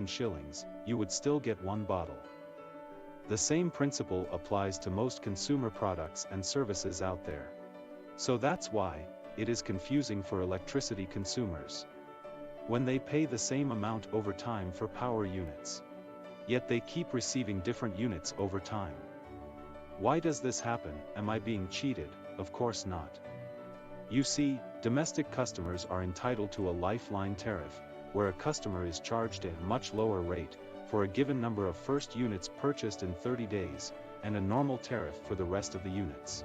shillings, you would still get one bottle. The same principle applies to most consumer products and services out there. So that's why it is confusing for electricity consumers when they pay the same amount over time for power units. Yet they keep receiving different units over time. Why does this happen? Am I being cheated? Of course not. You see, domestic customers are entitled to a lifeline tariff, where a customer is charged at a much lower rate for a given number of first units purchased in 30 days, and a normal tariff for the rest of the units.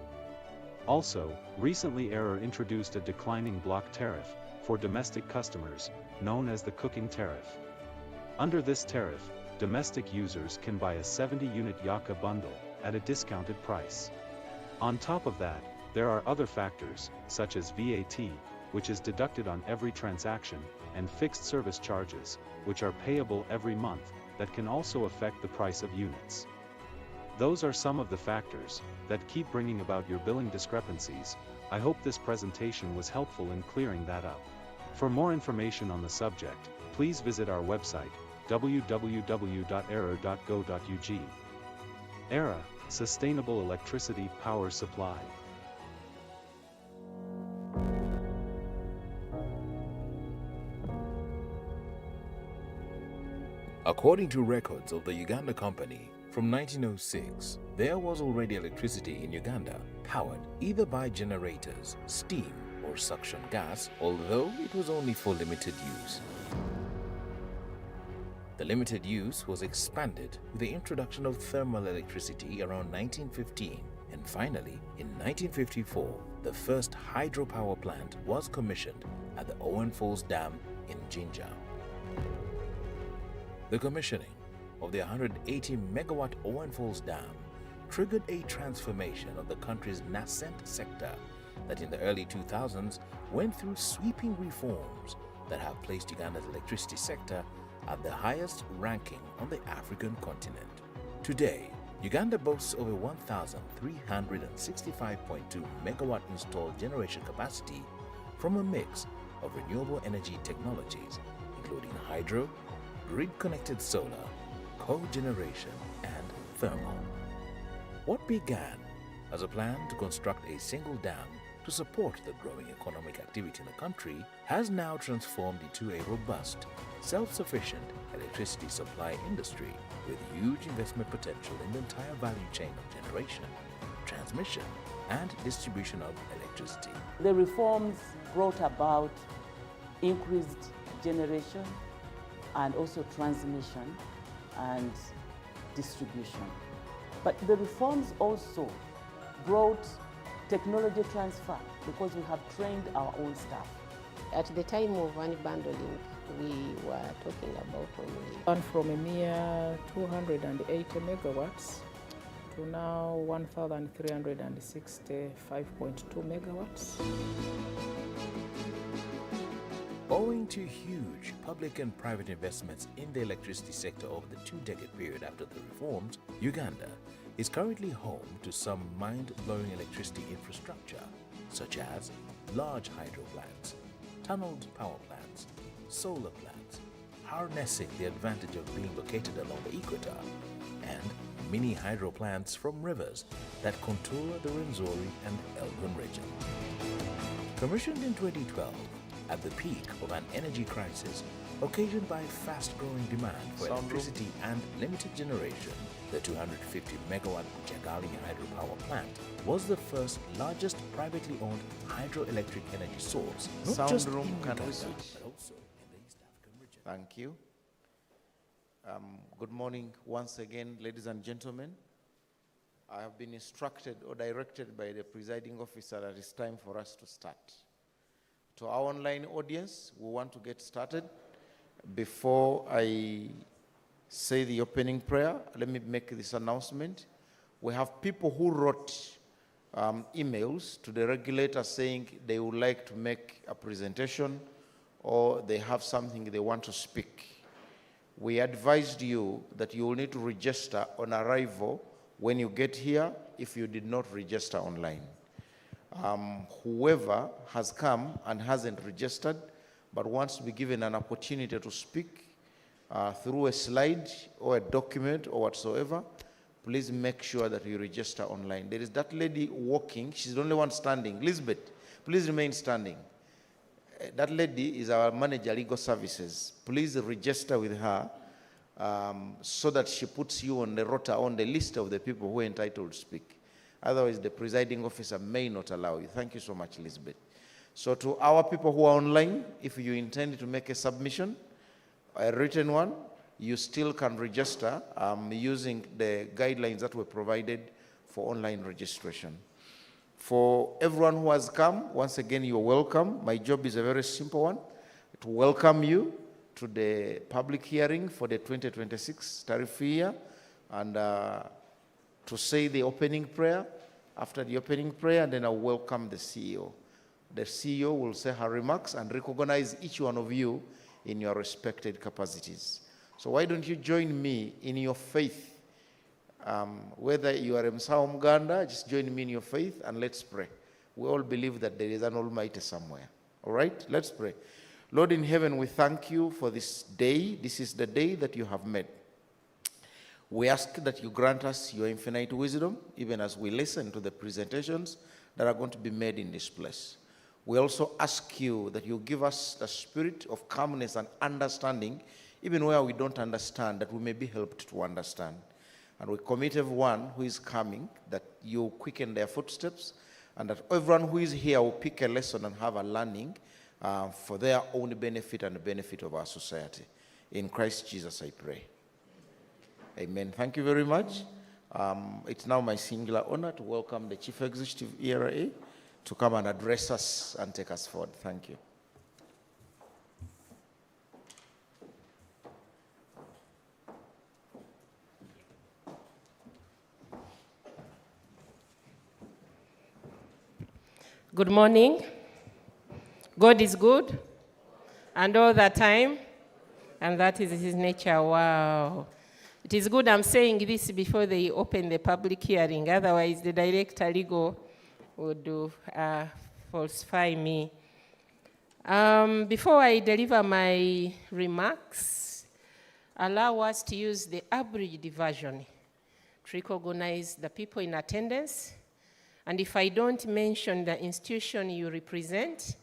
Also, recently ERA introduced a declining block tariff for domestic customers, known as the cooking tariff. Under this tariff, domestic users can buy a 70-unit Yaka bundle at a discounted price. On top of that, there are other factors, such as VAT, which is deducted on every transaction, and fixed service charges, which are payable every month, that can also affect the price of units. Those are some of the factors that keep bringing about your billing discrepancies. I hope this presentation was helpful in clearing that up. For more information on the subject, please visit our website, www.era.go.ug. ERA, Sustainable Electricity Power Supply. According to records of the Uganda Company, from 1906, there was already electricity in Uganda, powered either by generators, steam, or suction gas, although it was only for limited use. The limited use was expanded with the introduction of thermal electricity around 1915, and finally, in 1954, the first hydropower plant was commissioned at the Owen Falls Dam in Jinja. The commissioning of the 180-megawatt Owen Falls Dam triggered a transformation of the country's nascent sector that in the early 2000s went through sweeping reforms that have placed Uganda's electricity sector at the highest ranking on the African continent. Today, Uganda boasts over 1,365.2 megawatt installed generation capacity from a mix of renewable energy technologies, including hydro, grid-connected solar, cogeneration, and thermal. What began as a plan to construct a single dam to support the growing economic activity in the country has now transformed into a robust, self-sufficient electricity supply industry with huge investment potential in the entire value chain of generation, transmission, and distribution of electricity. The reforms brought about increased generation and also transmission and distribution. But the reforms also brought technology transfer because we have trained our own staff. At the time of unbundling, we were talking about only... And from a mere 280 megawatts to now 1,365.2 megawatts. Owing to huge public and private investments in the electricity sector over the two-decade period after the reforms, Uganda is currently home to some mind-blowing electricity infrastructure, such as large hydro plants, tunneled power plants, solar plants, harnessing the advantage of being located along the equator, and mini hydro plants from rivers that contour the Rwenzori and Elgon region. Commissioned in 2012, at the peak of an energy crisis occasioned by fast-growing demand for electricity and limited generation, the 250-megawatt Jagali hydropower plant was the first largest privately owned hydroelectric energy source, not just in Uganda, but also in the East African region. Thank you. Good morning once again, ladies and gentlemen. I have been instructed or directed by the presiding officer that it's time for us to start. To our online audience, we want to get started. Before I say the opening prayer, let me make this announcement. We have people who wrote emails to the regulator saying they would like to make a presentation or they have something they want to speak. We advised you that you will need to register on arrival when you get here if you did not register online. Whoever has come and hasn't registered but wants to be given an opportunity to speak, through a slide or a document or whatsoever, please make sure that you register online. There is that lady walking. She's the only one standing. Elizabeth, please remain standing. That lady is our manager, legal services. Please register with her so that she puts you on the rota, on the list of the people who are entitled to speak. Otherwise, the presiding officer may not allow you. Thank you so much, Elizabeth. So to our people who are online, if you intend to make a submission, a written one, you still can register using the guidelines that were provided for online registration. For everyone who has come, once again, you're welcome. My job is a very simple one, to welcome you to the public hearing for the 2026 tariff year, and to say the opening prayer. After the opening prayer, then I'll welcome the CEO. The CEO will say her remarks and recognize each one of you in your respected capacities. So why don't you join me in your faith? Whether you are a Msao Muganda, just join me in your faith and let's pray. We all believe that there is an Almighty somewhere. All right, let's pray. Lord in heaven, we thank you for this day. This is the day that you have made. We ask that you grant us your infinite wisdom, even as we listen to the presentations that are going to be made in this place. We also ask you that you give us the spirit of calmness and understanding, even where we don't understand, that we may be helped to understand. And we commit everyone who is coming, that you quicken their footsteps, and that everyone who is here will pick a lesson and have a learning for their own benefit and the benefit of our society. In Christ Jesus I pray. Amen. Thank you very much. It's now my singular honor to welcome the Chief Executive ERA to come and address us and take us forward. Thank you. Good morning. God is good, and all the time, and that is his nature. Wow. It is good I'm saying this before they open the public hearing, otherwise the director legal would falsify me. Before I deliver my remarks, allow us to use the abridged version to recognize the people in attendance. And if I don't mention the institution you represent,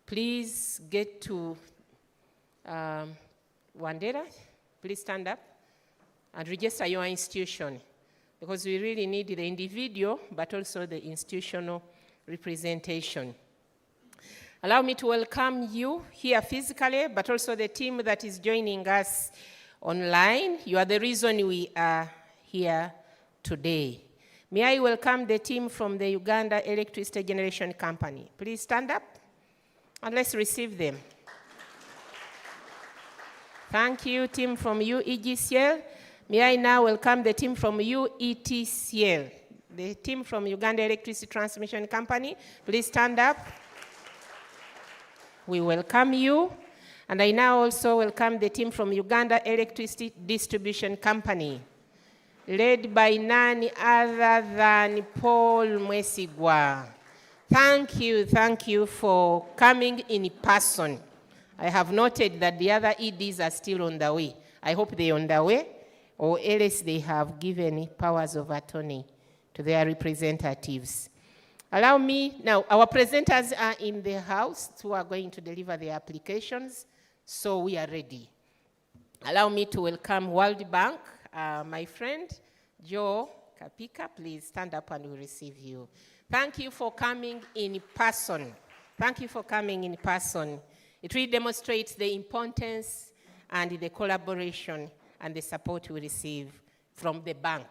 please get to Wandera. Please stand up and register your institution, because we really need the individual, but also the institutional representation. Allow me to welcome you here physically, but also the team that is joining us online. You are the reason we are here today. May I welcome the team from the Uganda Electricity Generation Company. Please stand up and let's receive them. Thank you, team from UEGCL. May I now welcome the team from UETCL, the team from Uganda Electricity Transmission Company. Please stand up. We welcome you. And I now also welcome the team from Uganda Electricity Distribution Company, led by none other than Paul Mwesigwa. Thank you for coming in person. I have noted that the other EDs are still on the way. I hope they're on the way, or else they have given powers of attorney to their representatives. Allow me, now our presenters are in the house who are going to deliver their applications, so we are ready. Allow me to welcome World Bank, my friend, Joe Kapika. Please stand up and we'll receive you. Thank you for coming in person. Thank you for coming in person. It really demonstrates the importance and the collaboration and the support we receive from the bank.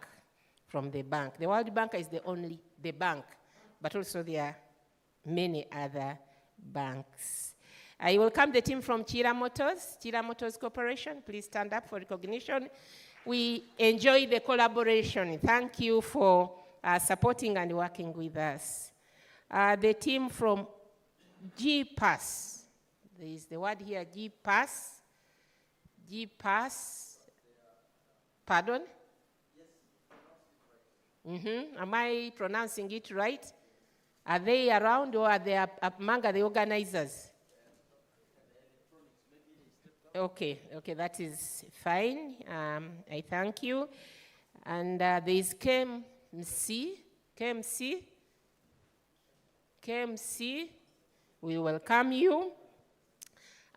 The World Bank is only the bank, but also there are many other banks. I welcome the team from Chira Motors Corporation. Please stand up for recognition. We enjoy the collaboration. Thank you for supporting and working with us. The team from GPass. There is the word here, GPass. Pardon? Am I pronouncing it right? Are they around or are they among the organizers? Okay, that is fine. I thank you. And there is KMC. We welcome you.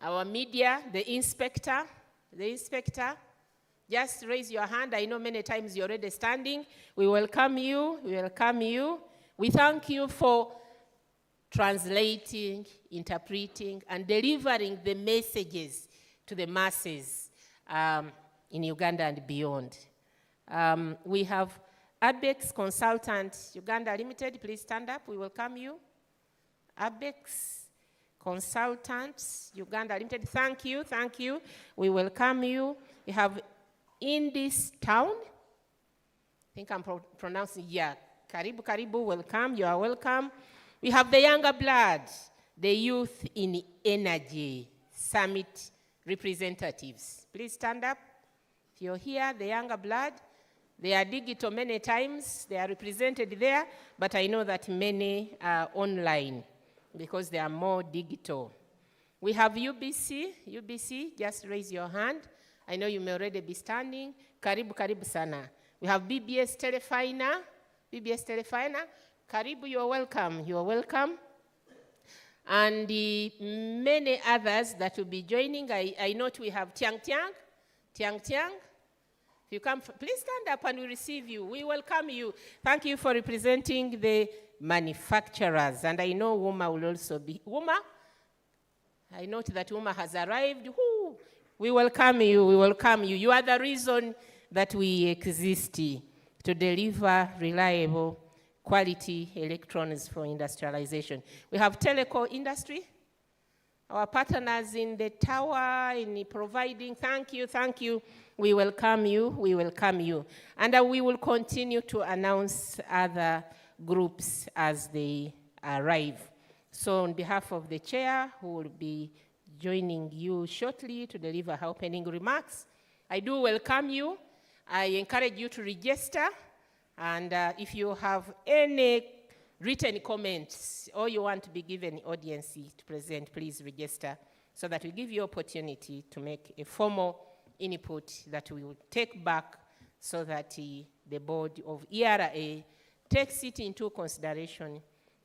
Our media, the inspector, just raise your hand. I know many times you're already standing. We welcome you. We thank you for translating, interpreting, and delivering the messages to the masses in Uganda and beyond. We have Abex Consultant Uganda Limited. Please stand up. We welcome you. Abex Consultants Uganda Limited. Thank you. We welcome you. We have in this town, I think I'm pronouncing, Karibu, welcome. You are welcome. We have the younger blood, the Youth in Energy Summit representatives. Please stand up. If you're here, the younger blood, they are digital many times. They are represented there, but I know that many are online because they are more digital. We have UBC, just raise your hand. I know you may already be standing. Karibu sana. We have BBS Telefina. Karibu, you are welcome. And many others that will be joining. I note we have Tiang. If you come, please stand up and we receive you. We welcome you. Thank you for representing the manufacturers. And I know Wuma will also be. Wuma? I note that Wuma has arrived. Woo! We welcome you. You are the reason that we exist, to deliver reliable quality electronics for industrialization. We have telecom industry, our partners in the tower, in providing. Thank you. We welcome you. And we will continue to announce other groups as they arrive. So on behalf of the chair, who will be joining you shortly to deliver her opening remarks, I do welcome you. I encourage you to register. And if you have any written comments or you want to be given audience to present, please register so that we give you opportunity to make a formal input that we will take back so that the board of ERA takes it into consideration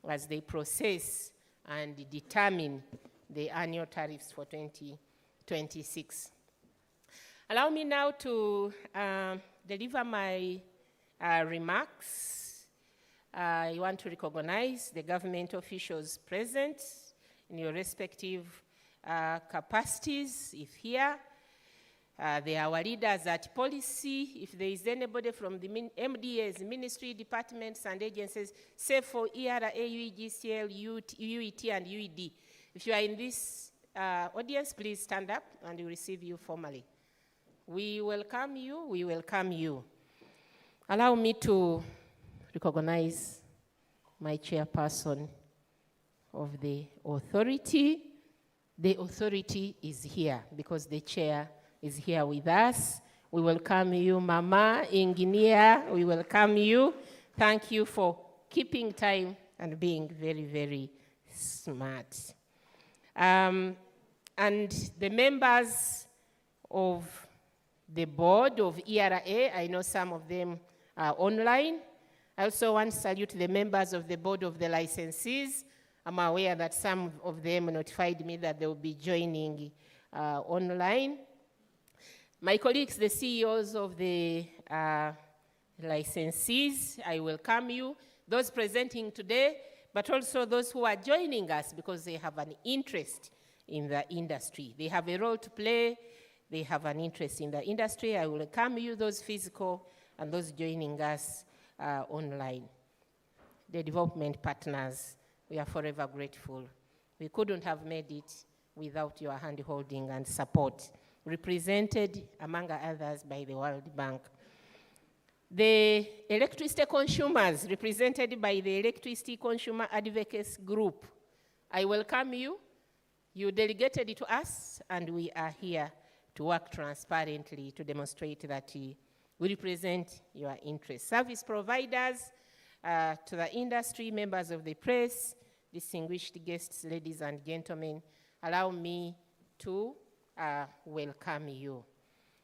as they process and determine the annual tariffs for 2026. Allow me now to deliver my remarks. I want to recognize the government officials present in your respective capacities, if here. They are our leaders at policy. If there is anybody from the MDAs, ministry, departments, and agencies, save for ERA, UEGCL, UET, and UED. If you are in this audience, please stand up and we receive you formally. We welcome you. Allow me to recognize my chairperson of the authority. The authority is here because the chair is here with us. We welcome you, Mama Engineer. We welcome you. Thank you for keeping time and being very, very smart. And the members of the board of ERA, I know some of them are online. I also want to salute the members of the board of the licensees. I'm aware that some of them notified me that they will be joining online. My colleagues, the CEOs of the licensees, I welcome you. Those presenting today, but also those who are joining us because they have an interest in the industry. They have a role to play. They have an interest in the industry. I welcome you, those physical and those joining us online. The development partners, we are forever grateful. We couldn't have made it without your hand-holding and support, represented, among others, by the World Bank. The electricity consumers, represented by the Electricity Consumer Advocacy Group, I welcome you. You delegated it to us, and we are here to work transparently to demonstrate that we represent your interests. Service providers, to the industry, members of the press, distinguished guests, ladies and gentlemen, allow me to welcome you.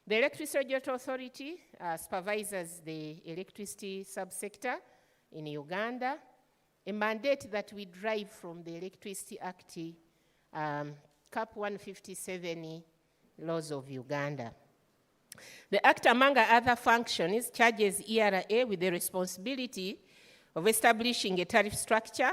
The Electricity Regulatory Authority supervises the electricity subsector in Uganda, a mandate that we derive from the Electricity Act, Cap 157 laws of Uganda. The Act, among other functions, charges ERA with the responsibility of establishing a tariff structure.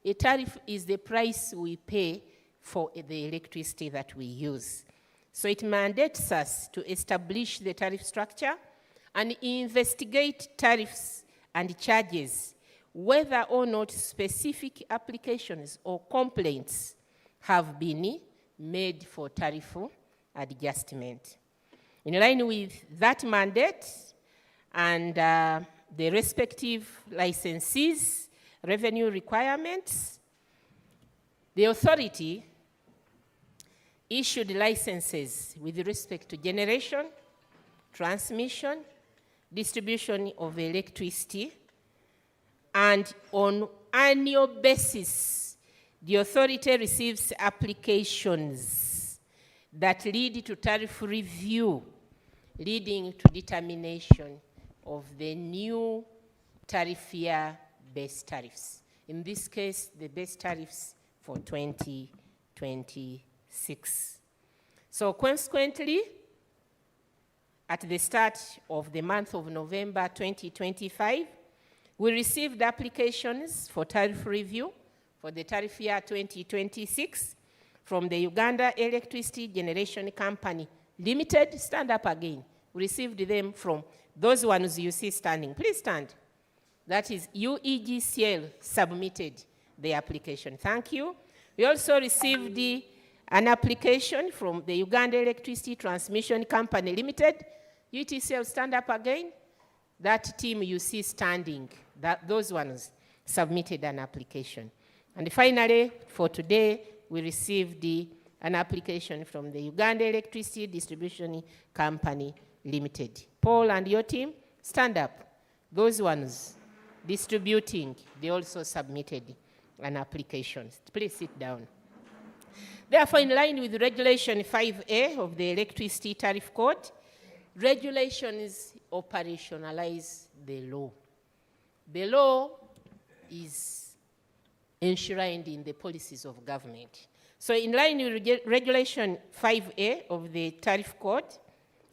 A tariff is the price we pay for the electricity that we use. So it mandates us to establish the tariff structure and investigate tariffs and charges, whether or not specific applications or complaints have been made for tariff adjustment. In line with that mandate and the respective licensees' revenue requirements, the authority issued licenses with respect to generation, transmission, distribution of electricity, and on annual basis, the authority receives applications that lead to tariff review, leading to determination of the new tariff year base tariffs. In this case, the base tariffs for 2026. So consequently, at the start of the month of November 2025, we received applications for tariff review for the tariff year 2026 from the Uganda Electricity Generation Company Limited. Stand up again. We received them from those ones you see standing. Please stand. That is UEGCL submitted the application. Thank you. We also received an application from the Uganda Electricity Transmission Company Limited. UTCL, stand up again. That team you see standing, those ones submitted an application. And finally, for today, we received an application from the Uganda Electricity Distribution Company Limited. Paul and your team, stand up. Those ones distributing, they also submitted an application. Please sit down. Therefore, in line with Regulation 5A of the Electricity Tariff Code, regulations operationalize the law. The law is enshrined in the policies of government. So in line with Regulation 5A of the Tariff Code,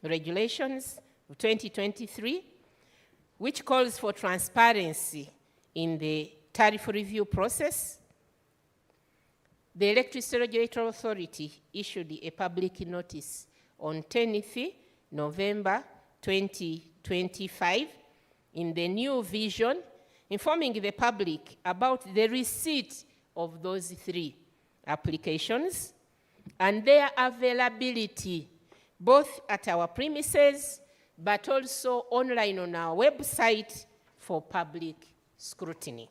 regulations of 2023, which calls for transparency in the tariff review process, the Electricity Regulatory Authority issued a public notice on 10th November 2025 in the new vision, informing the public about the receipt of those 3 applications and their availability, both at our premises, but also online on our website for public scrutiny.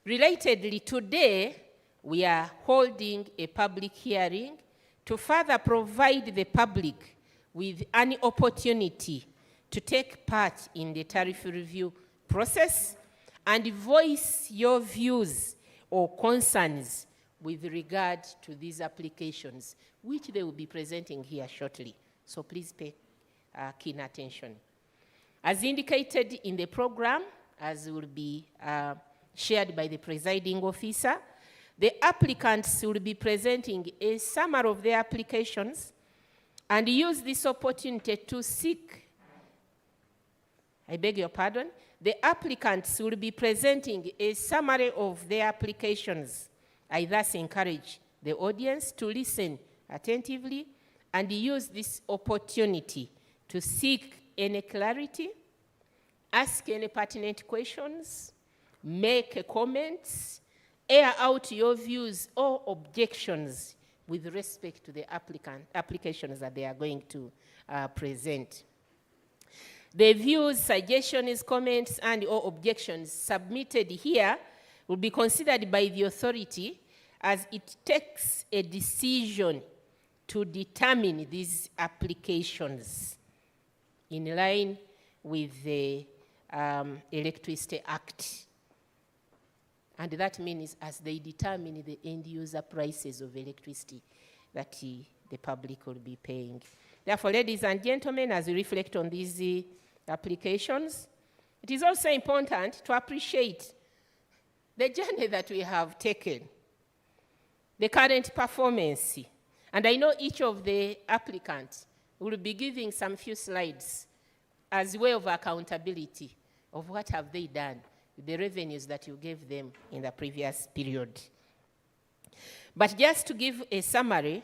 Relatedly, today, we are holding a public hearing to further provide the public with an opportunity to take part in the tariff review process and voice your views or concerns with regard to these applications, which they will be presenting here shortly. So please pay keen attention. As indicated in the program, as will be shared by the presiding officer, the applicants will be presenting a summary of their applications and use this opportunity to seek, I beg your pardon, the applicants will be presenting a summary of their applications. I thus encourage the audience to listen attentively and use this opportunity to seek any clarity, ask any pertinent questions, make comments, air out your views or objections with respect to the applications that they are going to present. The views, suggestions, comments, and or objections submitted here will be considered by the authority as it takes a decision to determine these applications in line with the Electricity Act. And that means as they determine the end user prices of electricity, that the public will be paying. Therefore, ladies and gentlemen, as we reflect on these applications, it is also important to appreciate the journey that we have taken, the current performance. And I know each of the applicants will be giving some few slides as way of accountability of what have they done with the revenues that you gave them in the previous period. But just to give a summary,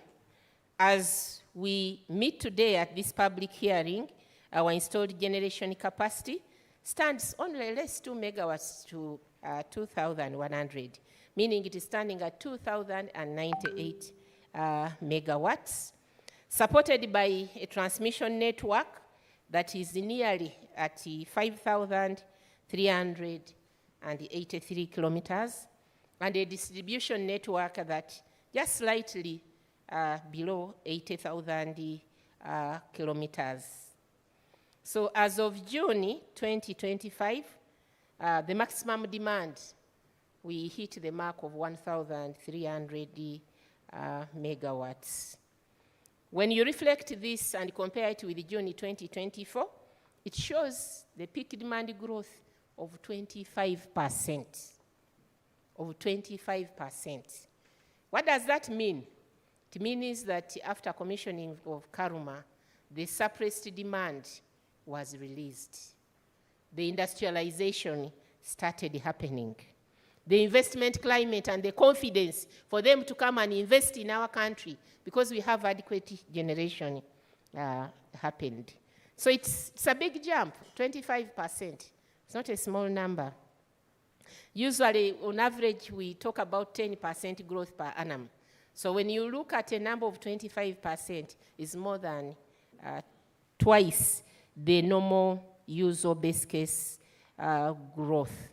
as we meet today at this public hearing, our installed generation capacity stands only less 2 megawatts to 2,100, meaning it is standing at 2,098 megawatts, supported by a transmission network that is nearly at 5,383 kilometers, and a distribution network that just slightly below 80,000 kilometers. So as of June 2025, the maximum demand, we hit the mark of 1,300 megawatts. When you reflect this and compare it with June 2024, it shows the peak demand growth of 25%. Of 25%. What does that mean? It means that after commissioning of Karuma, the suppressed demand was released. The industrialization started happening. The investment climate and the confidence for them to come and invest in our country because we have adequate generation happened. So it's a big jump, 25%. It's not a small number. Usually, on average, we talk about 10% growth per annum. So when you look at a number of 25%, it's more than twice the normal usual base case growth.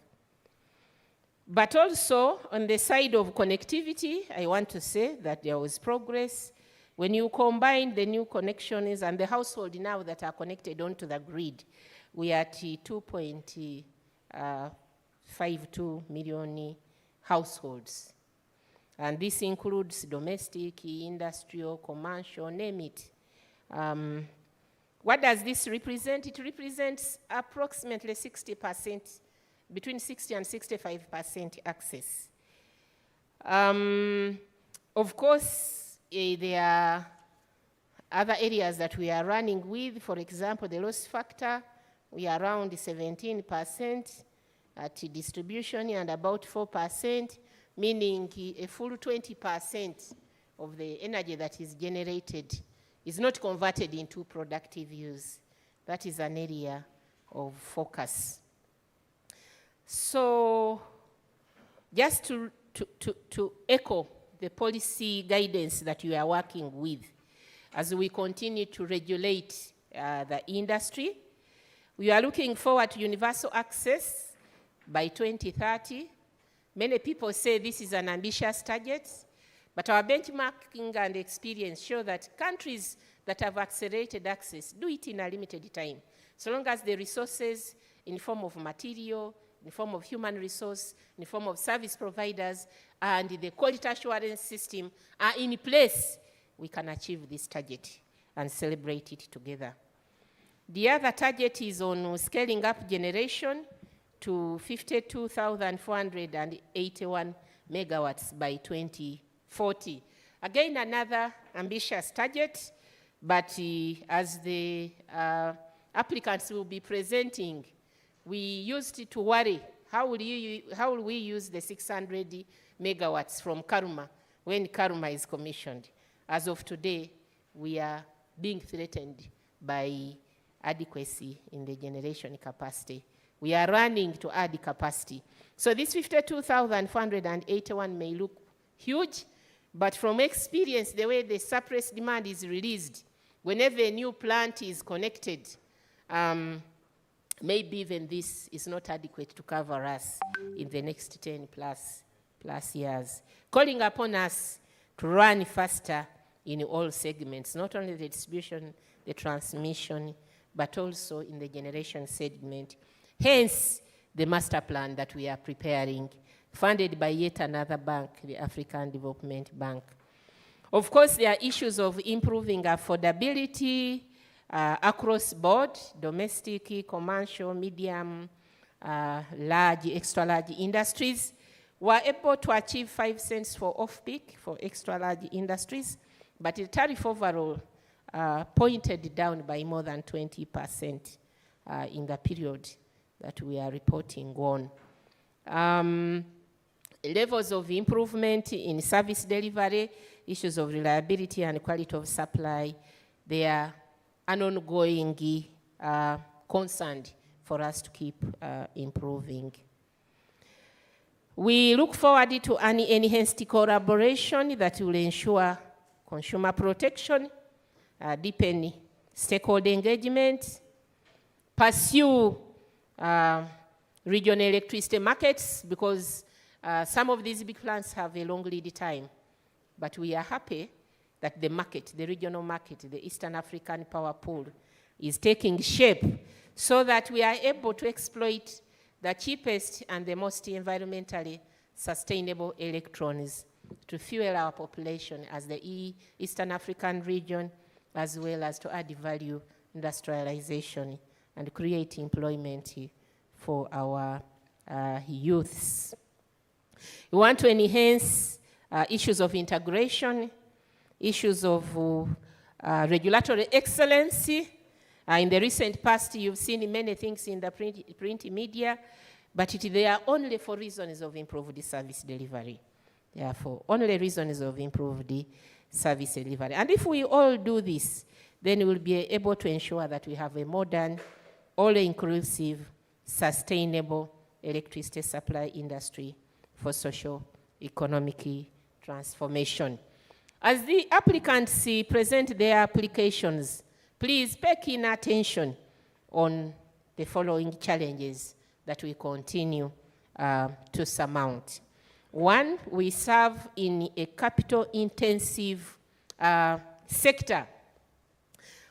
But also, on the side of connectivity, I want to say that there was progress. When you combine the new connections and the household now that are connected onto the grid, we are at 2.52 million households. And this includes domestic, industrial, commercial, name it. What does this represent? It represents approximately 60%, between 60 and 65% access. Of course, there are other areas that we are running with. For example, the loss factor, we are around 17% at distribution and about 4%, meaning a full 20% of the energy that is generated is not converted into productive use. That is an area of focus. So just to echo the policy guidance that we are working with as we continue to regulate the industry, we are looking forward to universal access by 2030. Many people say this is an ambitious target, but our benchmarking and experience show that countries that have accelerated access do it in a limited time, so long as the resources in the form of material, in the form of human resource, in the form of service providers, and the quality assurance system are in place, we can achieve this target and celebrate it together. The other target is on scaling up generation to 52,481 megawatts by 2040. Again, another ambitious target, but as the applicants will be presenting, we used to worry, how will we use the 600 megawatts from Karuma when Karuma is commissioned? As of today, we are being threatened by adequacy in the generation capacity. We are running to add capacity. So this 52,481 may look huge, but from experience, the way the suppressed demand is released, whenever a new plant is connected, maybe even this is not adequate to cover us in the next 10 plus years. Calling upon us to run faster in all segments, not only the distribution, the transmission, but also in the generation segment. Hence, the master plan that we are preparing, funded by yet another bank, the African Development Bank. Of course, there are issues of improving affordability across board, domestic, commercial, medium, large, extra-large industries. We're able to achieve 5 cents for off-peak for extra-large industries, but the tariff overall pointed down by more than 20% in the period that we are reporting on. Levels of improvement in service delivery, issues of reliability and quality of supply, they are an ongoing concern for us to keep improving. We look forward to an enhanced collaboration that will ensure consumer protection, deepen stakeholder engagement, pursue regional electricity markets, because some of these big plants have a long lead time. But we are happy that the market, the regional market, the Eastern African power pool, is taking shape so that we are able to exploit the cheapest and the most environmentally sustainable electrons to fuel our population as the Eastern African region, as well as to add value, industrialization, and create employment for our youths. We want to enhance issues of integration, issues of regulatory excellence. In the recent past, you've seen many things in the print media, but they are only for reasons of improved service delivery. Therefore, only reasons of improved service delivery. And if we all do this, then we'll be able to ensure that we have a modern, all-inclusive, sustainable electricity supply industry for socio-economic transformation. As the applicants present their applications, please pay keen attention on the following challenges that we continue to surmount. One, we serve in a capital-intensive sector.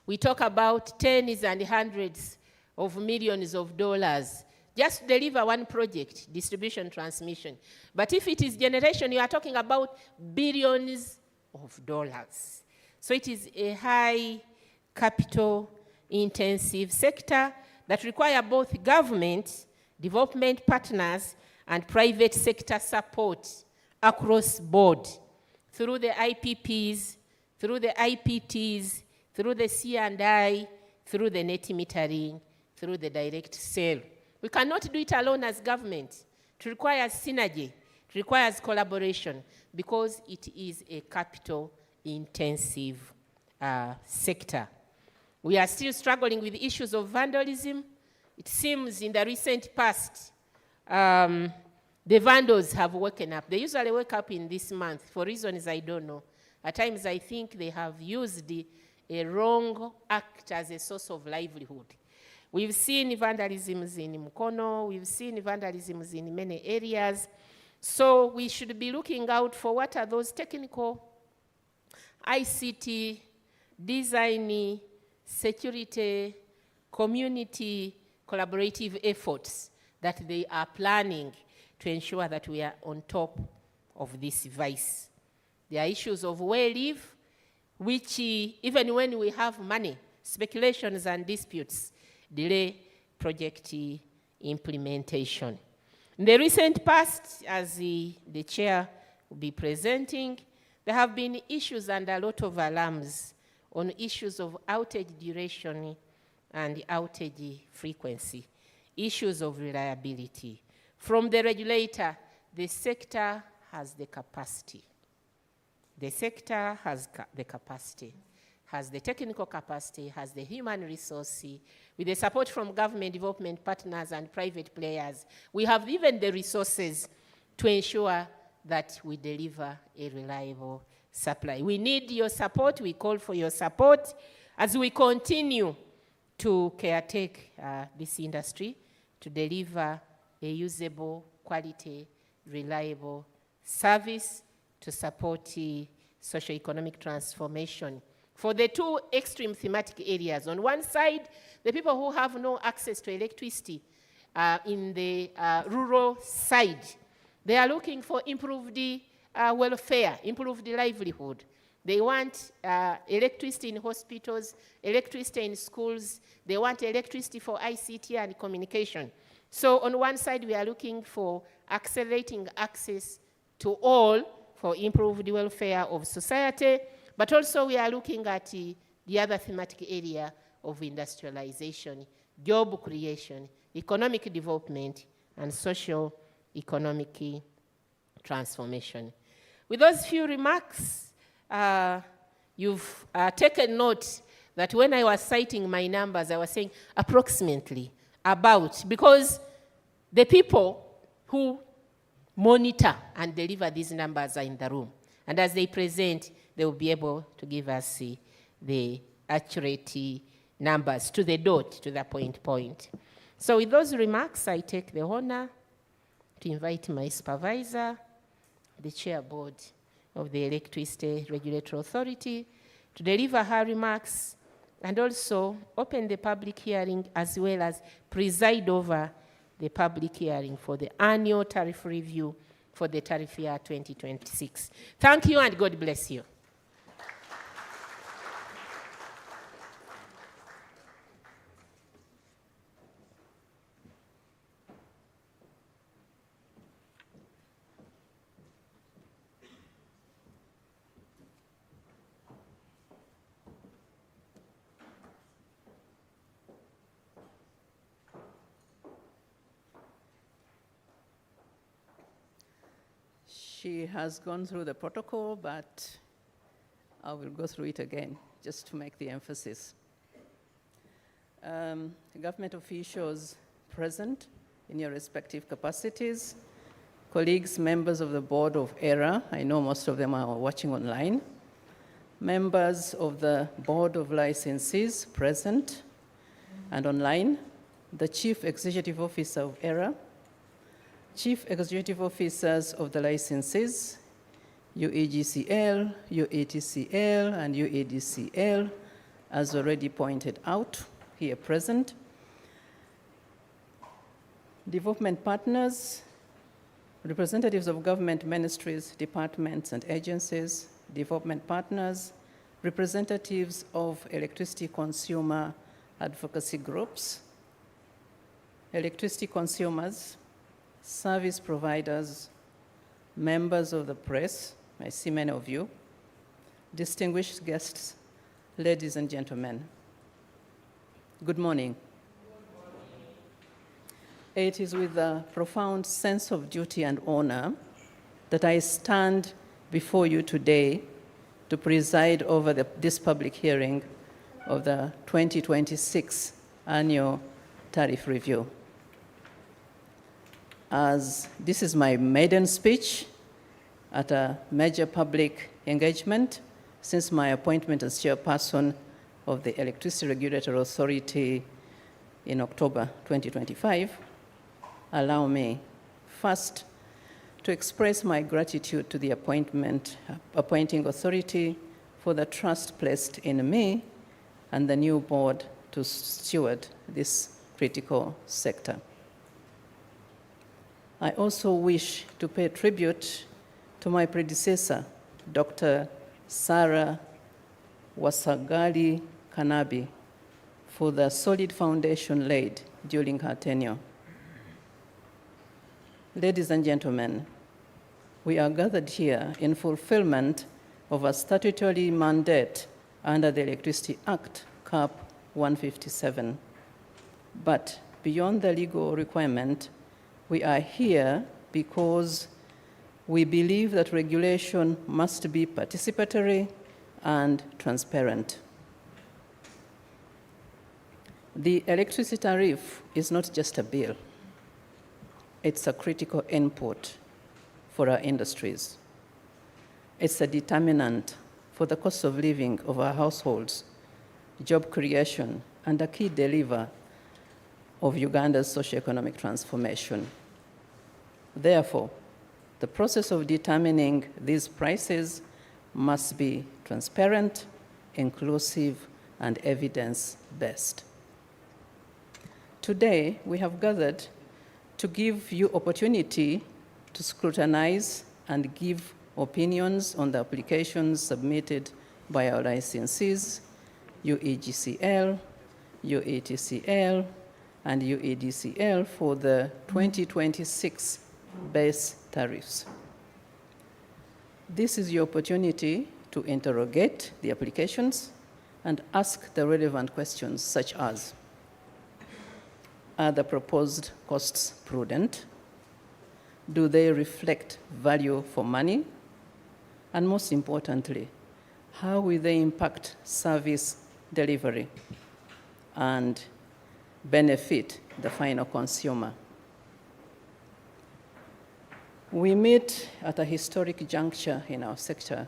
We talk about tens and hundreds of millions of dollars just to deliver one project, distribution transmission. But if it is generation, you are talking about billions of dollars. So it is a high capital-intensive sector that require both government, development partners, and private sector support across board through the IPPs, through the IPTs, through the C&I, through the net metering, through the direct sale. We cannot do it alone as government. It requires synergy. It requires collaboration because it is a capital-intensive sector. We are still struggling with issues of vandalism. It seems in the recent past, the vandals have woken up. They usually wake up in this month for reasons I don't know. At times I think they have used a wrong act as a source of livelihood. We've seen vandalisms in Mukono, we've seen vandalisms in many areas. So we should be looking out for what are those technical, ICT, design, security, community, collaborative efforts that they are planning to ensure that we are on top of this vice. There are issues of well-live, which even when we have money, speculations and disputes delay project implementation. In the recent past, as the chair will be presenting, there have been issues and a lot of alarms on issues of outage duration and outage frequency, issues of reliability. From the regulator, the sector has the capacity. The sector has the capacity, has the technical capacity, has the human resource. With the support from government, development partners, and private players, we have even the resources to ensure that we deliver a reliable supply. We need your support. We call for your support as we continue to caretake this industry to deliver a usable, quality, reliable service to support socio-economic transformation. For the two extreme thematic areas, on one side, the people who have no access to electricity in the rural side, they are looking for improved welfare, improved livelihood. They want electricity in hospitals, electricity in schools. They want electricity for ICT and communication. So on one side, we are looking for accelerating access to all for improved welfare of society, but also we are looking at the other thematic area of industrialization, job creation, economic development, and social economic transformation. With those few remarks, you've taken note that when I was citing my numbers, I was saying approximately, about, because the people who monitor and deliver these numbers are in the room. And as they present, they will be able to give us the accurate numbers to the dot, to the point. So with those remarks, I take the honor to invite my supervisor, the chair board of the Electricity Regulatory Authority, to deliver her remarks and also open the public hearing as well as preside over the public hearing for the annual tariff review for the tariff year 2026. Thank you and God bless you. She has gone through the protocol, but I will go through it again just to make the emphasis. Government officials present in your respective capacities, colleagues, members of the board of ERA, I know most of them are watching online, members of the board of licensees present and online, the chief executive officer of ERA, chief executive officers of the licenses, UEGCL, UETCL, and UEDCL, as already pointed out, here present. Development partners, representatives of government ministries, departments, and agencies, development partners, representatives of electricity consumer advocacy groups, electricity consumers, service providers, members of the press, I see many of you, distinguished guests, ladies and gentlemen. Good morning. It is with a profound sense of duty and honor that I stand before you today to preside over this public hearing of the 2026 annual tariff review. As this is my maiden speech at a major public engagement since my appointment as chairperson of the Electricity Regulatory Authority in October 2025, allow me first to express my gratitude to the appointing authority for the trust placed in me and the new board to steward this critical sector. I also wish to pay tribute to my predecessor, Dr. Sarah Wasagali Kanabi, for the solid foundation laid during her tenure. Ladies and gentlemen, we are gathered here in fulfillment of a statutory mandate under the Electricity Act, Cap 157. But beyond the legal requirement, we are here because we believe that regulation must be participatory and transparent. The electricity tariff is not just a bill. It's a critical input for our industries. It's a determinant for the cost of living of our households, job creation, and a key deliver of Uganda's socioeconomic transformation. Therefore, the process of determining these prices must be transparent, inclusive, and evidence-based. Today, we have gathered to give you opportunity to scrutinize and give opinions on the applications submitted by our licensees, UEGCL, UETCL, and UEDCL for the 2026 base tariffs. This is your opportunity to interrogate the applications and ask the relevant questions such as, are the proposed costs prudent? Do they reflect value for money? And most importantly, how will they impact service delivery and benefit the final consumer? We meet at a historic juncture in our sector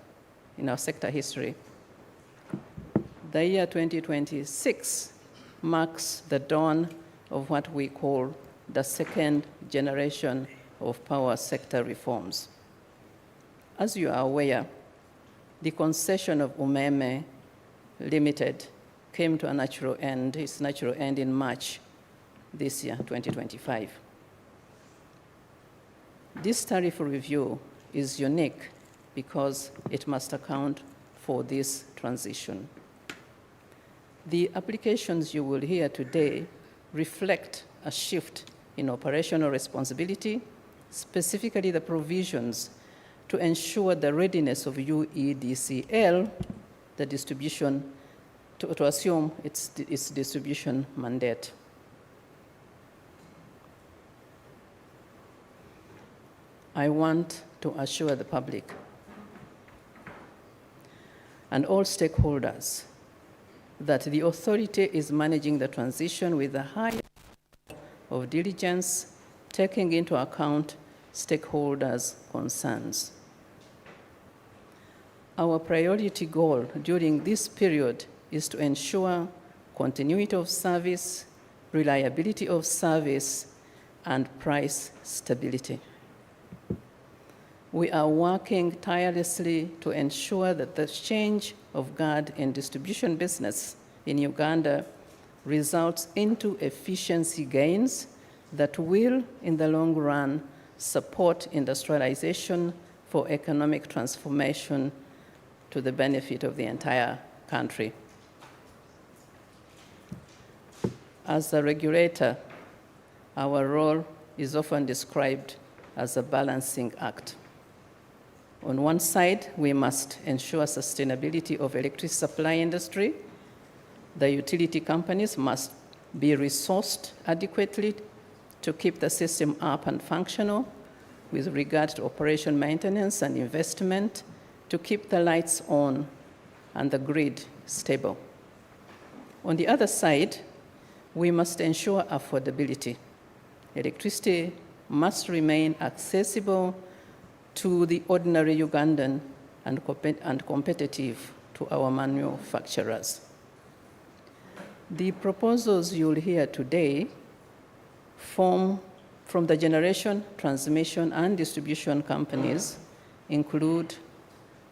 history. The year 2026 marks the dawn of what we call the second generation of power sector reforms. As you are aware, the concession of Umeme Limited came to its natural end in March this year, 2025. This tariff review is unique because it must account for this transition. The applications you will hear today reflect a shift in operational responsibility, specifically the provisions to ensure the readiness of UEDCL, the distribution, to assume its distribution mandate. I want to assure the public and all stakeholders that the authority is managing the transition with a high level of diligence, taking into account stakeholders' concerns. Our priority goal during this period is to ensure continuity of service, reliability of service, and price stability. We are working tirelessly to ensure that the change of guard in distribution business in Uganda results into efficiency gains that will, in the long run, support industrialization for economic transformation to the benefit of the entire country. As a regulator, our role is often described as a balancing act. On one side, we must ensure sustainability of electricity supply industry. The utility companies must be resourced adequately to keep the system up and functional with regard to operation maintenance and investment to keep the lights on and the grid stable. On the other side, we must ensure affordability. Electricity must remain accessible to the ordinary Ugandan and competitive to our manufacturers. The proposals you'll hear today from the generation, transmission, and distribution companies include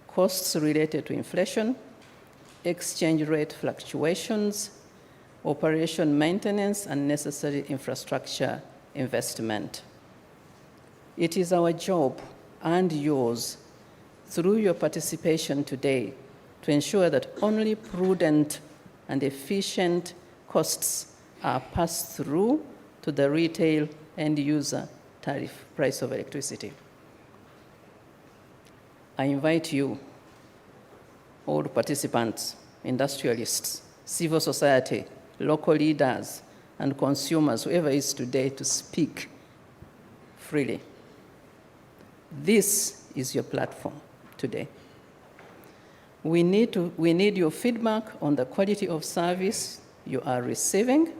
costs related to inflation, exchange rate fluctuations, operation maintenance, and necessary infrastructure investment. It is our job and yours, through your participation today, to ensure that only prudent and efficient costs are passed through to the retail end user tariff price of electricity. I invite you, all participants, industrialists, civil society, local leaders, and consumers, whoever is today, to speak freely. This is your platform today. We need your feedback on the quality of service you are receiving.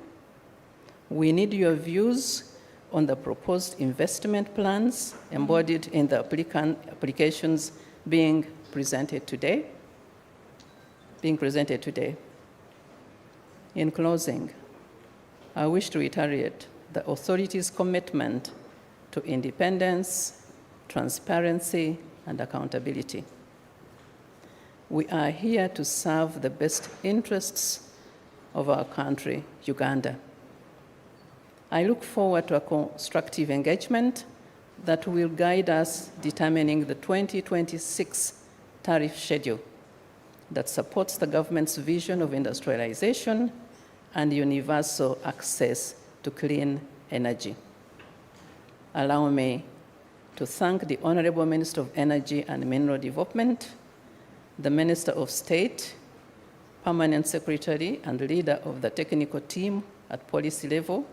We need your views on the proposed investment plans embodied in the applications being presented today. In closing, I wish to reiterate the authority's commitment to independence, transparency, and accountability. We are here to serve the best interests of our country, Uganda. I look forward to a constructive engagement that will guide us determining the 2026 tariff schedule that supports the government's vision of industrialization and universal access to clean energy. Allow me to thank the Honorable Minister of Energy and Mineral Development, the Minister of State, Permanent Secretary and leader of the technical team at policy level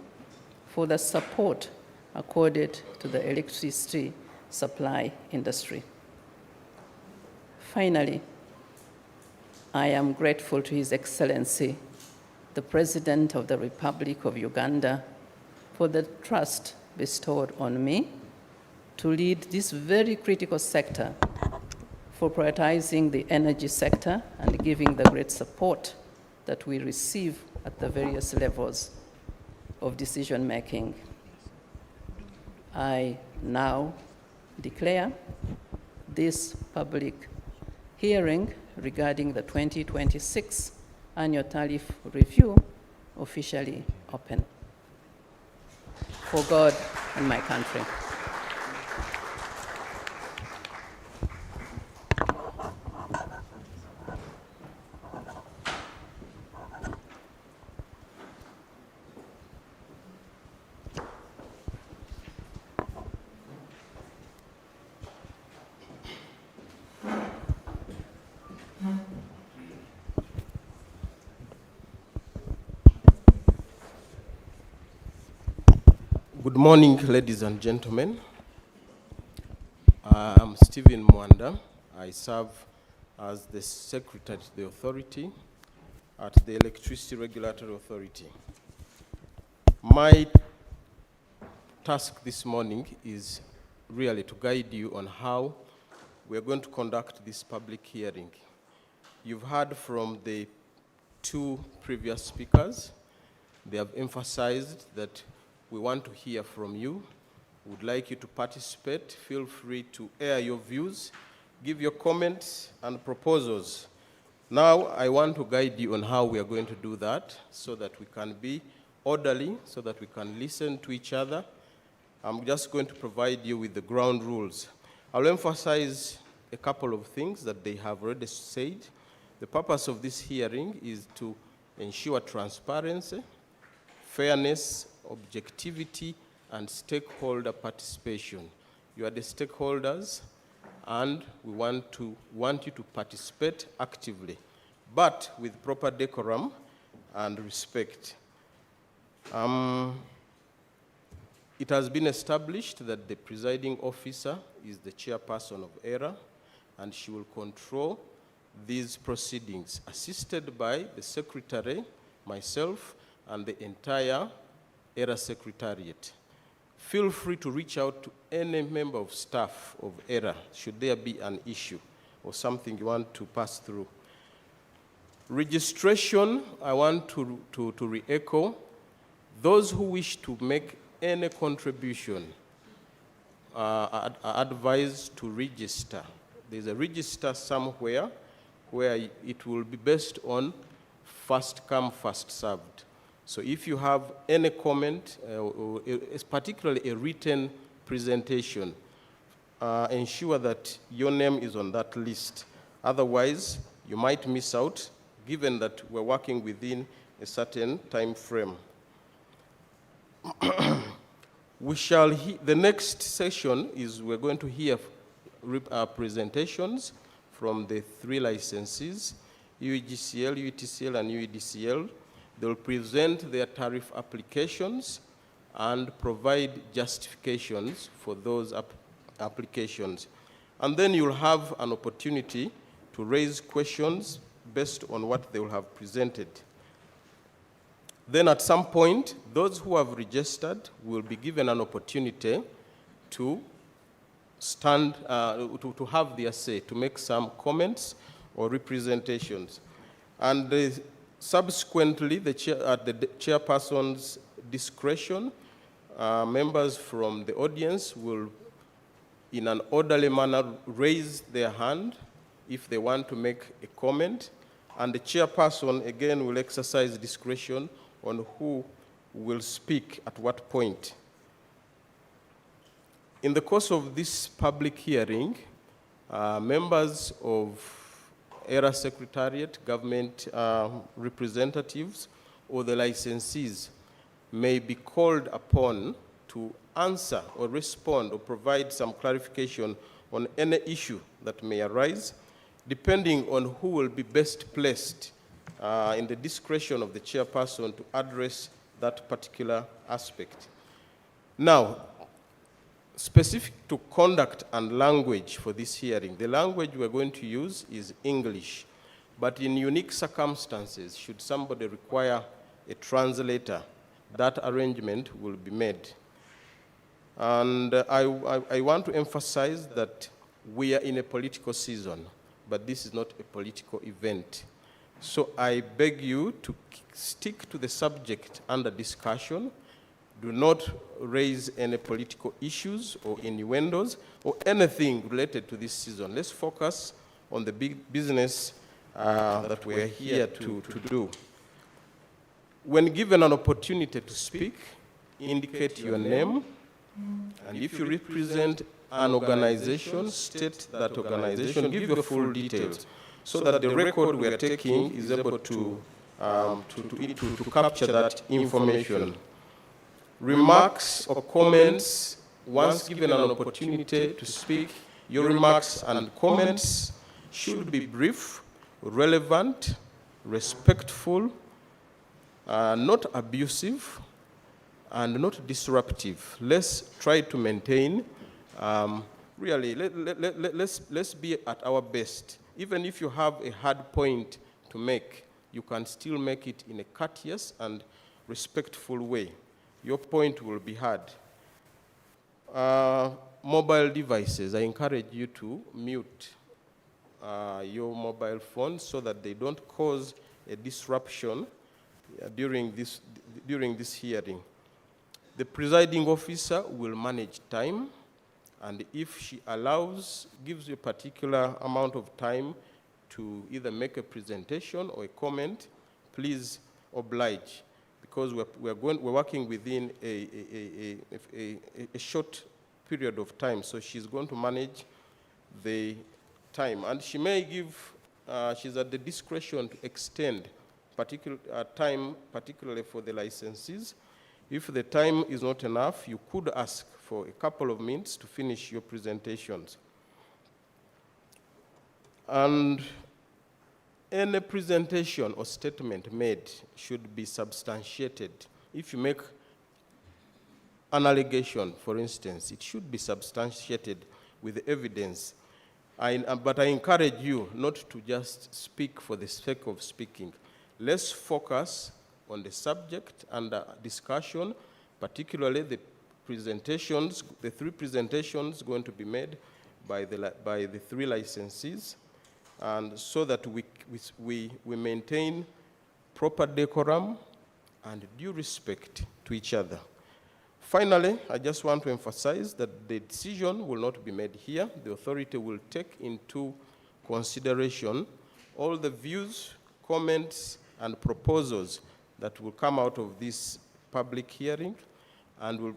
for the support accorded to the electricity supply industry. Finally, I am grateful to His Excellency, the President of the Republic of Uganda, for the trust bestowed on me to lead this very critical sector, for prioritizing the energy sector and giving the great support that we receive at the various levels of decision making. I now declare this public hearing regarding the 2026 annual tariff review officially open. For God and my country. Good morning, ladies and gentlemen. I'm Stephen Mwanda. I serve as the Secretary to the Authority at the Electricity Regulatory Authority. My task this morning is really to guide you on how we are going to conduct this public hearing. You've heard from the two previous speakers. They have emphasized that we want to hear from you. We'd like you to participate. Feel free to air your views, give your comments and proposals. Now, I want to guide you on how we are going to do that so that we can be orderly, so that we can listen to each other. I'm just going to provide you with the ground rules. I'll emphasize a couple of things that they have already said. The purpose of this hearing is to ensure transparency, fairness, objectivity, and stakeholder participation. You are the stakeholders, and we want you to participate actively, but with proper decorum and respect. It has been established that the presiding officer is the chairperson of ERA, and she will control these proceedings, assisted by the secretary, myself, and the entire ERA Secretariat. Feel free to reach out to any member of staff of ERA should there be an issue or something you want to pass through. Registration, I want to re-echo. Those who wish to make any contribution are advised to register. There's a register somewhere where it will be based on first come, first served. So if you have any comment, particularly a written presentation, ensure that your name is on that list. Otherwise, you might miss out, given that we're working within a certain time frame. The next session is we're going to hear presentations from the three licensees, UEGCL, UETCL, and UEDCL. They'll present their tariff applications and provide justifications for those applications. And then you'll have an opportunity to raise questions based on what they will have presented. Then at some point, those who have registered will be given an opportunity to to have their say, to make some comments or representations. And subsequently, at the chairperson's discretion, members from the audience will, in an orderly manner, raise their hand if they want to make a comment. And the chairperson, again, will exercise discretion on who will speak at what point. In the course of this public hearing, members of ERA Secretariat, government representatives, or the licensees may be called upon to answer or respond or provide some clarification on any issue that may arise, depending on who will be best placed in the discretion of the chairperson to address that particular aspect. Now, specific to conduct and language for this hearing, the language we're going to use is English, but in unique circumstances, should somebody require a translator, that arrangement will be made. And I want to emphasize that we are in a political season, but this is not a political event. So I beg you to stick to the subject under discussion. Do not raise any political issues or innuendos or anything related to this season. Let's focus on the big business that we're here to do. When given an opportunity to speak, indicate your name, and if you represent an organization, state that organization, give your full details, so that the record we are taking is able to capture that information. Remarks or comments, once given an opportunity to speak, your remarks and comments should be brief, relevant, respectful, not abusive, and not disruptive. Let's try to maintain, really, let's be at our best. Even if you have a hard point to make, you can still make it in a courteous and respectful way. Your point will be heard. Mobile devices, I encourage you to mute your mobile phone so that they don't cause a disruption during this hearing. The presiding officer will manage time, and if she gives you a particular amount of time to either make a presentation or a comment, please oblige, because we're working within a short period of time, so she's going to manage the time. And she may give, she's at the discretion to extend time, particularly for the licensees. If the time is not enough, you could ask for a couple of minutes to finish your presentations. And any presentation or statement made should be substantiated. If you make an allegation, for instance, it should be substantiated with evidence. But I encourage you not to just speak for the sake of speaking. Let's focus on the subject under discussion, particularly the presentations, the three presentations going to be made by the three licensees, and so that we maintain proper decorum and due respect to each other. Finally, I just want to emphasize that the decision will not be made here. The authority will take into consideration all the views, comments, and proposals that will come out of this public hearing, and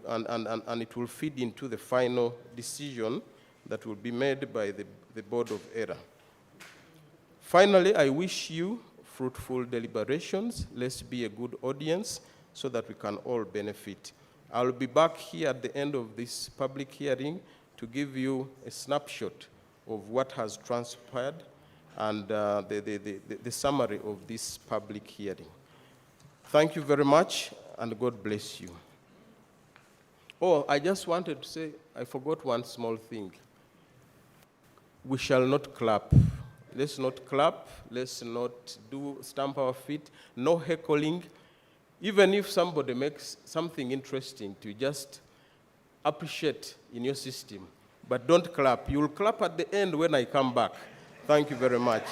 it will feed into the final decision that will be made by the Board of ERA. Finally, I wish you fruitful deliberations. Let's be a good audience so that we can all benefit. I'll be back here at the end of this public hearing to give you a snapshot of what has transpired and the summary of this public hearing. Thank you very much, and God bless you. Oh, I just wanted to say, I forgot one small thing. We shall not clap. Let's not clap. Let's not stamp our feet. No heckling. Even if somebody makes something interesting, to just appreciate in your system. But don't clap. You'll clap at the end when I come back. Thank you very much.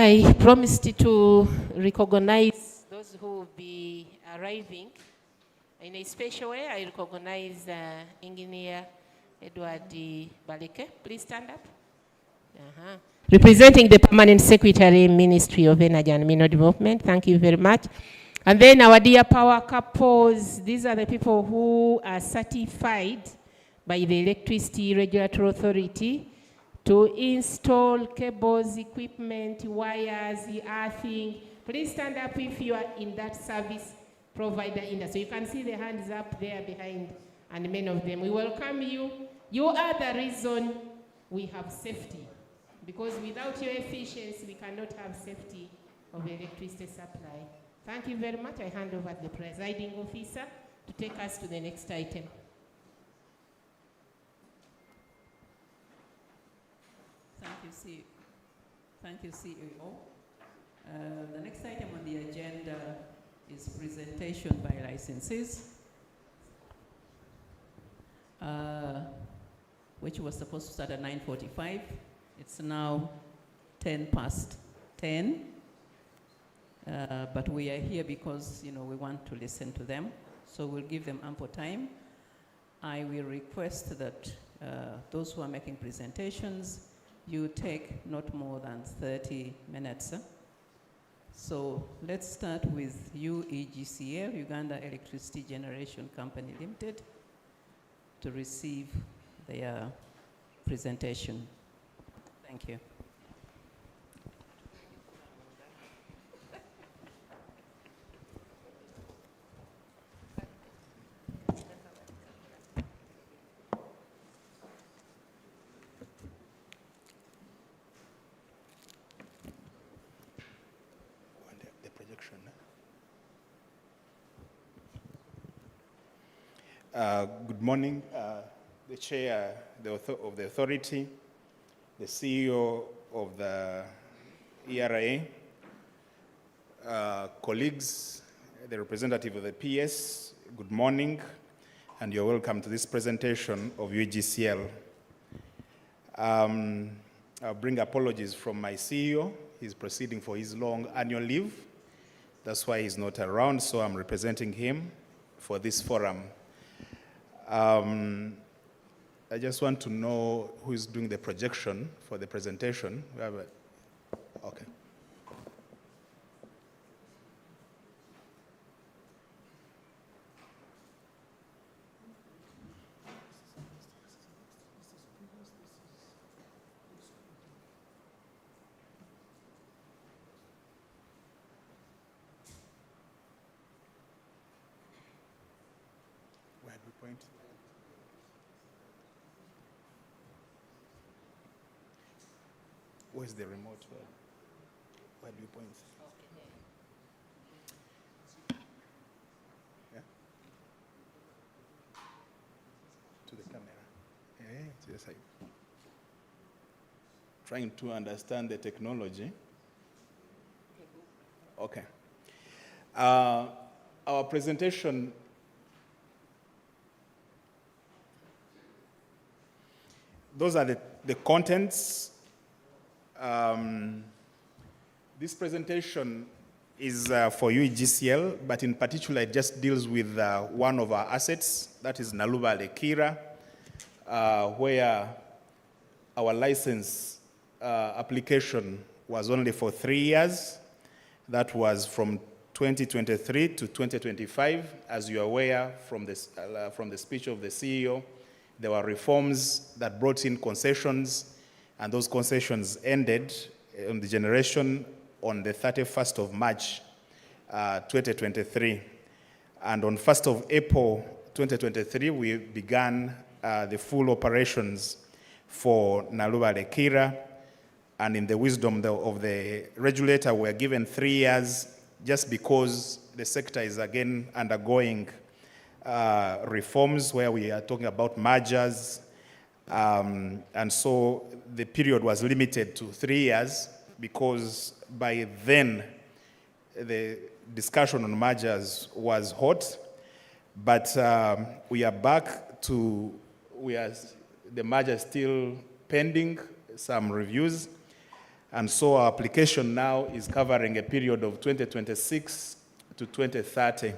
I promised to recognize those who will be arriving. In a special way, I recognize Engineer Edward Baleke. Please stand up. Representing the Permanent Secretary, Ministry of Energy and Mineral Development. Thank you very much. And then our dear power couples, these are the people who are certified by the Electricity Regulatory Authority to install cables, equipment, wires, earthing. Please stand up if you are in that service provider industry. You can see the hands up there behind, and many of them. We welcome you. You are the reason we have safety, because without your efficiency, we cannot have safety of electricity supply. Thank you very much. I hand over to the presiding officer to take us to the next item. Thank you, CEO. The next item on the agenda is presentation by licensees, which was supposed to start at 9:45. It's now 10 past 10. But we are here because, we want to listen to them. So we'll give them ample time. I will request that those who are making presentations, you take not more than 30 minutes. So let's start with UEGCL, Uganda Electricity Generation Company Limited, to receive their presentation. Thank you. Good morning, the Chair of the Authority, the CEO of the ERA, colleagues, the representative of the PS, good morning, and you're welcome to this presentation of UGCL. I'll bring apologies from my CEO. He's proceeding for his long annual leave. That's why he's not around, so I'm representing him for this forum. I just want to know who is doing the projection for the presentation. Okay. Where do we point? Where's the remote? Where do you point? Yeah? To the camera. Yeah, to the side. Trying to understand the technology. Okay. Our presentation those are the contents. This presentation is for UEGCL, but in particular it just deals with one of our assets, that is Naluba Lekira, where our license application was only for 3 years. That was from 2023 to 2025. As you are aware from the speech of the CEO, there were reforms that brought in concessions, and those concessions ended on the generation on the 31st of March, 2023. And on 1st of April, 2023, we began the full operations for Naluba Lekira. And in the wisdom of the regulator, we were given 3 years just because the sector is again undergoing reforms where we are talking about mergers. And so the period was limited to 3 years because by then the discussion on mergers was hot. But we are back to, the merger is still pending, some reviews. And so our application now is covering a period of 2026 to 2030.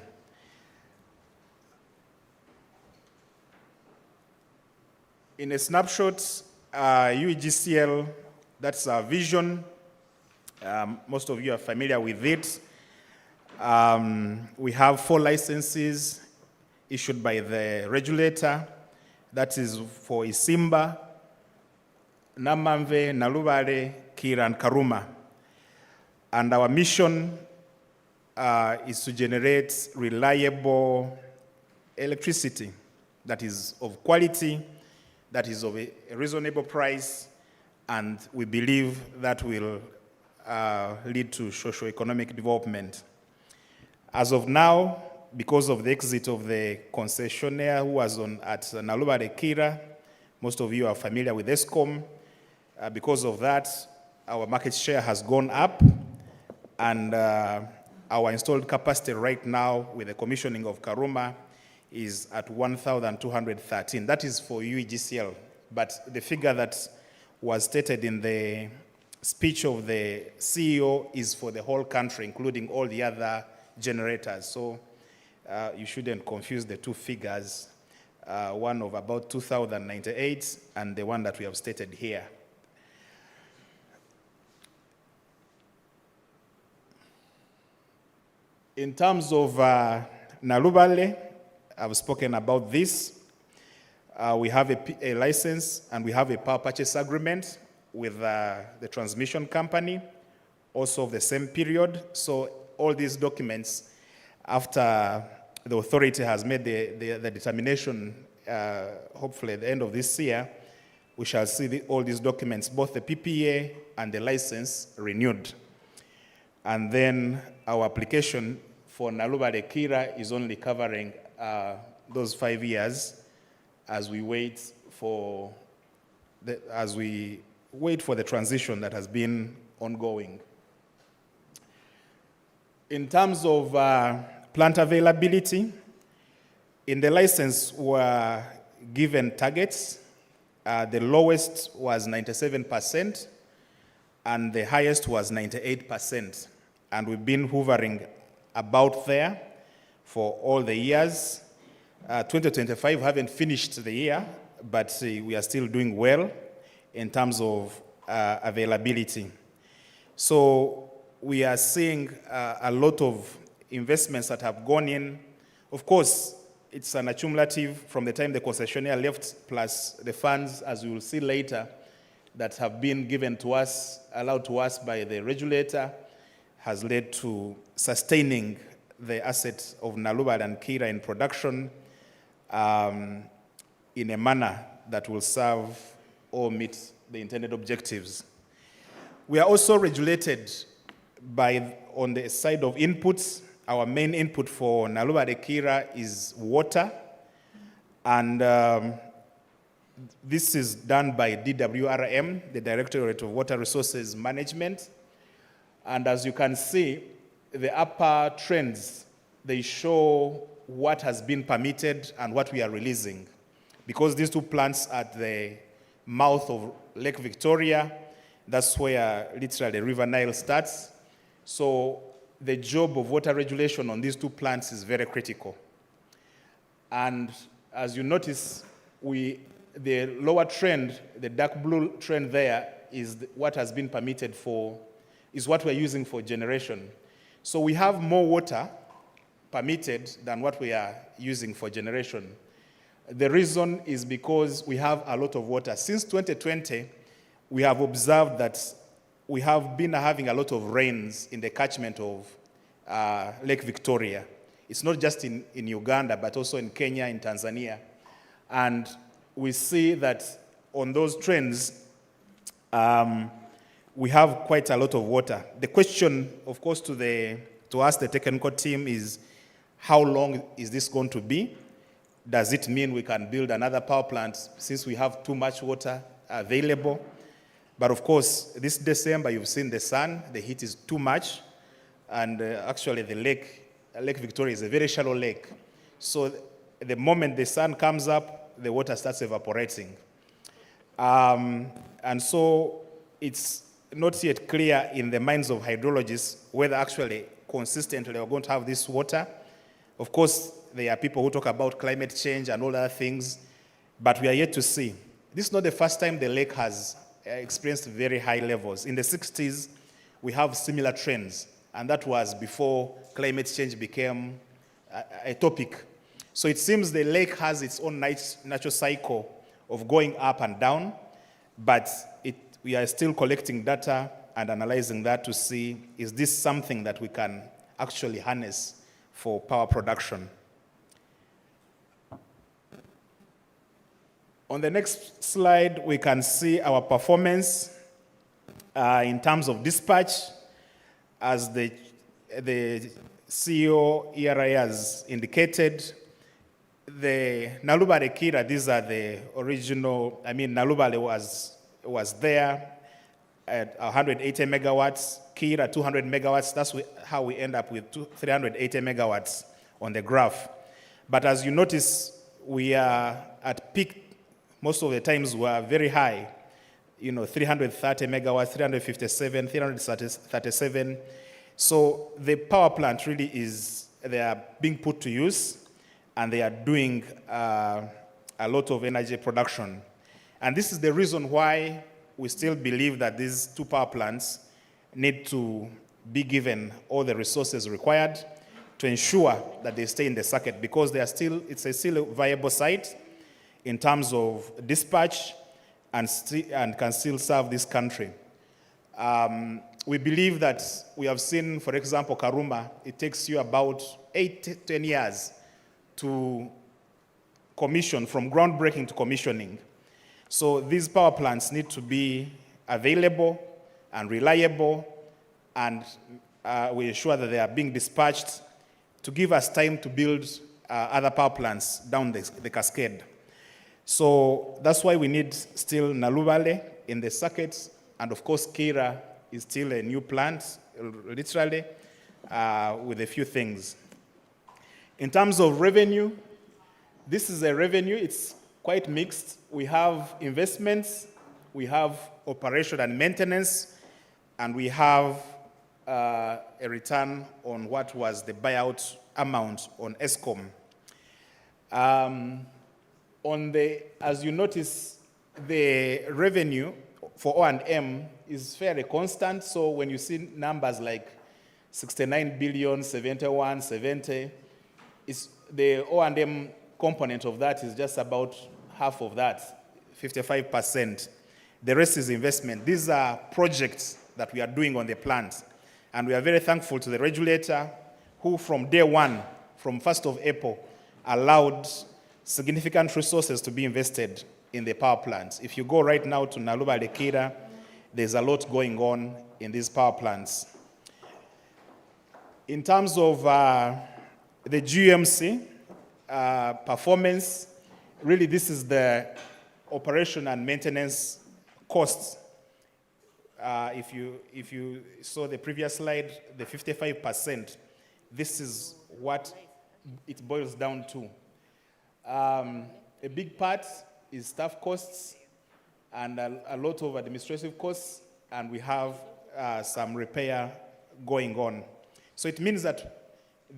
In a snapshot, UEGCL, that's our vision. Most of you are familiar with it. We have 4 licenses issued by the regulator. That is for Isimba, Namamve, Nalubale, Kira, and Karuma. And our mission is to generate reliable electricity that is of quality, that is of a reasonable price, and we believe that will lead to socio-economic development. As of now, because of the exit of the concessionaire who was at Nalubale Kira, most of you are familiar with ESCOM. Because of that, our market share has gone up, and our installed capacity right now with the commissioning of Karuma is at 1,213. That is for UEGCL, but the figure that was stated in the speech of the CEO is for the whole country, including all the other generators. So you shouldn't confuse the two figures, one of about 2,098 and the one that we have stated here. In terms of Nalubale, I've spoken about this. We have a license and we have a power purchase agreement with the transmission company, also of the same period. So all these documents, after the authority has made the determination, hopefully at the end of this year, we shall see all these documents, both the PPA and the license, renewed. And then our application for Nalubale Kira is only covering those 5 years as we wait for the transition that has been ongoing. In terms of plant availability, in the license were given targets. The lowest was 97%, and the highest was 98%. And we've been hovering about there for all the years. 2025 haven't finished the year, but we are still doing well in terms of availability. So we are seeing a lot of investments that have gone in. Of course, it's an accumulative from the time the concessionaire left, plus the funds, as you will see later, that have been given to us, allowed to us by the regulator, has led to sustaining the assets of Nalubale and Kira in production in a manner that will serve or meet the intended objectives. We are also regulated on the side of inputs. Our main input for Nalubale Kira is water, and this is done by DWRM, the Directorate of Water Resources Management. And as you can see, the upper trends, they show what has been permitted and what we are releasing. Because these two plants at the mouth of Lake Victoria, that's where literally River Nile starts. So the job of water regulation on these two plants is very critical. And as you notice, the lower trend, the dark blue trend there, is what has been permitted for, is what we're using for generation. So we have more water permitted than what we are using for generation. The reason is because we have a lot of water. Since 2020, we have observed that we have been having a lot of rains in the catchment of Lake Victoria. It's not just in Uganda, but also in Kenya, in Tanzania. And we see that on those trends, we have quite a lot of water. The question, of course, to us, the technical team, is how long is this going to be? Does it mean we can build another power plant since we have too much water available? But of course, this December, you've seen the sun, the heat is too much, and actually the Lake Victoria is a very shallow lake. So the moment the sun comes up, the water starts evaporating. And so it's not yet clear in the minds of hydrologists whether actually consistently we're going to have this water. Of course, there are people who talk about climate change and all other things, but we are yet to see. This is not the first time the lake has experienced very high levels. In the 60s, we have similar trends, and that was before climate change became a topic. So it seems the lake has its own natural cycle of going up and down, but we are still collecting data and analyzing that to see, is this something that we can actually harness for power production? On the next slide, we can see our performance in terms of dispatch. As the CEO ERA has indicated, the Nalubale Kira, these are the original, Nalubale was there at 180 megawatts, Kira 200 megawatts. That's how we end up with 380 megawatts on the graph. But as you notice, we are at peak. Most of the times we are very high, 330 megawatts, 357, 337. So the power plant really they are being put to use, and they are doing a lot of energy production. And this is the reason why we still believe that these two power plants need to be given all the resources required to ensure that they stay in the circuit, because it's still a viable site in terms of dispatch and can still serve this country. We believe that we have seen, for example, Karuma, it takes you about 8 to 10 years to commission, from groundbreaking to commissioning. So these power plants need to be available and reliable, and we ensure that they are being dispatched to give us time to build other power plants down the cascade. So that's why we need still Nalubale in the circuits, and of course Kira is still a new plant, literally, with a few things. In terms of revenue, this is a revenue, it's quite mixed. We have investments, we have operation and maintenance, and we have a return on what was the buyout amount on ESCOM. As you notice, the revenue for O&M is fairly constant. So when you see numbers like 69 billion, 71, 70, the O&M component of that is just about half of that, 55%. The rest is investment. These are projects that we are doing on the plant. And we are very thankful to the regulator who from day one, from 1st of April, allowed significant resources to be invested in the power plants. If you go right now to Nalubale Kira, there's a lot going on in these power plants. In terms of the GUMC performance, really this is the operation and maintenance costs. If you saw the previous slide, the 55%, this is what it boils down to. A big part is staff costs and a lot of administrative costs, and we have some repair going on. So it means that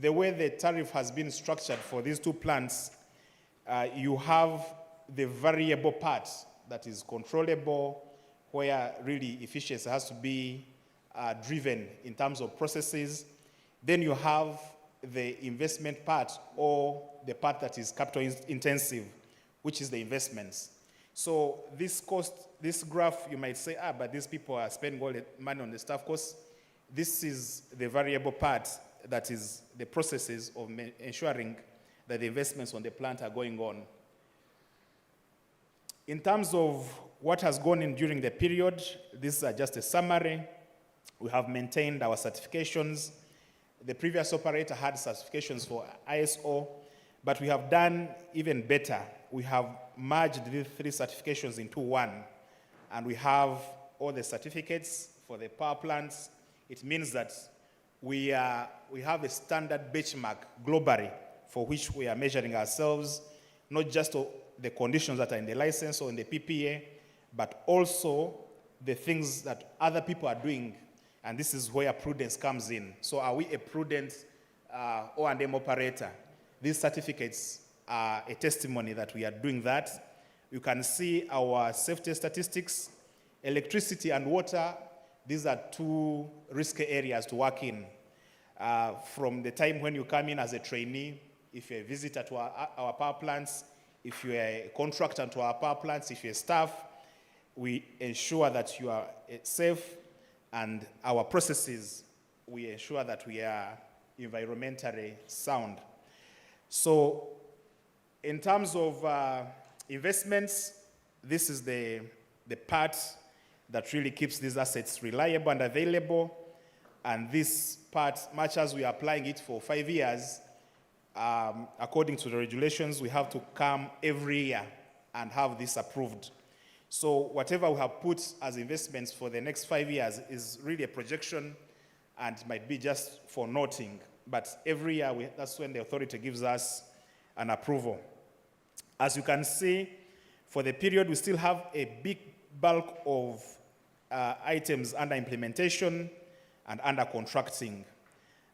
the way the tariff has been structured for these two plants, you have the variable part that is controllable, where really efficiency has to be driven in terms of processes. Then you have the investment part, or the part that is capital intensive, which is the investments. So this graph, you might say, but these people are spending all the money on the staff costs. This is the variable part, that is the processes of ensuring that the investments on the plant are going on. In terms of what has gone in during the period, this is just a summary. We have maintained our certifications. The previous operator had certifications for ISO, but we have done even better. We have merged these 3 certifications into one, and we have all the certificates for the power plants. It means that we have a standard benchmark globally for which we are measuring ourselves, not just the conditions that are in the license or in the PPA, but also the things that other people are doing, and this is where prudence comes in. So are we a prudent O&M operator? These certificates are a testimony that we are doing that. You can see our safety statistics. Electricity and water, these are two risky areas to work in. From the time when you come in as a trainee, if you're a visitor to our power plants, if you're a contractor to our power plants, if you're a staff, we ensure that you are safe, and our processes, we ensure that we are environmentally sound. So in terms of investments, this is the part that really keeps these assets reliable and available. And this part, much as we are applying it for 5 years, according to the regulations, we have to come every year and have this approved. So whatever we have put as investments for the next 5 years is really a projection and might be just for noting. But every year, that's when the authority gives us an approval. As you can see, for the period, we still have a big bulk of items under implementation and under contracting.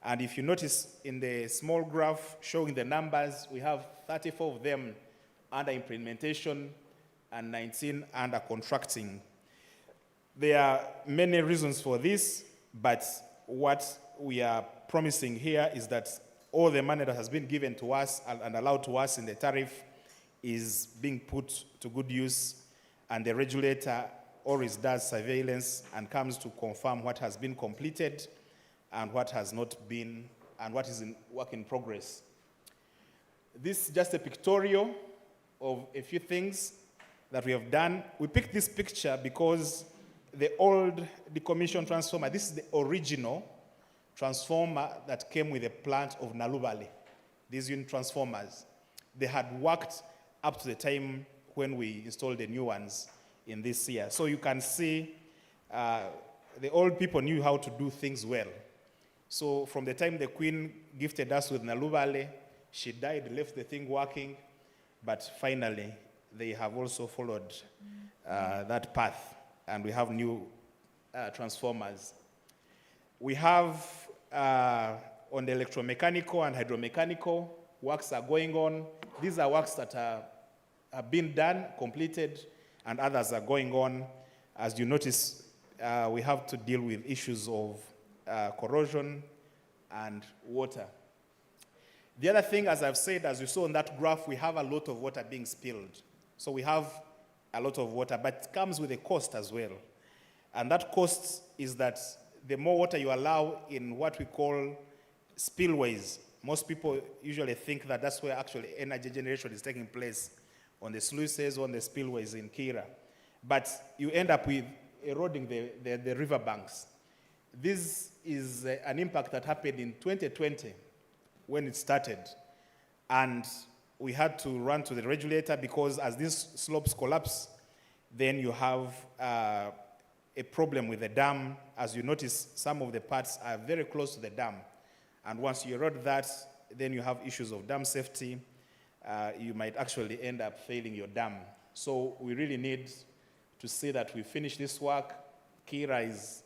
And if you notice in the small graph showing the numbers, we have 34 of them under implementation and 19 under contracting. There are many reasons for this, but what we are promising here is that all the money that has been given to us and allowed to us in the tariff is being put to good use, and the regulator always does surveillance and comes to confirm what has been completed and what has not been, and what is in work in progress. This is just a pictorial of a few things that we have done. We picked this picture because the old decommissioned transformer, this is the original transformer that came with a plant of Nalubale, these unit transformers. They had worked up to the time when we installed the new ones in this year. So you can see the old people knew how to do things well. So from the time the Queen gifted us with Nalubale, she died, left the thing working, but finally they have also followed that path, and we have new transformers. We have on the electromechanical and hydromechanical, works are going on. These are works that have been done, completed, and others are going on. As you notice, we have to deal with issues of corrosion and water. The other thing, as I've said, as you saw on that graph, we have a lot of water being spilled. So we have a lot of water, but it comes with a cost as well. And that cost is that the more water you allow in what we call spillways, most people usually think that that's where actually energy generation is taking place, on the sluices, on the spillways in Kira. But you end up with eroding the riverbanks. This is an impact that happened in 2020 when it started. And we had to run to the regulator because as these slopes collapse, then you have a problem with the dam. As you notice, some of the parts are very close to the dam. And once you erode that, then you have issues of dam safety. You might actually end up failing your dam. So we really need to see that we finish this work. Kira is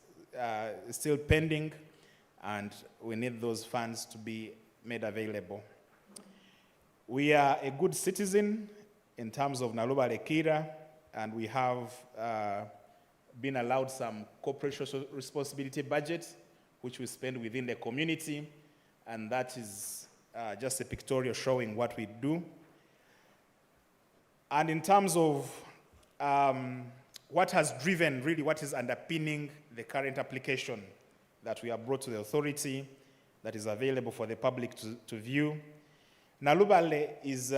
still pending, and we need those funds to be made available. We are a good citizen in terms of Nalubale Kira, and we have been allowed some corporate social responsibility budget, which we spend within the community, and that is just a pictorial showing what we do. And in terms of what has driven, really what is underpinning the current application that we have brought to the authority that is available for the public to view. Nalubale is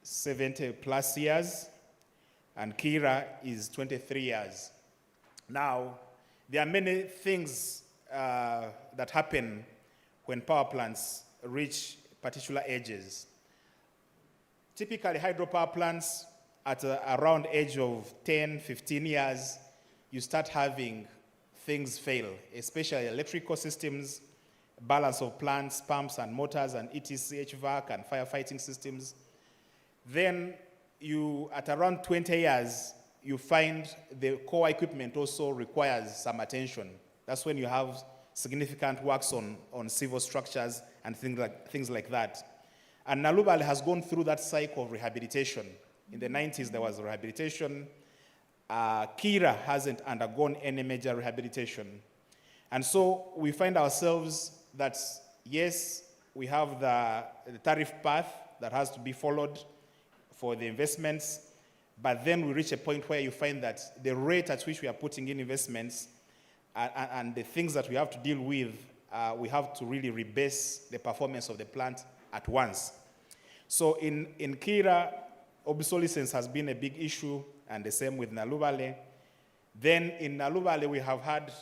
70 plus years, and Kira is 23 years. Now, there are many things that happen when power plants reach particular ages. Typically, hydropower plants at around age of 10, 15 years, you start having things fail, especially electrical systems, balance of plants, pumps and motors and ETC, HVAC and firefighting systems. Then you, at around 20 years, you find the core equipment also requires some attention. That's when you have significant works on civil structures and things like that. And Nalubale has gone through that cycle of rehabilitation. In the 90s, there was rehabilitation. Kira hasn't undergone any major rehabilitation. And so we find ourselves that, yes, we have the tariff path that has to be followed for the investments, but then we reach a point where you find that the rate at which we are putting in investments and the things that we have to deal with, we have to really rebase the performance of the plant at once. So in Kira, obsolescence has been a big issue, and the same with Nalubale. Then in Nalubale, we have had,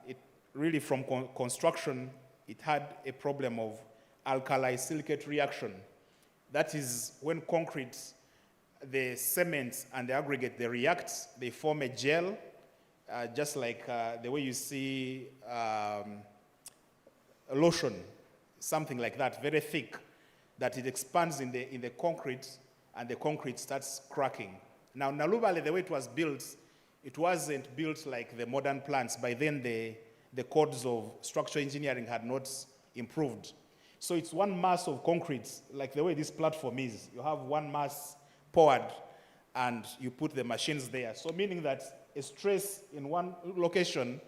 it really from construction, it had a problem of alkali silicate reaction. That is when concrete, the cement and the aggregate, they react, they form a gel, just like the way you see a lotion, something like that, very thick, that it expands in the concrete, and the concrete starts cracking. Now, Nalubale, the way it was built, it wasn't built like the modern plants. By then, the codes of structural engineering had not improved. So it's one mass of concrete, like the way this platform is. You have one mass poured, and you put the machines there. So meaning that a stress in one location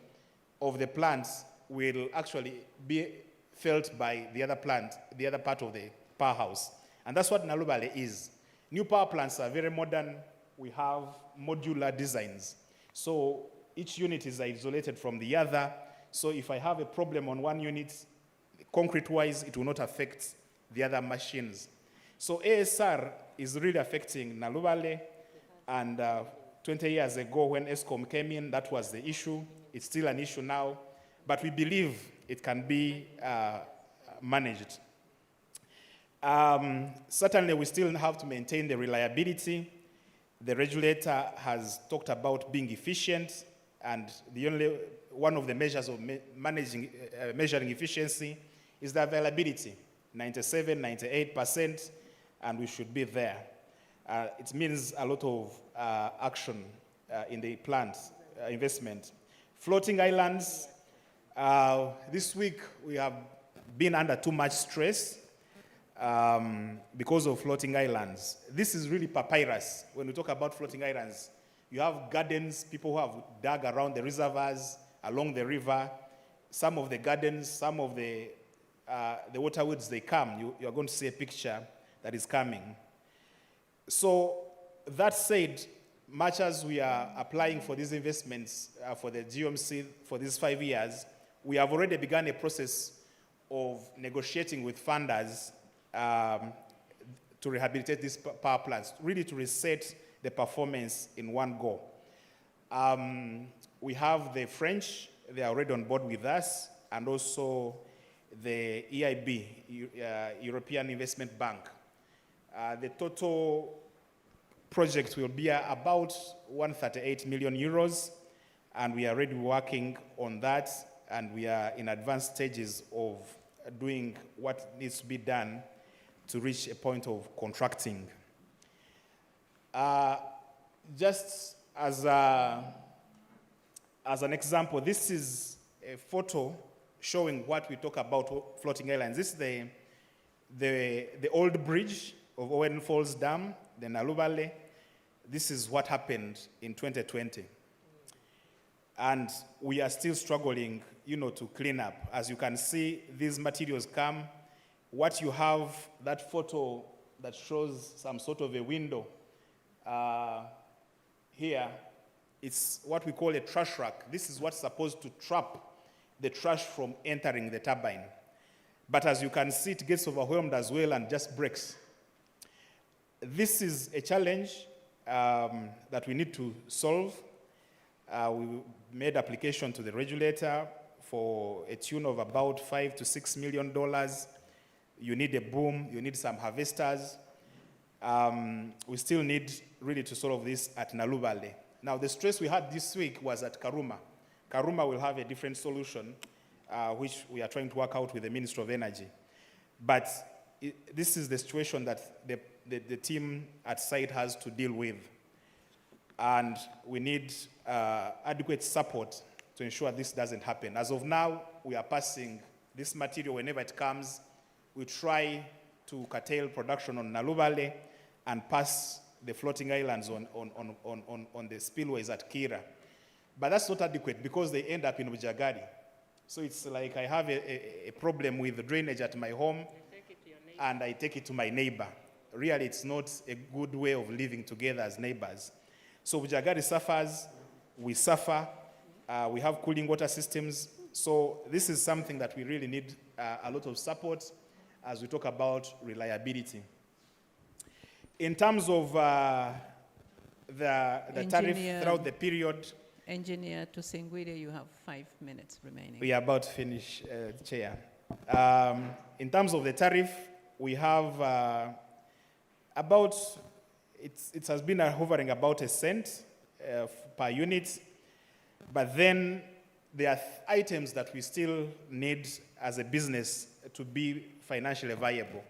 of the plant will actually be felt by the other plant, the other part of the powerhouse. And that's what Nalubale is. New power plants are very modern. We have modular designs. So each unit is isolated from the other. So if I have a problem on one unit, concrete-wise, it will not affect the other machines. So ASR is really affecting Nalubale, and 20 years ago when ESCOM came in, that was the issue. It's still an issue now, but we believe it can be managed. Certainly, we still have to maintain the reliability. The regulator has talked about being efficient, and one of the measures of measuring efficiency is the availability, 97, 98%, and we should be there. It means a lot of action in the plant investment. Floating islands, this week we have been under too much stress because of floating islands. This is really papyrus. When we talk about floating islands, you have gardens, people who have dug around the reservoirs, along the river. Some of the gardens, some of the waterwoods, they come. You are going to see a picture that is coming. So that said, much as we are applying for these investments for the GMC for these 5 years, we have already begun a process of negotiating with funders to rehabilitate these power plants, really to reset the performance in one go. We have the French, they are already on board with us, and also the EIB, European Investment Bank. The total project will be about 138 million euros, and we are already working on that, and we are in advanced stages of doing what needs to be done to reach a point of contracting. Just as an example, this is a photo showing what we talk about floating islands. This is the old bridge of Owen Falls Dam, the Nalubale. This is what happened in 2020. And we are still struggling, to clean up. As you can see, these materials come. What you have, that photo that shows some sort of a window here, it's what we call a trash rack. This is what's supposed to trap the trash from entering the turbine. But as you can see, it gets overwhelmed as well and just breaks. This is a challenge that we need to solve. We made application to the regulator for a tune of about $5 to $6 million. You need a boom, you need some harvesters. We still need really to solve this at Nalubale. Now, the stress we had this week was at Karuma. Karuma will have a different solution, which we are trying to work out with the Ministry of Energy. But this is the situation that the team at site has to deal with. and we need adequate support to ensure this doesn't happen. As of now, we are passing this material whenever it comes. We try to curtail production on Nalubale and pass the floating islands on the spillways at Kira. But that's not adequate because they end up in Ujagari. So it's like I have a problem with the drainage at my home and I take it to my neighbor. Really, it's not a good way of living together as neighbors. So Ujagari suffers, we suffer, we have cooling water systems. So this is something that we really need a lot of support as we talk about reliability. In terms of the tariff throughout the period. Engineer Tusingwire, you have 5 minutes remaining. We are about to finish, Chair. In terms of the tariff, we have it has been hovering about a cent per unit, but then there are items that we still need as a business to be financially viable.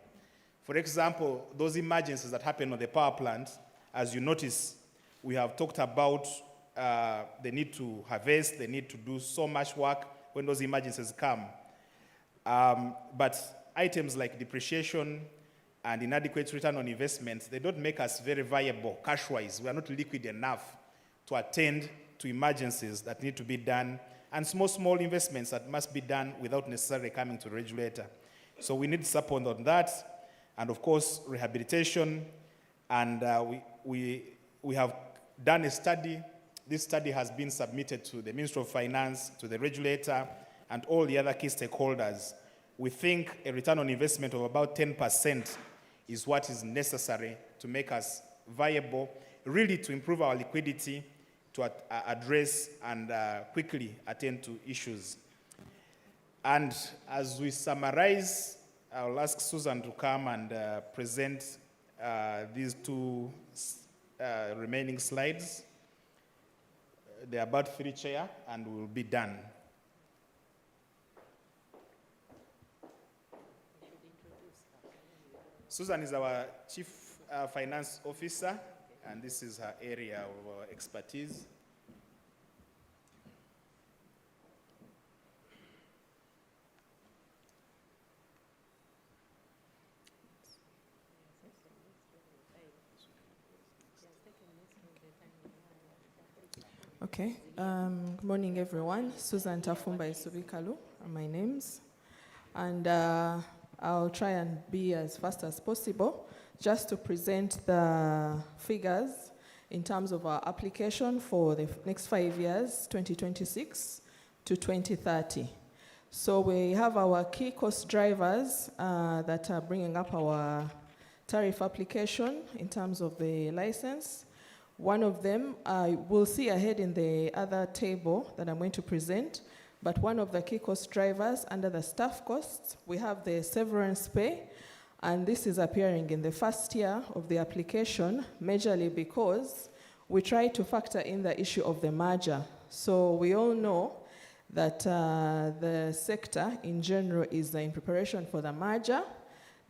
For example, those emergencies that happen on the power plant, as you notice, we have talked about the need to harvest, the need to do so much work when those emergencies come. But items like depreciation and inadequate return on investment, they don't make us very viable cash-wise. We are not liquid enough to attend to emergencies that need to be done and small investments that must be done without necessarily coming to the regulator. So we need support on that. And of course, rehabilitation. And we have done a study. This study has been submitted to the Ministry of Finance, to the regulator, and all the other key stakeholders. We think a return on investment of about 10% is what is necessary to make us viable, really to improve our liquidity, to address and quickly attend to issues. And as we summarize, I'll ask Susan to come and present these two remaining slides. They're about 3, Chair, and we'll be done. Susan is our Chief Finance Officer, and this is her area of expertise. Okay, good morning everyone. Susan Tafumba Isubikalu are my names. And I'll try and be as fast as possible just to present the figures in terms of our application for the next 5 years, 2026 to 2030. So we have our key cost drivers that are bringing up our tariff application in terms of the license. One of them we'll see ahead in the other table that I'm going to present, but one of the key cost drivers under the staff costs, we have the severance pay, and this is appearing in the first year of the application, majorly because we try to factor in the issue of the merger. So we all know that the sector in general is in preparation for the merger.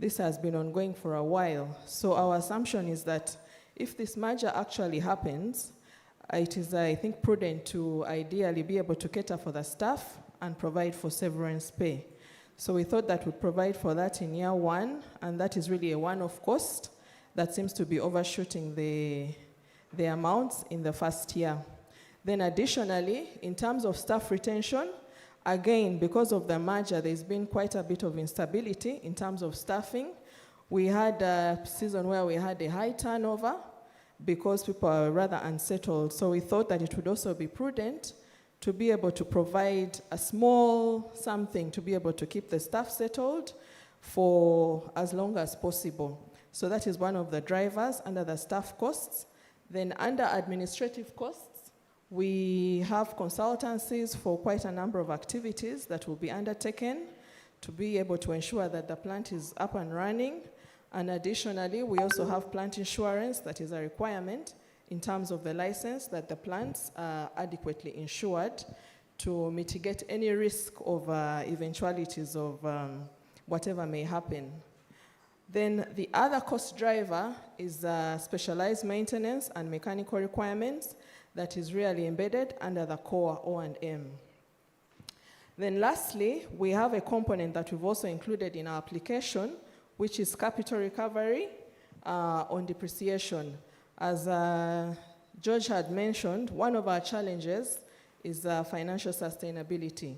This has been ongoing for a while. So our assumption is that if this merger actually happens, it is, I think, prudent to ideally be able to cater for the staff and provide for severance pay. So we thought that we'd provide for that in year 1, and that is really a one-off cost that seems to be overshooting the amounts in the first year. Then additionally, in terms of staff retention, again, because of the merger, there's been quite a bit of instability in terms of staffing. We had a season where we had a high turnover because people are rather unsettled. So we thought that it would also be prudent to be able to provide a small something to be able to keep the staff settled for as long as possible. So that is one of the drivers under the staff costs. Then under administrative costs, we have consultancies for quite a number of activities that will be undertaken to be able to ensure that the plant is up and running. And additionally, we also have plant insurance that is a requirement in terms of the license that the plants are adequately insured to mitigate any risk of eventualities of whatever may happen. Then the other cost driver is specialized maintenance and mechanical requirements that is really embedded under the core O&M. Then lastly, we have a component that we've also included in our application, which is capital recovery on depreciation. As George had mentioned, one of our challenges is financial sustainability.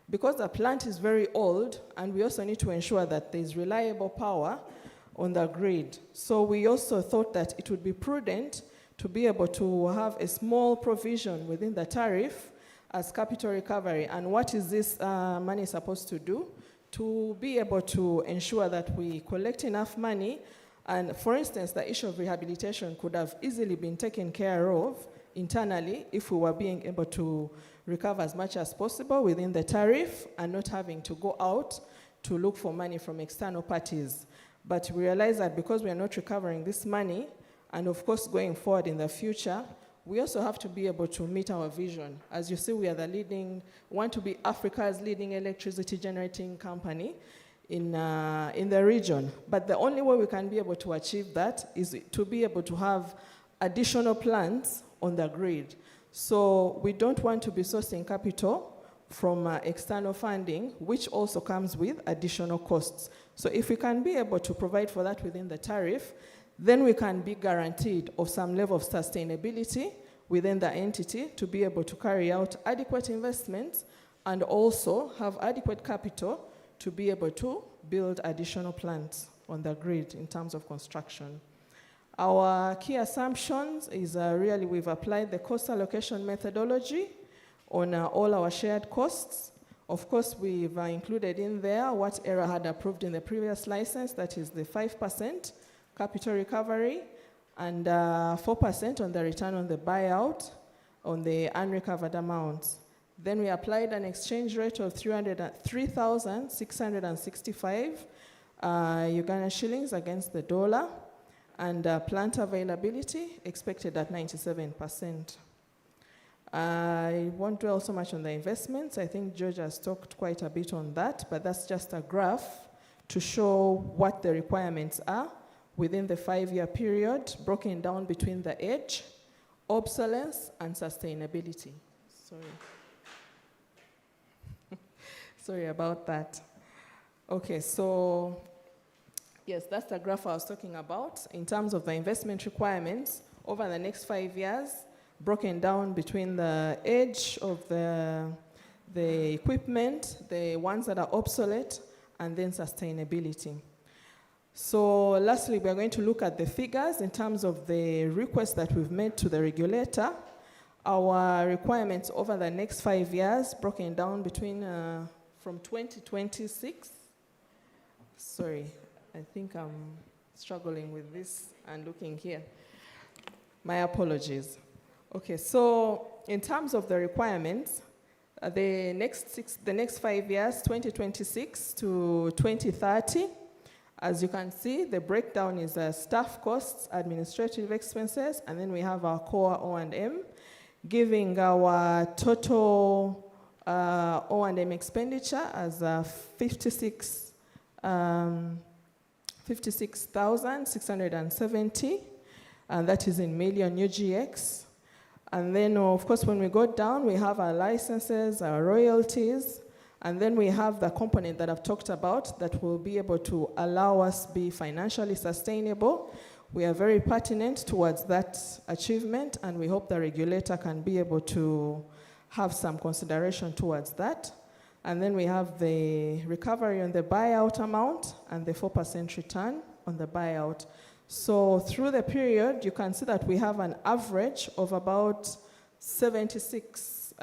Because the plant is very old, and we also need to ensure that there's reliable power on the grid. So we also thought that it would be prudent to be able to have a small provision within the tariff as capital recovery. And what is this money supposed to do? To be able to ensure that we collect enough money. And for instance, the issue of rehabilitation could have easily been taken care of internally if we were being able to recover as much as possible within the tariff and not having to go out to look for money from external parties. But we realize that because we are not recovering this money, and of course going forward in the future, we also have to be able to meet our vision. As you see, we are want to be Africa's leading electricity generating company in the region. But the only way we can be able to achieve that is to be able to have additional plants on the grid. So we don't want to be sourcing capital from external funding, which also comes with additional costs. So if we can be able to provide for that within the tariff, then we can be guaranteed of some level of sustainability within the entity to be able to carry out adequate investments and also have adequate capital to be able to build additional plants on the grid in terms of construction. Our key assumptions is really we've applied the cost allocation methodology on all our shared costs. Of course, we've included in there what ERA had approved in the previous license, that is the 5% capital recovery and 4% on the return on the buyout on the unrecovered amounts. Then we applied an exchange rate of 3,665 Ugandan shillings against the dollar, and plant availability expected at 97%. I won't dwell so much on the investments. I think George has talked quite a bit on that, but that's just a graph to show what the requirements are within the 5-year period, broken down between the age, obsolescence, and sustainability. Sorry. Sorry about that. Okay, so yes, that's the graph I was talking about in terms of the investment requirements over the next 5 years, broken down between the age of the equipment, the ones that are obsolete, and then sustainability. So lastly, we are going to look at the figures in terms of the request that we've made to the regulator. Our requirements over the next 5 years, broken down between from 2026. Sorry, I think I'm struggling with this and looking here. My apologies. Okay, so in terms of the requirements, the next 5 years, 2026 to 2030, as you can see, the breakdown is staff costs, administrative expenses, and then we have our core O&M, giving our total O&M expenditure as 56,670, and that is in million UGX. And then, of course, when we go down, we have our licenses, our royalties, and then we have the component that I've talked about that will be able to allow us be financially sustainable. We are very pertinent towards that achievement, and we hope the regulator can be able to have some consideration towards that. And then we have the recovery on the buyout amount and the 4% return on the buyout. So through the period, you can see that we have an average of about 76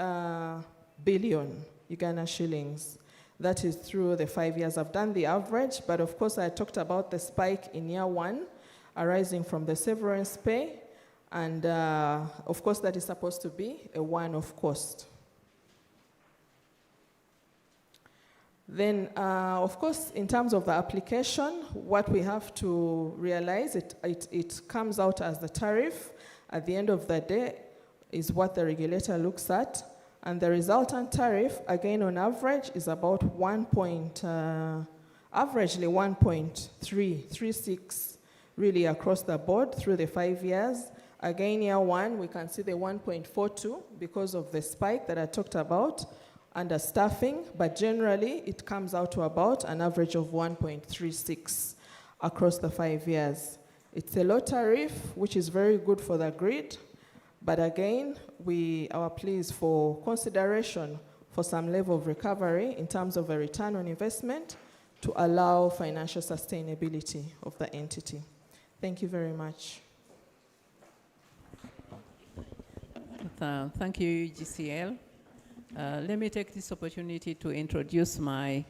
billion Ugandan shillings. That is through the 5 years. I've done the average, but of course I talked about the spike in year 1 arising from the severance pay, and of course that is supposed to be a one-off cost. Then, of course, in terms of the application, what we have to realize, it comes out as the tariff. At the end of the day, is what the regulator looks at. And the resultant tariff, again, on average, is about averagely 1.336 really across the board through the 5 years. Again, year one, we can see the 1.42 because of the spike that I talked about under staffing, but generally it comes out to about an average of 1.36 across the 5 years. It's a low tariff, which is very good for the grid, but again, our plea is for consideration for some level of recovery in terms of a return on investment to allow financial sustainability of the entity. Thank you very much. Thank you, GCL. Let me take this opportunity to introduce my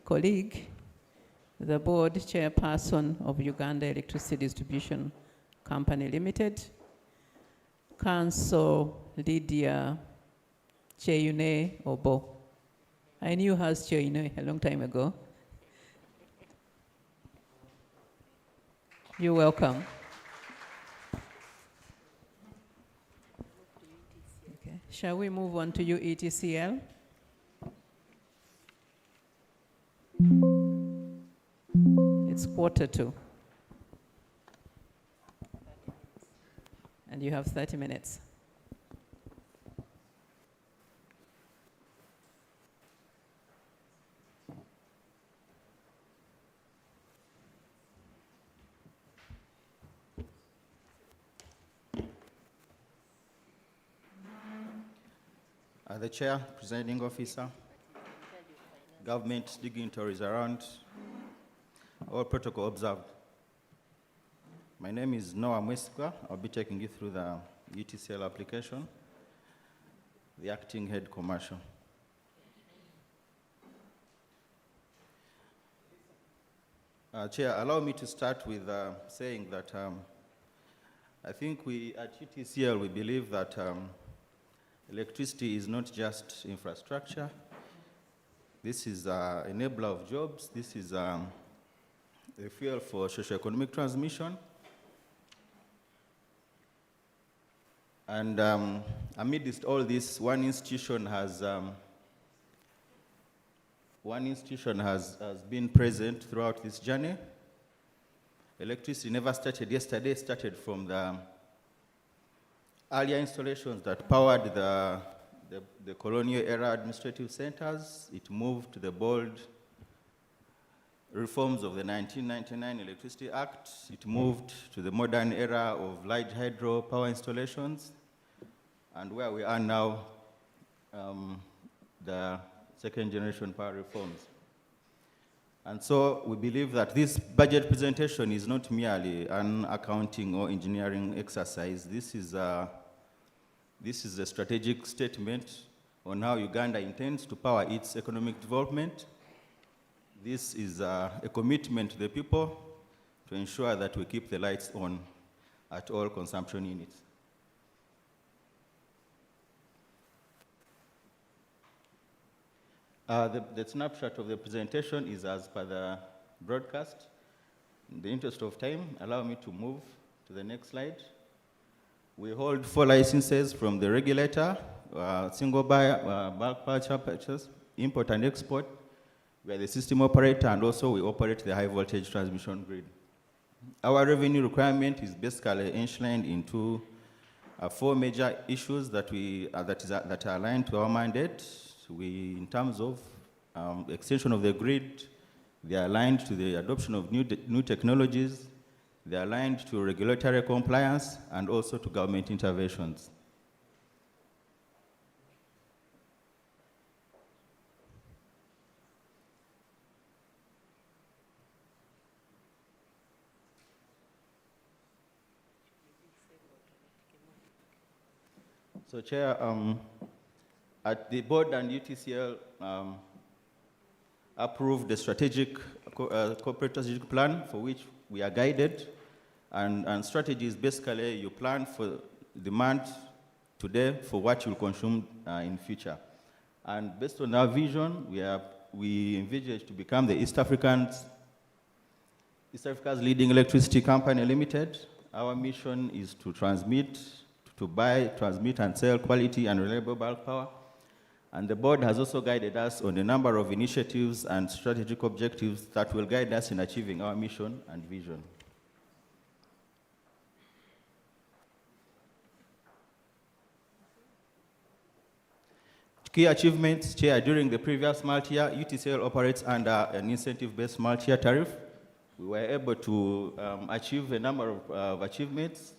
colleague, the board chairperson of Uganda Electricity Distribution Company Limited, Council Lydia Cheyune Obo. I knew her as Cheyune a long time ago. You're welcome. Okay. Shall we move on to UETCL? It's 1:45. And you have 30 minutes. The Chair, Presiding Officer, government dignitaries around, all protocol observed. My name is Noah Mwesigwa. I'll be taking you through the UTCL application, the acting head commercial. Chair, allow me to start with saying that I think we at UTCL, we believe that electricity is not just infrastructure. This is an enabler of jobs. This is a fuel for socio-economic transmission. And amidst all this, one institution has been present throughout this journey. Electricity never started yesterday. It started from the earlier installations that powered the colonial era administrative centers. It moved to the bold reforms of the 1999 Electricity Act. It moved to the modern era of light hydro power installations, and where we are now, the second generation power reforms. And so we believe that this budget presentation is not merely an accounting or engineering exercise. This is a strategic statement on how Uganda intends to power its economic development. This is a commitment to the people to ensure that we keep the lights on at all consumption units. The snapshot of the presentation is as per the broadcast. In the interest of time, allow me to move to the next slide. We hold 4 licenses from the regulator, single buyer, bulk purchase, import and export. We are the system operator, and also we operate the high voltage transmission grid. Our revenue requirement is basically enshrined into 4 major issues that are aligned to our mandate. In terms of extension of the grid, they are aligned to the adoption of new technologies, they are aligned to regulatory compliance, and also to government interventions. So, Chair, at the board and UTCL approved the corporate strategic plan for which we are guided. And strategy is basically you plan for demand today for what you'll consume in future. And based on our vision, we envisage to become the East Africa's leading electricity company limited. Our mission is to buy, transmit, and sell quality and reliable bulk power. And the board has also guided us on a number of initiatives and strategic objectives that will guide us in achieving our mission and vision. Key achievements, Chair, during the previous multi-year, UTCL operates under an incentive-based multi-year tariff. We were able to achieve a number of achievements.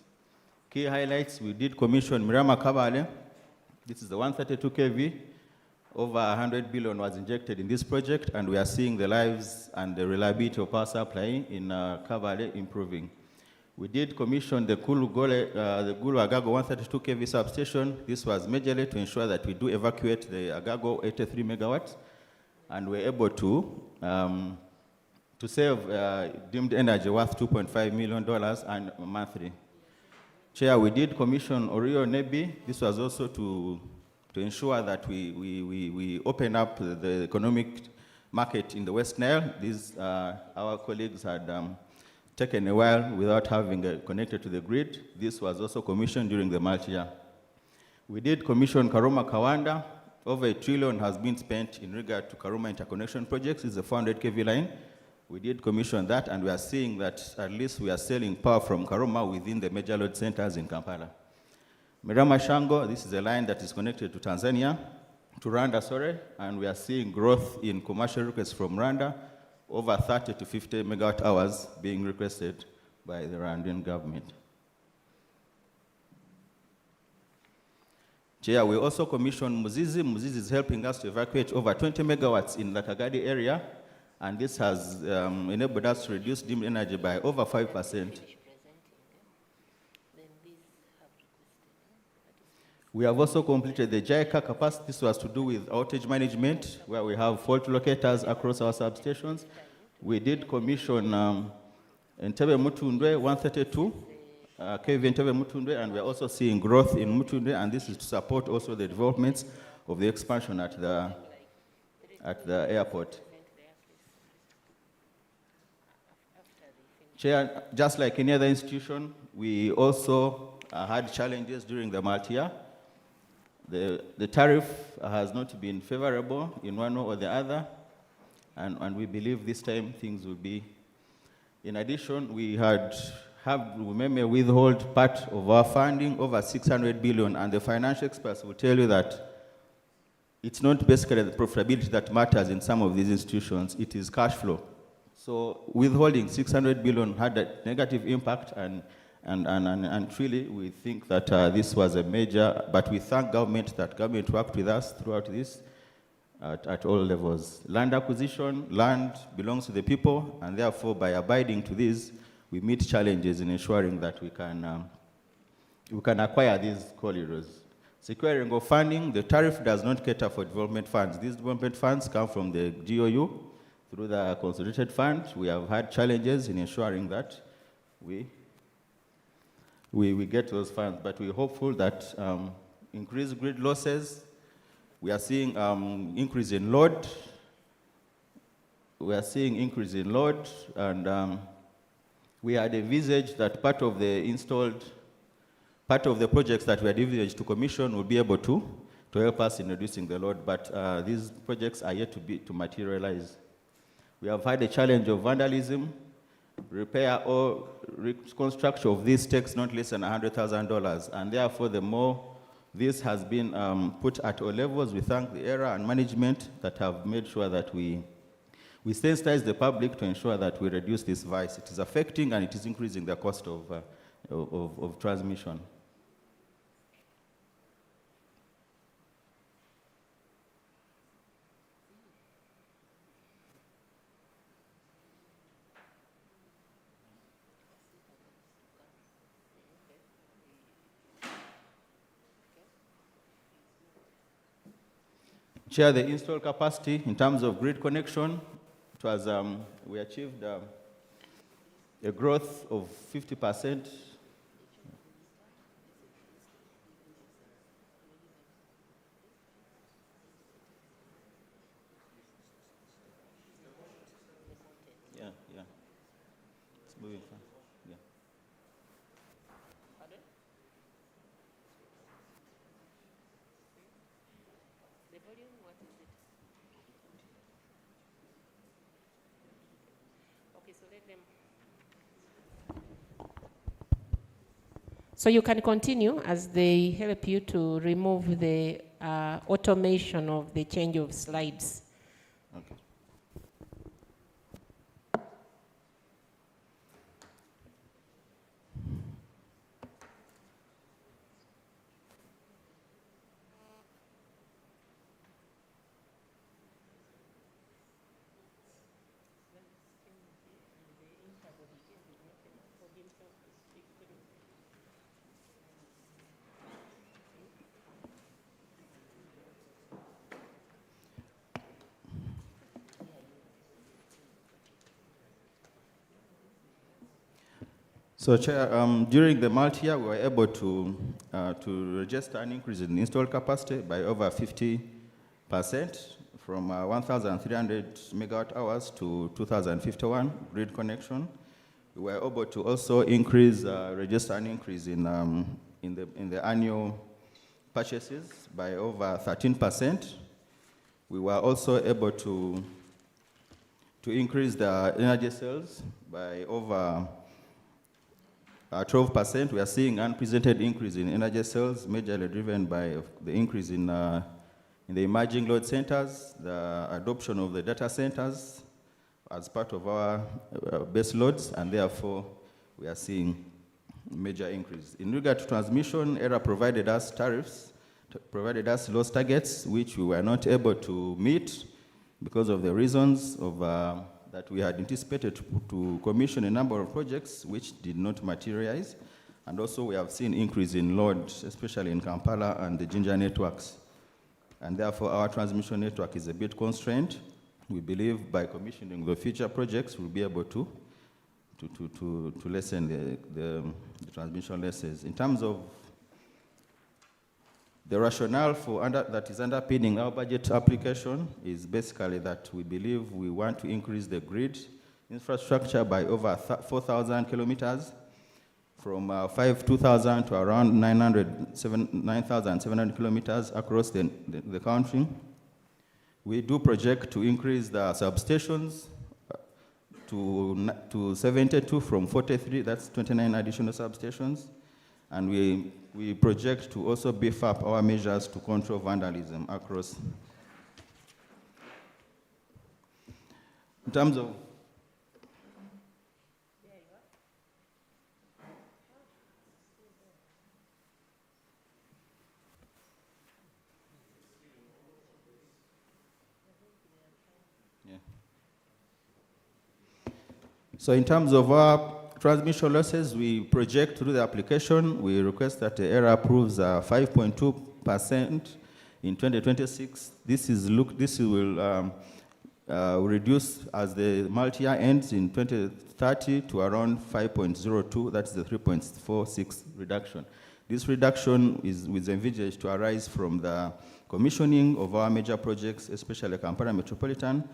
Key highlights, we did commission Mirama Kabale. This is the 132 kV. Over 100 billion was injected in this project, and we are seeing the lives and the reliability of power supply in Kabale improving. We did commission the Gulu Agago 132 kV substation. This was majorly to ensure that we do evacuate the Agago 83 megawatts, and we're able to save deemed energy worth $2.5 million and monthly. Chair, we did commission Orio Nebi. This was also to ensure that we open up the economic market in the West Nile. These our colleagues had taken a while without having connected to the grid. This was also commissioned during the multi-year. We did commission Karuma Kawanda. Over $1 trillion has been spent in regard to Karuma interconnection projects. It's a 400 kV line. We did commission that, and we are seeing that at least we are selling power from Karuma within the major load centers in Kampala. Mirama Shango, this is a line that is connected to Tanzania, to Rwanda, sorry, and we are seeing growth in commercial requests from Rwanda, over 30 to 50 megawatt hours being requested by the Rwandan government. Chair, we also commissioned Muzizi. Muzizi is helping us to evacuate over 20 megawatts in the Kagadi area, and this has enabled us to reduce deemed energy by over 5%. We have also completed the JICA capacity. This was to do with outage management, where we have fault locators across our substations. We did commission Entebbe Mutundwe 132 kV Entebbe Mutundwe, and we're also seeing growth in Mutundwe, and this is to support also the developments of the expansion at the airport. Chair, just like any other institution, we also had challenges during the multi-year. The tariff has not been favorable in one or the other, and we believe this time things will be. In addition, we may withhold part of our funding, over 600 billion, and the financial experts will tell you that it's not basically the profitability that matters in some of these institutions, it is cash flow. So withholding 600 billion had a negative impact, and really we think that this was a major, but we thank government that government worked with us throughout this at all levels. Land acquisition, land belongs to the people, and therefore by abiding to this, we meet challenges in ensuring that we can acquire these corridors. Securing of funding, the tariff does not cater for development funds. These development funds come from the GOU through the consolidated fund. We have had challenges in ensuring that we get those funds, but we're hopeful that increased grid losses, we are seeing increase in load. We are seeing increase in load, and we had envisaged that part of the projects that we had envisaged to commission will be able to help us in reducing the load, but these projects are yet to materialize. We have had a challenge of vandalism. Repair or reconstruction of this takes not less than $100,000, and therefore the more this has been put at all levels, we thank the era and management that have made sure that we sensitize the public to ensure that we reduce this vice. It is affecting and it is increasing the cost of transmission. Chair, the install capacity in terms of grid connection, it was, we achieved a growth of 50%. Yeah, it's moving fast. Yeah. The volume? So you can continue as they help you to remove the automation of the change of slides. Okay. So, Chair, during the multi-year, we were able to register an increase in installed capacity by over 50%, from 1,300 megawatt hours to 2,051 grid connection. We were able to also increase, register an increase in the annual purchases by over 13%. We were also able to increase the energy sales by over 12%. We are seeing unprecedented increase in energy sales, majorly driven by the increase in the emerging load centers, the adoption of the data centers as part of our base loads, and therefore we are seeing major increase. In regard to transmission, ERA provided us tariffs, provided us loss targets, which we were not able to meet because of the reasons of that we had anticipated to commission a number of projects which did not materialize. And also we have seen increase in load, especially in Kampala and the Jinja networks. And therefore our transmission network is a bit constrained. We believe by commissioning the future projects, we'll be able to lessen the transmission losses. In terms of the rationale that is underpinning our budget application is basically that we believe we want to increase the grid infrastructure by over 4,000 kilometers, from 2,000 to around 9,700 kilometers across the country. We do project to increase the substations to 72 from 43, that's 29 additional substations. And we project to also beef up our measures to control vandalism across. In terms of So in terms of our transmission losses, we project through the application, we request that the ERA approves 5.2% in 2026. This will reduce as the multi-year ends in 2030 to around 5.02, that's the 3.46 reduction. This reduction is envisaged to arise from the commissioning of our major projects, especially Kampala Metropolitan,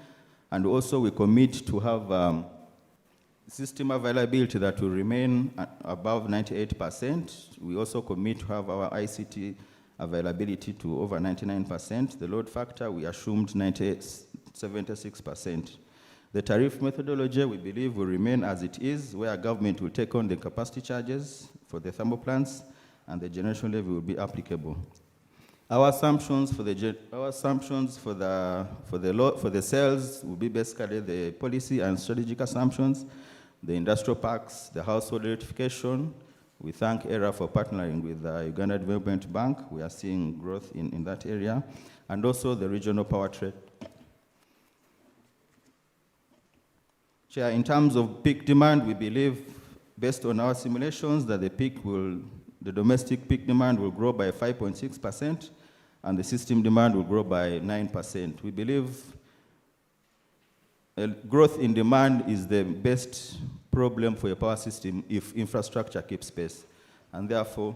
and also we commit to have system availability that will remain above 98%. We also commit to have our ICT availability to over 99%. The load factor, we assumed 76%. The tariff methodology, we believe, will remain as it is, where government will take on the capacity charges for the thermal plants, and the generation levy will be applicable. Our assumptions for the sales will be basically the policy and strategic assumptions, the industrial parks, the household electrification. We thank ERA for partnering with the Uganda Development Bank. We are seeing growth in that area, and also the regional power trade. Chair, in terms of peak demand, we believe, based on our simulations, that the domestic peak demand will grow by 5.6%, and the system demand will grow by 9%. We believe growth in demand is the best problem for a power system if infrastructure keeps pace. And therefore,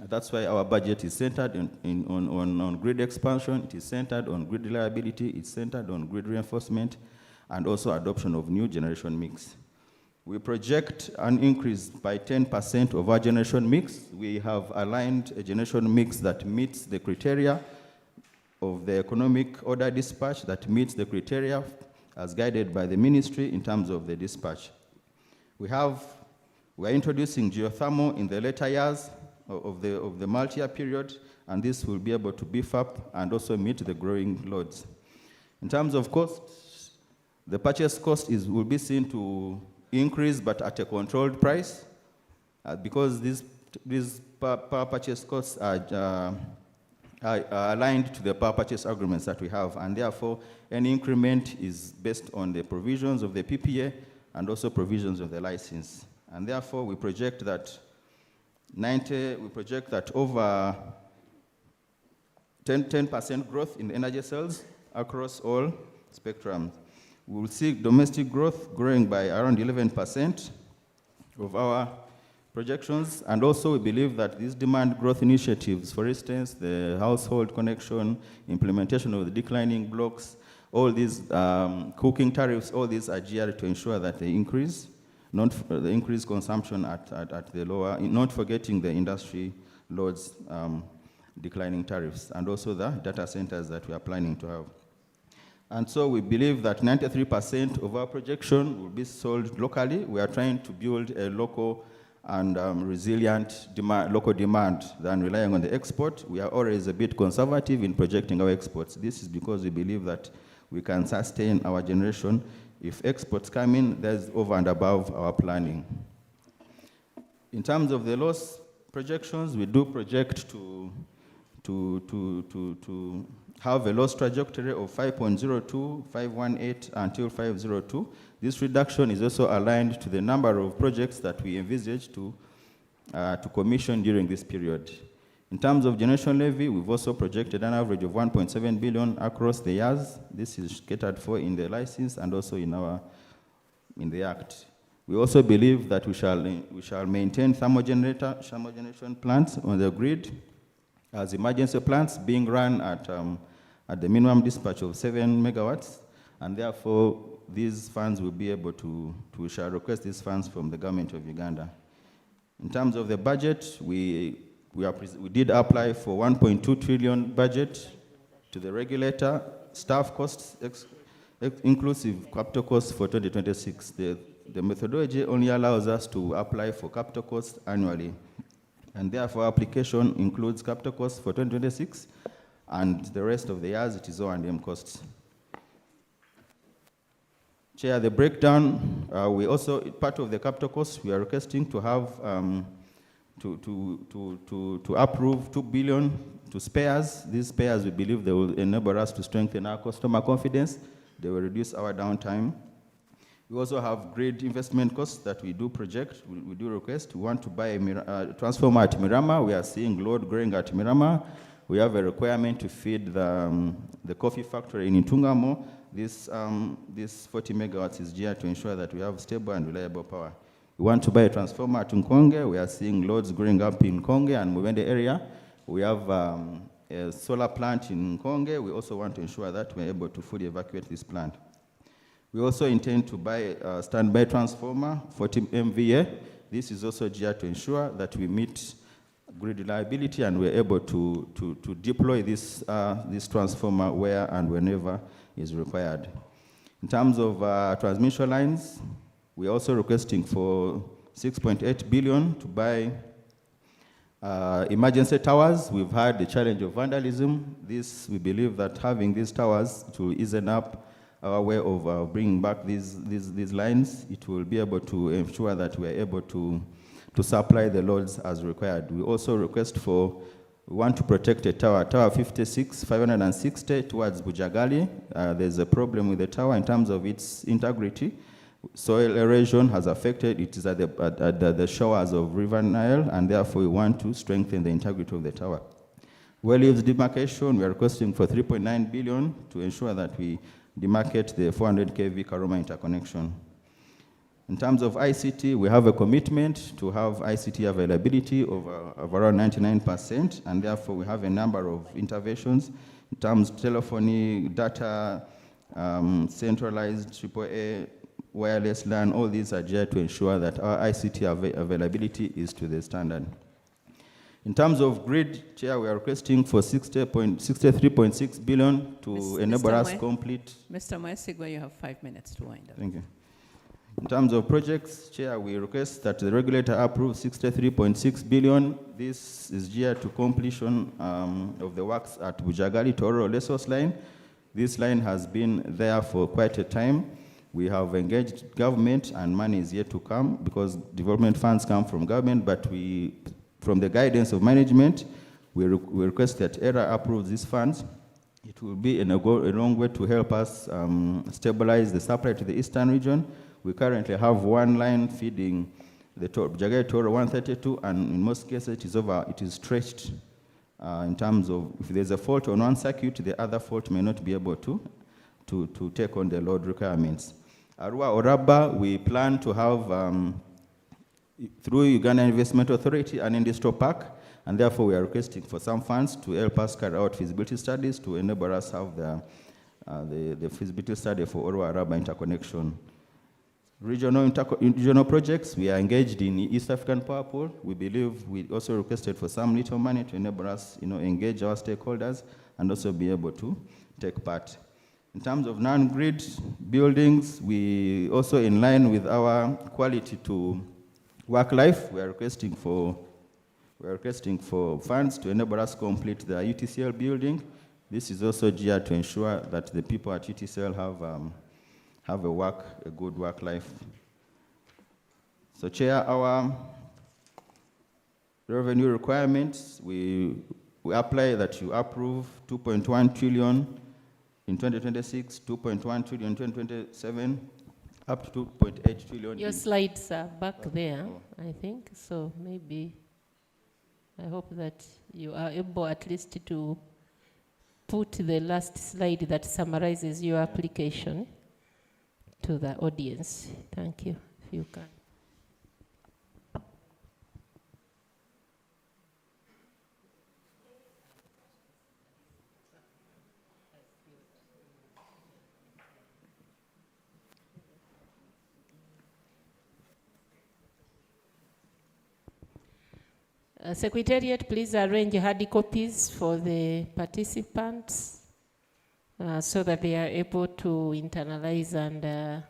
that's why our budget is centered on grid expansion, it is centered on grid reliability, it's centered on grid reinforcement, and also adoption of new generation mix. We project an increase by 10% of our generation mix. We have aligned a generation mix that meets the criteria of the economic order dispatch, that meets the criteria as guided by the ministry in terms of the dispatch. We are introducing geothermal in the later years of the multi-year period, and this will be able to beef up and also meet the growing loads. In terms of cost, the purchase cost will be seen to increase, but at a controlled price, because these power purchase costs are aligned to the power purchase agreements that we have, and therefore any increment is based on the provisions of the PPA and also provisions of the license. And therefore we project that over 10% growth in energy sales across all spectrums. We will see domestic growth growing by around 11% of our projections, and also we believe that these demand growth initiatives, for instance, the household connection, implementation of the declining blocks, all these cooking tariffs, all these are geared to ensure that they increase, the increased consumption at the lower, not forgetting the industry loads declining tariffs, and also the data centers that we are planning to have. And so we believe that 93% of our projection will be sold locally. We are trying to build a local and resilient local demand than relying on the export. We are always a bit conservative in projecting our exports. This is because we believe that we can sustain our generation. If exports come in, there's over and above our planning. In terms of the loss projections, we do project to have a loss trajectory of 5.02, 518 until 502. This reduction is also aligned to the number of projects that we envisage to commission during this period. In terms of generation levy, we've also projected an average of 1.7 billion across the years. This is catered for in the license and also in the Act. We also believe that we shall maintain thermal generation plants on the grid as emergency plants being run at the minimum dispatch of 7 megawatts, and therefore these funds will be able we shall request these funds from the government of Uganda. In terms of the budget, we did apply for 1.2 trillion budget to the regulator, staff costs, inclusive capital costs for 2026. The methodology only allows us to apply for capital costs annually, and therefore application includes capital costs for 2026, and the rest of the years it is O&M costs. Chair, the breakdown, we also, part of the capital costs, we are requesting to have, to approve 2 billion to spares. These spares, we believe they will enable us to strengthen our customer confidence. They will reduce our downtime. We also have grid investment costs that we do project, we do request. We want to buy a transformer at Mirama. We are seeing load growing at Mirama. We have a requirement to feed the coffee factory in Intungamo. This 40 megawatts is geared to ensure that we have stable and reliable power. We want to buy a transformer at Nkonge. We are seeing loads growing up in Nkonge and Mubende area. We have a solar plant in Nkonge. We also want to ensure that we're able to fully evacuate this plant. We also intend to buy a standby transformer, 40 MVA. This is also geared to ensure that we meet grid reliability and we're able to deploy this transformer where and whenever is required. In terms of transmission lines, we're also requesting for 6.8 billion to buy emergency towers. We've had the challenge of vandalism. We believe that having these towers to ease up our way of bringing back these lines, it will be able to ensure that we are able to supply the loads as required. We also request we want to protect a tower, Tower 56, 560 towards Bujagali. There's a problem with the tower in terms of its integrity. Soil erosion has affected, it is at the shores of River Nile, and therefore we want to strengthen the integrity of the tower. Well leaves demarcation, we are requesting for 3.9 billion to ensure that we demarcate the 400 kV Karuma interconnection. In terms of ICT, we have a commitment to have ICT availability of around 99%, and therefore we have a number of interventions in terms of telephony, data, centralized AAA, wireless LAN. All these are geared to ensure that our ICT availability is to the standard. In terms of grid, Chair, we are requesting for 63.6 billion to enable us complete. Mr. Mwesigwa, you have 5 minutes to wind up. Thank you. In terms of projects, Chair, we request that the regulator approve 63.6 billion. This is geared to completion of the works at Bujagali Toro Lesos line. This line has been there for quite a time. We have engaged government and money is yet to come because development funds come from government, but from the guidance of management, we request that ERA approves these funds. It will be a long way to help us stabilize the supply to the eastern region. We currently have one line feeding the Bujagali Toro 132, and in most cases it is stretched in terms of if there's a fault on one circuit, the other fault may not be able to take on the load requirements. Arua Oraba, we plan to have, through Uganda Investment Authority, an industrial park, and therefore we are requesting for some funds to help us carry out feasibility studies to enable us have the feasibility study for Arua Oraba interconnection. Regional projects, we are engaged in East African Power Pool. We believe we also requested for some little money to enable us, engage our stakeholders and also be able to take part. In terms of non-grid buildings, we also in line with our quality to work life, we are requesting for funds to enable us complete the UTCL building. This is also geared to ensure that the people at UTCL have a good work life. So, Chair, our revenue requirements, we apply that you approve 2.1 trillion in 2026, 2.1 trillion in 2027, up to 2.8 trillion. Your slides are back there, I think. So maybe, I hope that you are able at least to put the last slide that summarizes your application to the audience. Thank you, if you can. Secretariat, please arrange hard copies for the participants so that they are able to internalize and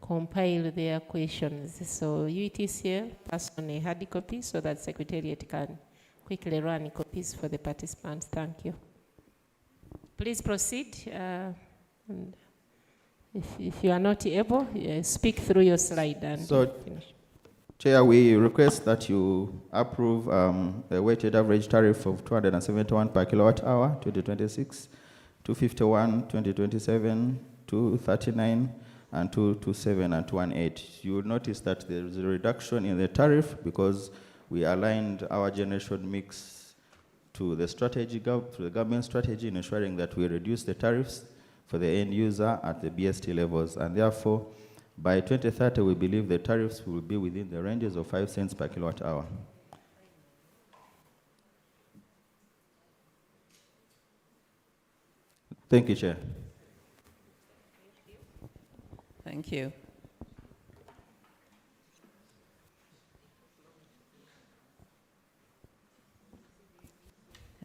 compile their questions. So UTCL, pass on a hard copy so that Secretariat can quickly run copies for the participants. Thank you. Please proceed. And if you are not able, speak through your slide and finish. Chair, we request that you approve a weighted average tariff of 271 per kilowatt hour, 2026, 251, 2027, 239, and 227 and 218. You will notice that there is a reduction in the tariff because we aligned our generation mix to the strategy, to the government strategy in ensuring that we reduce the tariffs for the end user at the BST levels, and therefore, by 2030, we believe the tariffs will be within the ranges of 5 cents per kilowatt hour. Thank you, Chair. Thank you.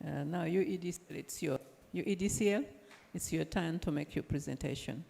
Now, UEDCL, it's your turn to make your presentation.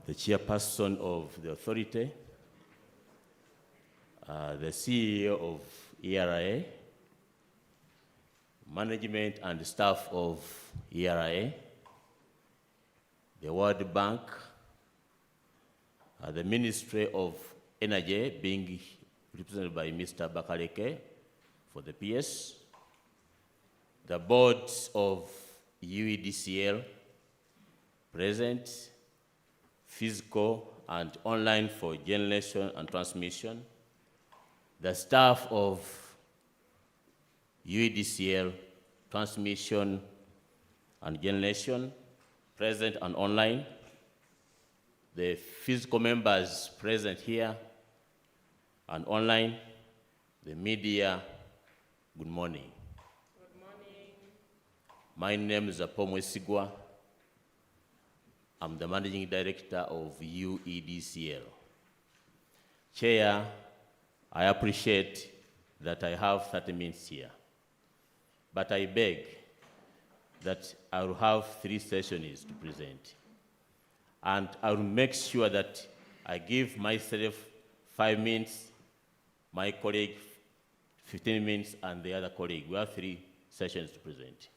The chairperson of the authority, the CEO of ERA, management and staff of ERA, the World Bank, the Ministry of Energy being represented by Mr. Bakaleke for the PS, the boards of UEDCL present, physical and online for generation and transmission, the staff of UEDCL, transmission and generation, present and online, the physical members present here and online, the media, good morning. Good morning. My name is Paul Mwesigwa. I'm the Managing Director of UEDCL. Chair, I appreciate that I have 30 minutes here, but I beg that I will have 3 sessions to present. And I will make sure that I give myself 5 minutes, my colleague 15 minutes, and the other colleague. We have 3 sessions to present.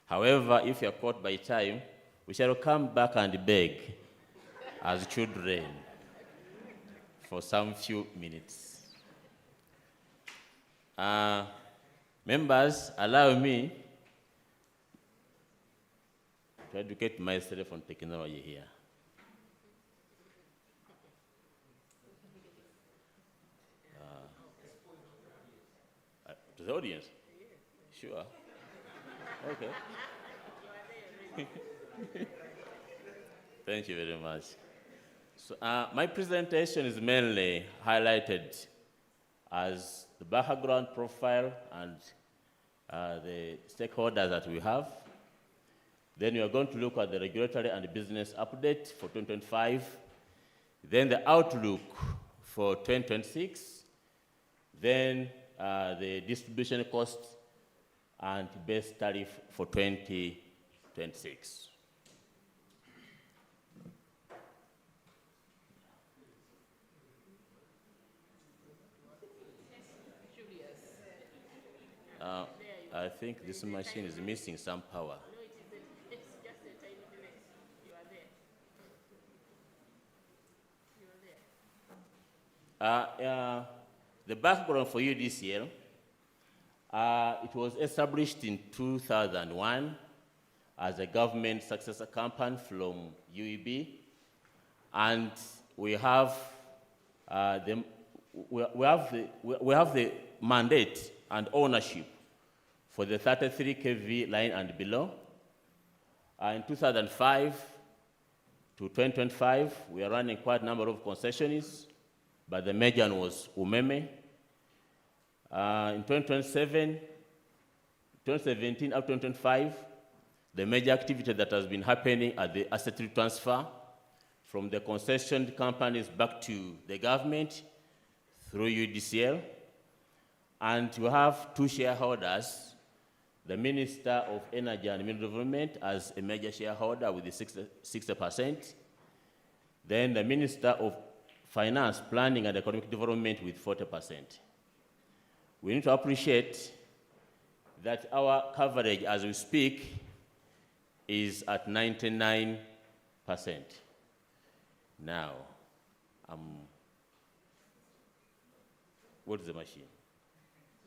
However, if you are caught by time, we shall come back and beg as children for some few minutes. Members, allow me to educate myself on technology here. To the audience? Sure. Okay. Thank you very much. So, my presentation is mainly highlighted as the background profile and the stakeholders that we have. Then we are going to look at the regulatory and business update for 2025. Then the outlook for 2026. Then the distribution cost and base tariff for 2026. I think this machine is missing some power. No, it's just a tiny delay. You are there. You are there. The background for UDCL, it was established in 2001 as a government successor company from UEB, and we have the mandate and ownership for the 33 kV line and below. In 2005 to 2025, we are running quite a number of concessions, but the major one was Umeme. In 2017 up to 2025, the major activity that has been happening are the asset transfer from the concession companies back to the government through UDCL. And we have 2 shareholders, the Minister of Energy and Mineral Development as a major shareholder with the 60%, then the Minister of Finance, Planning and Economic Development with 40%. We need to appreciate that our coverage as we speak is at 99%. Now, what is the machine?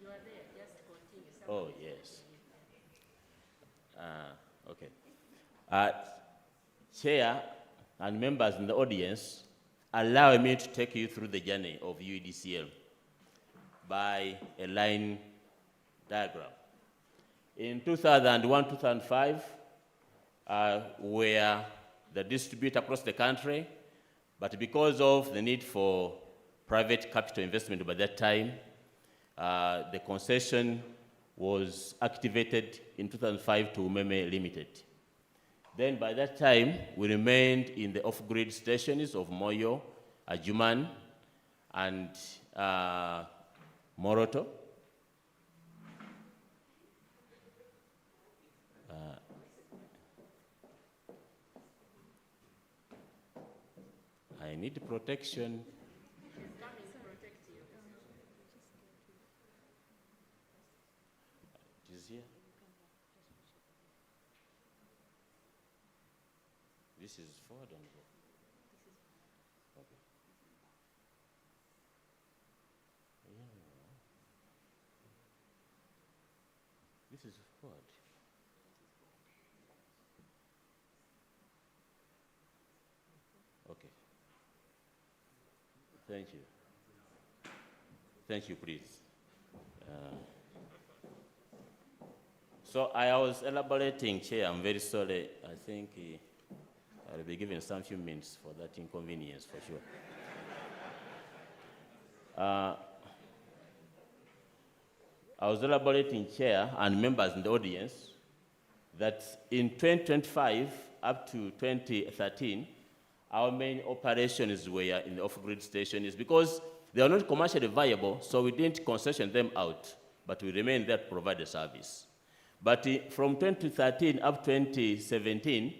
You are there, just continue. Oh, yes. Okay. Chair and members in the audience, allow me to take you through the journey of UEDCL by a line diagram. In 2001-2005, we were the distributor across the country, but because of the need for private capital investment by that time, the concession was activated in 2005 to Umeme Limited. Then by that time, we remained in the off-grid stations of Moyo, Ajuman, and Moroto. I need protection. It is here. This is forward and go. Okay. Yeah. This is forward. Okay. Thank you. Thank you, please. So I was elaborating, Chair. I'm very sorry. I think I'll be given some few minutes for that inconvenience, for sure. I was elaborating, Chair, and members in the audience, that in 2025 up to 2013, our main operations were in the off-grid stations because they are not commercially viable, so we didn't concession them out, but we remained there to provide the service. But from 2013 up to 2017,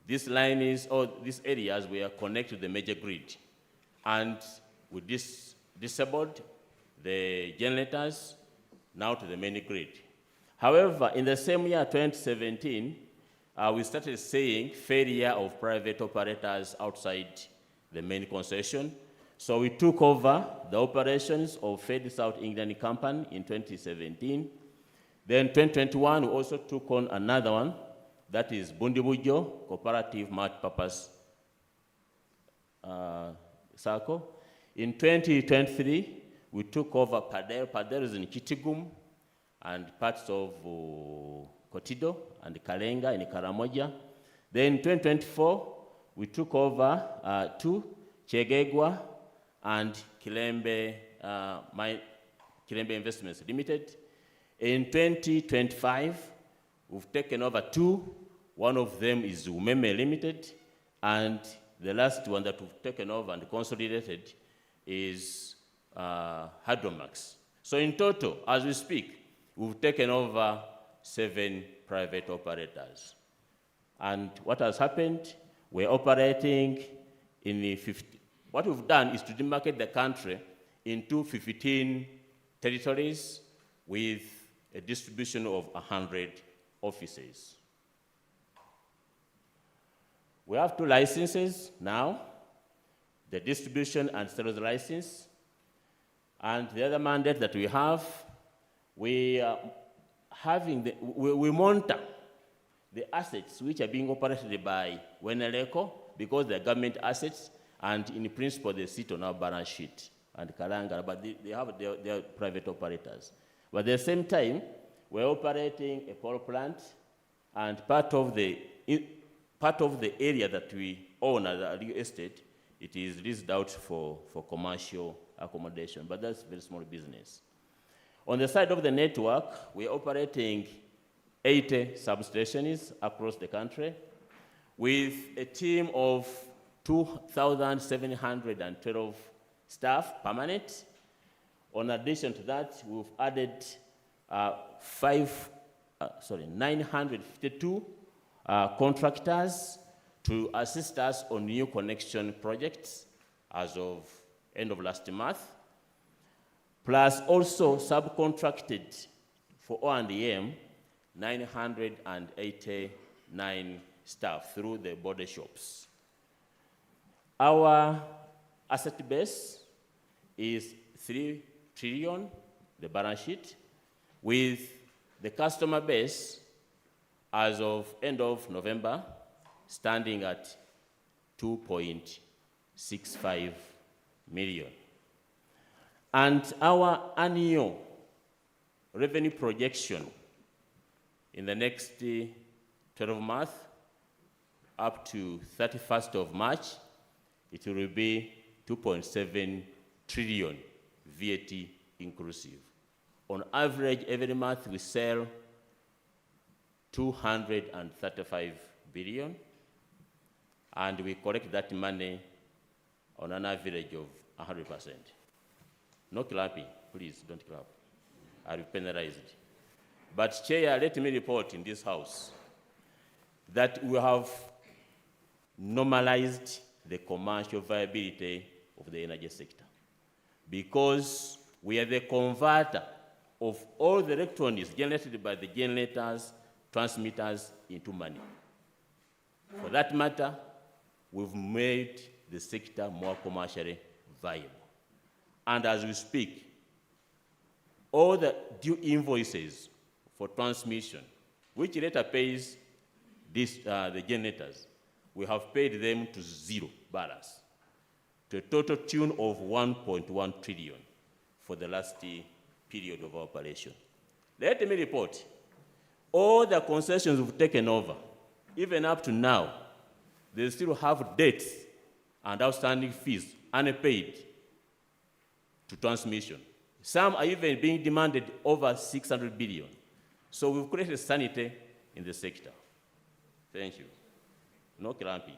these lines or these areas were connected to the major grid. And we disabled the generators now to the main grid. However, in the same year, 2017, we started seeing failure of private operators outside the main concession. So we took over the operations of Fed South England Company in 2017. Then 2021, we also took on another one, that is Bundibujo Cooperative Multipurpose Circle. In 2023, we took over Padel. Padel is in Kitigum and parts of Kotido and Kalenga in Karamoja. Then in 2024, we took over two, Chegegwa and Kilembe Investments Limited. In 2025, we've taken over two. One of them is Umeme Limited, and the last one that we've taken over and consolidated is Hydromax. So in total, as we speak, we've taken over 7 private operators. And what has happened, we're operating in the 50. What we've done is to demarcate the country into 15 territories with a distribution of 100 offices. We have 2 licenses now, the distribution and sales license. And the other mandate that we have, we are we monitor the assets which are being operated by Weneleko because they're government assets, and in principle they sit on our balance sheet and Kalanga, but they are private operators. But at the same time, we're operating a power plant, and part of the area that we own as a real estate, it is leased out for commercial accommodation, but that's very small business. On the side of the network, we're operating 80 substations across the country with a team of 2,712 staff permanent. In addition to that, we've added 952 contractors to assist us on new connection projects as of end of last month, plus also subcontracted for O&M 989 staff through the border shops. Our asset base is 3 trillion, the balance sheet, with the customer base as of end of November standing at 2.65 million. And our annual revenue projection in the next 12 months up to 31st of March, it will be 2.7 trillion VAT inclusive. On average, every month we sell 235 billion, and we collect that money on an average of 100%. No clapping, please don't clap. I'll be penalized. But Chair, let me report in this House that we have normalized the commercial viability of the energy sector because we are the converter of all the electrons generated by the generators, transmitters into money. For that matter, we've made the sector more commercially viable. And as we speak, all the due invoices for transmission, which later pays the generators, we have paid them to $0 to a total tune of 1.1 trillion for the last period of operation. Let me report, all the concessions we've taken over, even up to now, they still have debts and outstanding fees unpaid to transmission. Some are even being demanded over 600 billion. So we've created sanity in the sector. Thank you. No clamping.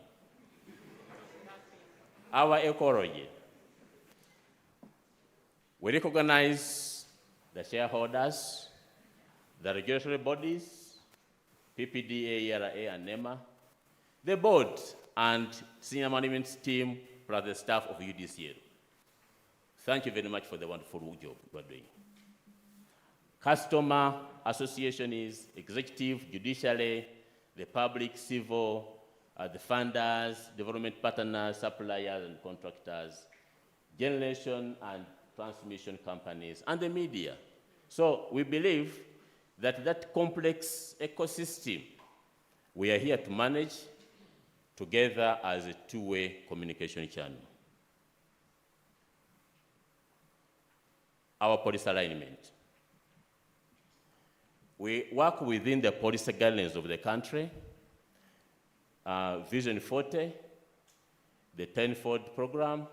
Our ecology. We recognize the shareholders, the regulatory bodies, PPDA, ERA, and NEMA, the board and senior management team, plus the staff of UDCL. Thank you very much for the wonderful job you are doing. Customer association is executive, judiciary, the public, civil, the funders, development partners, suppliers and contractors, generation and transmission companies, and the media. So we believe that that complex ecosystem we are here to manage together as a two-way communication channel. Our policy alignment. We work within the policy guidelines of the country, Vision 40, the 10-fold program,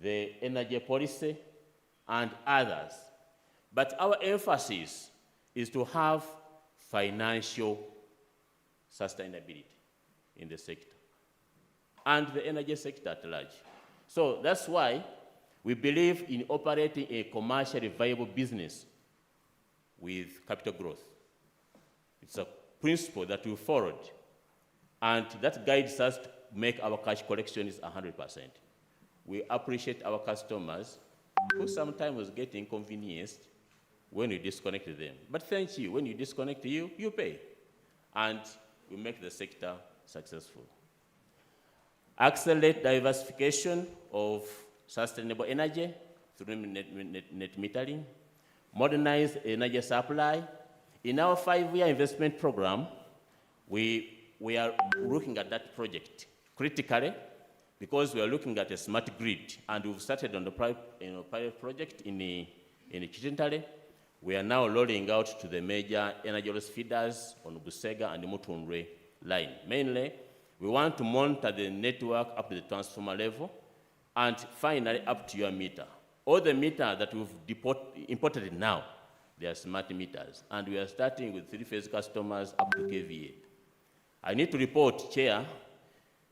the energy policy, and others. But our emphasis is to have financial sustainability in the sector and the energy sector at large. So that's why we believe in operating a commercially viable business with capital growth. It's a principle that we followed, and that guides us to make our cash collections 100%. We appreciate our customers who sometimes get inconvenienced when we disconnect them. But thank you, when you disconnect, you pay. And we make the sector successful. Accelerate diversification of sustainable energy through net metering. Modernize energy supply. In our 5-year investment program, we are looking at that project critically because we are looking at a smart grid, and we've started on the pilot project in Chitentale. We are now rolling out to the major energy loss feeders on Busega and Mutunre line. Mainly, we want to monitor the network up to the transformer level, and finally up to your meter. All the meters that we've imported now, they are smart meters, and we are starting with 3-phase customers up to kVA. I need to report, Chair,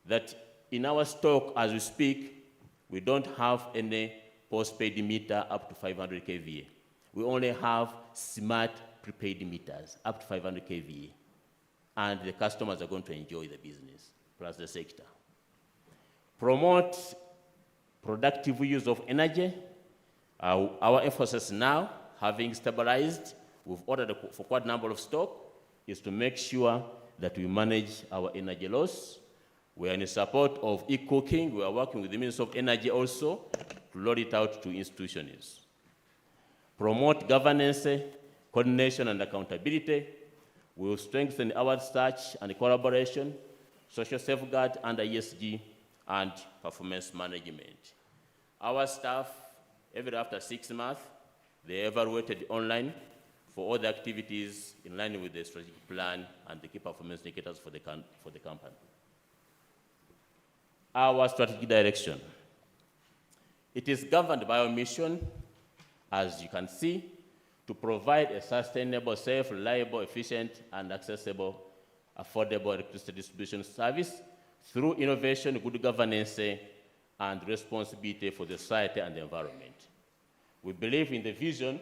that in our stock as we speak, we don't have any postpaid meter up to 500 kVA. We only have smart prepaid meters up to 500 kVA. And the customers are going to enjoy the business, plus the sector. Promote productive use of energy. Our emphasis now, having stabilized, we've ordered for quite a number of stock, is to make sure that we manage our energy loss. We are in support of e-cooking. We are working with the Ministry of Energy also to roll it out to institutions. Promote governance, coordination, and accountability. We will strengthen our research and collaboration, social safeguard under ESG, and performance management. Our staff, every after 6 months, they evaluated online for all the activities in line with the strategic plan and the key performance indicators for the company. Our strategic direction. It is governed by our mission, as you can see, to provide a sustainable, safe, reliable, efficient, and accessible, affordable electricity distribution service through innovation, good governance, and responsibility for the society and the environment. We believe in the vision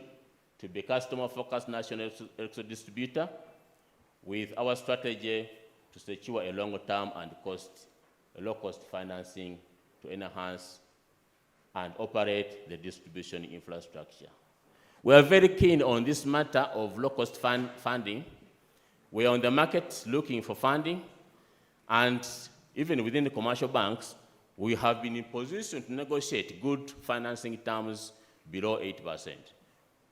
to be customer-focused national electricity distributor with our strategy to secure a long-term and low-cost financing to enhance and operate the distribution infrastructure. We are very keen on this matter of low-cost funding. We are on the market looking for funding, and even within the commercial banks, we have been in position to negotiate good financing terms below 8%.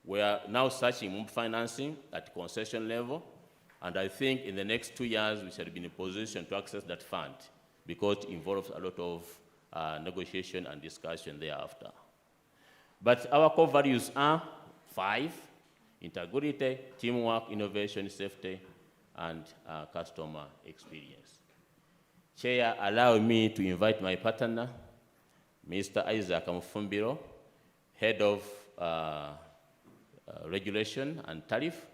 We are now searching financing at concession level, and I think in the next 2 years we shall be in a position to access that fund because it involves a lot of negotiation and discussion thereafter. But our core values are 5: integrity, teamwork, innovation, safety, and customer experience. Chair, allow me to invite my partner, Mr. Isaac Mfumbiro, Head of Regulation and Tariff,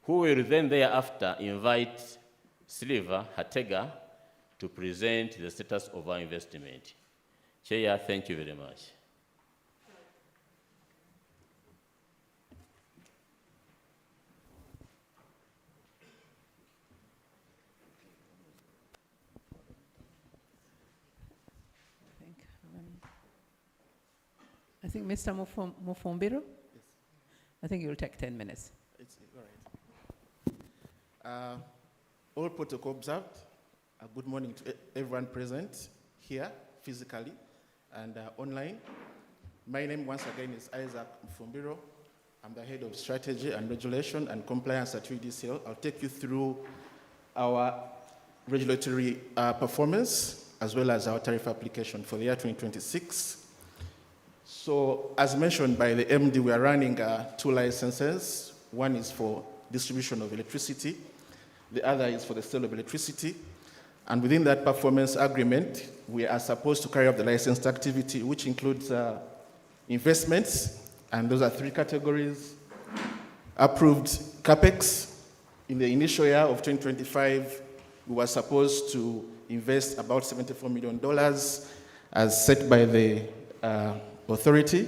who will then thereafter invite Silver Hatega to present the status of our investment. Chair, thank you very much. I think Mr. Mufumbiro, yes. I think you'll take 10 minutes. It's all right. All protocol observed. Good morning to everyone present here, physically and online. My name, once again, is Isaac Mfumbiro. I'm the Head of Strategy and Regulation and Compliance at UEDCL. I'll take you through our regulatory performance as well as our tariff application for the year 2026. So, as mentioned by the MD, we are running 2 licenses. One is for distribution of electricity. The other is for the sale of electricity. And within that performance agreement, we are supposed to carry out the licensed activity, which includes investments, and those are 3 categories. Approved CapEx. In the initial year of 2025, we were supposed to invest about $74 million as set by the authority.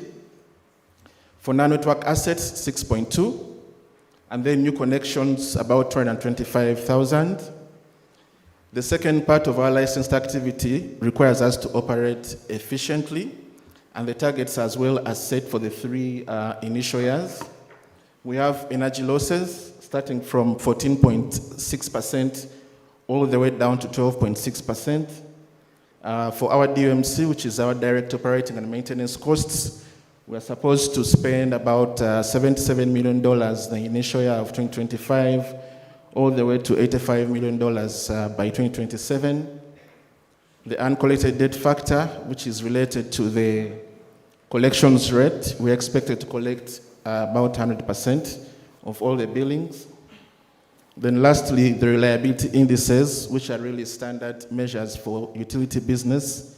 For non-network assets, 6.2, and then new connections, about 225,000. The second part of our licensed activity requires us to operate efficiently, and the targets as well as set for the 3 initial years. We have energy losses starting from 14.6% all the way down to 12.6%. For our DMC, which is our direct operating and maintenance costs, we're supposed to spend about $77 million in the initial year of 2025, all the way to $85 million by 2027. The uncollected debt factor, which is related to the collections rate, we expected to collect about 100% of all the billings. Then lastly, the reliability indices, which are really standard measures for utility business.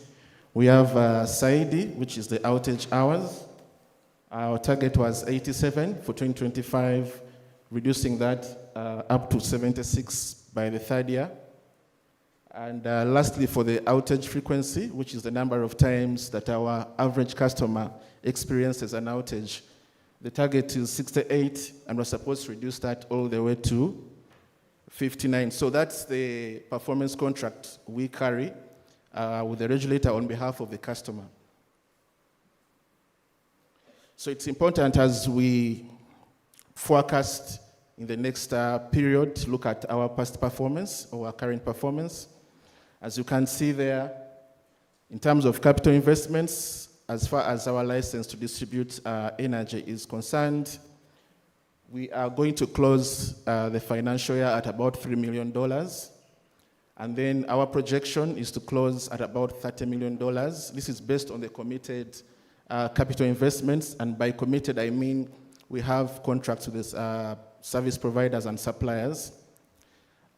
We have SAIDI, which is the outage hours. Our target was 87 for 2025, reducing that up to 76 by the 3rd year. And lastly, for the outage frequency, which is the number of times that our average customer experiences an outage, the target is 68, and we're supposed to reduce that all the way to 59. So that's the performance contract we carry with the regulator on behalf of the customer. So it's important as we forecast in the next period to look at our past performance or our current performance. As you can see there, in terms of capital investments, as far as our license to distribute energy is concerned, we are going to close the financial year at about $3 million. And then our projection is to close at about $30 million. This is based on the committed capital investments. And by committed, I mean we have contracts with the service providers and suppliers.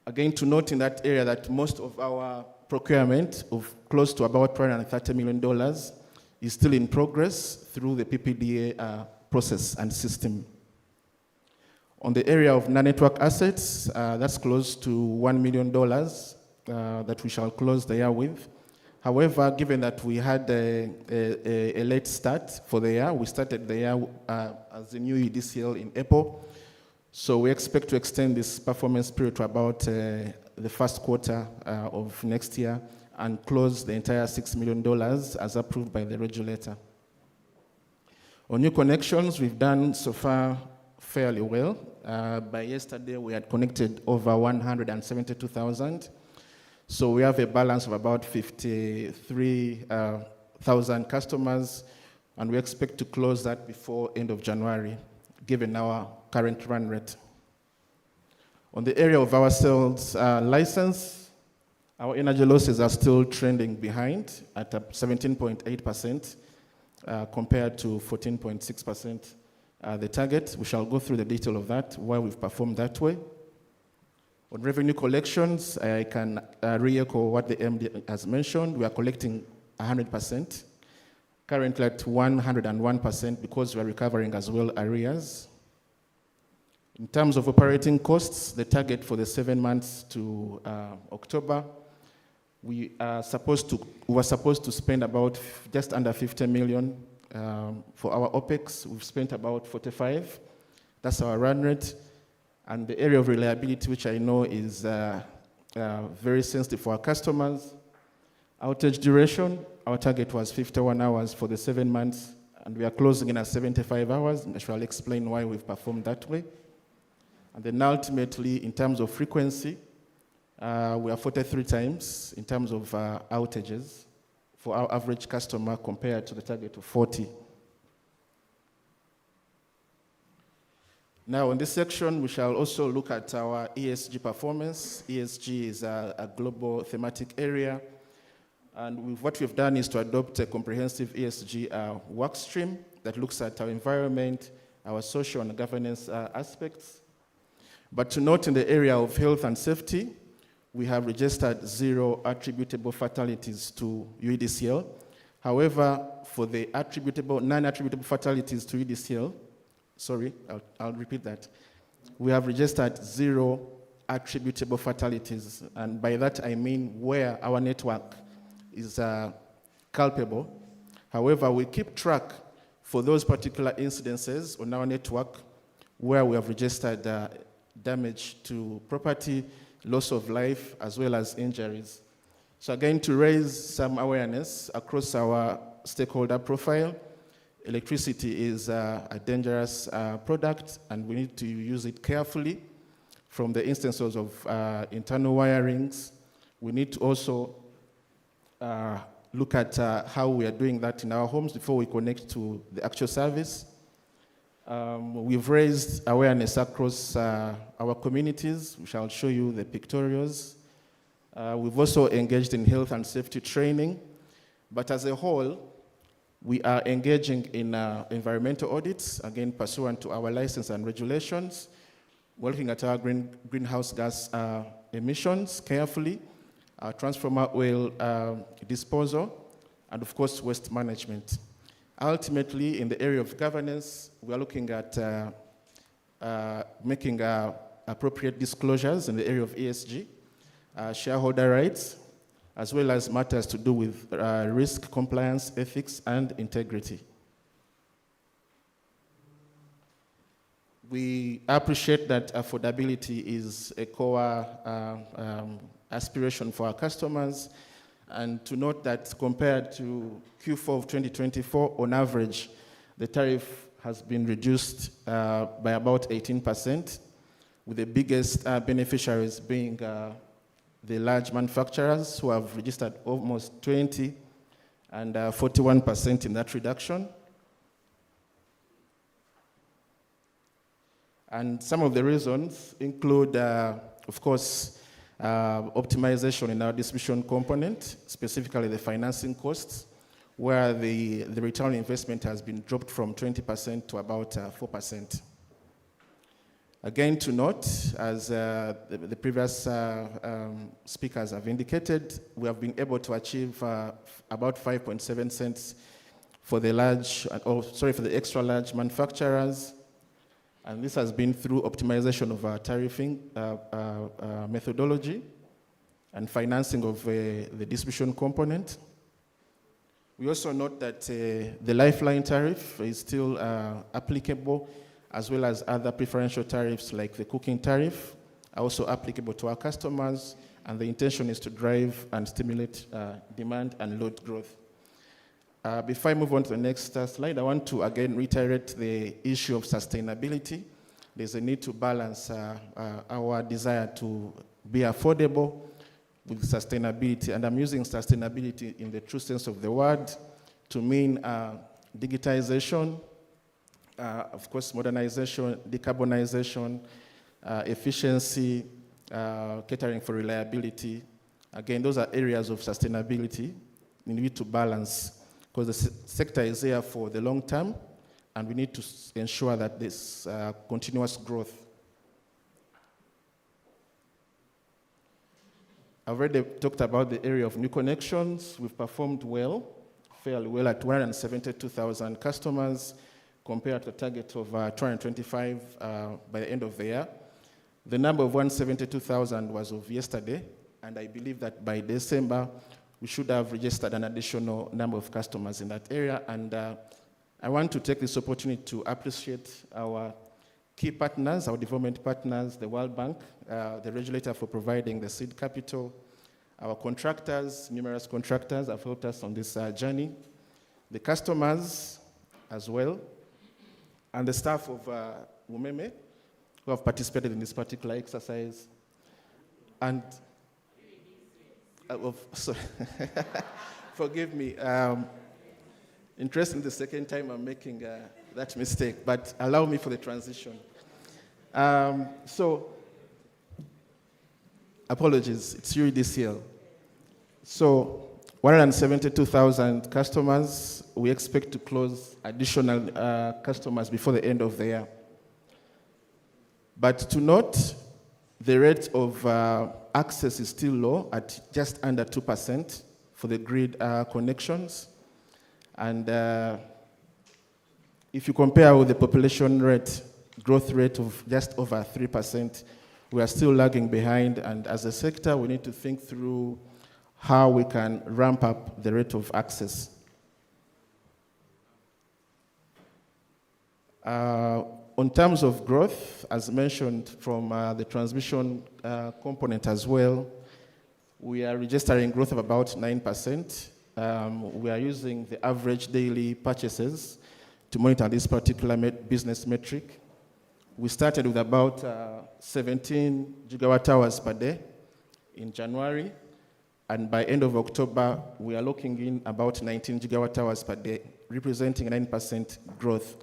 Again, to note in that area that most of our procurement of close to about $230 million is still in progress through the PPDA process and system. On the area of non-network assets, that's close to $1 million that we shall close the year with. However, given that we had a late start for the year, we started the year as the new UEDCL in April. So we expect to extend this performance period to about the 1st quarter of next year and close the entire $6 million as approved by the regulator. On new connections, we've done so far fairly well. By yesterday, we had connected over 172,000. So we have a balance of about 53,000 customers, and we expect to close that before end of January, given our current run rate. On the area of our sales license, Our energy losses are still trending behind at 17.8% compared to 14.6% the target. We shall go through the detail of that, why we've performed that way. On revenue collections, I can re-echo what the MD has mentioned. We are collecting 100%, currently at 101% because we are recovering as well arrears. In terms of operating costs, the target for the 7 months to October, we were supposed to spend about just under 50 million for our OPEX. We've spent about 45. That's our run rate. And the area of reliability, which I know is very sensitive for our customers. Outage duration, our target was 51 hours for the 7 months, and we are closing in at 75 hours. I shall explain why we've performed that way. And then ultimately, in terms of frequency, we are 43 times in terms of outages for our average customer compared to the target of 40. Now, in this section, we shall also look at our ESG performance. ESG is a global thematic area. And what we've done is to adopt a comprehensive ESG work stream that looks at our environment, our social and governance aspects. But to note in the area of health and safety, we have registered 0 attributable fatalities to UEDCL. However, for the non-attributable fatalities to UEDCL, sorry, I'll repeat that. We have registered 0 attributable fatalities, and by that I mean where our network is culpable. However, we keep track for those particular incidences on our network where we have registered damage to property, loss of life, as well as injuries. So again, to raise some awareness across our stakeholder profile, electricity is a dangerous product, and we need to use it carefully. From the instances of internal wirings, we need to also look at how we are doing that in our homes before we connect to the actual service. We've raised awareness across our communities. We shall show you the pictorials. We've also engaged in health and safety training. But as a whole, we are engaging in environmental audits, again, pursuant to our license and regulations. We're looking at our greenhouse gas emissions carefully, our transformer oil disposal, and of course, waste management. Ultimately, in the area of governance, we are looking at making appropriate disclosures in the area of ESG, shareholder rights, as well as matters to do with risk, compliance, ethics, and integrity. We appreciate that affordability is a core aspiration for our customers, and to note that compared to Q4 of 2024, on average, the tariff has been reduced by about 18%, with the biggest beneficiaries being the large manufacturers, who have registered almost 20 and 41% in that reduction. And some of the reasons include, of course, optimization in our distribution component, specifically the financing costs, where the return on investment has been dropped from 20% to about 4%. Again, to note, as the previous speakers have indicated, we have been able to achieve about 5.7 cents for the for the extra large manufacturers. And this has been through optimization of our tariffing methodology and financing of the distribution component. We also note that the lifeline tariff is still applicable, as well as other preferential tariffs like the cooking tariff are also applicable to our customers, and the intention is to drive and stimulate demand and load growth. Before I move on to the next slide, I want to again reiterate the issue of sustainability. There's a need to balance our desire to be affordable with sustainability, and I'm using sustainability in the true sense of the word to mean digitization, of course, modernization, decarbonization, efficiency, catering for reliability, Again, those are areas of sustainability we need to balance, because the sector is here for the long term, and we need to ensure that there's continuous growth. I've already talked about the area of new connections. We've performed well, fairly well, at 172,000 customers, compared to a target of 225 by the end of the year. The number of 172,000 was of yesterday, and I believe that by December, we should have registered an additional number of customers in that area. And I want to take this opportunity to appreciate our key partners, our development partners, the World Bank, the regulator for providing the seed capital, our contractors, numerous contractors have helped us on this journey, the customers as well, and the staff of Umeme who have participated in this particular exercise. And, forgive me, interesting, the second time I'm making that mistake, but allow me for the transition. Apologies, it's UEDCL. So 172,000 customers. We expect to close additional customers before the end of the year. But to note, the rate of access is still low at just under 2% for the grid connections. And if you compare with the population rate, growth rate of just over 3%, we are still lagging behind. And as a sector, we need to think through how we can ramp up the rate of access. On terms of growth, as mentioned from the transmission component as well, we are registering growth of about 9%. We are using the average daily purchases to monitor this particular business metric. We started with about 17 gigawatt hours per day in January, and by end of October, we are looking in about 19 gigawatt hours per day, representing 9% growth.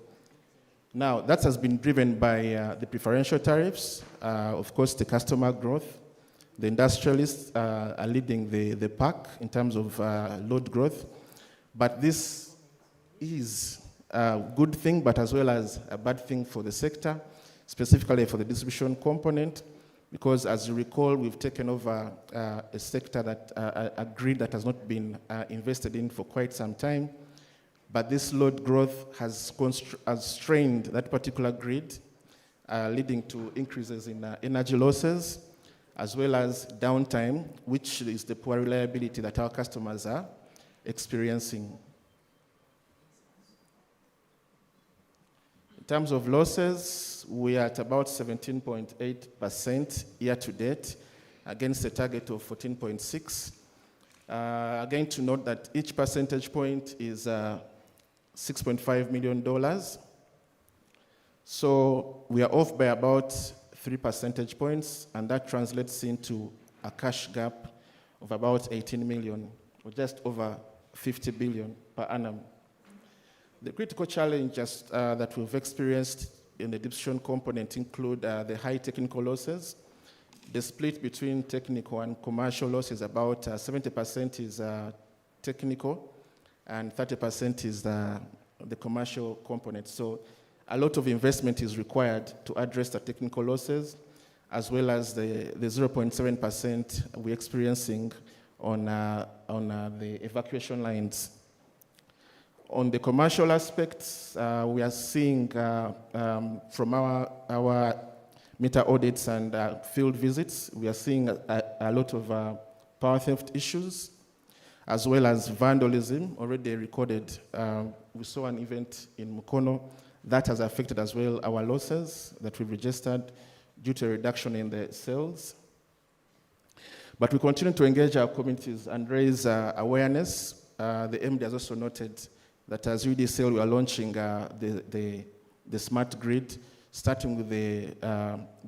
Now, that has been driven by the preferential tariffs, of course, the customer growth. The industrialists are leading the pack in terms of load growth. But this is a good thing, but as well as a bad thing for the sector, specifically for the distribution component, because as you recall, we've taken over a sector that, a grid that has not been invested in for quite some time. But this load growth has strained that particular grid, leading to increases in energy losses, as well as downtime, which is the poor reliability that our customers are experiencing. In terms of losses, we are at about 17.8% year to date, against a target of 14.6%. Again, to note that each percentage point is $6.5 million. So we are off by about 3 percentage points, and that translates into a cash gap of about 18 million, or just over 50 billion per annum. The critical challenges that we've experienced in the distribution component include the high technical losses. The split between technical and commercial losses, about 70% is technical, and 30% is the commercial component. So a lot of investment is required to address the technical losses, as well as the 0.7% we're experiencing on the evacuation lines. On the commercial aspects, we are seeing from our meter audits and field visits, we are seeing a lot of power theft issues, as well as vandalism already recorded. We saw an event in Mukono that has affected as well our losses that we've registered due to a reduction in the sales. But we continue to engage our communities and raise awareness. The MD has also noted that as UEDCL, we are launching the smart grid, starting with the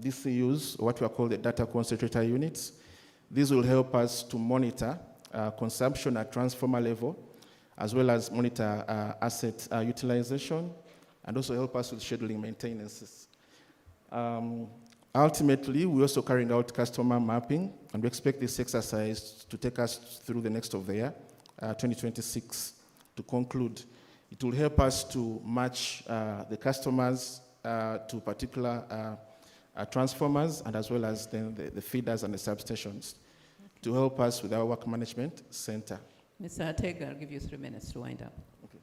DCUs, what we are called the data concentrator units. These will help us to monitor consumption at transformer level, as well as monitor asset utilization, and also help us with scheduling maintenances. Ultimately, we're also carrying out customer mapping, and we expect this exercise to take us through the next of the year, 2026, to conclude. It will help us to match the customers to particular transformers, and as well as then the feeders and the substations, to help us with our work management center. Mr. Atega, I'll give you 3 minutes to wind up. Okay.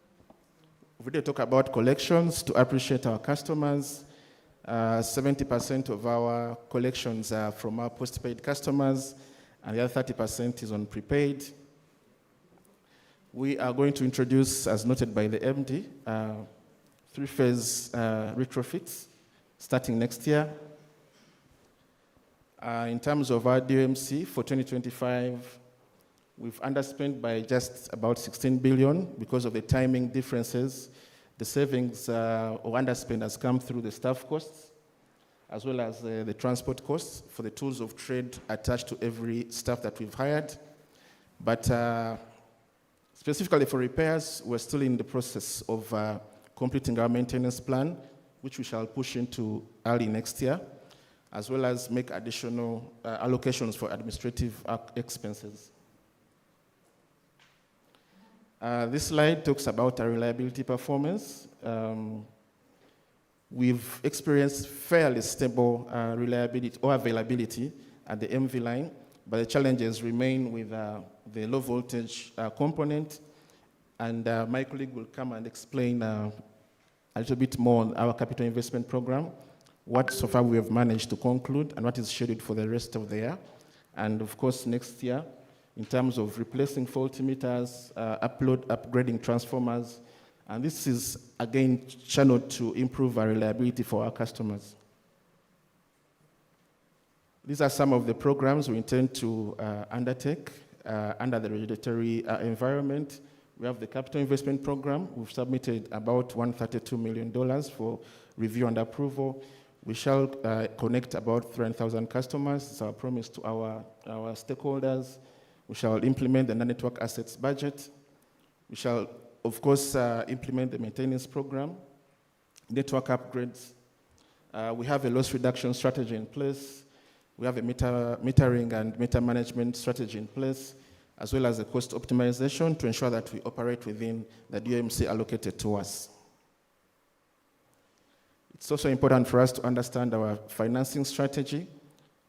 We did talk about collections to appreciate our customers. 70% of our collections are from our postpaid customers, and the other 30% is on prepaid. We are going to introduce, as noted by the MD, 3-phase retrofits starting next year. In terms of our DMC for 2025, we've underspent by just about 16 billion because of the timing differences. The savings or underspend has come through the staff costs, as well as the transport costs for the tools of trade attached to every staff that we've hired. But specifically for repairs, we're still in the process of completing our maintenance plan, which we shall push into early next year, as well as make additional allocations for administrative expenses. This slide talks about our reliability performance. We've experienced fairly stable reliability or availability at the MV line, but the challenges remain with the low voltage component, and my colleague will come and explain a little bit more on our capital investment program, what so far we have managed to conclude, and what is scheduled for the rest of the year. And of course, next year, in terms of replacing faulty meters, upgrading transformers, and this is, again, channeled to improve our reliability for our customers. These are some of the programs we intend to undertake under the regulatory environment. We have the capital investment program. We've submitted about $132 million for review and approval. We shall connect about 300,000 customers. It's our promise to our stakeholders. We shall implement the network assets budget. We shall, of course, implement the maintenance program, network upgrades. We have a loss reduction strategy in place. We have a metering and meter management strategy in place, as well as a cost optimization to ensure that we operate within the DMC allocated to us. It's also important for us to understand our financing strategy.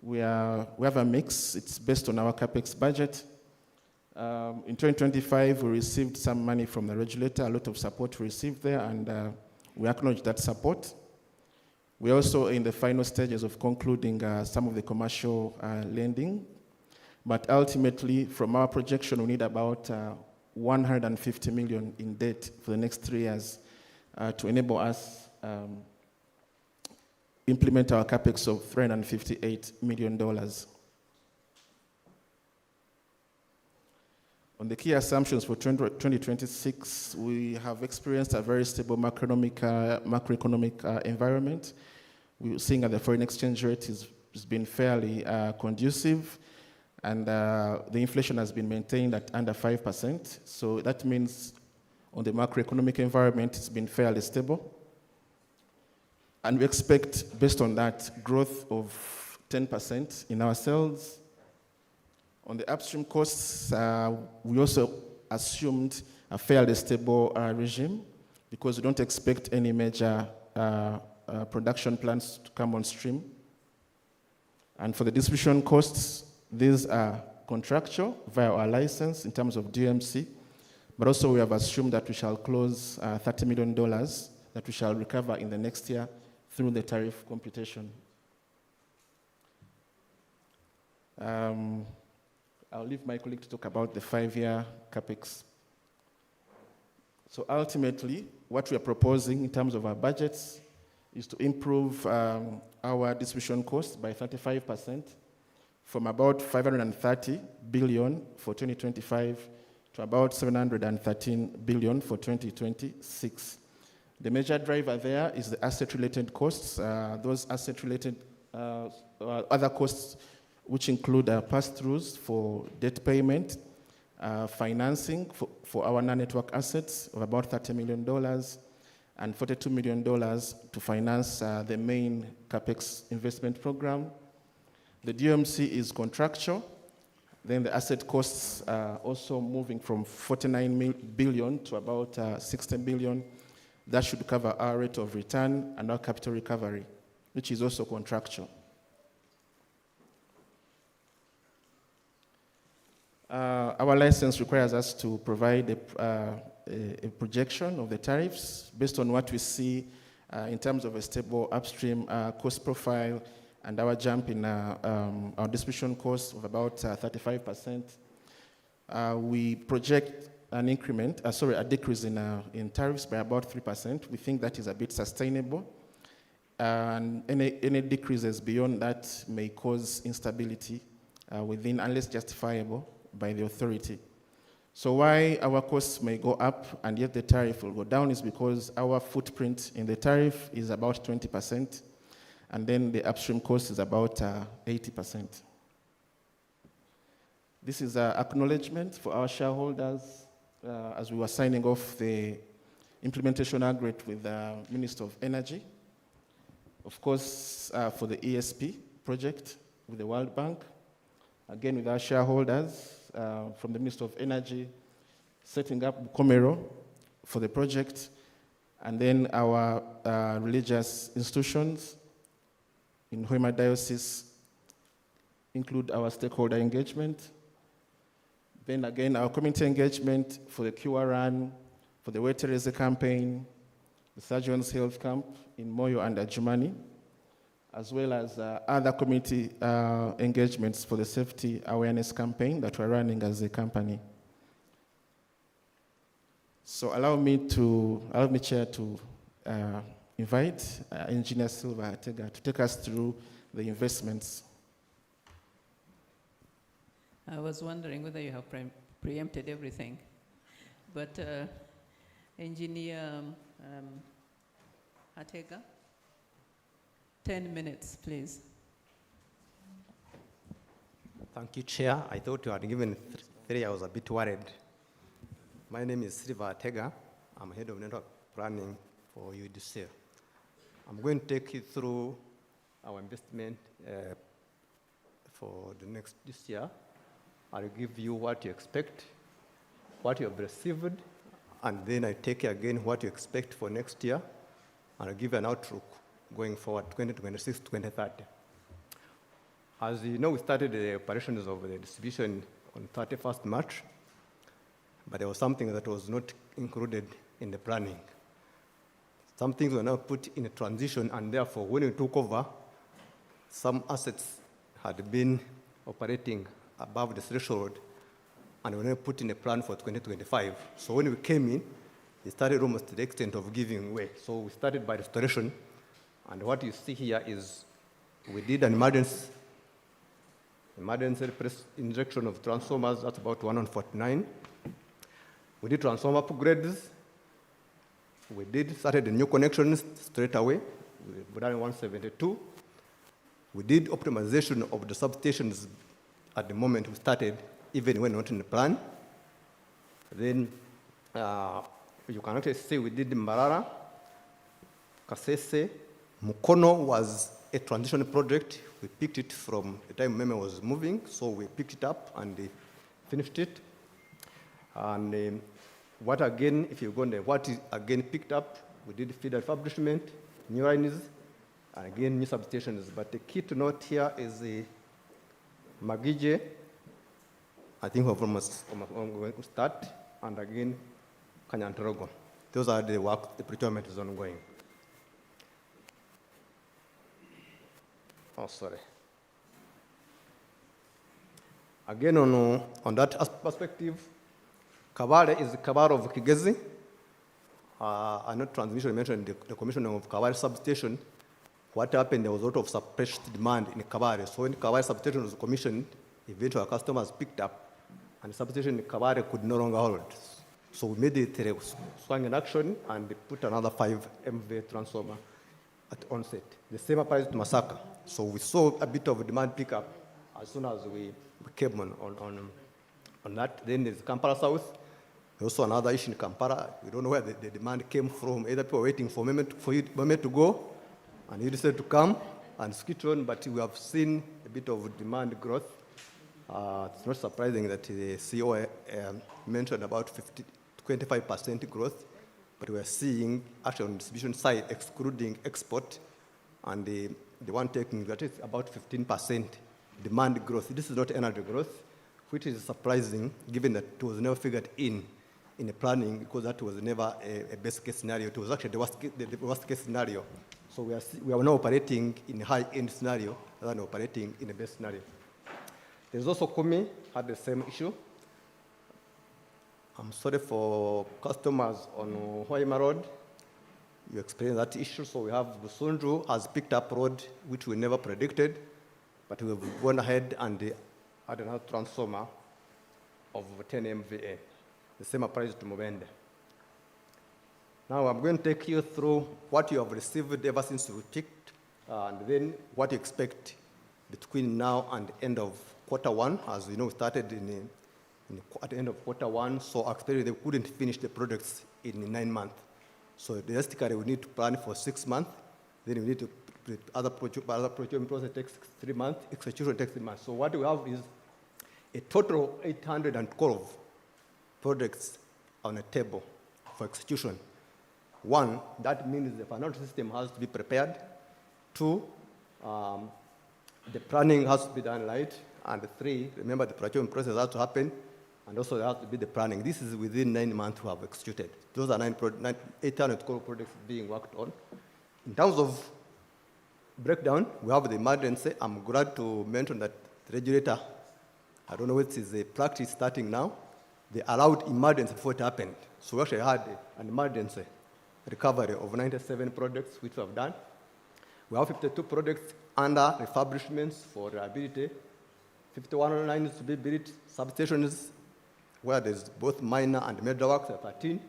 We have a mix. It's based on our CapEx budget. In 2025, we received some money from the regulator, a lot of support we received there, and we acknowledge that support. We're also in the final stages of concluding some of the commercial lending. But ultimately, from our projection, we need about 150 million in debt for the next 3 years to enable us implement our capex of $358 million. On the key assumptions for 2026, we have experienced a very stable macroeconomic environment. We're seeing that the foreign exchange rate has been fairly conducive, and the inflation has been maintained at under 5%. So that means on the macroeconomic environment, it's been fairly stable. And we expect, based on that, growth of 10% in our sales. On the upstream costs, we also assumed a fairly stable regime because we don't expect any major production plants to come on stream. And for the distribution costs, these are contractual via our license in terms of DMC, but also we have assumed that we shall close $30 million that we shall recover in the next year through the tariff computation. I'll leave my colleague to talk about the 5-year capex. So ultimately, what we are proposing in terms of our budgets is to improve our distribution costs by 35%, from about 530 billion for 2025 to about 713 billion for 2026. The major driver there is the asset-related costs. Those asset-related other costs, which include pass-throughs for debt payment, financing for our non-network assets of about $30 million, and $42 million to finance the main CapEx investment program. The DMC is contractual. Then the asset costs are also moving from 49 billion to about 60 billion. That should cover our rate of return and our capital recovery, which is also contractual. Our license requires us to provide a projection of the tariffs based on what we see in terms of a stable upstream cost profile and our jump in our distribution costs of about 35%. We project an increment, a decrease in tariffs by about 3%. We think that is a bit sustainable. And any decreases beyond that may cause instability within, unless justifiable by the authority. So why our costs may go up and yet the tariff will go down is because our footprint in the tariff is about 20%, and then the upstream cost is about 80%. This is an acknowledgement for our shareholders as we were signing off the implementation agreement with the Minister of Energy. Of course, for the ESP project with the World Bank, again with our shareholders, from the Minister of Energy, setting up Bukomero for the project, and then our religious institutions in Hoima Diocese include our stakeholder engagement. Then again, our community engagement for the QR Run, for the Wetereze campaign, the Surgeons Health Camp in Moyo and Ajumani, as well as other community engagements for the safety awareness campaign that we're running as a company. So allow me, Chair, to invite Engineer Silva Atega to take us through the investments. I was wondering whether you have preempted everything, but Engineer Atega, 10 minutes, please. Thank you, Chair. I thought you had given 3. I was a bit worried. My name is Silva Atega. I'm head of network planning for UDCL. I'm going to take you through our investment for the this year. I'll give you what you expect, what you have received, and then I take you again what you expect for next year, and I'll give you an outlook going forward, 2026 to 2030. As you know, we started the operations of the distribution on 31st March, but there was something that was not included in the planning. Some things were now put in a transition, and therefore, when we took over, some assets had been operating above the threshold, and we were now put in a plan for 2025. So when we came in, it started almost to the extent of giving way. So we started by restoration, and what you see here is we did an emergency press injection of transformers. That's about 149. We did transformer upgrades. We started the new connections straight away. We done 172. We did optimization of the substations at the moment we started, even when not in the plan. Then you can actually see we did Mbarara, Kasese. Mukono was a transition project. We picked it from the time Meme was moving, so we picked it up and finished it. And what again, if you go there, what is again picked up, we did feeder refurbishment, new lines, and again new substations. But the key to note here is the Magije. I think we're almost going to start, and again Kanyantorogo. Those are the work, the procurement is ongoing. Oh, sorry. Again, on that perspective, Kabale is the Kabale of Kigezi. I know transmission mentioned the commissioning of Kabale substation. What happened, there was a lot of suppressed demand in Kabale. So when Kabale substation was commissioned, eventually our customers picked up, and the substation in Kabale could no longer hold. So we made it swung in action and put another 5 MV transformer at onset. The same applies to Masaka. So we saw a bit of demand pickup as soon as we came on that. Then there's Kampala South. Also another issue in Kampala, we don't know where the demand came from. Either people were waiting for Mohammed to go, and he decided to come and switch on, but we have seen a bit of demand growth. It's not surprising that the CEO mentioned about 25% growth, but we are seeing actually on the distribution side, excluding export, and the one taking that is about 15% demand growth. This is not energy growth, which is surprising given that it was never figured in the planning, because that was never a best case scenario. It was actually the worst case scenario. So we are now operating in a high-end scenario rather than operating in a best scenario. There's also Kumi, had the same issue. I'm sorry for customers on Hoima Road. You experienced that issue. So we have Busunju has picked up road, which we never predicted, but we've gone ahead and had another transformer of 10 MVA. The same applies to Mubende. Now I'm going to take you through what you have received ever since you picked, and then what you expect between now and end of quarter one. As you know, we started at the end of quarter one, so actually they couldn't finish the projects in 9 months. So realistically, we need to plan for 6 months. Then we need to other procurement process takes 3 months, execution takes 3 months. So what we have is a total of 812 projects on a table for execution. 1, that means the financial system has to be prepared. 2, the planning has to be done right. And 3, remember the procurement process has to happen, and also there has to be the planning. This is within 9 months we have executed. Those are 812 projects being worked on. In terms of breakdown, we have the emergency. I'm glad to mention that the regulator, I don't know if it's a practice starting now, they allowed emergency before it happened. So we actually had an emergency recovery of 97 projects, which we have done. We have 52 projects under refurbishments for reliability, 51 lines to be built, substations where there's both minor and major works at 13.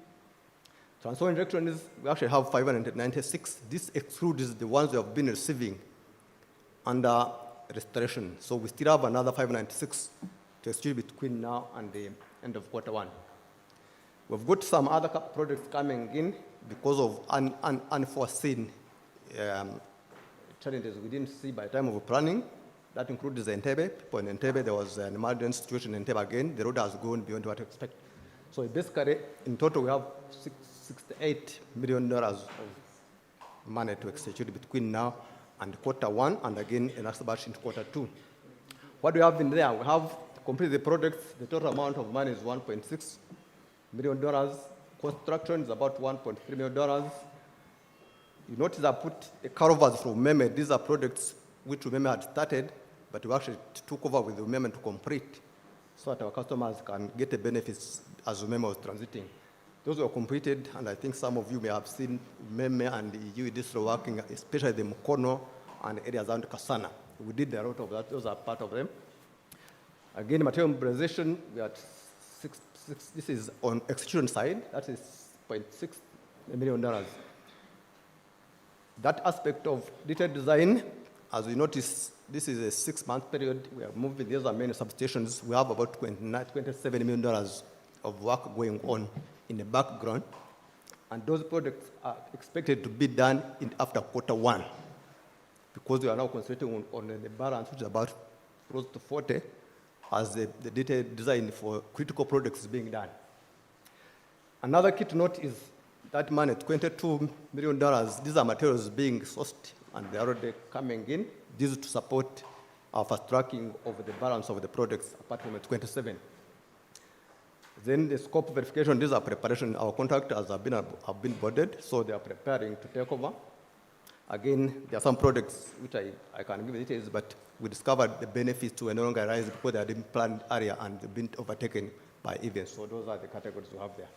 Transformer injections, we actually have 596. This excludes the ones we have been receiving under restoration. So we still have another 596 to execute between now and the end of quarter one. We've got some other projects coming in because of unforeseen challenges we didn't see by the time of planning. That includes the Entebbe. People in Entebbe, there was an emergency situation in Entebbe again. The road has gone beyond what you expect. So basically, in total, we have $68 million of money to execute between now and quarter one, and again, another batch in quarter two. What do we have in there? We have completed the projects. The total amount of money is $1.6 million. Construction is about $1.3 million. You notice I put a carve-out from Meme. These are projects which Meme had started, but we actually took over with Meme to complete so that our customers can get the benefits as Meme was transiting. Those were completed, and I think some of you may have seen Meme and EU Distro working, especially the Mukono and areas around Kasana. We did a lot of that. Those are part of them. Again, material mobilization, we are this is on execution side. That is $0.6 million. That aspect of detailed design, as you notice, this is a 6-month period. We are moving. These are many substations. We have about $27 million of work going on in the background. And those projects are expected to be done after quarter one, because we are now concentrating on the balance, which is about close to 40, as the detailed design for critical projects is being done. Another key to note is that money, $22 million, these are materials being sourced, and they're already coming in. This is to support our fast tracking of the balance of the projects, apart from the 27. Then the scope verification, these are preparation. Our contractors have been boarded, so they are preparing to take over. Again, there are some projects which I can give details, but we discovered the benefits to no longer rise because they are in planned area and they've been overtaken by events. So those are the categories we have there.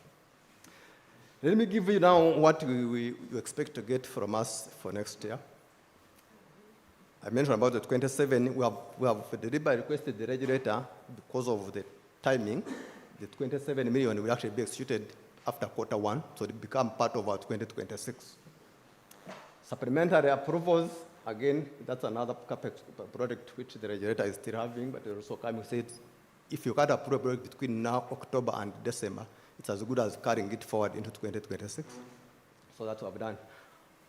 Let me give you now what you expect to get from us for next year. I mentioned about the 27. We have deliberately requested the regulator, because of the timing, the 27 million will actually be executed after quarter one, so it become part of our 2026. Supplementary approvals, again, that's another CapEx project which the regulator is still having, but also coming said, if you can't approve a project between now, October, and December, it's as good as carrying it forward into 2026. So that's what I've done.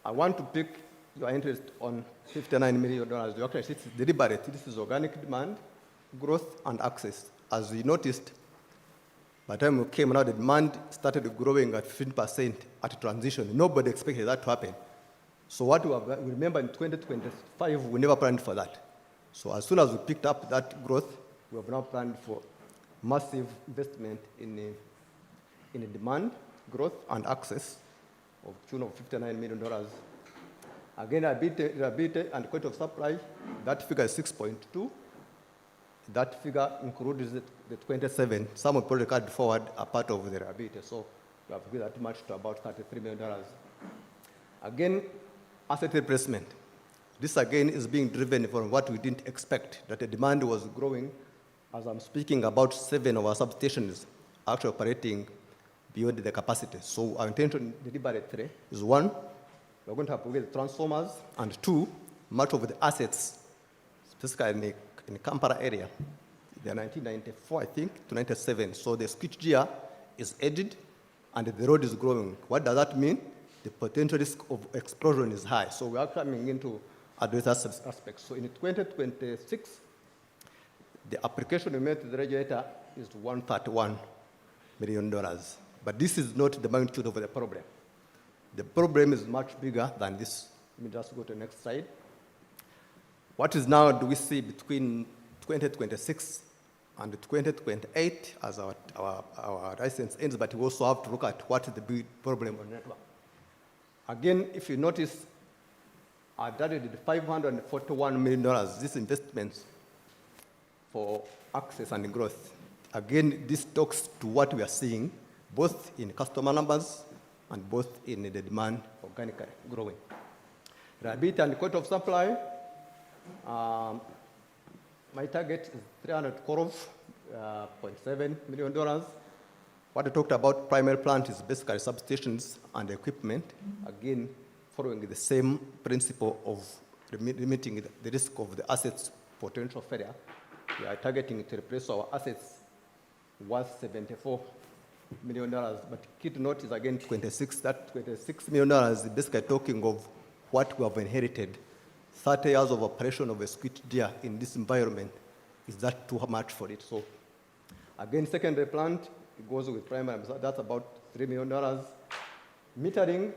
I want to pick your interest on $59 million. You actually see it's deliberate. This is organic demand, growth, and access. As you noticed, by the time we came out, the demand started growing at 15% at transition. Nobody expected that to happen. So what we remember in 2025, we never planned for that. So as soon as we picked up that growth, we have now planned for massive investment in demand, growth, and access of tune of $59 million. Again, reliability and quality of supply, that figure is 6.2. That figure includes the 27. Some of the projects carried forward are part of the reliability. So we have given that much to about $33 million. Again, asset replacement. This again is being driven from what we didn't expect, that the demand was growing. As I'm speaking, about 7 of our substations are actually operating beyond the capacity. So our intention deliberately is 1, we're going to upgrade the transformers, and 2, much of the assets, specifically in the Kampala area, they're 1994, I think, to 97. So the switchgear is aged and the road is growing. What does that mean? The potential risk of explosion is high. So we are coming into address that aspect. So in 2026, the application we made to the regulator is $131 million. But this is not the magnitude of the problem. The problem is much bigger than this. Let me just go to the next slide. What is now do we see between 2026 and 2028 as our license ends, but we also have to look at what is the big problem on the network. Again, if you notice, I've added $541 million, these investments for access and growth. Again, this talks to what we are seeing, both in customer numbers and both in the demand organically growing. Reliability and quality of supply, my target is $300.7 million. What I talked about, primary plant is basically substations and equipment, again, following the same principle of limiting the risk of the assets' potential failure. We are targeting to replace our assets worth $74 million, but key to note is again 26. That $26 million is basically talking of what we have inherited. 30 years of operation of a switchgear in this environment, is that too much for it? So again, secondary plant, it goes with primary, that's about $3 million. Metering,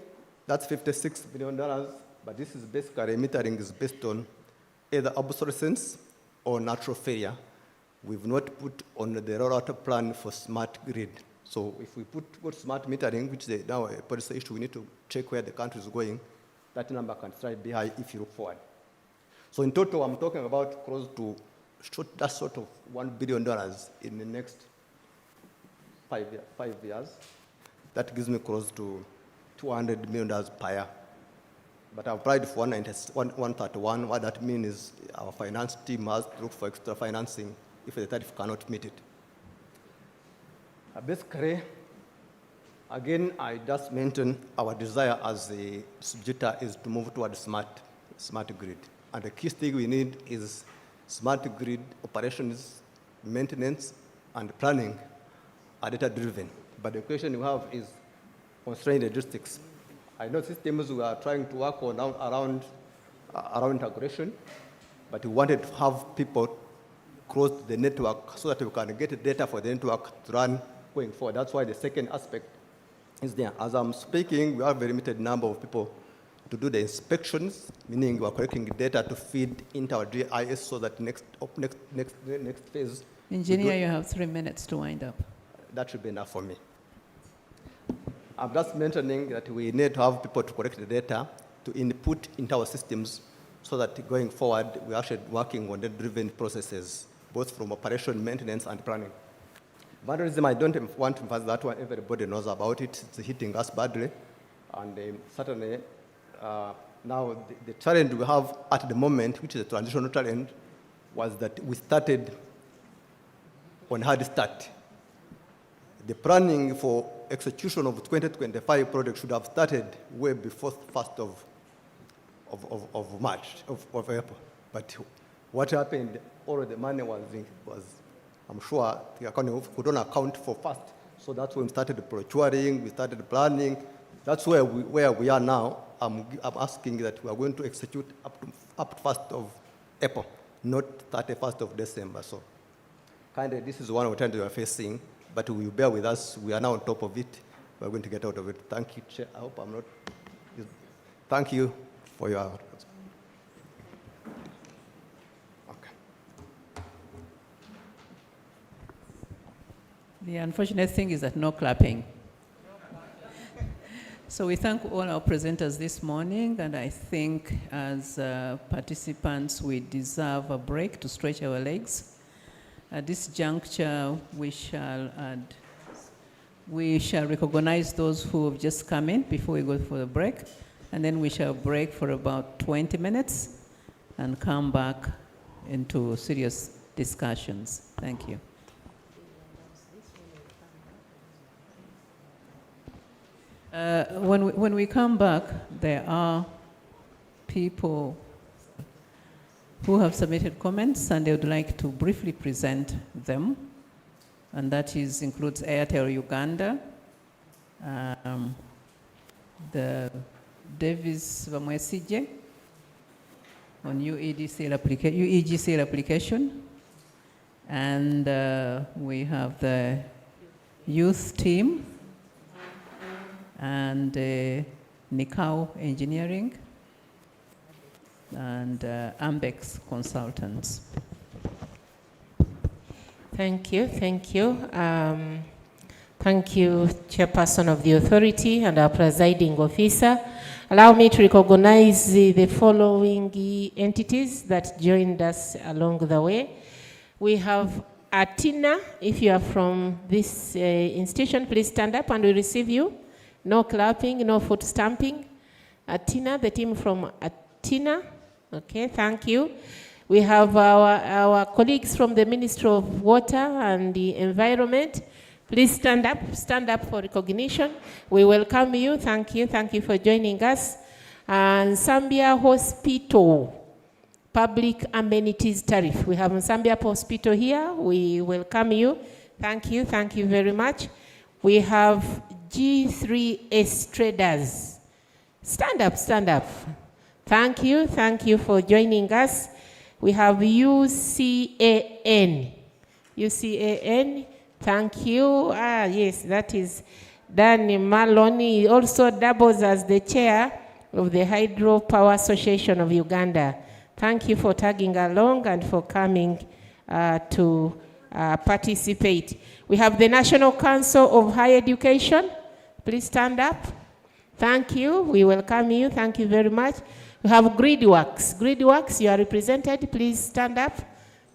that's $56 million, but this is basically, metering is based on either obsolescence or natural failure. We've not put on the rollout plan for smart grid. So if we put smart metering, which is now a policy issue, we need to check where the country is going. That number can slightly be high if you look forward. So in total, I'm talking about close to that sort of $1 billion in the next 5 years. That gives me close to $200 million per year. But I've applied for 131. What that means is our finance team has to look for extra financing if the tariff cannot meet it. Basically, again, I just mentioned our desire as a distributor is to move towards smart grid. And the key thing we need is smart grid operations, maintenance, and planning are data-driven. But the question we have is constrained logistics. I know systems we are trying to work on around integration, but we wanted to have people close to the network so that we can get data for the network to run going forward. That's why the second aspect is there. As I'm speaking, we have a limited number of people to do the inspections, meaning we are collecting data to feed into our GIS so that next phase. Engineer, you have 3 minutes to wind up. That should be enough for me. I'm just mentioning that we need to have people to collect the data to input into our systems so that going forward, we're actually working on the driven processes, both from operation, maintenance, and planning. Vandalism, I don't want to emphasize that one. Everybody knows about it. It's hitting us badly. And certainly, now the challenge we have at the moment, which is a transitional challenge, was that we started on hard start. The planning for execution of 2025 project should have started way before 1st of March, of April. But what happened, all of the money was I'm sure we don't account for fast. So that's when we started the procuring, we started planning. That's where we are now. I'm asking that we are going to execute up to 1st of April, not 31st of December. So kind of this is one of the challenges we are facing, but we will bear with us. We are now on top of it. We're going to get out of it. Thank you, Chair. I hope I'm not. Thank you for your. The unfortunate thing is that no clapping. So we thank all our presenters this morning, and I think as participants, we deserve a break to stretch our legs. At this juncture, we shall recognize those who have just come in before we go for the break, and then we shall break for about 20 minutes and come back into serious discussions. Thank you. When we come back, there are people who have submitted comments, and they would like to briefly present them. And that includes Airtel Uganda, the Davis Vamwesije on UEGCL application, and we have the youth team, and Nikau Engineering, and Ambex Consultants. Thank you, thank you. Thank you, Chairperson of the Authority and our presiding officer. Allow me to recognize the following entities that joined us along the way. We have Atina. If you are from this institution, please stand up and we receive you. No clapping, no foot stamping. Atina, the team from Atina. Okay, thank you. We have our colleagues from the Ministry of Water and the Environment. Please stand up for recognition. We welcome you. Thank you for joining us. And Zambia Hospital, Public Amenities Tariff. We have Zambia Hospital here. We welcome you. Thank you very much. We have G3S Traders. Stand up. Thank you for joining us. We have UCAN. Thank you. Yes, that is Danny Maloney. He also doubles as the chair of the Hydro Power Association of Uganda. Thank you for tagging along and for coming to participate. We have the National Council of Higher Education. Please stand up. Thank you. We welcome you. Thank you very much. We have Gridworks. Gridworks, you are represented. Please stand up.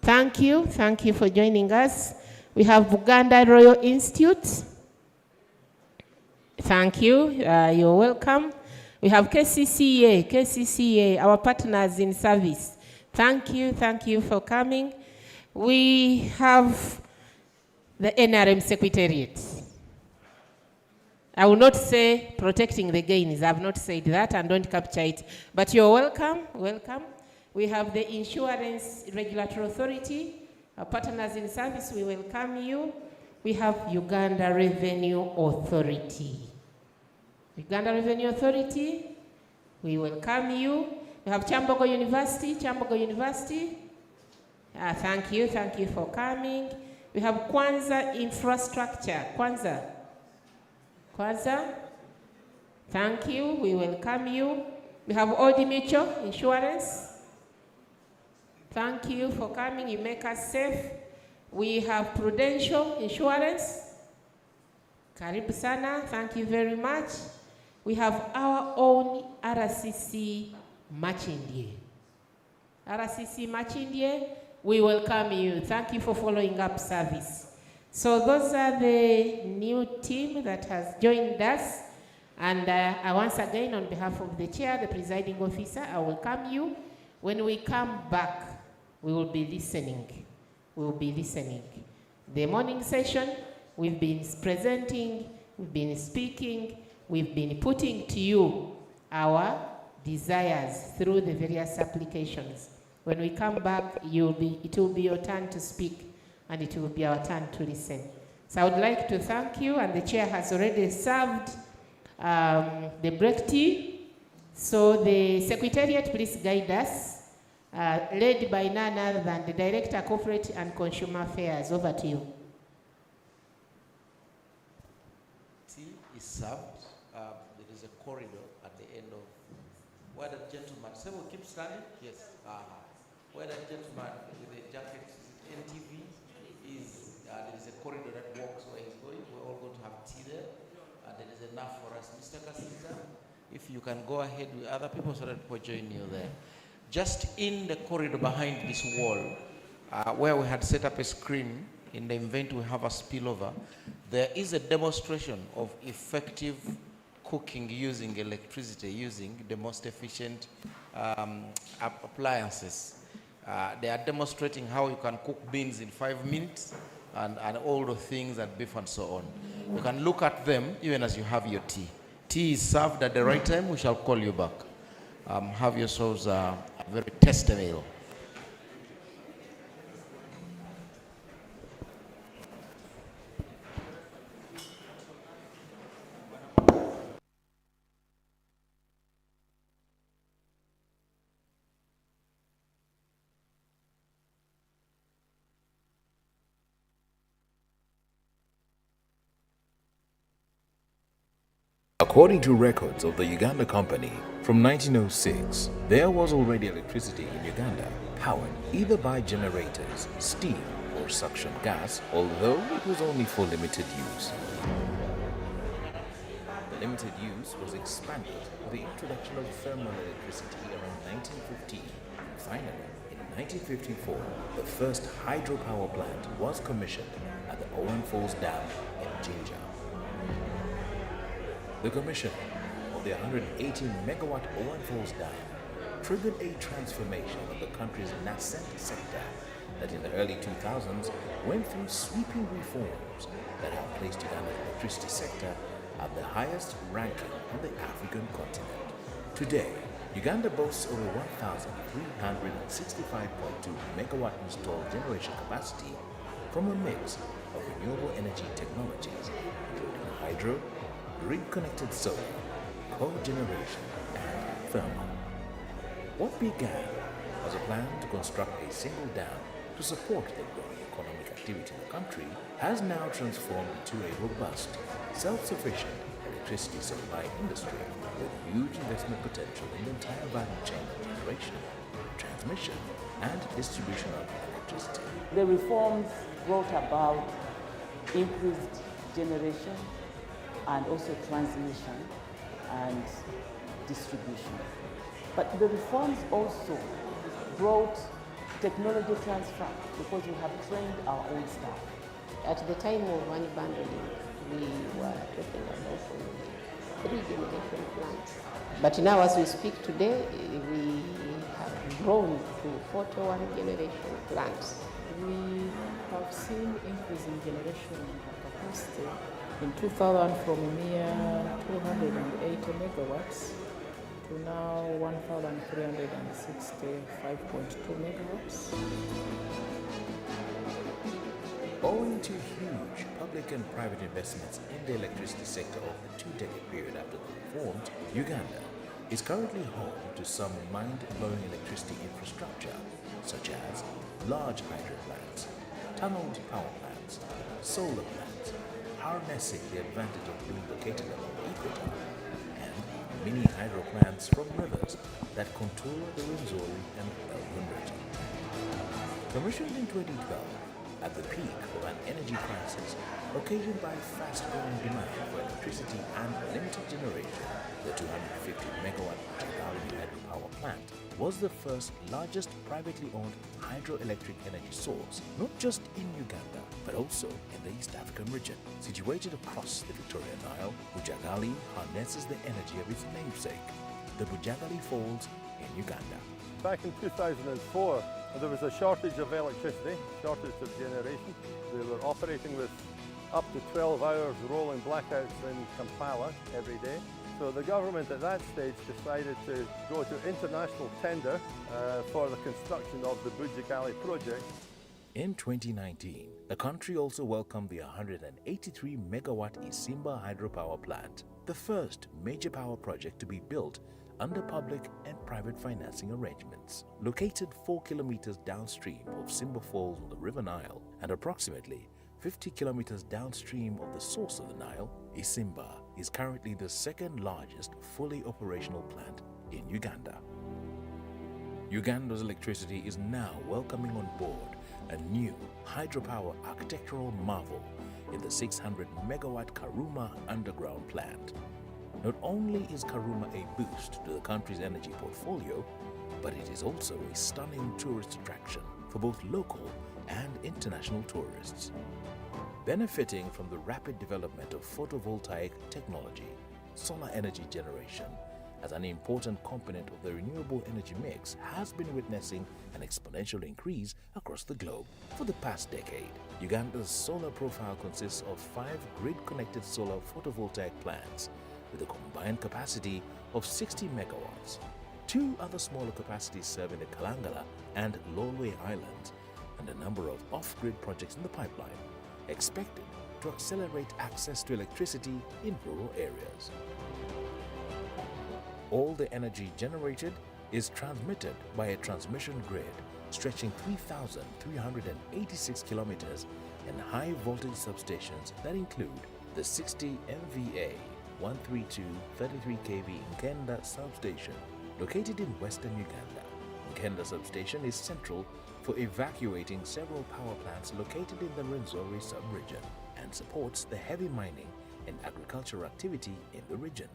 Thank you for joining us. We have Buganda Royal Institute. Thank you. You're welcome. We have KCCA, our partners in service. Thank you for coming. We have the NRM Secretariat. I will not say protecting the gains. I have not said that, and don't capture it. But you're welcome. We have the Insurance Regulatory Authority, our partners in service. We welcome you. We have Uganda Revenue Authority. We welcome you. We have Chambogo University. Thank you for coming. We have Kwanza Infrastructure. Kwanza. Thank you. We welcome you. We have Old Mutual Insurance. Thank you for coming. You make us safe. We have Prudential Insurance. Karibu sana. Thank you very much. We have our own RCC Machindie. We welcome you. Thank you for following up service. So those are the new team that has joined us. And once again, on behalf of the chair, the presiding officer, I welcome you. When we come back, we will be listening. The morning session, we've been presenting, we've been speaking, we've been putting to you our desires through the various applications. When we come back, it will be your turn to speak, and it will be our turn to listen. So I would like to thank you, and the chair has already served the break tea. So the Secretariat, please guide us, led by none other than the Director, Corporate and Consumer Affairs. Over to you. Tea is served. There is a corridor at the end of where the gentleman, say we'll keep standing? Yes. Where the gentleman with the jacket, NTV, is, there is a corridor that walks where he's going. We're all going to have tea there. And there is enough for us. Mr. Kasinza, if you can go ahead with other people so that people join you there. Just in the corridor behind this wall, where we had set up a screen in the event we have a spillover, there is a demonstration of effective cooking using electricity, using the most efficient appliances. They are demonstrating how you can cook beans in 5 minutes and all the things and beef and so on. You can look at them even as you have your tea. Tea is served at the right time. We shall call you back. Have yourselves a very tasty meal. According to records of the Uganda Company, from 1906, there was already electricity in Uganda, powered either by generators, steam, or suction gas, although it was only for limited use. The limited use was expanded with the introduction of thermal electricity around 1915. Finally, in 1954, the first hydropower plant was commissioned at the Owen Falls Dam in Jinja. The commission of the 118-megawatt Owen Falls Dam triggered a transformation of the country's nascent sector that in the early 2000s went through sweeping reforms that have placed Uganda's electricity sector at the highest ranking on the African continent. Today, Uganda boasts over 1,365.2 megawatt installed generation capacity from a mix of renewable energy technologies, including hydro, grid-connected solar, cogeneration, and thermal. What began as a plan to construct a single dam to support the growing economic activity in the country has now transformed into a robust, self-sufficient electricity supply industry with huge investment potential in the entire value chain of generation, transmission, and distribution of electricity. The reforms brought about increased generation and also transmission and distribution. But the reforms also brought technology transfer because we have trained our own staff. At the time of unbundling, we were talking about 3 generation plants. But now as we speak today, we have grown to 41 generation plants. We have seen increase in generation capacity in 2000 from mere 280 megawatts to now 1,365.2 megawatts. Owing to huge public and private investments in the electricity sector over the 2-decade period after the reforms, Uganda is currently home to some mind-blowing electricity infrastructure, such as large hydro plants, tunneled power plants, solar plants, harnessing the advantage of being located along the equator, and mini hydro plants from rivers that contour the Rwenzori and Elgon region. Commissioned in 2012, at the peak of an energy crisis occasioned by fast-growing demand for electricity and limited generation, the 250-megawatt Jagali hydropower plant was the first largest privately owned hydroelectric energy source, not just in Uganda, but also in the East African region. Situated across the Victoria Nile, Bujagali harnesses the energy of its namesake, the Bujagali Falls in Uganda. Back in 2004, there was a shortage of electricity, shortage of generation. We were operating with up to 12 hours rolling blackouts in Kampala every day. So the government at that stage decided to go to international tender for the construction of the Bujagali project. In 2019, the country also welcomed the 183 megawatt Isimba hydropower plant, the first major power project to be built under public and private financing arrangements. Located 4 kilometers downstream of Simba Falls on the River Nile and approximately 50 kilometers downstream of the source of the Nile, Isimba is currently the second largest fully operational plant in Uganda. Uganda's electricity is now welcoming on board a new hydropower architectural marvel in the 600 megawatt Karuma underground plant. Not only is Karuma a boost to the country's energy portfolio, but it is also a stunning tourist attraction for both local and international tourists. Benefiting from the rapid development of photovoltaic technology, solar energy generation as an important component of the renewable energy mix has been witnessing an exponential increase across the globe for the past decade. Uganda's solar profile consists of 5 grid-connected solar photovoltaic plants with a combined capacity of 60 megawatts. 2 other smaller capacities serving the Kalangala and Lolwe Islands, and a number of off-grid projects in the pipeline, expected to accelerate access to electricity in rural areas. All the energy generated is transmitted by a transmission grid stretching 3,386 kilometers and high voltage substations that include the 60 MVA 132 33 kV Nkenda substation located in western Uganda. Nkenda substation is central for evacuating several power plants located in the Rwenzori sub-region and supports the heavy mining and agricultural activity in the region.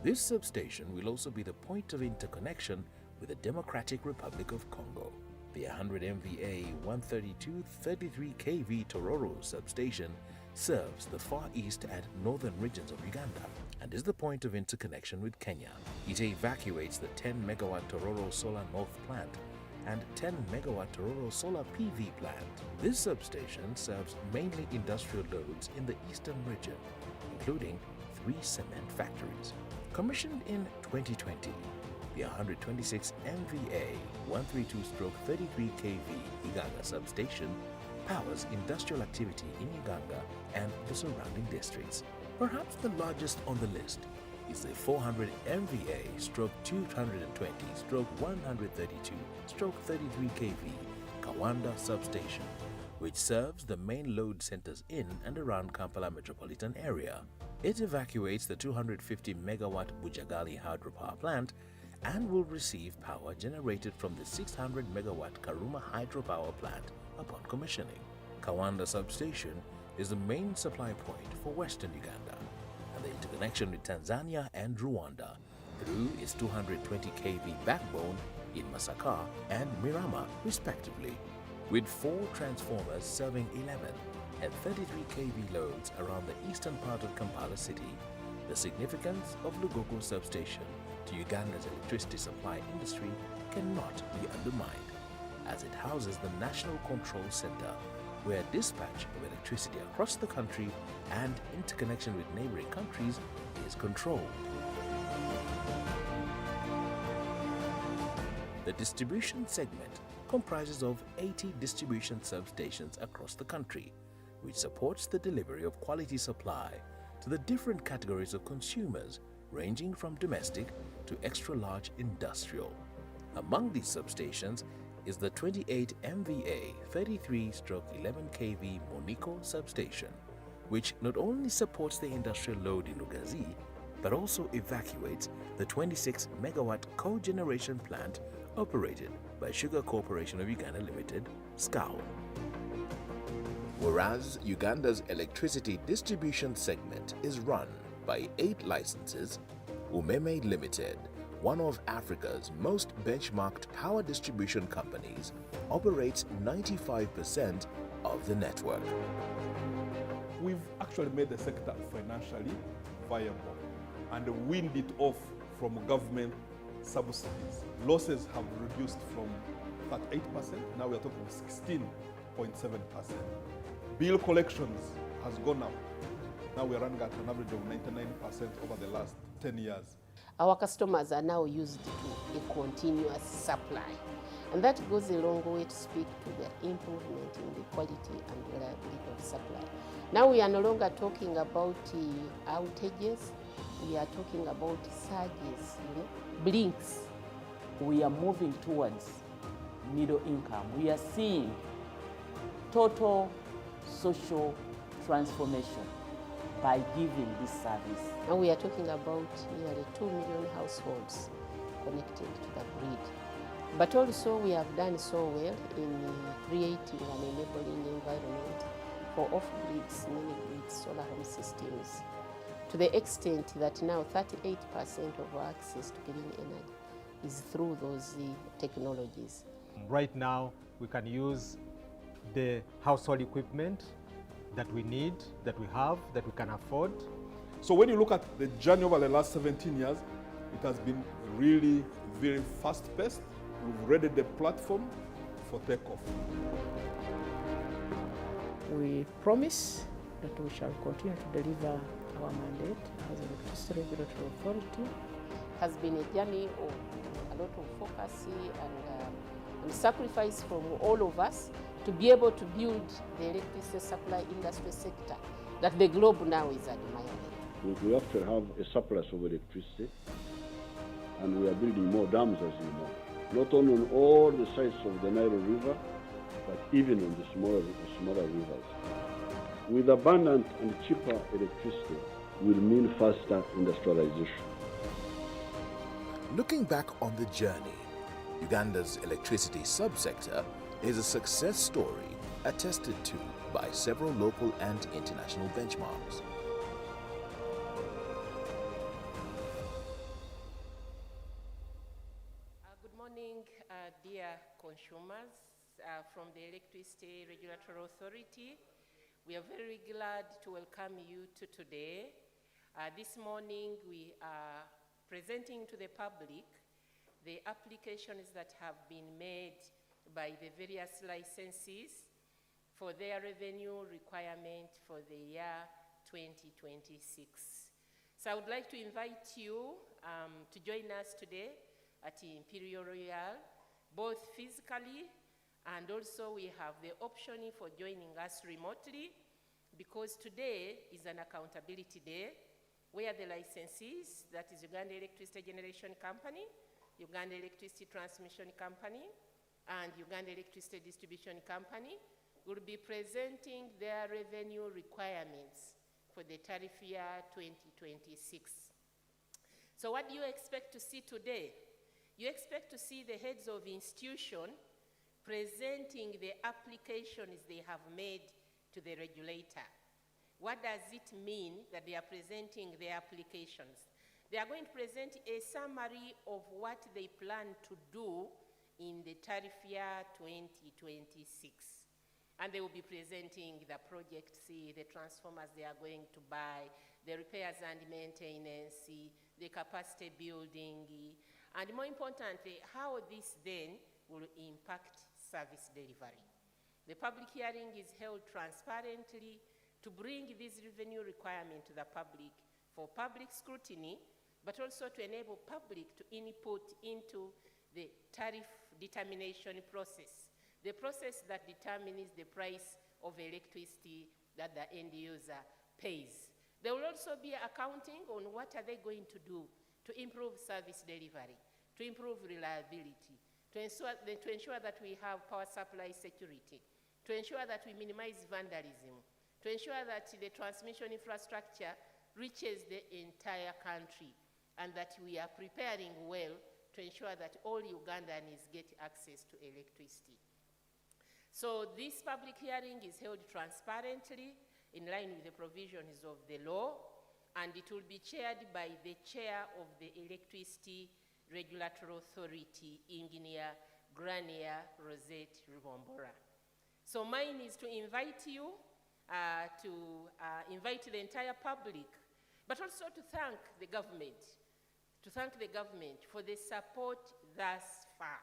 This substation will also be the point of interconnection with the Democratic Republic of Congo. The 100 MVA 132 33 kV Tororo substation serves the far east and northern regions of Uganda and is the point of interconnection with Kenya. It evacuates the 10 megawatt Tororo Solar North plant and 10 megawatt Tororo Solar PV plant. This substation serves mainly industrial loads in the eastern region, including 3 cement factories. Commissioned in 2020, the 126 MVA 132/33 kV Uganda substation powers industrial activity in Uganda and the surrounding districts. Perhaps the largest on the list is the 400 MVA/220/132/33 kV Kawanda substation, which serves the main load centers in and around Kampala metropolitan area. It evacuates the 250 megawatt Bujagali hydropower plant and will receive power generated from the 600 megawatt Karuma hydropower plant upon commissioning. Kawanda substation is the main supply point for western Uganda and the interconnection with Tanzania and Rwanda through its 220 kV backbone in Masaka and Mirama respectively, with 4 transformers serving 11 and 33 kV loads around the eastern part of Kampala city. The significance of Lugogo substation to Uganda's electricity supply industry cannot be undermined, as it houses the National Control Center, where dispatch of electricity across the country and interconnection with neighboring countries is controlled. The distribution segment comprises of 80 distribution substations across the country, which supports the delivery of quality supply to the different categories of consumers, ranging from domestic to extra-large industrial. Among these substations is the 28 MVA 33/11 kV Moniko substation, which not only supports the industrial load in Lugazi, but also evacuates the 26 megawatt cogeneration plant operated by Sugar Corporation of Uganda Limited, SCAL. Whereas Uganda's electricity distribution segment is run by 8 licenses, Umeme Limited, one of Africa's most benchmarked power distribution companies, operates 95% of the network. We've actually made the sector financially viable and weaned it off from government subsidies. Losses have reduced from 38%, now we are talking 16.7%. Bill collections has gone up. Now we're running at an average of 99% over the last 10 years. Our customers are now used to a continuous supply. And that goes a long way to speak to the improvement in the quality and reliability of supply. Now we are no longer talking about outages, we are talking about surges, blinks. We are moving towards middle income. We are seeing total social transformation by giving this service. And we are talking about nearly 2 million households connected to the grid. But also we have done so well in creating an enabling environment for off-grids, mini-grids, solar home systems, to the extent that now 38% of our access to green energy is through those technologies. Right now, we can use the household equipment that we need, that we have, that we can afford. So when you look at the journey over the last 17 years, it has been really very fast-paced. We've readied the platform for takeoff. We promise that we shall continue to deliver our mandate as an electricity regulatory authority. It has been a journey of a lot of focus and sacrifice from all of us to be able to build the electricity supply industry sector that the globe now is admiring. We actually have a surplus of electricity, and we are building more dams, as you know. Not only on all the sides of the Nile River, but even on the smaller rivers. With abundant and cheaper electricity will mean faster industrialization. Looking back on the journey, Uganda's electricity subsector is a success story attested to by several local and international benchmarks. Good morning, dear consumers from the Electricity Regulatory Authority. We are very glad to welcome you to today. This morning we are presenting to the public the applications that have been made by the various licensees for their revenue requirement for the year 2026. So I would like to invite you to join us today at Imperial Royal, both physically and also we have the option for joining us remotely, because today is an accountability day where the licensees, that is Uganda Electricity Generation Company, Uganda Electricity Transmission Company, and Uganda Electricity Distribution Company, will be presenting their revenue requirements for the tariff year 2026. So what do you expect to see today? You expect to see the heads of institution presenting the applications they have made to the regulator. What does it mean that they are presenting their applications? They are going to present a summary of what they plan to do in the tariff year 2026. And they will be presenting the projects, the transformers they are going to buy, the repairs and maintenance, the capacity building, and more importantly, how this then will impact service delivery. The public hearing is held transparently to bring this revenue requirement to the public for public scrutiny, but also to enable public to input into the tariff determination process, the process that determines the price of electricity that the end user pays. They will also be accounting on what are they going to do to improve service delivery, to improve reliability, to ensure that we have power supply security, to ensure that we minimize vandalism, to ensure that the transmission infrastructure reaches the entire country, and that we are preparing well to ensure that all Ugandans get access to electricity. So this public hearing is held transparently in line with the provisions of the law, and it will be chaired by the chair of the Electricity Regulatory Authority, Engineer Grania Rosette Rubombora. So mine is to invite you, invite the entire public, but also to thank the government, for the support thus far.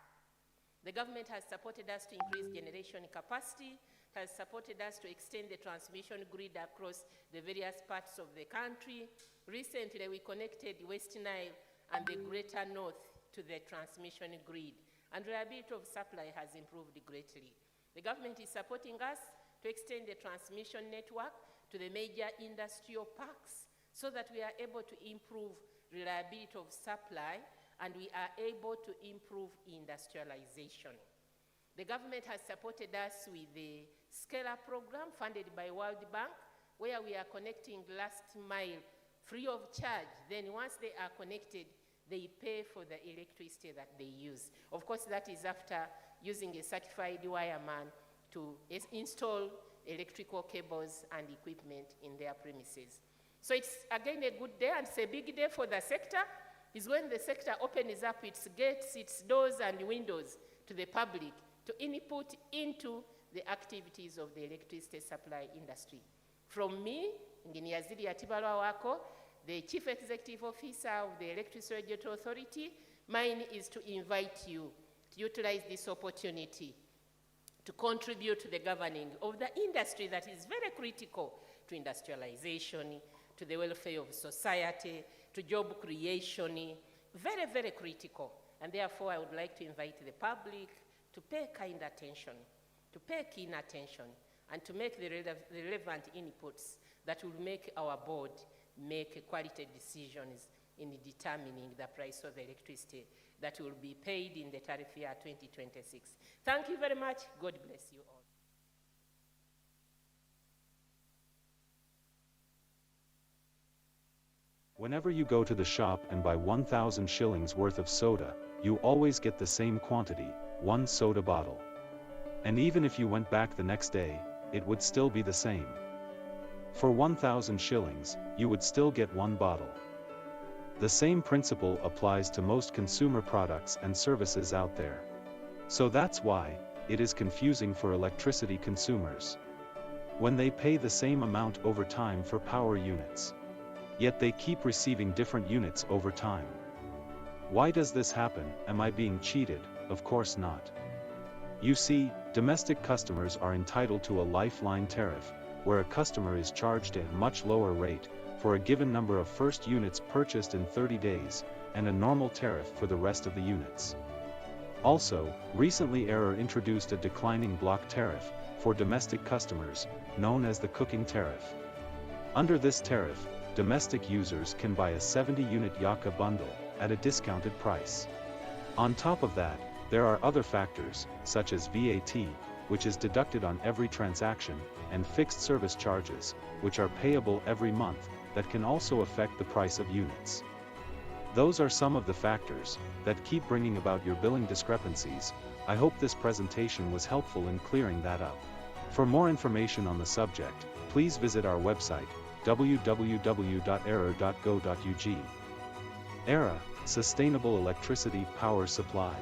The government has supported us to increase generation capacity, has supported us to extend the transmission grid across the various parts of the country. Recently, we connected West Nile and the greater north to the transmission grid. And reliability of supply has improved greatly. The government is supporting us to extend the transmission network to the major industrial parks so that we are able to improve reliability of supply and we are able to improve industrialization. The government has supported us with the Scale-Up program funded by World Bank, where we are connecting last mile free of charge. Then once they are connected, they pay for the electricity that they use. Of course, that is after using a certified wireman to install electrical cables and equipment in their premises. So it's again a good day, and it's a big day for the sector. It's when the sector opens up its gates, its doors and windows to the public to input into the activities of the electricity supply industry. From me, Engineer Zilia Tibalwa Wako, the Chief Executive Officer of the Electricity Regulatory Authority, mine is to invite you to utilize this opportunity to contribute to the governing of the industry that is very critical to industrialization, to the welfare of society, to job creation, very, very critical. And therefore, I would like to invite the public to pay kind attention, to pay keen attention, and to make the relevant inputs that will make our board make quality decisions in determining the price of electricity that will be paid in the tariff year 2026. Thank you very much. God bless you all. Whenever you go to the shop and buy 1,000 shillings worth of soda, you always get the same quantity, 1 soda bottle. And even if you went back the next day, it would still be the same. For 1,000 shillings, you would still get 1 bottle. The same principle applies to most consumer products and services out there. So that's why it is confusing for electricity consumers when they pay the same amount over time for power units. Yet they keep receiving different units over time. Why does this happen? Am I being cheated? Of course not. You see, domestic customers are entitled to a lifeline tariff, where a customer is charged at a much lower rate for a given number of first units purchased in 30 days, and a normal tariff for the rest of the units. Also, recently ERA introduced a declining block tariff for domestic customers, known as the cooking tariff. Under this tariff, domestic users can buy a 70-unit Yaka bundle at a discounted price. On top of that, there are other factors, such as VAT, which is deducted on every transaction, and fixed service charges, which are payable every month, that can also affect the price of units. Those are some of the factors that keep bringing about your billing discrepancies. I hope this presentation was helpful in clearing that up. For more information on the subject, please visit our website, www.era.go.ug. ERA, Sustainable Electricity Power Supply.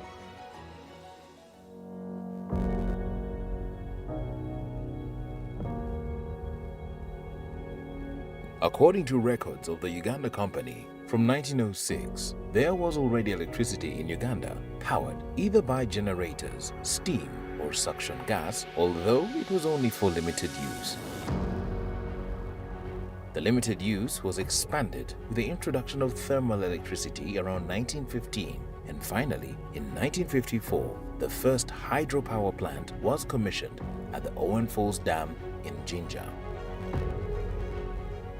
According to records of the Uganda Company, from 1906, there was already electricity in Uganda, powered either by generators, steam, or suction gas, although it was only for limited use. The limited use was expanded with the introduction of thermal electricity around 1915, and finally, in 1954, the first hydropower plant was commissioned at the Owen Falls Dam in Jinja.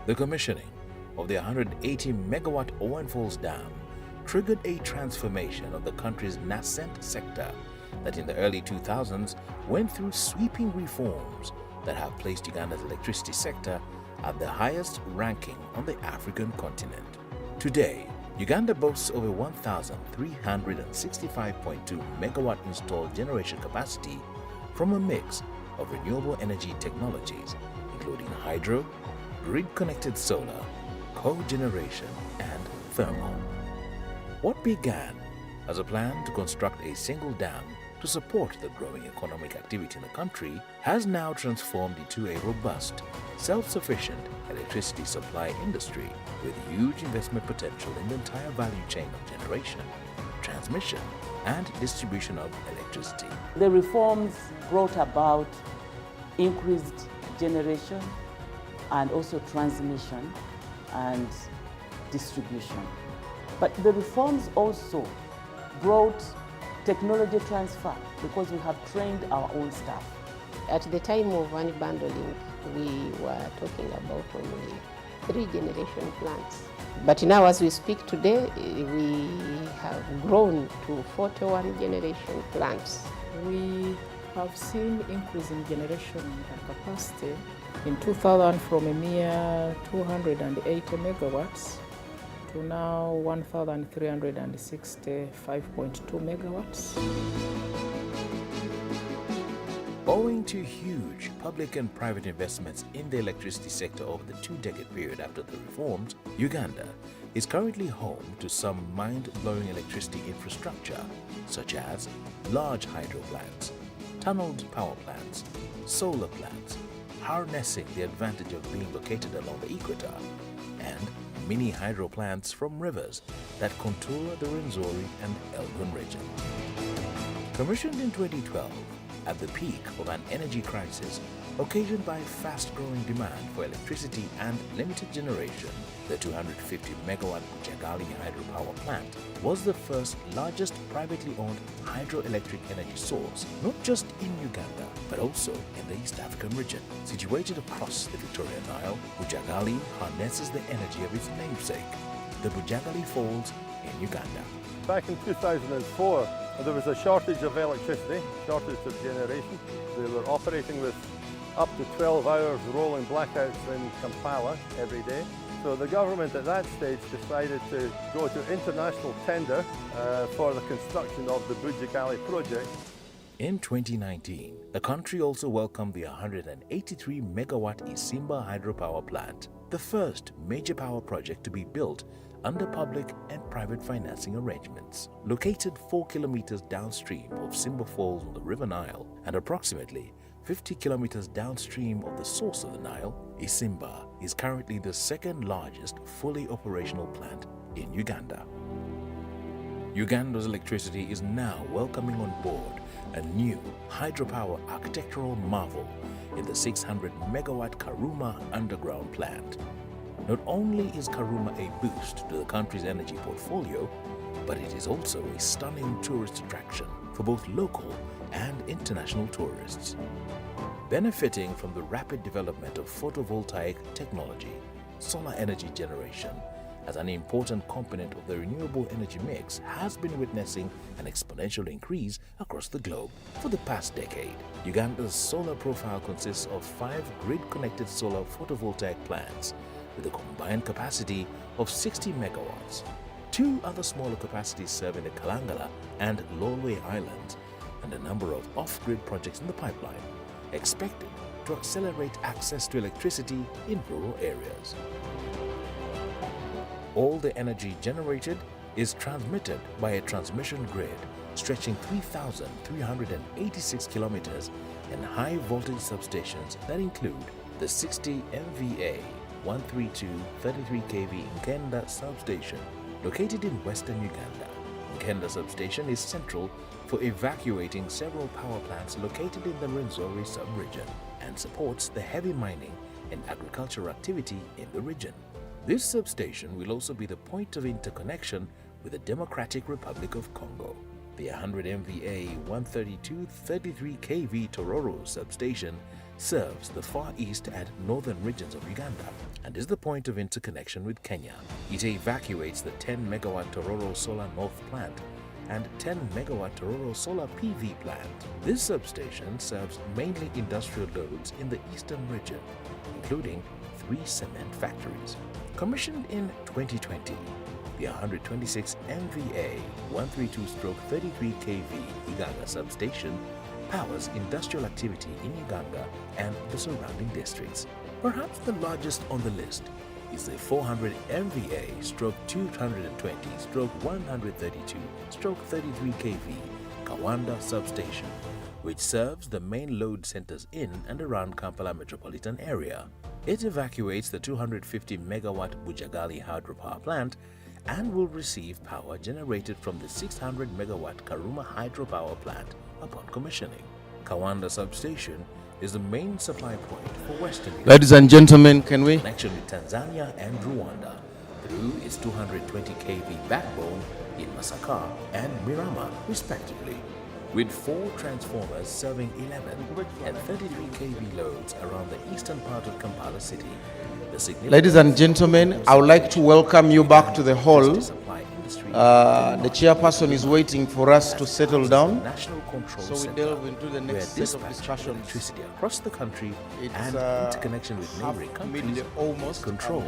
The commissioning of the 180-megawatt Owen Falls Dam triggered a transformation of the country's nascent sector that in the early 2000s went through sweeping reforms that have placed Uganda's electricity sector at the highest ranking on the African continent. Today, Uganda boasts over 1,365.2 megawatt installed generation capacity from a mix of renewable energy technologies, including hydro, grid-connected solar, cogeneration, and thermal. What began as a plan to construct a single dam to support the growing economic activity in the country has now transformed into a robust, self-sufficient electricity supply industry with huge investment potential in the entire value chain of generation, transmission, and distribution of electricity. The reforms brought about increased generation and also transmission and distribution. But the reforms also brought technology transfer because we have trained our own staff. At the time of unbundling, we were talking about only 3-generation plants. But now as we speak today, we have grown to 41-generation plants. We have seen increase in generation and capacity in 2000 from a mere 280 megawatts to now 1,365.2 megawatts. Owing to huge public and private investments in the electricity sector over the 2-decade period after the reforms, Uganda is currently home to some mind-blowing electricity infrastructure, such as large hydro plants, tunneled power plants, solar plants, harnessing the advantage of being located along the equator, and mini hydro plants from rivers that contour the Rwenzori and Elgon region. Commissioned in 2012, at the peak of an energy crisis occasioned by fast-growing demand for electricity and limited generation, the 250-megawatt Bujagali hydropower plant was the first largest privately owned hydroelectric energy source, not just in Uganda, but also in the East African region. Situated across the Victoria Nile, Bujagali harnesses the energy of its namesake, the Bujagali Falls in Uganda. Back in 2004, there was a shortage of electricity, shortage of generation. They were operating with up to 12 hours rolling blackouts in Kampala every day. So the government at that stage decided to go to international tender for the construction of the Bujagali project. In 2019, the country also welcomed the 183-megawatt Isimba hydropower plant, the first major power project to be built under public and private financing arrangements. Located 4 kilometers downstream of Simba Falls on the River Nile and approximately 50 kilometers downstream of the source of the Nile, Isimba is currently the second largest fully operational plant in Uganda. Uganda's electricity is now welcoming on board a new hydropower architectural marvel in the 600-megawatt Karuma underground plant. Not only is Karuma a boost to the country's energy portfolio, but it is also a stunning tourist attraction for both local and international tourists. Benefiting from the rapid development of photovoltaic technology, solar energy generation as an important component of the renewable energy mix has been witnessing an exponential increase across the globe for the past decade. Uganda's solar profile consists of 5 grid-connected solar photovoltaic plants with a combined capacity of 60 megawatts. 2 other smaller capacities serve in the Kalangala and Lolwe Islands, and a number of off-grid projects in the pipeline, expected to accelerate access to electricity in rural areas. All the energy generated is transmitted by a transmission grid stretching 3,386 kilometers and high-voltage substations that include the 60 MVA 132 33 kV Nkenda substation located in western Uganda. Nkenda substation is central for evacuating several power plants located in the Rwenzori sub-region and supports the heavy mining and agricultural activity in the region. This substation will also be the point of interconnection with the Democratic Republic of Congo. The 100 MVA 132 33 kV Tororo substation serves the far east and northern regions of Uganda and is the point of interconnection with Kenya. It evacuates the 10-megawatt Tororo Solar North plant and 10-megawatt Tororo Solar PV plant. This substation serves mainly industrial loads in the eastern region, including 3 cement factories. Commissioned in 2020, the 126 MVA 132/33 kV Iganga substation powers industrial activity in Uganda and the surrounding districts. Perhaps the largest on the list is the 400 MVA/220/132/33 kV Kawanda substation, which serves the main load centers in and around Kampala metropolitan area. It evacuates the 250-megawatt Bujagali hydropower plant and will receive power generated from the 600-megawatt Karuma hydropower plant upon commissioning. Kawanda substation is the main supply point for Western Uganda. Ladies and gentlemen, can we? Connection with Tanzania and Rwanda. through its 220 kV backbone in Masaka and Mirama, respectively, with 4 transformers serving 11 and 33 kV loads around the eastern part of Kampala city. Ladies and gentlemen, I would like to welcome you back to the hall. The chairperson is waiting for us to settle down, so we delve into the next set of discussions. Electricity across the country and interconnection with neighboring countries almost control.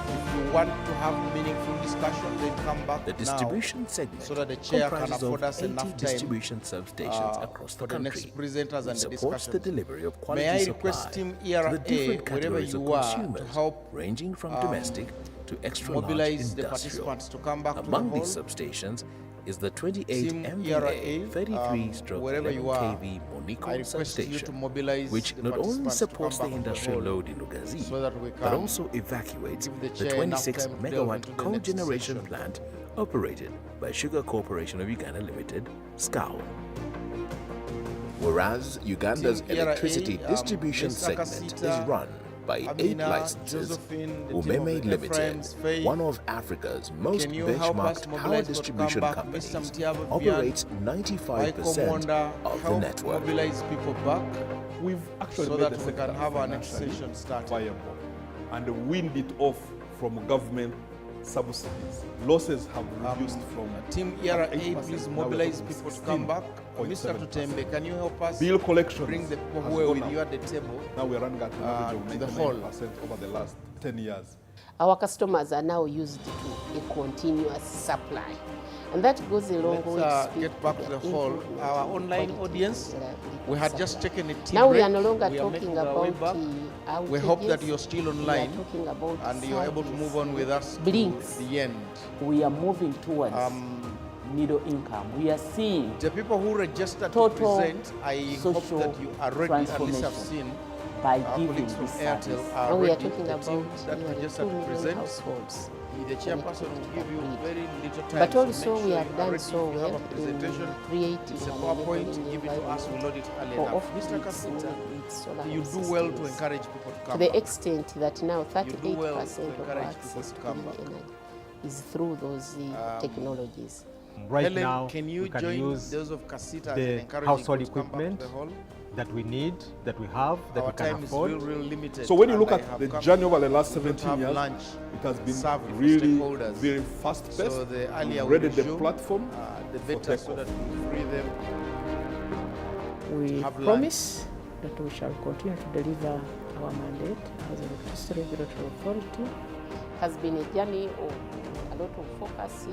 If you want to have meaningful discussion, then come back The distribution segment so that the chair can comprises afford of us 80 enough time distribution substations across the for the country. next presenters and It the supports the discussions. delivery of quality May I supply request Team to the ERA, different wherever categories of you are, consumers, to help ranging from domestic to extra large mobilize the industrial. participants to come back Among to the these hall. substations is the 28 Team MVA ERA, 33 wherever you 11 are, kV I Moniko request you to substation, mobilize which the not only participants to supports the come back to the industrial hall load in Ugazi, so that we but can also evacuates give the the chair enough 26 time to delve megawatt into the next cogeneration section. plant operated by Sugar Corporation of Uganda Limited, SCOW. Whereas Uganda's Team ERA, electricity distribution Mr. segment Kasita, is run by 8 Amina, licenses, Josephine, the team of Umeme the Limited, Ephraim's, Faith, one of Africa's most can you help us benchmarked mobilize power for distribution comeback? companies, Mr. Mtiaba operates Vian, 95% Wanda, of the help network. mobilize people back We've actually so made that the we sector can have our next financially session started. viable and weaned it off from government subsidies. Losses have reduced from Team ERA, 8%. please Now we're mobilize talking people to come back. Mr. 16.7%. Tutembe, can you help us Bill collection bring the people has who were gone with you up. at the table Now we're running at an average to the of hall? 99% over the last 10 years. Our customers are now used to a continuous supply. And that goes a long way to Let's speak get back to the hall. improvement Our in online quality audience, of we had supply. just taken a tea Now we break. are no longer We are talking making our way about back. We hope that outages. you're still We are online talking about and you're able to service. move on with us Blinks. to the end. We are moving towards middle income. We are seeing The people who registered to total present, I hope social that you are ready, at least have transformation seen by our giving colleagues from this Airtel service. are Now we are ready. talking The about team that nearly registered 2 to million present. households. The chairperson will give you very little time. But so also make we sure have you are done ready. so If you well have a presentation, in creating it's a an PowerPoint, enabling give it to us, we'll load it early for enough. Mr. off-grid Kasita, with solar you do well to encourage people to to come the back. extent that now You do well 38% to of our encourage access people to to come clean back. energy is through those technologies. Right Helen, now, can you we can join use those of Kasita as the encouraging household people to come back to equipment the hall? that we need, that we have, that Our we can time afford. is real limited. So when you and look I at have the come journey over the last to 17 have years, lunch it has been served with really stakeholders. very fast-paced. So the earlier We've we readied the resume, platform the for better, so takeoff. that we free them. We have promise that we shall continue to deliver our mandate as Electricity Regulatory Authority. Has been a journey of a lot of focus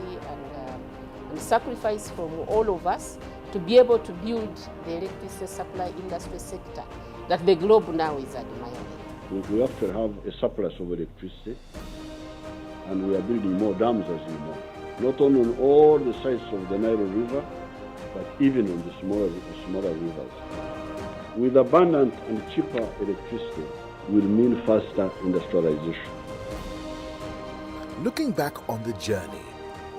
and sacrifice from all of us to be able to build the electricity supply industry sector that the globe now is admiring. We actually have a surplus of electricity, and we are building more dams, as you know. Not only on all the sides of the Nile River, but even on the smaller rivers. With abundant and cheaper electricity will mean faster industrialization. Looking back on the journey,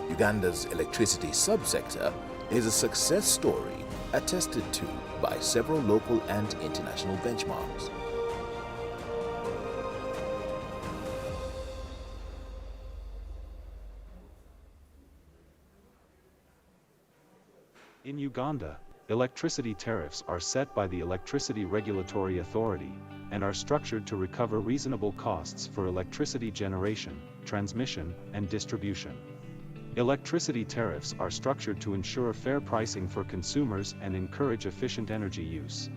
Uganda's electricity subsector is a success story attested to by several local and international benchmarks. In Uganda, electricity tariffs are set by the Electricity Regulatory Authority and are structured to recover reasonable costs for electricity generation, transmission, and distribution. Electricity tariffs are structured to ensure fair pricing for consumers and encourage efficient energy use.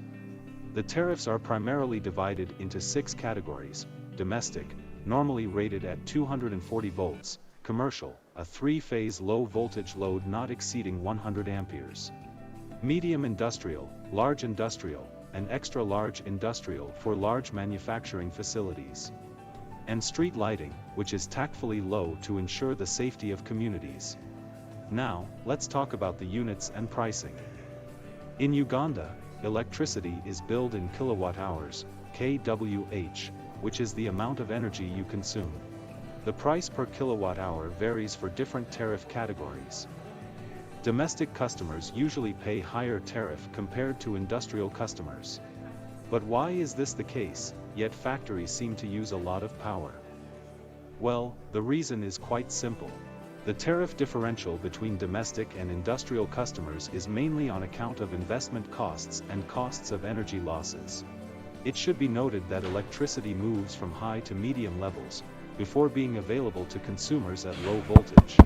The tariffs are primarily divided into 6 categories: domestic, normally rated at 240 volts, commercial, a 3-phase low-voltage load not exceeding 100 amperes, medium industrial, large industrial, and extra-large industrial for large manufacturing facilities, and street lighting, which is tactfully low to ensure the safety of communities. Now, let's talk about the units and pricing. In Uganda, electricity is billed in kilowatt hours, kWh, which is the amount of energy you consume. The price per kilowatt hour varies for different tariff categories. Domestic customers usually pay higher tariff compared to industrial customers. But why is this the case, yet factories seem to use a lot of power? Well, the reason is quite simple. The tariff differential between domestic and industrial customers is mainly on account of investment costs and costs of energy losses. It should be noted that electricity moves from high to medium levels, before being available to consumers at low voltage.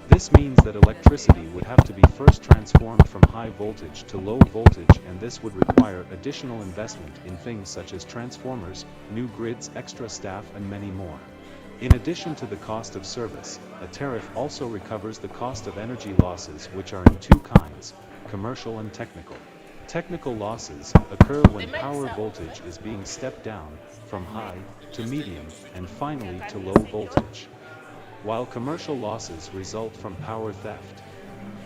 This means that electricity would have to be first transformed from high voltage to low voltage, and this would require additional investment in things such as transformers, new grids, extra staff, and many more. In addition to the cost of service, a tariff also recovers the cost of energy losses, which are in two kinds, commercial and technical. Technical losses occur when power voltage is being stepped down from high to medium and finally to low voltage, while commercial losses result from power theft.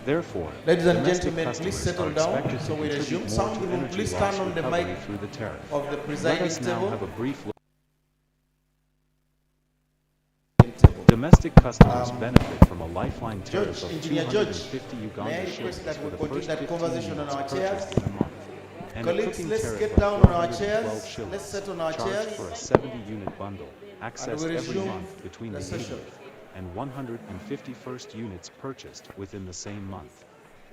Therefore, ladies and domestic gentlemen, please customers settle are down expected so to we contribute resume. more Sound to room, energy please loss turn on the recovery mic through the tariff. of the Let presiding us now table. have a brief look. Domestic customers benefit from a lifeline tariff of Engineer 250 may I Uganda request shillings that for we the continue first that 15 conversation on units our purchased chairs? in a month, and a Colleagues, cooking let's tariff get of down on our 412 chairs. shillings, Let's sit on our charged chairs. for a 70-unit bundle, accessed we every resume month between the the session. 80th and 151st units purchased within the same month.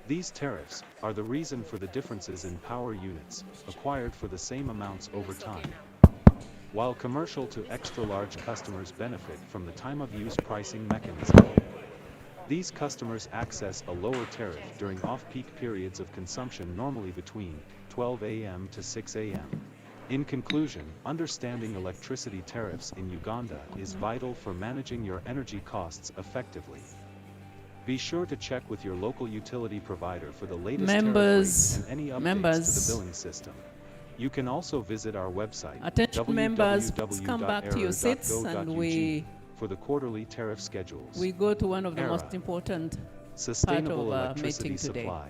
These tariffs are the reason for the differences in power units acquired for the same amounts over time, while commercial to extra-large customers benefit from the time-of-use pricing mechanism. These customers access a lower tariff during off-peak periods of consumption, normally between 12 a.m. to 6 a.m. In conclusion, understanding electricity tariffs in Uganda is vital for managing your energy costs effectively. Be sure to check with your local utility provider for the latest tariff rates and any updates to the billing system. You can also visit our website, Attention members, please come back to your seats and www.error.go.ug, for the quarterly tariff schedules. we go to one of the ERA, most important sustainable part of our electricity meeting today. supply.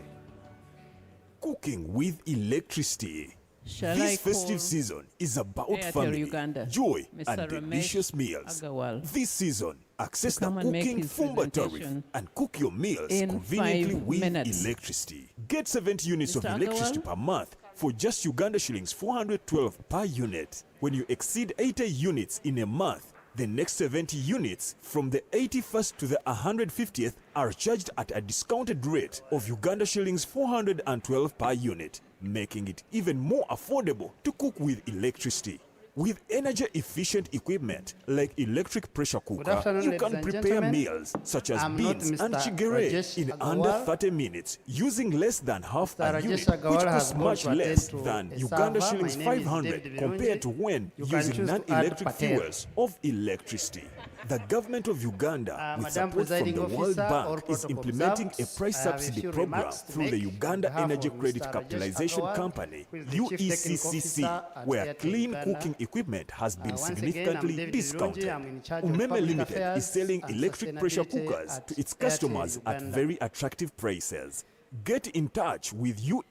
Cooking with electricity. Shall This I festive call season is about Airtel family, Uganda, joy, Mr. and Ramesh delicious meals. Agawal, This season, access the come and make Cooking his Fumba Tariff presentation and cook your meals in conveniently 5 with minutes. electricity. Get 70 units of Mr. electricity Agawal? per month for just Uganda shillings 412 per unit. When you exceed 80 units in a month, the next 70 units from the 81st to the 150th are charged at a discounted rate of Uganda shillings 412 per unit, making it even more affordable to cook with electricity. With energy-efficient equipment like electric pressure cooker, afternoon, you ladies can and prepare gentlemen. meals such as I'm not beans and Mr. chigere Rajesh in Agawal. under 30 minutes using less than half Mr. a Rajesh unit, Agawal which has costs gone much to attend less to than a Uganda server. shillings My name is 500 David compared Birungi. to when You can using choose to add non-electric Patel. fuels of electricity. The government of Uganda, with Madam support from Presiding the World Officer, all Bank, is protocol implementing a observed. price I have a subsidy few program remarks to through the make Uganda on behalf Energy of Credit Mr. Rajesh Capitalization Agawal, Company, who is the Chief Technical UECCC, Officer at where Airtel clean Uganda. cooking equipment has been Once again, I'm significantly David discounted. Birungi. I'm in charge of Umeme public Limited affairs is selling and electric pressure sustainability cookers at to its Airtel customers at Uganda. very attractive prices. Get in touch with Madam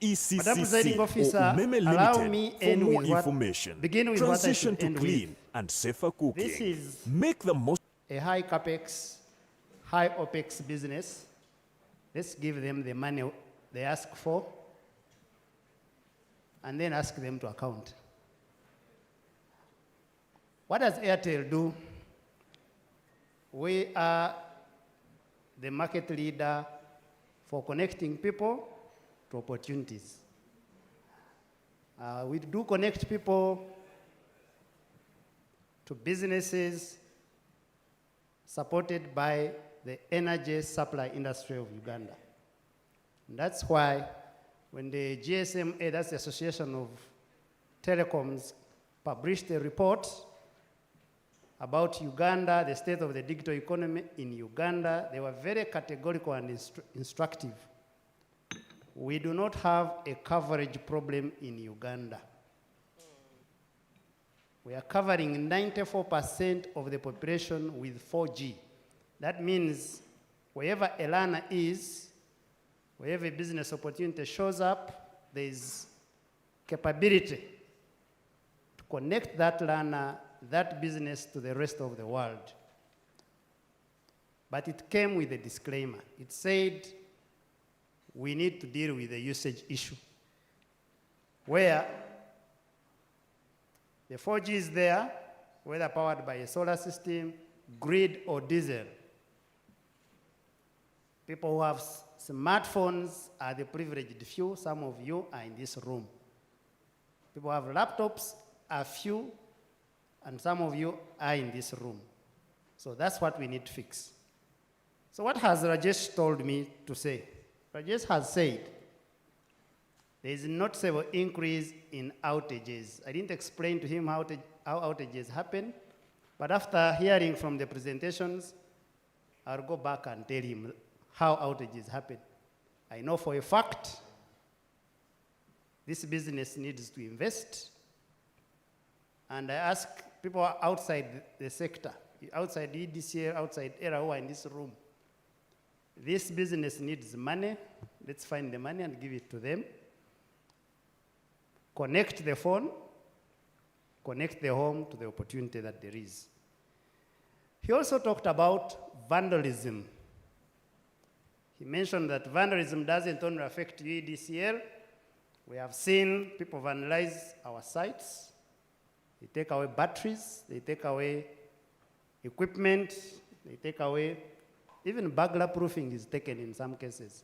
Presiding UECCC or Officer, Umeme allow Limited me for end more with what- information. begin with what I Transition should to end clean with. and safer cooking. This is Make the most a high capex, high opex business. Let's give them the money they ask for and then ask them to account. What does Airtel do? We are the market leader for connecting people to opportunities. We do connect people to businesses supported by the energy supply industry of Uganda. And that's why when the GSMA, that's the Association of Telecoms, published a report about Uganda, the state of the digital economy in Uganda, they were very categorical and instructive. We do not have a coverage problem in Uganda. We are covering 94% of the population with 4G. That means wherever a learner is, wherever a business opportunity shows up, there is capability to connect that learner, that business to the rest of the world. But it came with a disclaimer. It said we need to deal with the usage issue, where the 4G is there, whether powered by a solar system, grid or diesel. People who have smartphones are the privileged few. Some of you are in this room. People who have laptops are few, and some of you are in this room. So that's what we need to fix. So what has Rajesh told me to say? Rajesh has said there is a noticeable increase in outages. I didn't explain to him how outages happen, but after hearing from the presentations, I'll go back and tell him how outages happen. I know for a fact this business needs to invest, and I ask people outside the sector, outside EDCL, outside ERA who are in this room, this business needs money. Let's find the money and give it to them. Connect the phone, connect the home to the opportunity that there is. He also talked about vandalism. He mentioned that vandalism doesn't only affect UEDCL. We have seen people vandalize our sites. They take away batteries, they take away equipment, they take away, even burglar proofing is taken in some cases.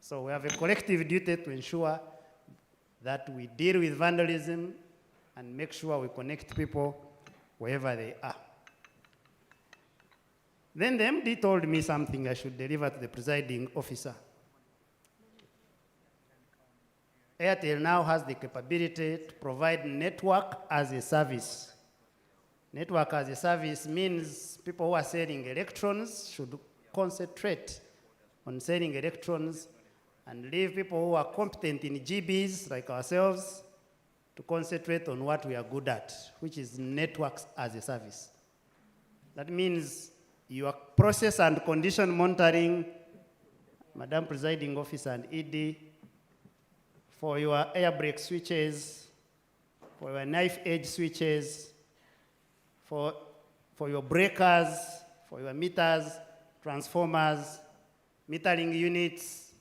So we have a collective duty to ensure that we deal with vandalism and make sure we connect people wherever they are. Then the MD told me something I should deliver to the presiding officer. Airtel now has the capability to provide network as a service. Network as a service means people who are selling electrons should concentrate on selling electrons and leave people who are competent in GBs like ourselves to concentrate on what we are good at, which is networks as a service. That means your process and condition monitoring, Madam Presiding Officer and ED, for your air brake switches, for your knife edge switches, for your breakers, for your meters, transformers, metering units.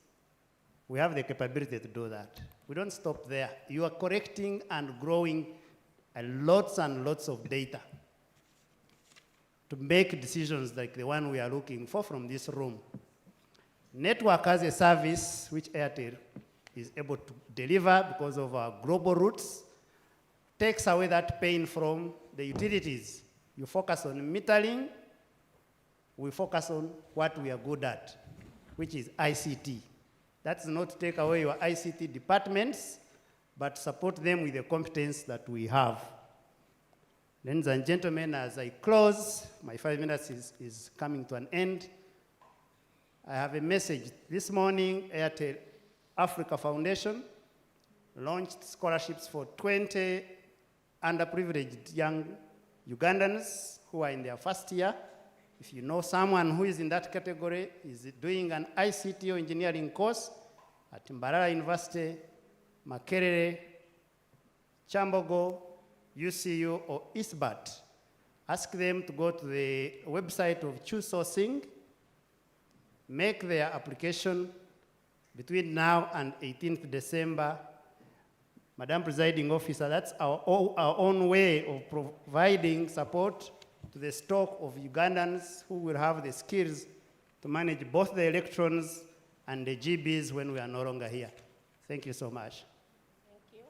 We have the capability to do that. We don't stop there. You are collecting and growing lots and lots of data to make decisions like the one we are looking for from this room. Network as a service, which Airtel is able to deliver because of our global roots, takes away that pain from the utilities. You focus on metering, we focus on what we are good at, which is ICT. That's not to take away your ICT departments, but support them with the competence that we have. Ladies and gentlemen, as I close, my 5 minutes is coming to an end. I have a message. This morning, Airtel Africa Foundation launched scholarships for 20 underprivileged young Ugandans who are in their first year. If you know someone who is in that category, is doing an ICT or engineering course at Mbarara University, Makerere, Chambogo, UCU, or ISBAT, ask them to go to the website of Choose Sourcing, make their application between now and 18th December. Madam Presiding Officer, that's our own way of providing support to the stock of Ugandans who will have the skills to manage both the electrons and the GBs when we are no longer here. Thank you so much. Thank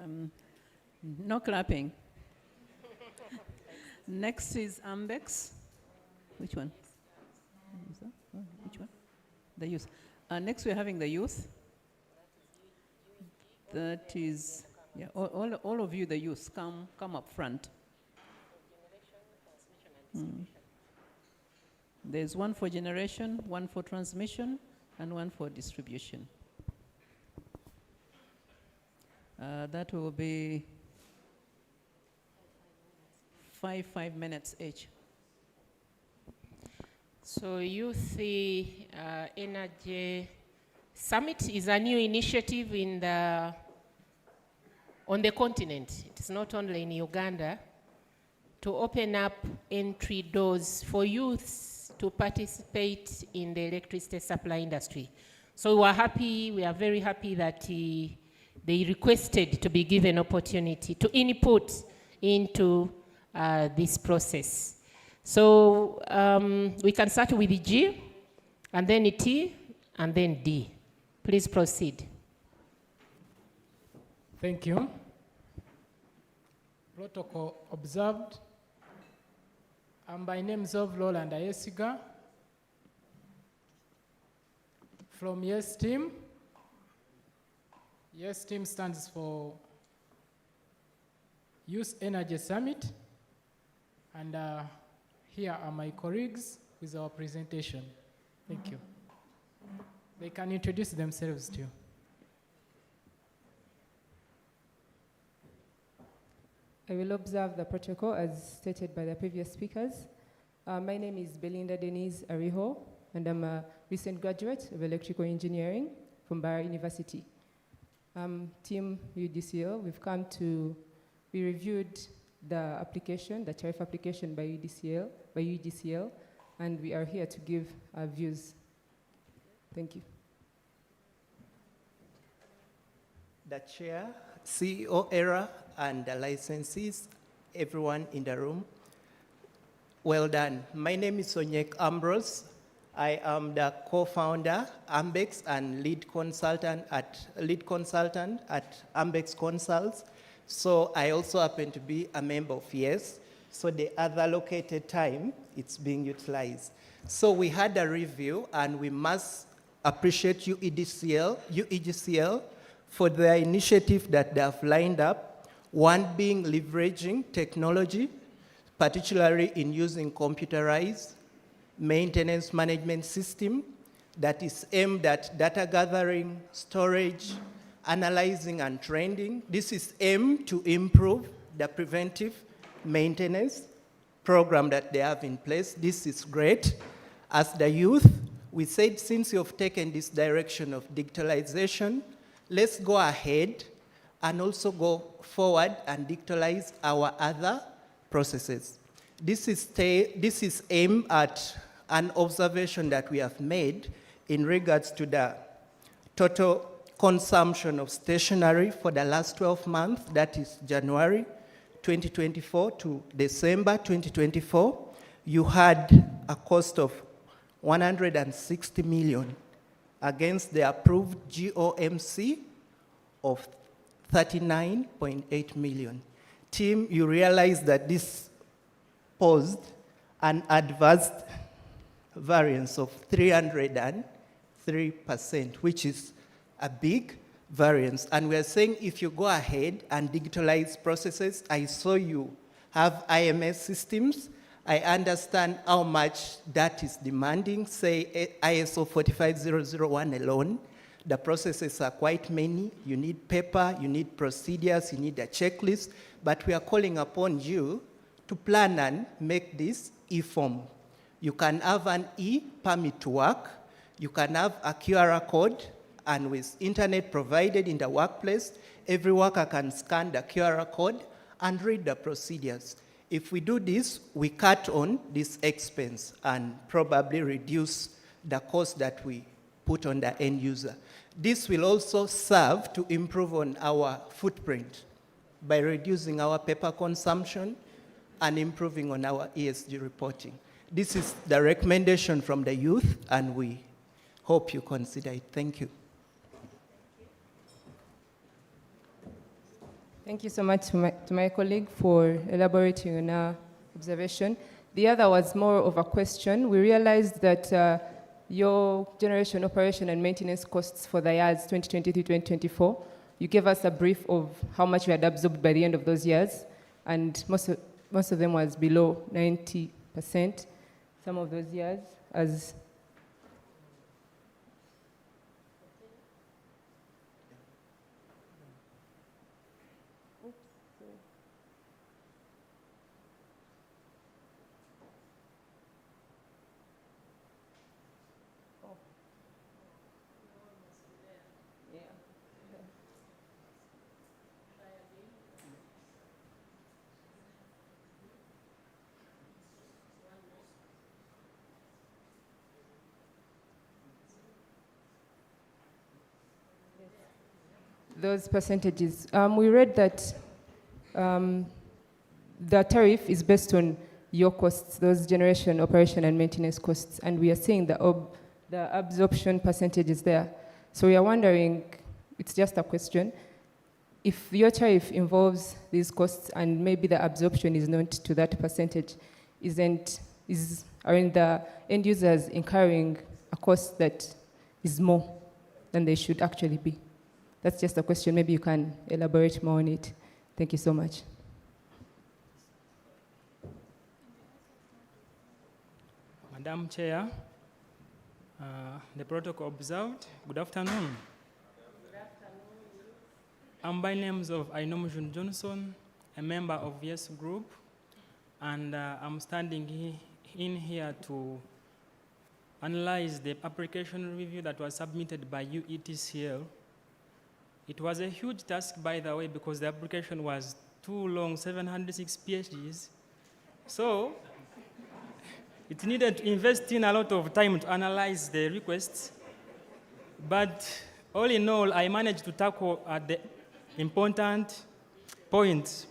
you. No clapping. Next is Ambex. Which one? Which one? The youth. Next we're having the youth. That is, yeah, all of you, the youth, come up front. There's one for generation, one for transmission, and one for distribution. That will be 5 minutes each. So Youth Energy Summit is a new initiative on the continent. It's not only in Uganda, to open up entry doors for youths to participate in the electricity supply industry. So we are very happy that they requested to be given opportunity to input into this process. So we can start with G, and then T, and then D. Please proceed. Thank you. Protocol observed. By names of Roland Ayesiga from Yes Team. Yes Team stands for Youth Energy Summit. And here are my colleagues with our presentation. Thank you. They can introduce themselves too. I will observe the protocol as stated by the previous speakers. My name is Belinda Denise Ariho, and I'm a recent graduate of electrical engineering from Bara University. Team UDCL, we reviewed the application, the tariff application by UDCL, and we are here to give our views. Thank you. The chair, CEO ERA, and the licensees, everyone in the room, well done. My name is Onyek Ambrose. I am the co-founder, Ambex, and lead consultant at Ambex Consults. So I also happen to be a member of YES. So the other allocated time, it's being utilized. So we had a review, and we must appreciate UEGCL for the initiative that they have lined up. One being leveraging technology, particularly in using computerized maintenance management system that is aimed at data gathering, storage, analyzing, and trending. This is aimed to improve the preventive maintenance program that they have in place. This is great. As the youth, we said, since you've taken this direction of digitalization, let's go ahead and also go forward and digitalize our other processes. This is aimed at an observation that we have made in regards to the total consumption of stationery for the last 12 months, that is January 2024 to December 2024. You had a cost of 160 million against the approved GOMC of 39.8 million. Team, you realize that this posed an adverse variance of 303%, which is a big variance. And we're saying if you go ahead and digitalize processes, I saw you have IMS systems. I understand how much that is demanding, say ISO 45001 alone. The processes are quite many. You need paper, you need procedures, you need a checklist, but we are calling upon you to plan and make this e-form. You can have an e-permit to work, you can have a QR code, and with internet provided in the workplace, every worker can scan the QR code and read the procedures. If we do this, we cut on this expense and probably reduce the cost that we put on the end user. This will also serve to improve on our footprint by reducing our paper consumption and improving on our ESG reporting. This is the recommendation from the youth, and we hope you consider it. Thank you. Thank you so much to my colleague for elaborating on our observation. The other was more of a question. We realized that your generation, operation, and maintenance costs for the years 2023-2024, you gave us a brief of how much you had absorbed by the end of those years, and most of them was below 90%. Some of those years as those percentages. We read that the tariff is based on your costs, those generation, operation, and maintenance costs, and we are seeing the absorption percentages there. So we are wondering, it's just a question, if your tariff involves these costs and maybe the absorption is not to that percentage, aren't the end users incurring a cost that is more than they should actually be? That's just a question. Maybe you can elaborate more on it. Thank you so much. Madam Chair, the protocol observed. Good afternoon. I'm by names of Ainomujun Johnson, a member of Yes Group, and I'm standing in here to analyze the application review that was submitted by UETCL. It was a huge task, by the way, because the application was too long, 706 pages. So it needed to invest in a lot of time to analyze the requests. But all in all, I managed to tackle the important points.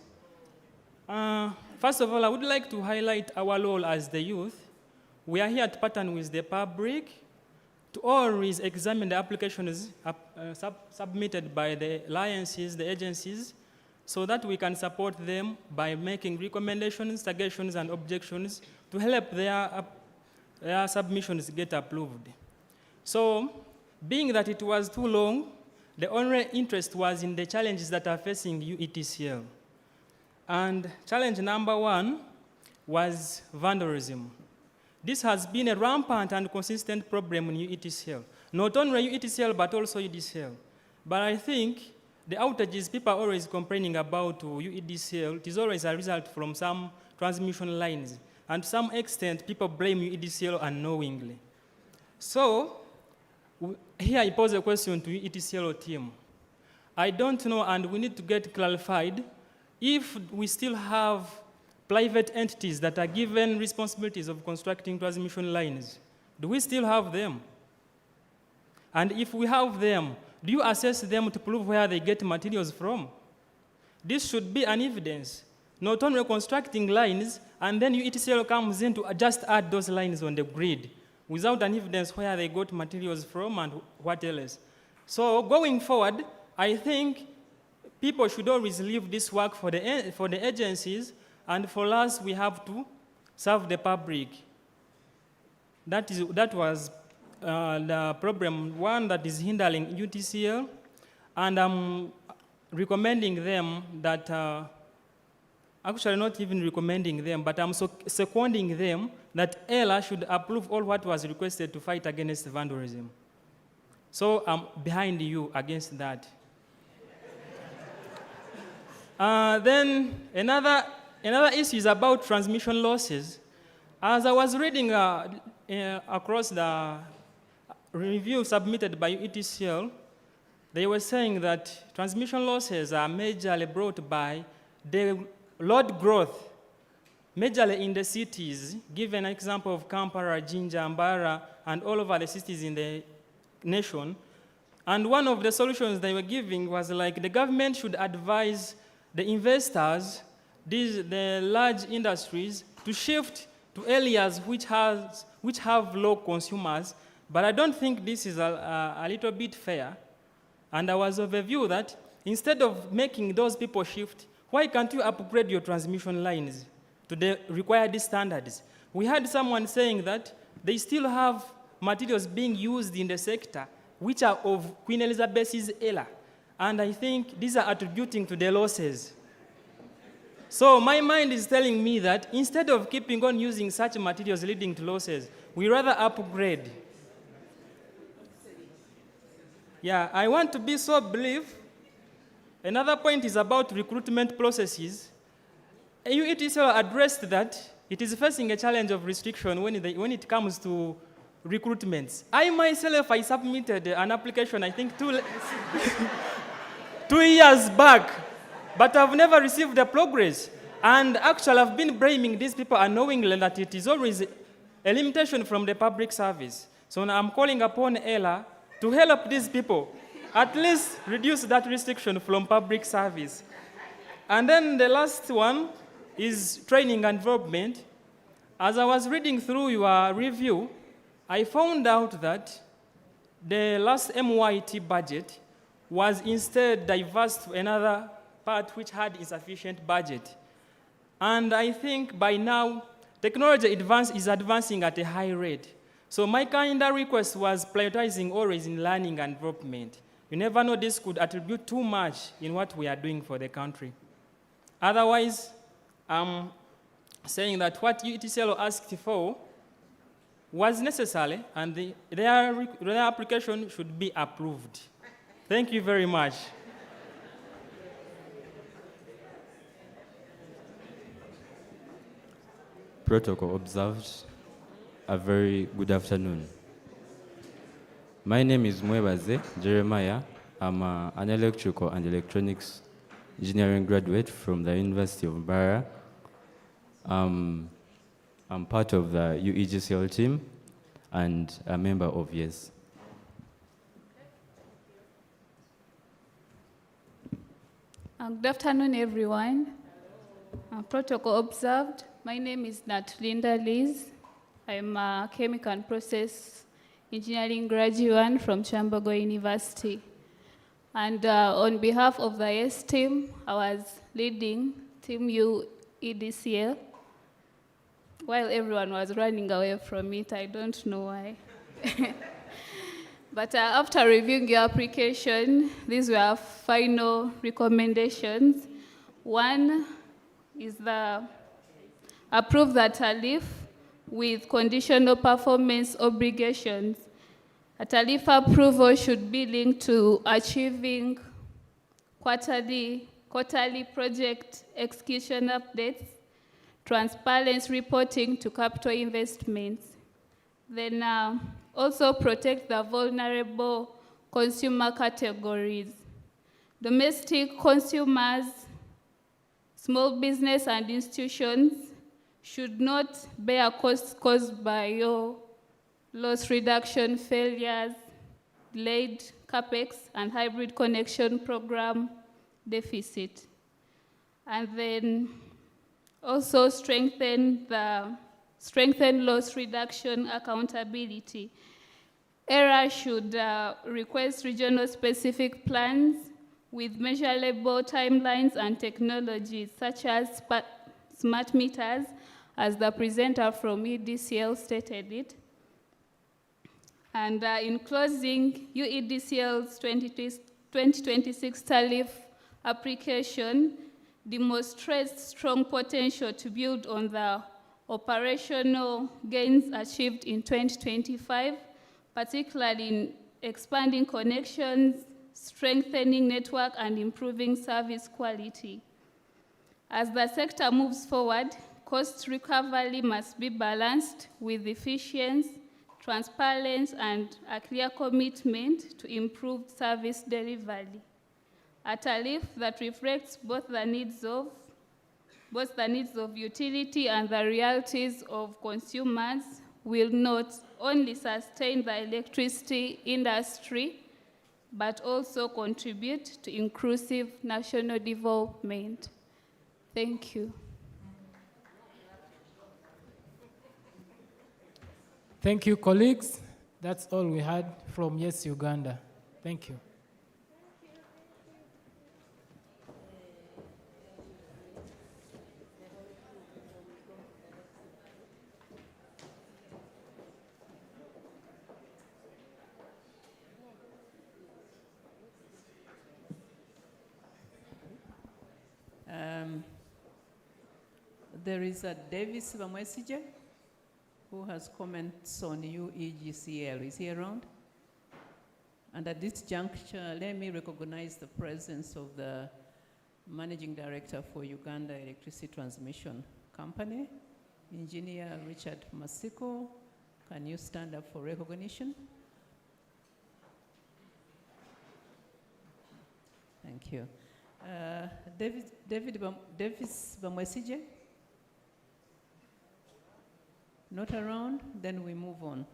First of all, I would like to highlight our role as the youth. We are here to partner with the public to always examine the applications submitted by the alliances, the agencies, so that we can support them by making recommendations, suggestions, and objections to help their submissions get approved. So, being that it was too long, the only interest was in the challenges that are facing UETCL. And challenge number one was vandalism. This has been a rampant and consistent problem in UETCL. Not only UETCL, but also UDCL. But I think the outages people are always complaining about UETCL, it is always a result from some transmission lines. And to some extent, people blame UETCL unknowingly. So, here I pose a question to UETCL team. I don't know, and we need to get clarified, if we still have private entities that are given responsibilities of constructing transmission lines. Do we still have them? And if we have them, do you assess them to prove where they get materials from? This should be an evidence, not only constructing lines, and then UETCL comes in to just add those lines on the grid without an evidence where they got materials from and what else. So going forward, I think people should always leave this work for the agencies, and for us, we have to serve the public. That was the problem one that is hindering UTCL, and I'm recommending them that, actually not even recommending them, but I'm seconding them that ELA should approve all what was requested to fight against vandalism. So I'm behind you against that. Then another issue is about transmission losses. As I was reading across the review submitted by UETCL, they were saying that transmission losses are majorly brought by the load growth, majorly in the cities, given an example of Kampala, Jinja, Mbara, and all over the cities in the nation. And one of the solutions they were giving was like the government should advise the investors, the large industries, to shift to areas which have low consumers. But I don't think this is a little bit fair. And I was of the view that instead of making those people shift, why can't you upgrade your transmission lines to the required standards? We had someone saying that they still have materials being used in the sector which are of Queen Elizabeth's era. And I think these are attributing to the losses. So my mind is telling me that instead of keeping on using such materials leading to losses, we rather upgrade. Yeah, I want to be so brief. Another point is about recruitment processes. UETCL addressed that it is facing a challenge of restriction when it comes to recruitments. I myself, I submitted an application, I think 2 years back, but I've never received the progress. And actually, I've been blaming these people unknowingly that it is always a limitation from the public service. So now I'm calling upon ELA to help these people at least reduce that restriction from public service. And then the last one is training and development. As I was reading through your review, I found out that the last MYT budget was instead diverse to another part which had insufficient budget. And I think by now, technology is advancing at a high rate. So my kind of request was prioritizing always in learning and development. You never know, this could attribute too much in what we are doing for the country. Otherwise, I'm saying that what UETCL asked for was necessary, and their application should be approved. Thank you very much. Protocol observed. A very good afternoon. My name is Mwebaze Jeremiah. I'm an electrical and electronics engineering graduate from the University of Mbarara. I'm part of the UEGCL team and a member of YES. Good afternoon, everyone. Protocol observed. My name is Linda Liz. I'm a chemical and process engineering graduate from Chambogo University. And on behalf of the YES team, I was leading Team UEDCL while everyone was running away from it. I don't know why. But after reviewing your application, these were our final recommendations. One is approve the tariff with conditional performance obligations. A tariff approval should be linked to achieving quarterly project execution updates, transparency reporting to capital investments. Then also protect the vulnerable consumer categories. Domestic consumers, small business and institutions should not bear costs caused by your loss reduction failures, delayed CAPEX, and hybrid connection program deficit. And then also strengthen loss reduction accountability. ERA should request regional specific plans with measurable timelines and technologies such as smart meters, as the presenter from UEDCL stated it. And in closing, UEDCL's 2026 tariff application demonstrates strong potential to build on the operational gains achieved in 2025, particularly in expanding connections, strengthening network, and improving service quality. As the sector moves forward, cost recovery must be balanced with efficiency, transparency, and a clear commitment to improved service delivery. A tariff that reflects both the needs of utility and the realities of consumers will not only sustain the electricity industry, but also contribute to inclusive national development. Thank you. Thank you, colleagues. That's all we had from YES Uganda. Thank you. There is a Davis Bamwesije who has comments on UEGCL. Is he around? And at this juncture, let me recognize the presence of the Managing Director for Uganda Electricity Transmission Company, Engineer Richard Masiko. Can you stand up for recognition? Thank you. Davis Bamwesije? Not around? Then we move on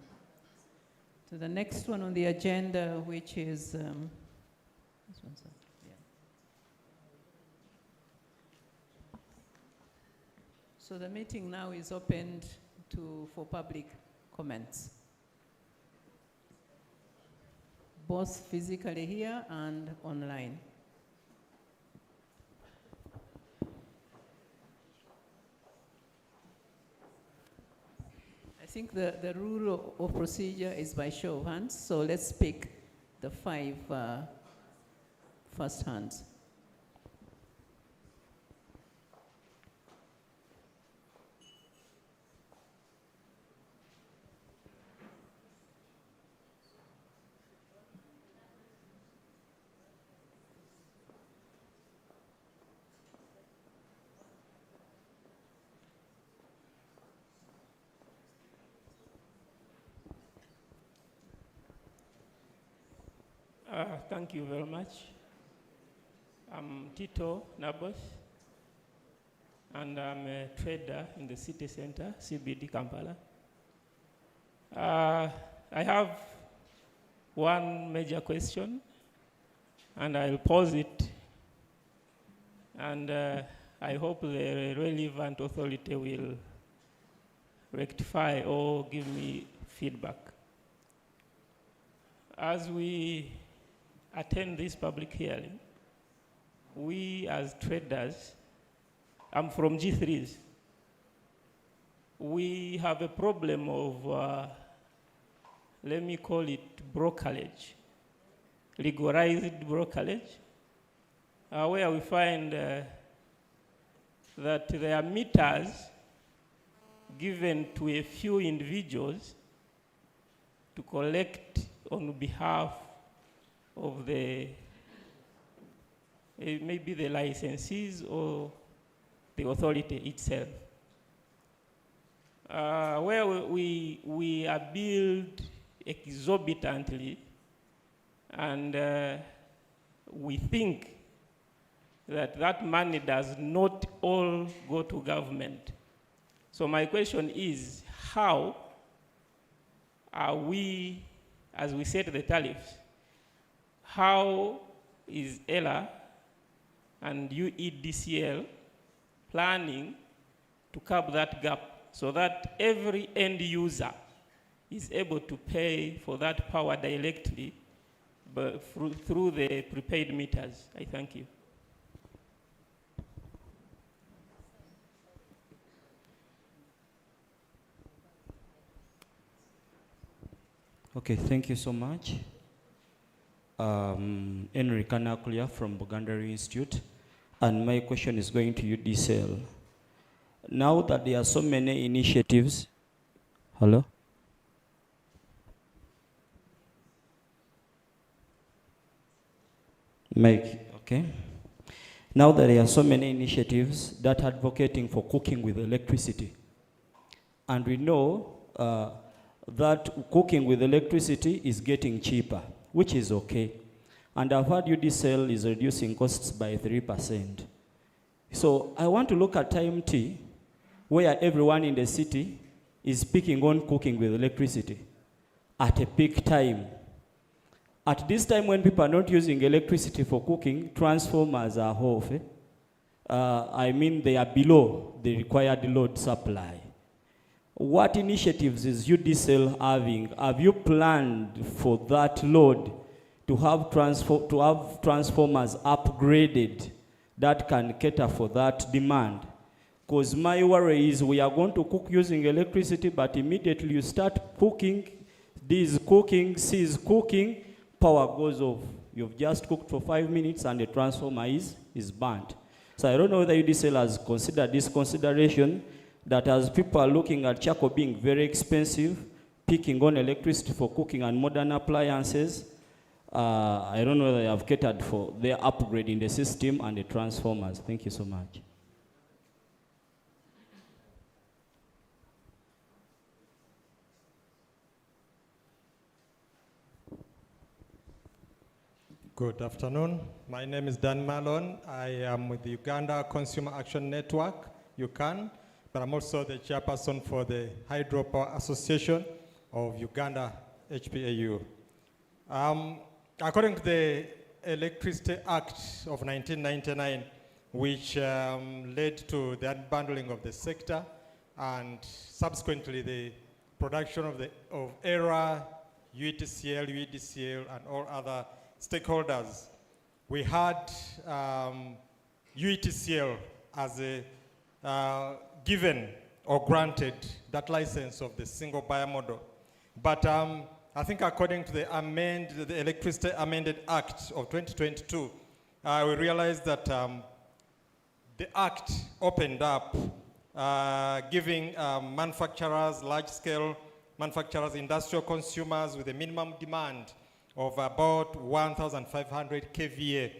to the next one on the agenda, which is Yeah. So the meeting now is opened for public comments, both physically here and online. I think the rule of procedure is by show of hands, so let's pick the 5 first hands. Thank you very much. I'm Tito Nabos, and I'm a trader in the city center, CBD Kampala. I have one major question, and I'll pose it, and I hope the relevant authority will rectify or give me feedback. As we attend this public hearing, we as traders, I'm from G3s, we have a problem of, let me call it brokerage, legalized brokerage, where we find that there are meters given to a few individuals to collect on behalf of the, maybe the licensees or the authority itself. Where we are billed exorbitantly, and we think that money does not all go to government. So my question is, how are we, as we set the tariffs, how is ELA and UEDCL planning to cover that gap so that every end user is able to pay for that power directly but through the prepaid meters? I thank you. Okay, thank you so much. Henry Kanakulia from Bugandari Institute, and my question is going to UDCL. Now that there are so many initiatives, hello? Mike, okay. Now that there are so many initiatives that are advocating for cooking with electricity, and we know that cooking with electricity is getting cheaper, which is okay. And I've heard UDCL is reducing costs by 3%. So I want to look at time T, where everyone in the city is picking on cooking with electricity at a peak time. At this time when people are not using electricity for cooking, transformers are off. I mean, they are below the required load supply. What initiatives is UDCL having? Have you planned for that load to have transformers upgraded that can cater for that demand? Because my worry is we are going to cook using electricity, but immediately you start cooking, this is cooking, C is cooking, power goes off. You've just cooked for 5 minutes and the transformer is burnt. So I don't know whether UDCL has considered this consideration, that as people are looking at charcoal being very expensive, picking on electricity for cooking and modern appliances, I don't know whether they have catered for their upgrade in the system and the transformers. Thank you so much. Good afternoon. My name is Dan Malone. I am with the Uganda Consumer Action Network, UCAN, but I'm also the chairperson for the Hydropower Association of Uganda, HPAU. According to the Electricity Act of 1999, which led to the unbundling of the sector and subsequently the production of ERA, UETCL, UEDCL, and all other stakeholders. We had UETCL as a given or granted that license of the single buyer model. But I think according to the Electricity Amended Act of 2022, we realized that the act opened up giving manufacturers, large-scale manufacturers, industrial consumers with a minimum demand of about 1,500 kVA,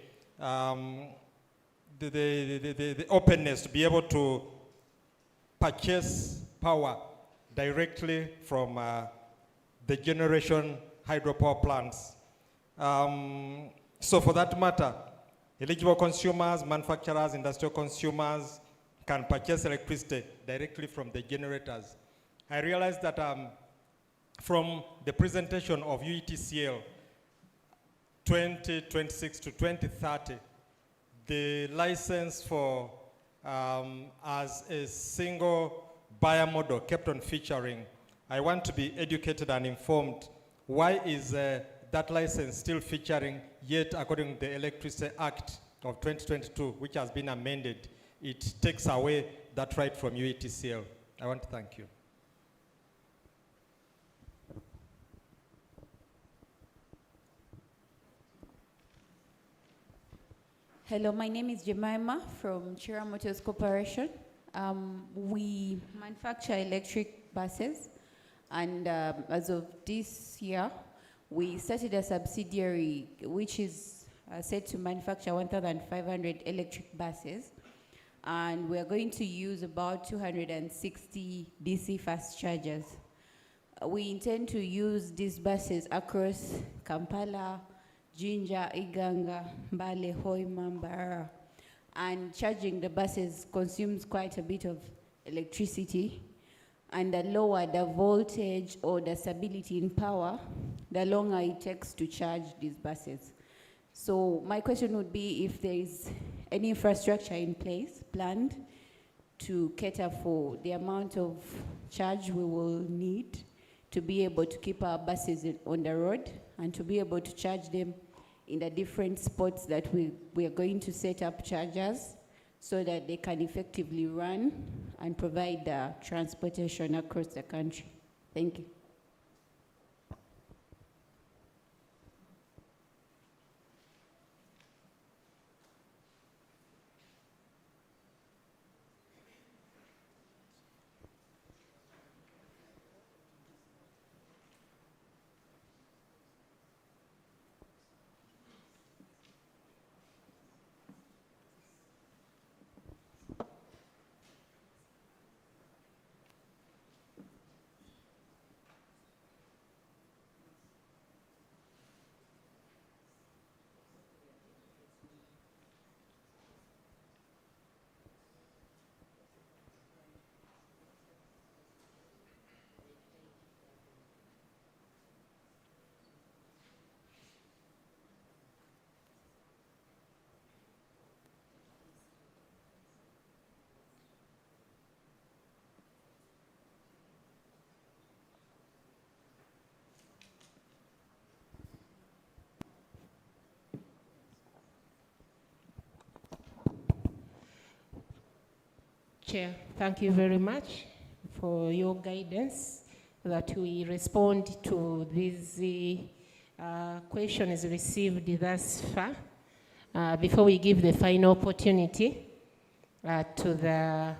the openness to be able to purchase power directly from the generation hydropower plants. So for that matter, eligible consumers, manufacturers, industrial consumers can purchase electricity directly from the generators. I realized that from the presentation of UETCL 2026 to 2030, the license for as a single buyer model kept on featuring. I want to be educated and informed. Why is that license still featuring, yet according to the Electricity Act of 2022, which has been amended, it takes away that right from UETCL? I want to thank you. Hello, my name is Jemima from Chira Motors Corporation. We manufacture electric buses, and as of this year, we started a subsidiary which is set to manufacture 1,500 electric buses, and we are going to use about 260 DC fast chargers. We intend to use these buses across Kampala, Jinja, Iganga, Mbale, Hoima, Mbarara. And charging the buses consumes quite a bit of electricity. And the lower the voltage or the stability in power, the longer it takes to charge these buses. So my question would be if there is any infrastructure in place, planned, to cater for the amount of charge we will need to be able to keep our buses on the road and to be able to charge them in the different spots that we are going to set up chargers so that they can effectively run and provide transportation across the country. Thank you. Chair, thank you very much for your guidance that we respond to these questions received thus far. Before we give the final opportunity to the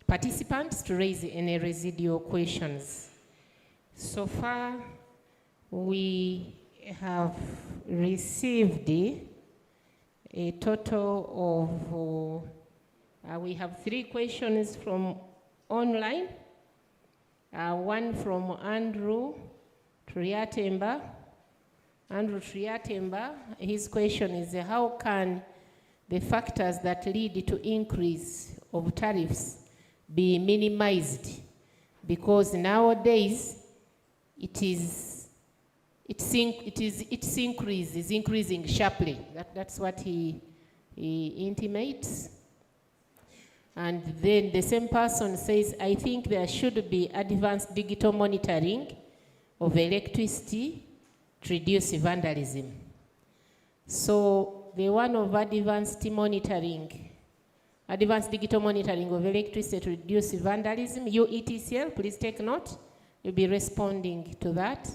participants to raise any residual questions. So far, we have received a total of we have 3 questions from online, one from Andrew Triatemba. Andrew Triatemba, his question is, how can the factors that lead to increase of tariffs be minimized? Because nowadays, it is its increase is increasing sharply. That's what he intimates. And then the same person says, I think there should be advanced digital monitoring of electricity to reduce vandalism. So the one of advanced digital monitoring of electricity to reduce vandalism, UETCL, please take note. You'll be responding to that.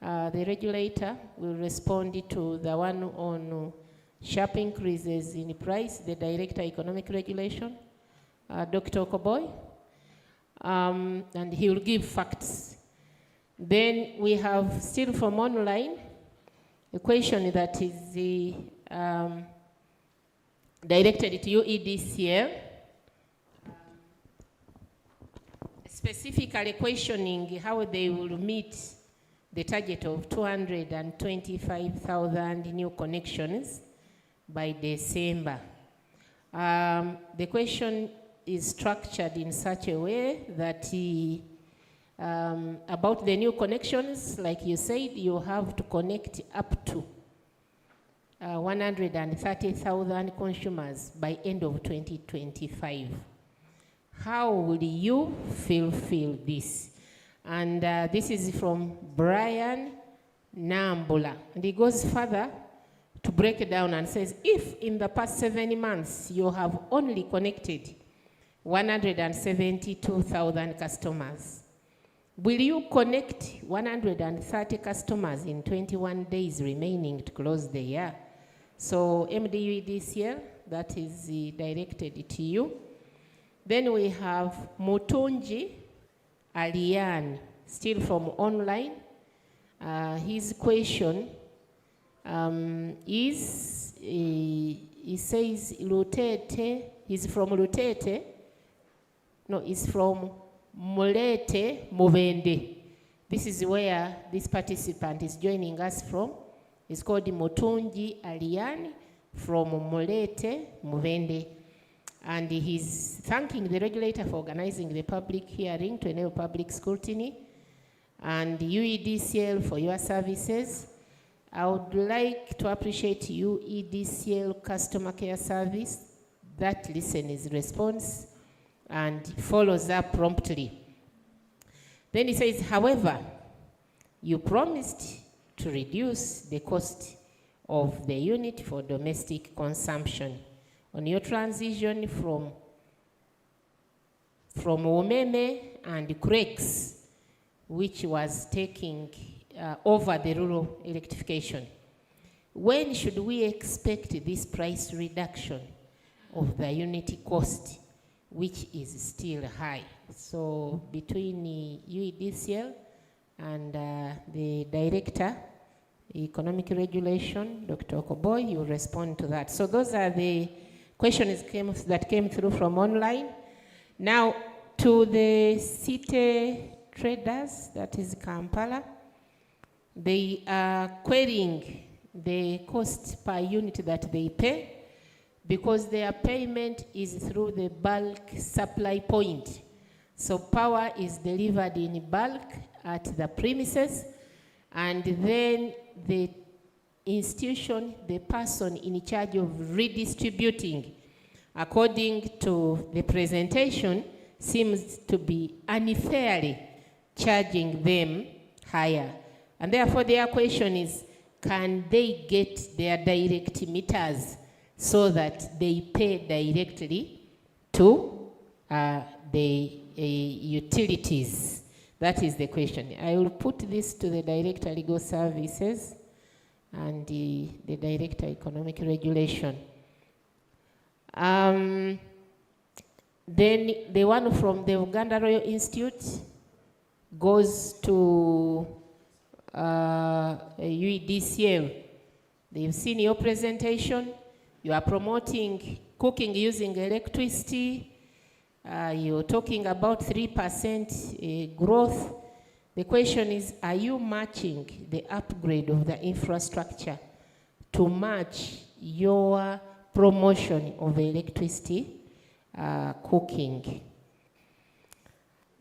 The regulator will respond to the one on sharp increases in price, the Director Economic Regulation, Dr. Okoboy, and he will give facts. Then we have still from online a question that is directed to UEDCL, specifically questioning how they will meet the target of 225,000 new connections by December. The question is structured in such a way that about the new connections, like you said, you have to connect up to 130,000 consumers by end of 2025. How will you fulfill this? And this is from Brian Nambula. And he goes further to break it down and says, if in the past 7 months you have only connected 172,000 customers, will you connect 130 customers in 21 days remaining to close the year? So MDUEDCL, that is directed to you. Then we have Mutunji Alian, still from online. His question is, he says, Lutete, he's from Lutete. No, he's from Mulete Muvende. This is where this participant is joining us from. It's called Mutunji Alian from Mulete Muvende. And he's thanking the regulator for organizing the public hearing to enable public scrutiny, and UEDCL for your services. I would like to appreciate UEDCL customer care service that listens, responds, and follows up promptly. Then he says, however, you promised to reduce the cost of the unit for domestic consumption on your transition from Umeme and Creeks, which was taking over the rural electrification. When should we expect this price reduction of the unit cost, which is still high? So between UEDCL and the Director, Economic Regulation, Dr. Okoboy, you respond to that. So those are the questions that came through from online. Now to the city traders, that is Kampala, they are querying the cost per unit that they pay because their payment is through the bulk supply point. So power is delivered in bulk at the premises, and then the institution, the person in charge of redistributing, according to the presentation, seems to be unfairly charging them higher. And therefore their question is, can they get their direct meters so that they pay directly to the utilities? That is the question. I will put this to the Director Legal Services and the Director Economic Regulation. Then the one from the Uganda Royal Institute goes to UEDCL. They've seen your presentation. You are promoting cooking using electricity. You're talking about 3% growth. The question is, are you matching the upgrade of the infrastructure to match your promotion of electricity cooking?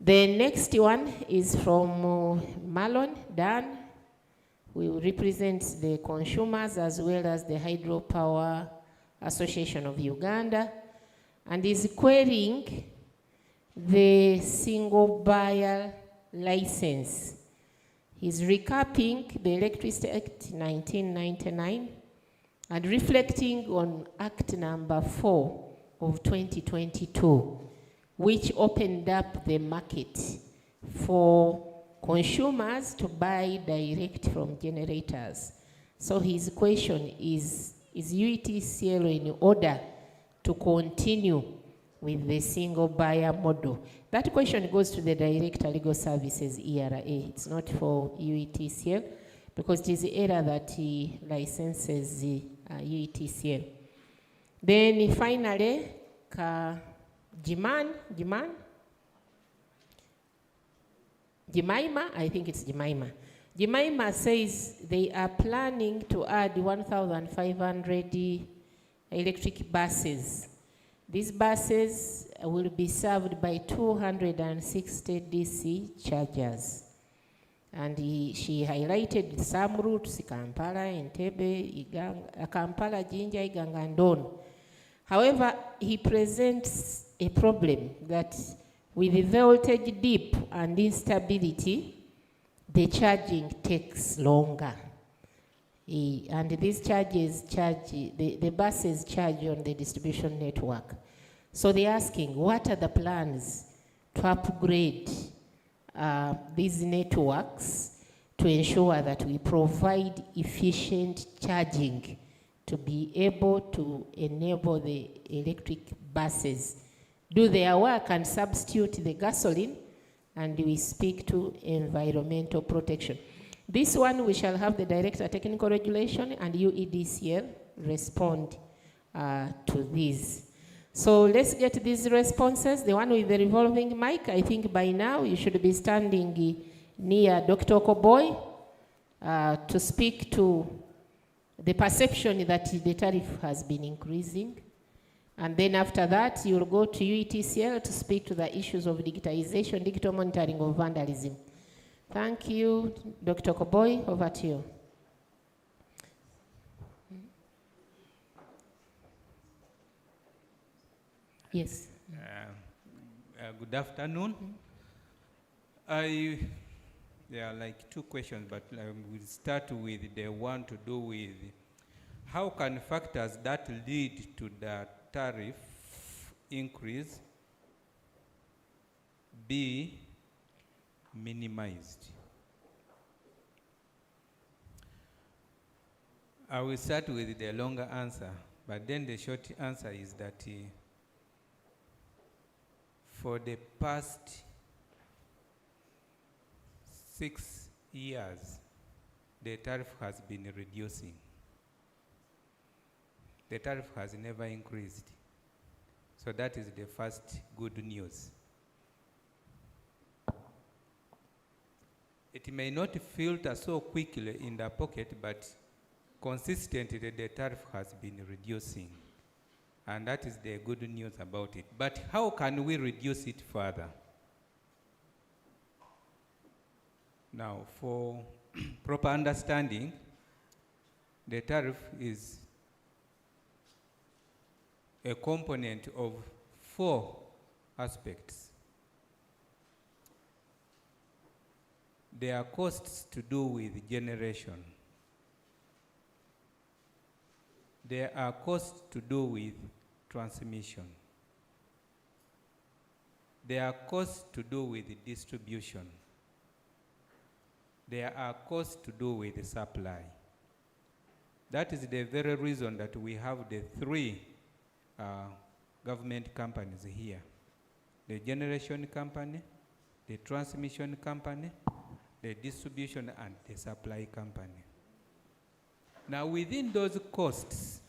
The next one is from Marlon Dan who represents the consumers as well as the Hydropower Association of Uganda, and is querying the single buyer license. He's recapping the Electricity Act 1999 and reflecting on Act number 4 of 2022, which opened up the market for consumers to buy direct from generators. So his question is UETCL in order to continue with the single buyer model? That question goes to the Director Legal Services, ERA. It's not for UETCL, because it is ERA that he licenses UETCL. Then finally, Jemima, I think it's Jemima. Jemima says they are planning to add 1,500 electric buses. These buses will be served by 260 DC chargers. And she highlighted some routes, Kampala, Entebbe, Kampala, Jinja, Iganga, and Don. However, he presents a problem that with the voltage dip and instability, the charging takes longer. And these the buses charge on the distribution network. So they're asking, what are the plans to upgrade these networks to ensure that we provide efficient charging to be able to enable the electric buses do their work and substitute the gasoline, and we speak to environmental protection. This one, we shall have the Director Technical Regulation and UEDCL respond to these. So let's get these responses. The one with the revolving mic, I think by now you should be standing near Dr. Okoboy to speak to the perception that the tariff has been increasing. And then after that, you'll go to UETCL to speak to the issues of digitization, digital monitoring of vandalism. Thank you. Dr. Okoboy, over to you. Yes. Good afternoon. There are like two questions, but we'll start with the one to do with how can factors that lead to the tariff increase be minimized? I will start with the longer answer, but then the short answer is that for the past 6 years, the tariff has been reducing. The tariff has never increased. So that is the first good news. It may not filter so quickly in the pocket, but consistently the tariff has been reducing. And that is the good news about it. But how can we reduce it further? Now, for proper understanding, the tariff is a component of 4 aspects. There are costs to do with generation. There are costs to do with transmission. There are costs to do with distribution. There are costs to do with supply. That is the very reason that we have the 3 government companies here: the generation company, the transmission company, the distribution, and the supply company. Now, within those costs,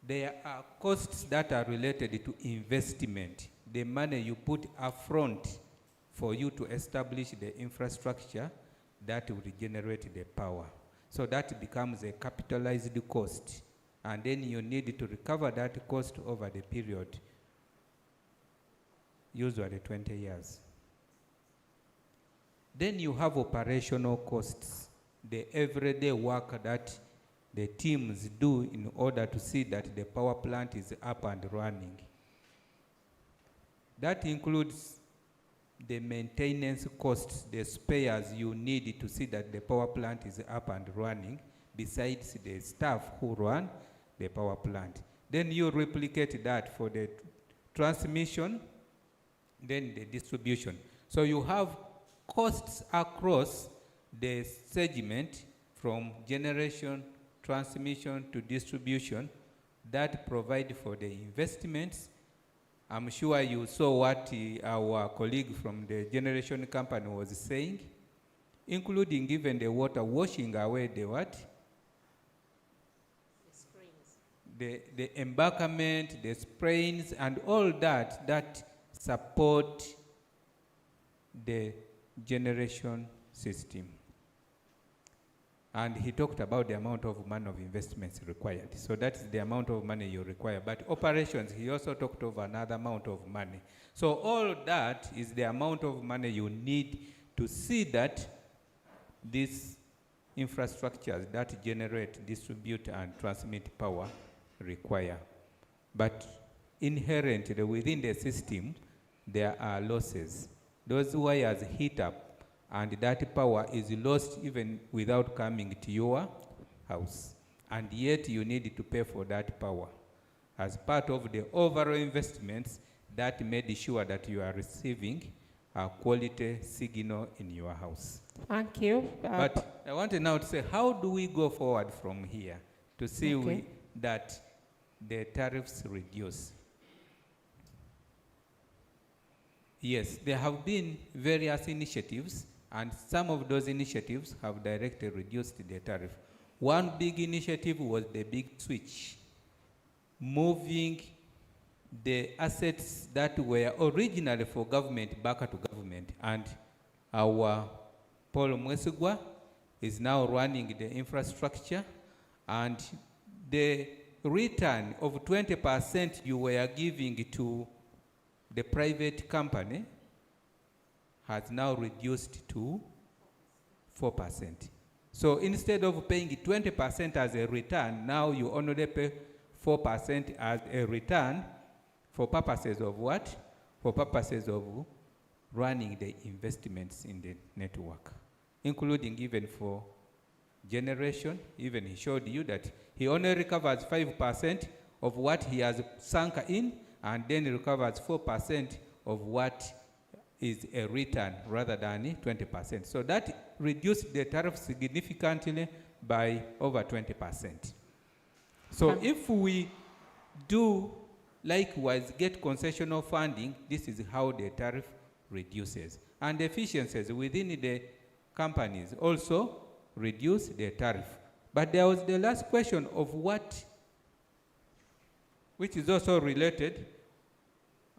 there are costs that are related to investment, the money you put up front for you to establish the infrastructure that will generate the power. So that becomes a capitalized cost. And then you need to recover that cost over the period, usually 20 years. Then you have operational costs. the everyday work that the teams do in order to see that the power plant is up and running. That includes the maintenance costs, the spares you need to see that the power plant is up and running, besides the staff who run the power plant. Then you replicate that for the transmission, then the distribution. So you have costs across the segment from generation, transmission to distribution that provide for the investments. I'm sure you saw what our colleague from the generation company was saying, including even the water washing away the what? The embankment, the sprains, and all that support the generation system. And he talked about the amount of money of investments required. So that's the amount of money you require. But operations, he also talked of another amount of money. So all that is the amount of money you need to see that these infrastructures that generate, distribute, and transmit power require. But inherently within the system, there are losses. Those wires heat up, and that power is lost even without coming to your house. And yet you need to pay for that power as part of the overall investments that made sure that you are receiving a quality signal in your house. Thank you. But I want now to say, how do we go forward from here to see that the tariffs reduce? Yes, there have been various initiatives, and some of those initiatives have directly reduced the tariff. One big initiative was the big switch, moving the assets that were originally for government back to government. And our Paul Mwesigwa is now running the infrastructure, and the return of 20% you were giving to the private company has now reduced to 4%. So instead of paying 20% as a return, now you only pay 4% as a return for purposes of what? For purposes of running the investments in the network, including even for generation. Even he showed you that he only recovers 5% of what he has sunk in, and then recovers 4% of what is a return rather than 20%. So that reduced the tariff significantly by over 20%. So if we do likewise get concessional funding, this is how the tariff reduces. And efficiencies within the companies also reduce the tariff. But there was the last question of what, which is also related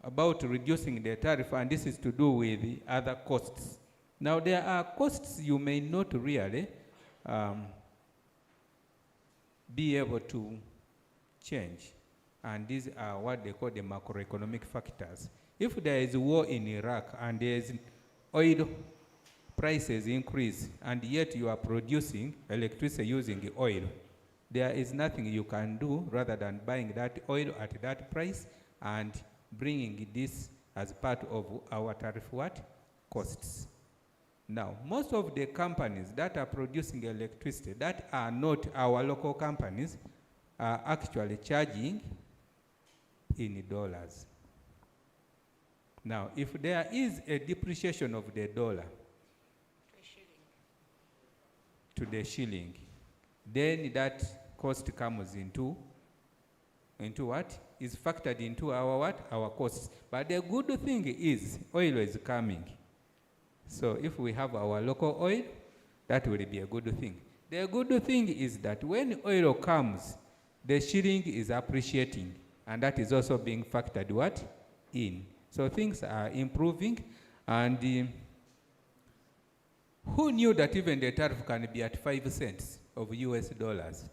about reducing the tariff, and this is to do with the other costs. Now, there are costs you may not really be able to change, and these are what they call the macroeconomic factors. If there is war in Iraq and there is oil prices increase, and yet you are producing electricity using oil, there is nothing you can do rather than buying that oil at that price and bringing this as part of our tariff costs. Now, most of the companies that are producing electricity that are not our local companies are actually charging in dollars. Now, if there is a depreciation of the dollar to the shilling, then that cost comes into what? Is factored into our what? Our costs. But the good thing is oil is coming. So if we have our local oil, that will be a good thing. The good thing is that when oil comes, the shilling is appreciating, and that is also being factored what? In. So things are improving, and who knew that even the tariff can be at 5 cents of US dollars?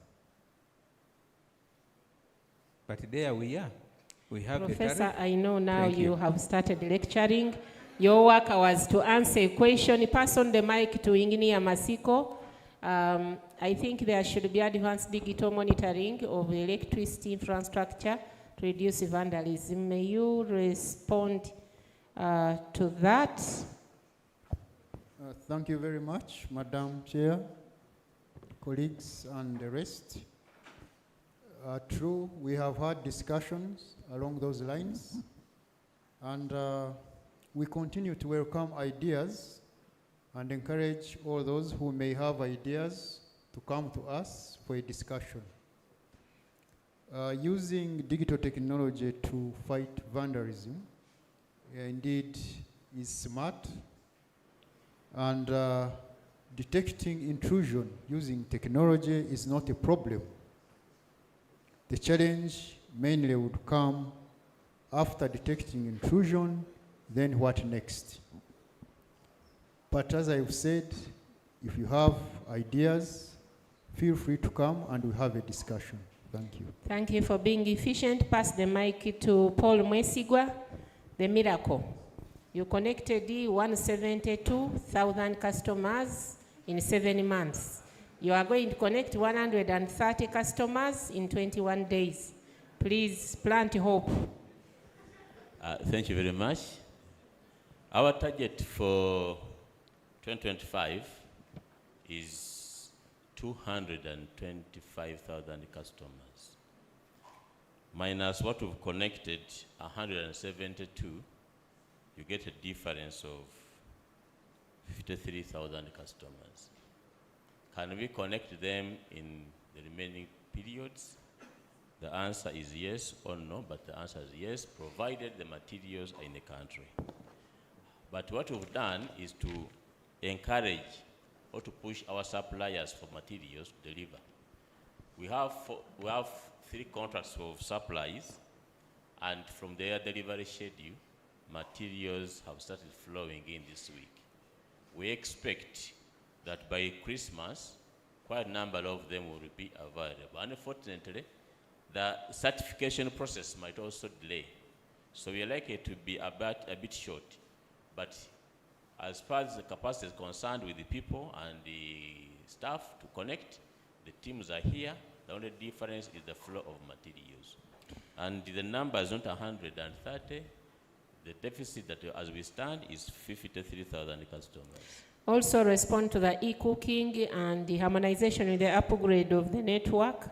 But there we are. We have Professor, the tariff. I know now Thank you have started lecturing. Your work was to answer a question. Pass on the mic to Engineer Masiko. I think there should be advanced digital monitoring of electricity infrastructure to reduce vandalism. May you respond to that? Thank you very much, Madam Chair, colleagues, and the rest. True, we have had discussions along those lines, and we continue to welcome ideas and encourage all those who may have ideas to come to us for a discussion. Using digital technology to fight vandalism indeed is smart, and detecting intrusion using technology is not a problem. The challenge mainly would come after detecting intrusion, then what next? But as I've said, if you have ideas, feel free to come and we'll have a discussion. Thank you. Thank you for being efficient. Pass the mic to Paul Mwesigwa, the miracle. You connected 172,000 customers in 7 months. You are going to connect 130 customers in 21 days. Please plant hope. Thank you very much. Our target for 2025 is 225,000 customers. Minus what we've connected, 172, you get a difference of 53,000 customers. Can we connect them in the remaining periods? The answer is yes or no, but the answer is yes, provided the materials are in the country. But what we've done is to encourage or to push our suppliers for materials to deliver. We have 3 contracts of supplies, and from their delivery schedule, materials have started flowing in this week. We expect that by Christmas, quite a number of them will be available. Unfortunately, the certification process might also delay. So we are likely to be a bit short. But as far as the capacity is concerned with the people and the staff to connect, the teams are here. The only difference is the flow of materials. And the number is not 130. The deficit that as we stand is 53,000 customers. Also respond to the e-cooking and the harmonization with the upgrade of the network.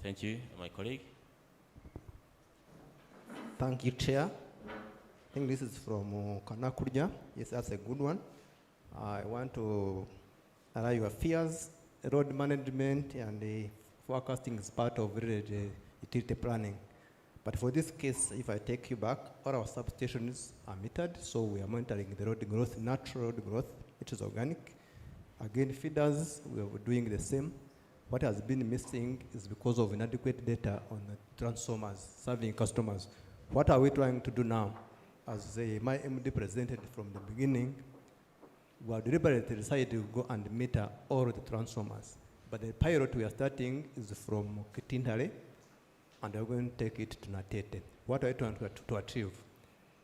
Thank you, my colleague. Thank you, Chair. I think this is from Kanakurja. Yes, that's a good one. I want to allow your fears. Road management and the forecasting is part of utility planning. But for this case, if I take you back, all our substations are metered, so we are monitoring the road growth, natural road growth, which is organic. Again, feeders, we are doing the same. What has been missing is because of inadequate data on the transformers serving customers. What are we trying to do now? As my MD presented from the beginning, we have deliberately decided to go and meter all the transformers. But the pilot we are starting is from Kitintale, and we're going to take it to Natete. What are we trying to achieve?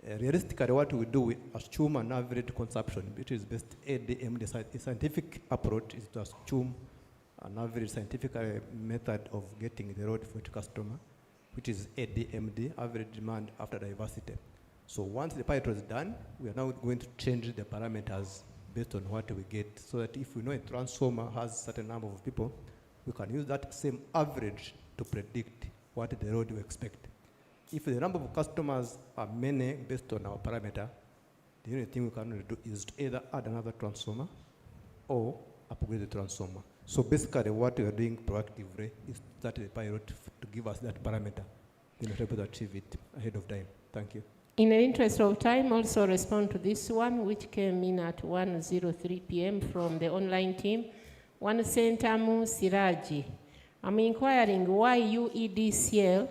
Realistically, what we do, we assume an average consumption, which is best ADMD. The scientific approach is to assume an average scientific method of getting the road for each customer, which is ADMD, average demand after diversity. So once the pilot is done, we are now going to change the parameters based on what we get, so that if we know a transformer has a certain number of people, we can use that same average to predict what the road we expect. If the number of customers are many based on our parameter, the only thing we can do is to either add another transformer or upgrade the transformer. So basically what we are doing proactively is start the pilot to give us that parameter. Then we're able to achieve it ahead of time. Thank you. In the interest of time, also respond to this one, which came in at 1:03 p.m. from the online team. One Sentamu Siraji. I'm inquiring why UEDCL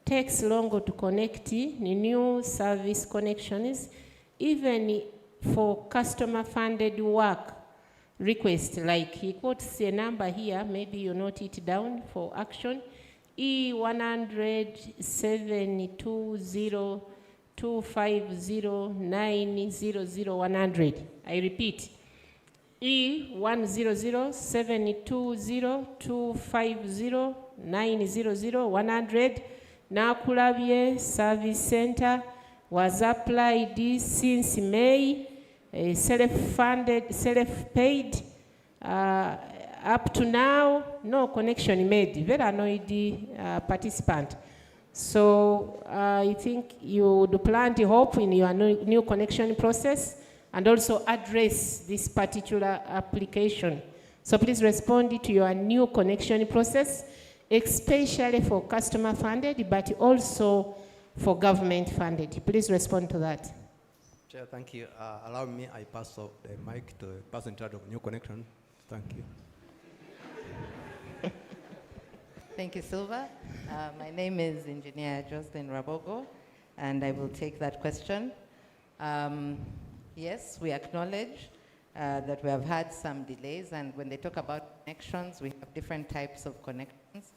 takes longer to connect new service connections, even for customer-funded work request. Like he quotes a number here, maybe you note it down for action, E100-720-250-900-100. I repeat, E100-720-250-900 Nakulabye Service Center was applied since May, self-funded, self-paid. Up to now, no connection made. Very annoyed participant. So I think you would plant hope in your new connection process and also address this particular application. So please respond to your new connection process, especially for customer funded, but also for government funded. Please respond to that. Chair, thank you. Allow me, I pass off the mic to the person in charge of new connection. Thank you. Thank you, Silva. My name is Engineer Jocelyn Rabogo, and I will take that question. Yes, we acknowledge that we have had some delays, and when they talk about connections, we have different types of connections.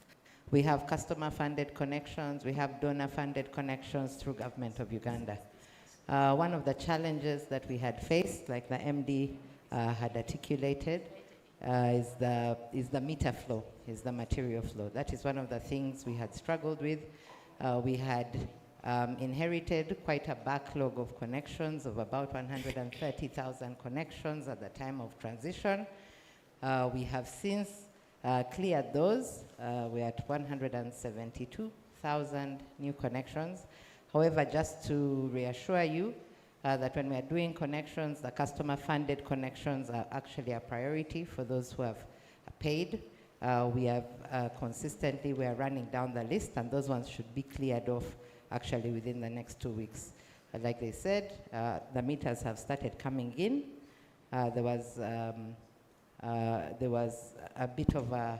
We have customer-funded connections, we have donor-funded connections through Government of Uganda. One of the challenges that we had faced, like the MD had articulated, is the meter flow, is the material flow. That is one of the things we had struggled with. We had inherited quite a backlog of connections of about 130,000 connections at the time of transition. We have since cleared those. We're at 172,000 new connections. However, just to reassure you that when we are doing connections, the customer-funded connections are actually a priority for those who have paid. We have consistently, we are running down the list, and those ones should be cleared off actually within the next 2 weeks. Like they said, the meters have started coming in. There was a bit of a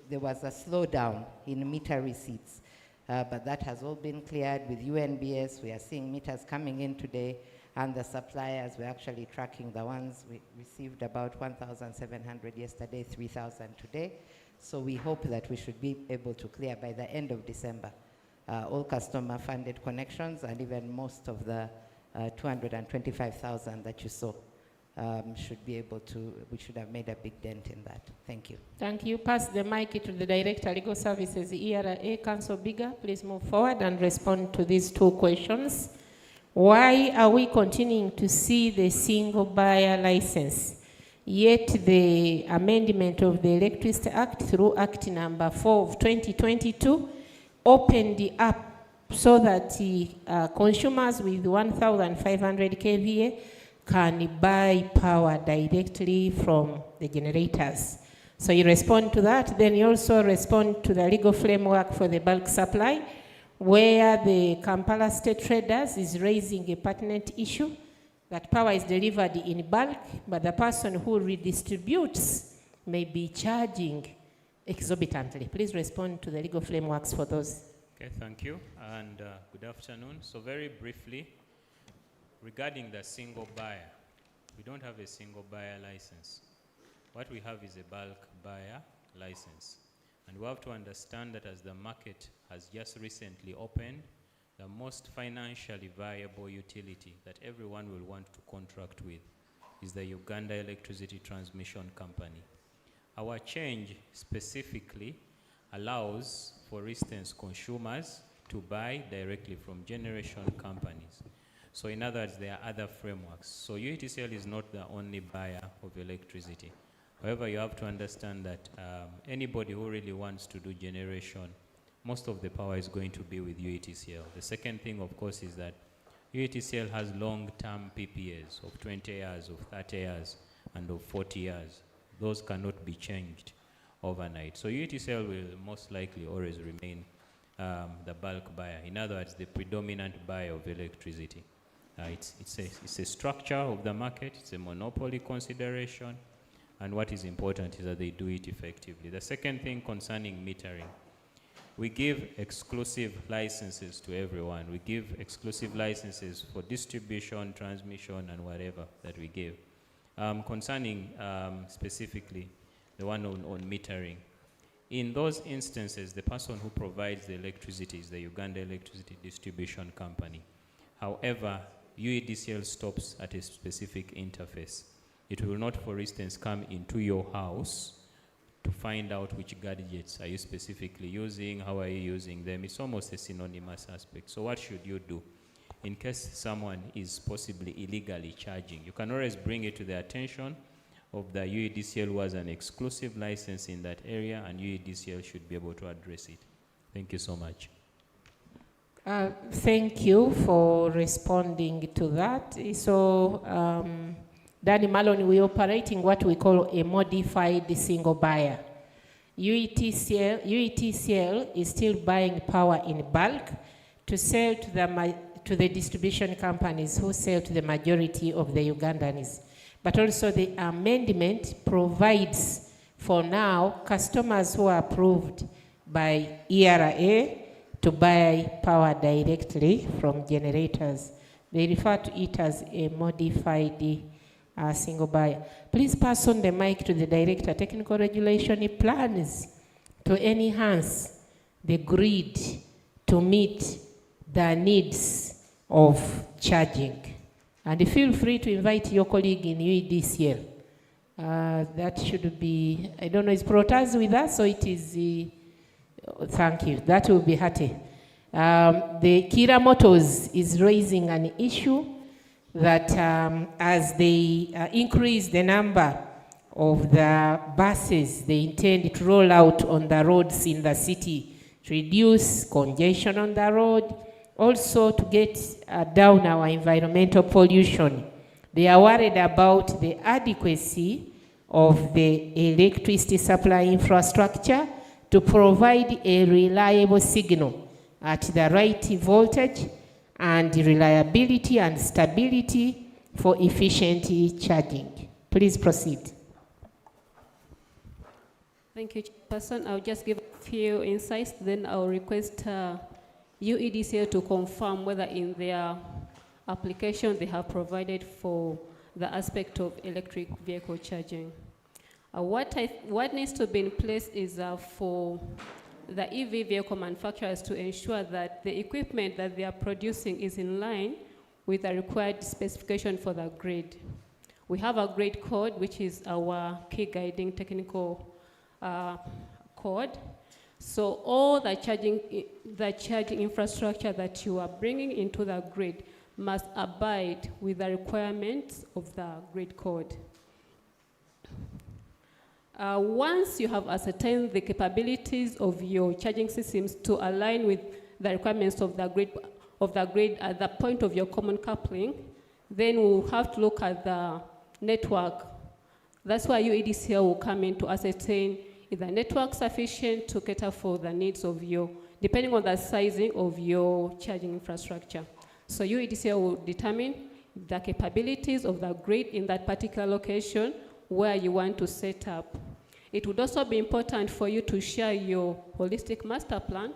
slowdown in meter receipts. But that has all been cleared with UNBS. We are seeing meters coming in today, and the suppliers, we're actually tracking the ones. We received about 1,700 yesterday, 3,000 today. So we hope that we should be able to clear by the end of December all customer-funded connections, and even most of the 225,000 that you saw should be able to, we should have made a big dent in that. Thank you. Thank you. Pass the mic to the Director, Legal Services, ERA, Council Bigger. Please move forward and respond to these two questions. Why are we continuing to see the single buyer license, yet the amendment of the Electricity Act through Act number 4 of 2022 opened up so that consumers with 1,500 kVA can buy power directly from the generators? So you respond to that. Then you also respond to the legal framework for the bulk supply, where the Kampala State Traders is raising a pertinent issue that power is delivered in bulk, but the person who redistributes may be charging exorbitantly. Please respond to the legal frameworks for those. Okay, thank you, and good afternoon. So very briefly, regarding the single buyer, we don't have a single buyer license. What we have is a bulk buyer license. And we have to understand that as the market has just recently opened, the most financially viable utility that everyone will want to contract with is the Uganda Electricity Transmission Company. Our change specifically allows, for instance, consumers to buy directly from generation companies. So in other words, there are other frameworks. So UETCL is not the only buyer of electricity. However, you have to understand that anybody who really wants to do generation, most of the power is going to be with UETCL. The second thing, of course, is that UETCL has long-term PPAs of 20 years, of 30 years, and of 40 years. Those cannot be changed overnight. So UETCL will most likely always remain the bulk buyer. In other words, the predominant buyer of electricity. It's a structure of the market, it's a monopoly consideration, and what is important is that they do it effectively. The second thing concerning metering, we give exclusive licenses to everyone. We give exclusive licenses for distribution, transmission, and whatever that we give. Concerning specifically the one on metering, in those instances, the person who provides the electricity is the Uganda Electricity Distribution Company. However, UEDCL stops at a specific interface. It will not, for instance, come into your house to find out which gadgets are you specifically using, how are you using them. It's almost a synonymous aspect. So what should you do? In case someone is possibly illegally charging, you can always bring it to the attention of the UEDCL, who has an exclusive license in that area, and UEDCL should be able to address it. Thank you so much. Thank you for responding to that. So, Danny Malone, we operate in what we call a modified single buyer. UETCL is still buying power in bulk to sell to the distribution companies who sell to the majority of the Ugandans. But also the amendment provides for now customers who are approved by ERA to buy power directly from generators. They refer to it as a modified single buyer. Please pass on the mic to the Director, Technical Regulation. He plans to enhance the grid to meet the needs of charging. And feel free to invite your colleague in UEDCL. That should be, I don't know, is Protas with us, so it is, thank you, that will be hearty. The Kira Motors is raising an issue that as they increase the number of the buses they intend to roll out on the roads in the city, to reduce congestion on the road, also to get down our environmental pollution. They are worried about the adequacy of the electricity supply infrastructure to provide a reliable signal at the right voltage and reliability and stability for efficient charging. Please proceed. Thank you, Chairperson. I'll just give a few insights, then I'll request UEDCL to confirm whether in their application they have provided for the aspect of electric vehicle charging. What needs to be in place is for the EV vehicle manufacturers to ensure that the equipment that they are producing is in line with the required specification for the grid. We have a grid code, which is our key guiding technical code. So all the charging infrastructure that you are bringing into the grid must abide with the requirements of the grid code. Once you have ascertained the capabilities of your charging systems to align with the requirements of the grid at the point of your common coupling, then we'll have to look at the network. That's why UEDCL will come in to ascertain is the network sufficient to cater for the needs of depending on the sizing of your charging infrastructure. So UEDCL will determine the capabilities of the grid in that particular location where you want to set up. It would also be important for you to share your holistic master plan,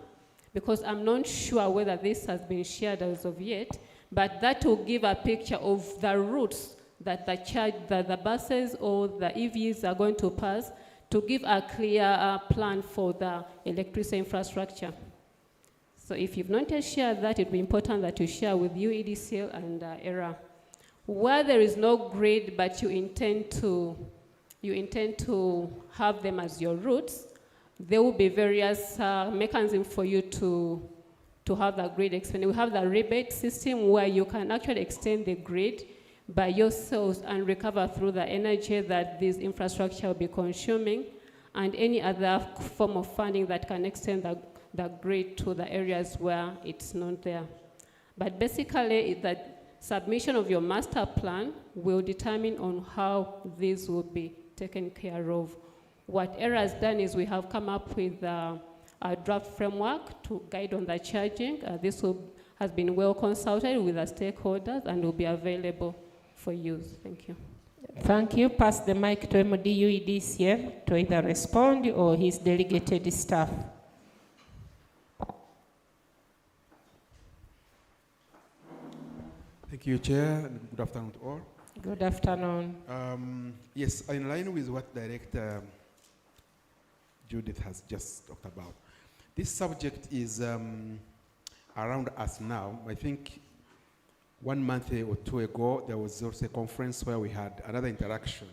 because I'm not sure whether this has been shared as of yet, but that will give a picture of the routes that the buses or the EVs are going to pass, to give a clear plan for the electricity infrastructure. So if you've not yet shared that, it would be important that you share with UEDCL and ERA. Where there is no grid, but you intend to have them as your routes, there will be various mechanisms for you to have the grid extended. We have the rebate system where you can actually extend the grid by yourselves and recover through the energy that this infrastructure will be consuming, and any other form of funding that can extend the grid to the areas where it's not there. But basically, the submission of your master plan will determine on how this will be taken care of. What ERA has done is we have come up with a draft framework to guide on the charging. This has been well consulted with the stakeholders and will be available for use. Thank you. Thank you. Pass the mic to MD UEDCL to either respond or his delegated staff. Thank you, Chair, and good afternoon to all. Good afternoon. Yes, in line with what Director Judith has just talked about, this subject is around us now. I think 1 month or two ago, there was also a conference where we had another interaction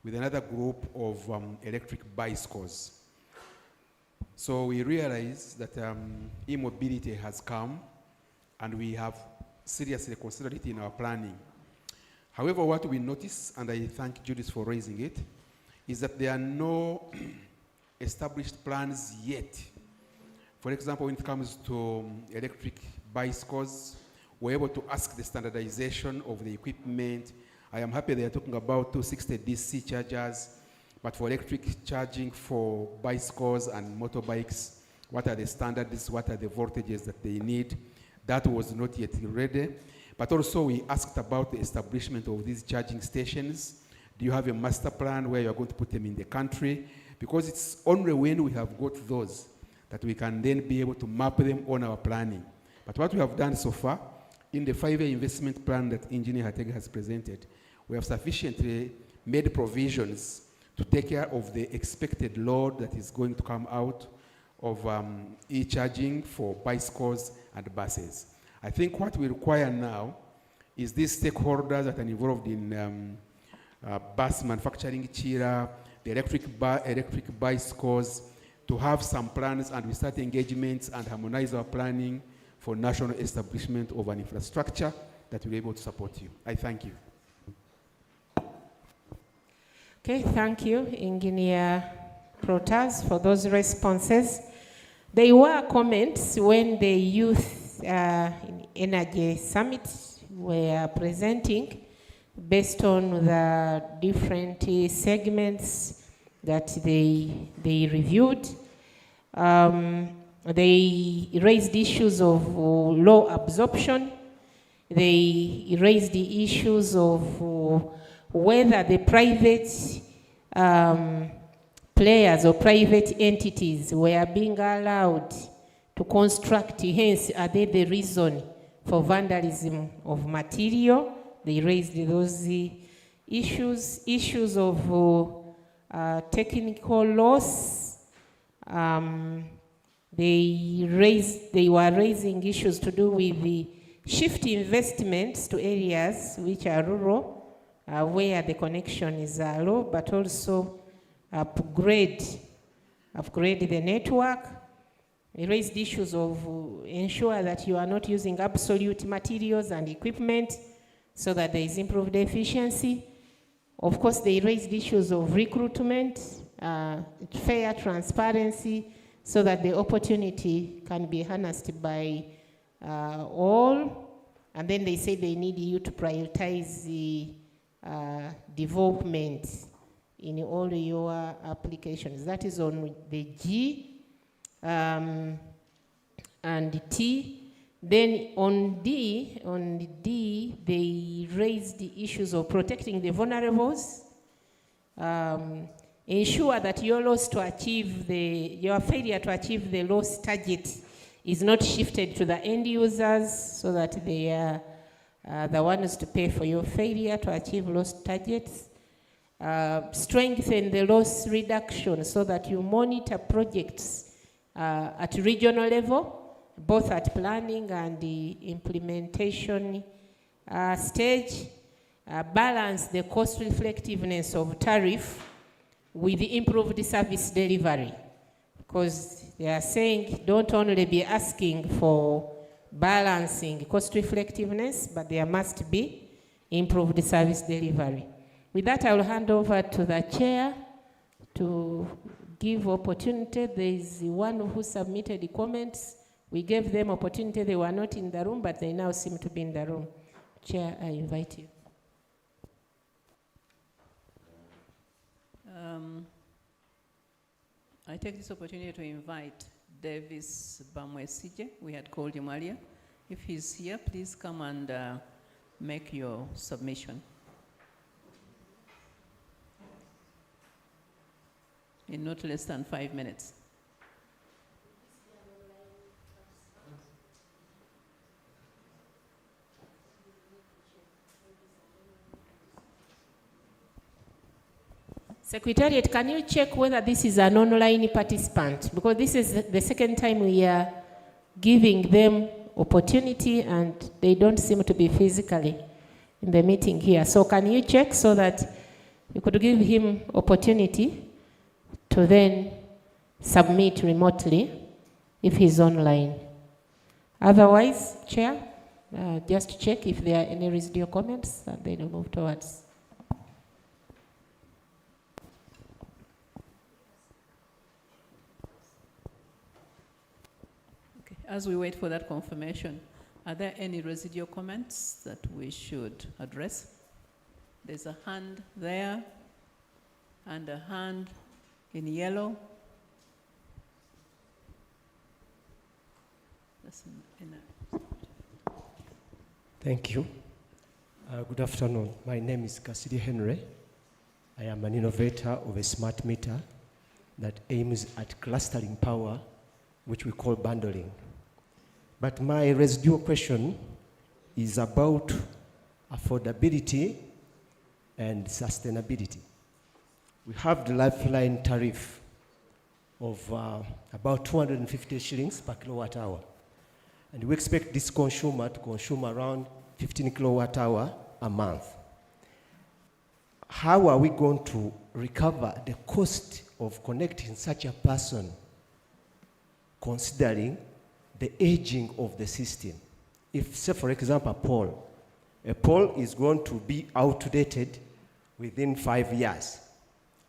with another group of electric bicycles. So we realized that e-mobility has come, and we have seriously considered it in our planning. However, what we noticed, and I thank Judith for raising it, is that there are no established plans yet. For example, when it comes to electric bicycles, we're able to ask the standardization of the equipment. I am happy they are talking about 260 DC chargers, but for electric charging for bicycles and motorbikes, what are the standards, what are the voltages that they need? That was not yet ready. But also we asked about the establishment of these charging stations. Do you have a master plan where you're going to put them in the country? Because it's only when we have got those that we can then be able to map them on our planning. But what we have done so far, in the 5-year investment plan that Engineer Hatega has presented, we have sufficiently made provisions to take care of the expected load that is going to come out of e-charging for bicycles and buses. I think what we require now is these stakeholders that are involved in bus manufacturing, Chira, the electric bicycles, to have some plans, and we start engagements and harmonize our planning for national establishment of an infrastructure that will be able to support you. I thank you. Okay, thank you, Engineer Protas, for those responses. There were comments when the Youth Energy Summit were presenting based on the different segments that they reviewed. They raised issues of low absorption. They raised the issues of whether the private players or private entities were being allowed to construct, hence are they the reason for vandalism of material. They raised those issues of technical loss. They were raising issues to do with the shift investments to areas which are rural, where the connection is low, but also upgrade the network. They raised issues of ensure that you are not using absolute materials and equipment so that there is improved efficiency. Of course, they raised issues of recruitment, fair transparency, so that the opportunity can be harnessed by all. And then they say they need you to prioritize the development in all your applications. That is on the G and T. Then on D, they raised the issues of protecting the vulnerables, ensure that your failure to achieve the loss target is not shifted to the end users, so that they are the ones to pay for your failure to achieve loss targets. Strengthen the loss reduction so that you monitor projects at regional level, both at planning and the implementation stage. Balance the cost reflectiveness of tariff with the improved service delivery, because they are saying don't only be asking for balancing cost reflectiveness, but there must be improved service delivery. With that, I will hand over to the chair to give opportunity. There is one who submitted the comments. We gave them opportunity. They were not in the room, but they now seem to be in the room. Chair, I invite you. I take this opportunity to invite Davis Bamwesije. We had called him earlier. If he's here, please come and make your submission. In not less than 5 minutes. Secretariat, can you check whether this is an online participant? Because this is the second time we are giving them opportunity, and they don't seem to be physically in the meeting here. So can you check so that you could give him opportunity to then submit remotely if he's online? Otherwise, Chair, just check if there are any residual comments, and then we'll move towards. Okay. As we wait for that confirmation, are there any residual comments that we should address? There's a hand there and a hand in yellow. That's Thank you. Good afternoon. My name is Cassidy Henry. I am an innovator of a smart meter that aims at clustering power, which we call bundling. But my residual question is about affordability and sustainability. We have the lifeline tariff of about 250 shillings per kilowatt hour. And we expect this consumer to consume around 15 kilowatt hour a month. How are we going to recover the cost of connecting such a person, considering the aging of the system? If, say, for example, a pole is going to be outdated within 5 years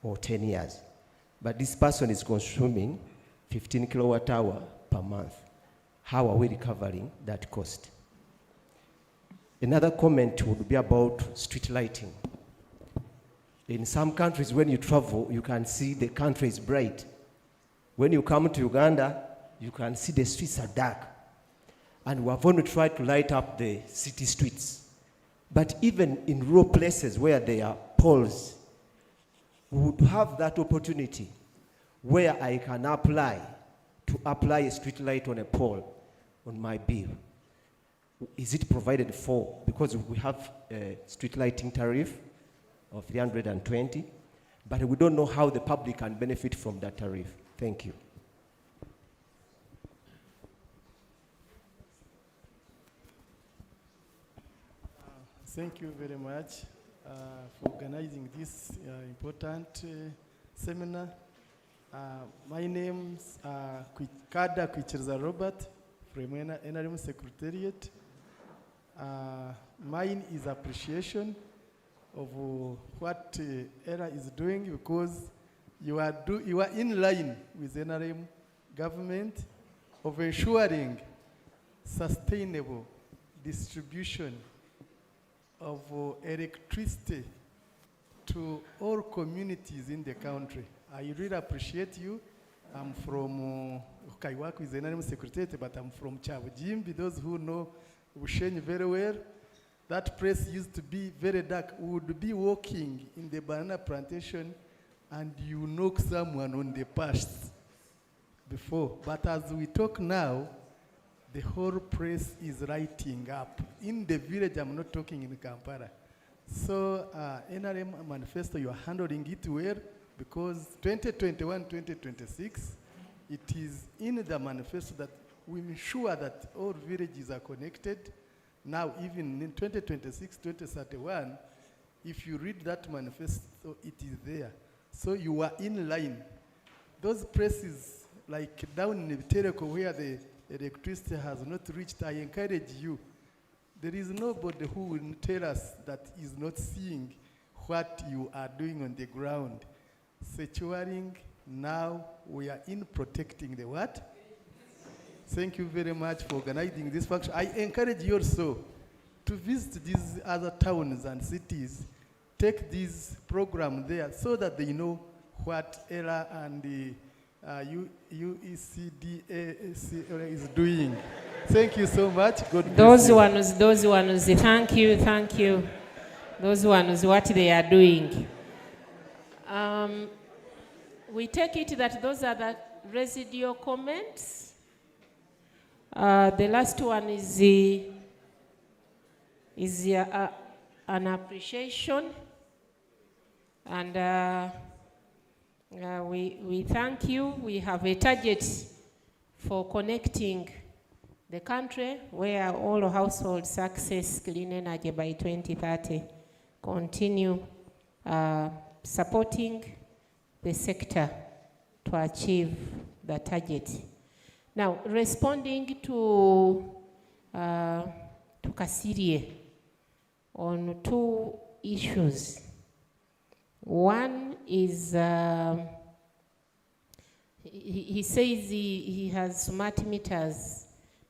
or 10 years, but this person is consuming 15 kilowatt hour per month. How are we recovering that cost? Another comment would be about street lighting. In some countries, when you travel, you can see the country is bright. When you come to Uganda, you can see the streets are dark. And we have only tried to light up the city streets. But even in rural places where there are poles, we would have that opportunity where I can apply a street light on a pole on my bill. Is it provided for? Because we have a street lighting tariff of 320, but we don't know how the public can benefit from that tariff. Thank you. Thank you very much for organizing this important seminar. My name's Kada Kwichiriza Robert from NRM Secretariat. Mine is appreciation of what ERA is doing, because you are in line with NRM government of ensuring sustainable distribution of electricity to all communities in the country. I really appreciate you. I'm from, I work with the NRM Secretariat, but I'm from Chabujimbi. Those who know Bushenyi very well, that place used to be very dark. We would be walking in the banana plantation and you knock someone on the past before. But as we talk now, the whole place is lighting up. In the village, I'm not talking in Kampala. So NRM manifesto, you are handling it well, because 2021-2026, it is in the manifesto that we ensure that all villages are connected. Now, even in 2026-2031, if you read that manifesto, it is there. So you are in line. Those places, like down in Teleko, where the electricity has not reached, I encourage you. There is nobody who will tell us that is not seeing what you are doing on the ground. Securing, now we are in protecting the what? Thank you very much for organizing this function. I encourage you also to visit these other towns and cities, take this program there so that they know what ERA and the UECDA is doing. Thank you so much. God bless you. Those ones, thank you. Those ones, what they are doing. We take it that those are the residual comments. The last one is an appreciation, and we thank you. We have a target for connecting the country where all households access clean energy by 2030, continue supporting the sector to achieve the target. Now, responding to Kasirie on two issues. One is he says he has smart meters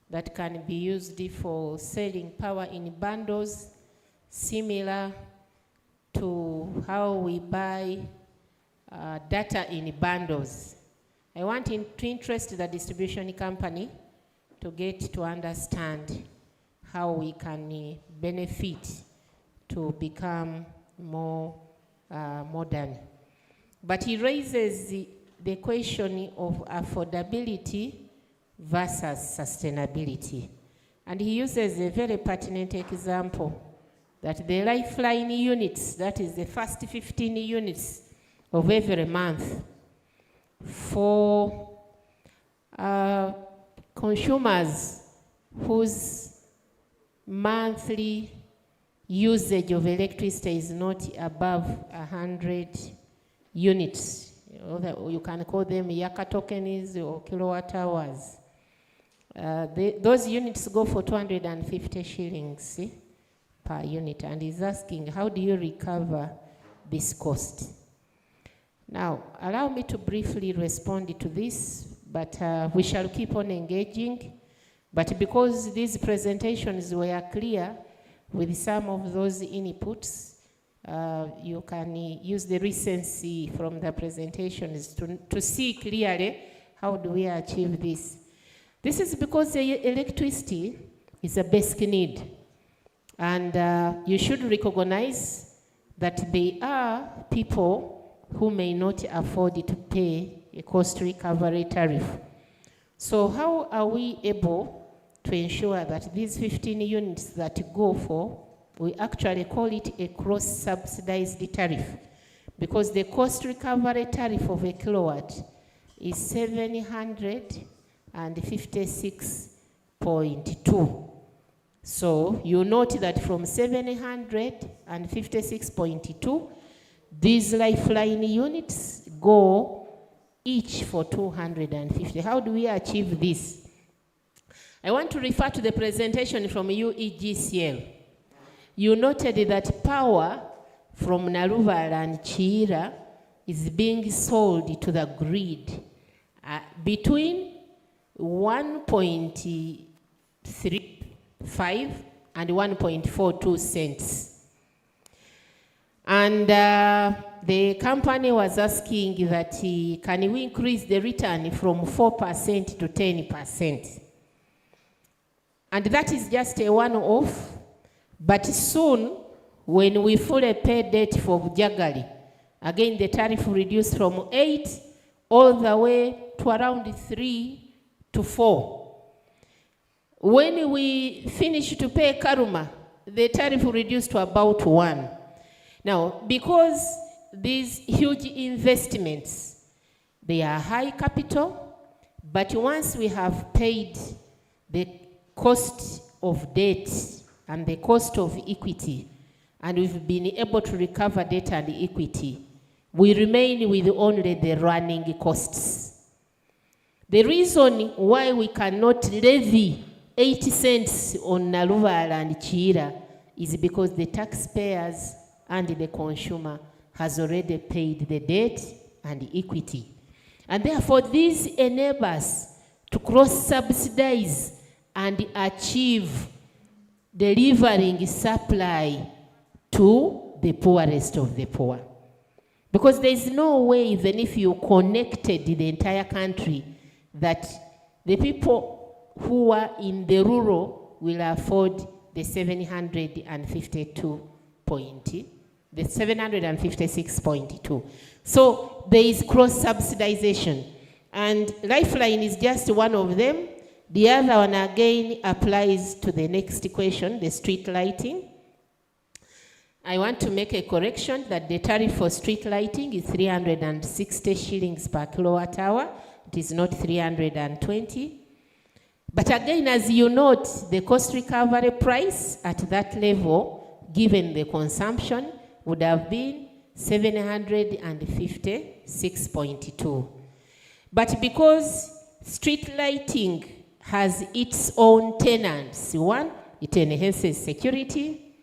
that can be used for selling power in bundles, similar to how we buy data in bundles. I want to interest the distribution company to get to understand how we can benefit to become more modern. But he raises the question of affordability versus sustainability. And he uses a very pertinent example that the lifeline units, that is the first 15 units of every month, for consumers whose monthly usage of electricity is not above 100 units. You can call them Yaka tokens or kilowatt hours. Those units go for 250 shillings per unit, and he's asking, how do you recover this cost? Now, allow me to briefly respond to this, but we shall keep on engaging. But because these presentations were clear with some of those inputs, you can use the recency from the presentations to see clearly how do we achieve this. This is because electricity is a basic need. And you should recognize that there are people who may not afford to pay a cost recovery tariff. So how are we able to ensure that these 15 units that go for, we actually call it a cross-subsidized tariff, because the cost recovery tariff of a kilowatt is 756.2. So you note that from 756.2, these lifeline units go each for 250. How do we achieve this? I want to refer to the presentation from UEGCL. You noted that power from Naruvala and Chira is being sold to the grid between 1.35 and 1.42 cents. And the company was asking that can we increase the return from 4% to 10%? And that is just a one-off. But soon, when we fully pay debt for Jagali, again the tariff reduced from 8 all the way to around 3 to 4. When we finish to pay Karuma, the tariff reduced to about 1. Now, because these huge investments, they are high capital, but once we have paid the cost of debt and the cost of equity, and we've been able to recover debt and equity, we remain with only the running costs. The reason why we cannot levy 80 cents on Naruvala and Chira is because the taxpayers and the consumer has already paid the debt and equity. And therefore, this enables us to cross-subsidize and achieve delivering supply to the poorest of the poor. Because there is no way, even if you connected the entire country, that the people who are in the rural will afford the 756.2. So there is cross-subsidization. And Lifeline is just one of them. The other one again applies to the next question, the street lighting. I want to make a correction that the tariff for street lighting is 360 shillings per kilowatt hour. It is not 320. But again, as you note, the cost recovery price at that level, given the consumption, would have been 756.2. But because street lighting has its own tenants, one, it enhances security.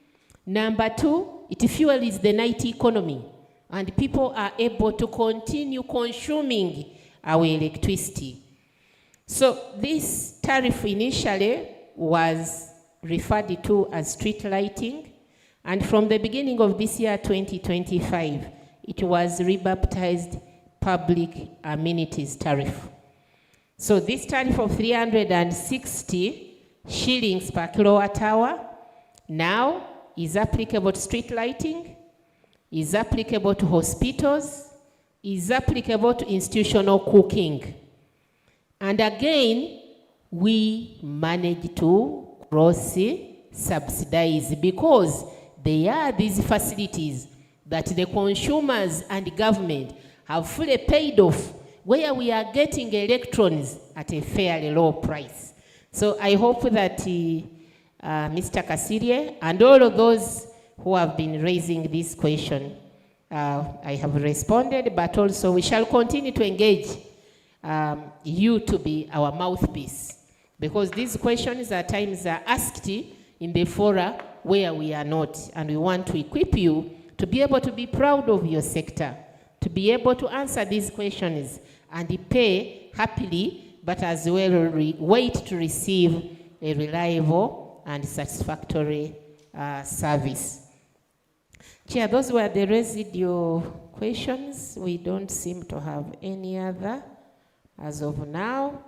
Number two, it fuels the night economy, and people are able to continue consuming our electricity. So this tariff initially was referred to as street lighting, and from the beginning of this year, 2025, it was rebaptized public amenities tariff. So this tariff of 360 shillings per kilowatt hour now is applicable to street lighting, is applicable to hospitals, is applicable to institutional cooking. And again, we manage to cross-subsidize because there are these facilities that the consumers and the government have fully paid off, where we are getting electrons at a fairly low price. So I hope that Mr. Kasirye and all of those who have been raising this question, I have responded, but also we shall continue to engage you to be our mouthpiece, because these questions at times are asked in the fora where we are not, and we want to equip you to be able to be proud of your sector, to be able to answer these questions and pay happily, but as well wait to receive a reliable and satisfactory service. Chair, those were the residual questions. We don't seem to have any other as of now.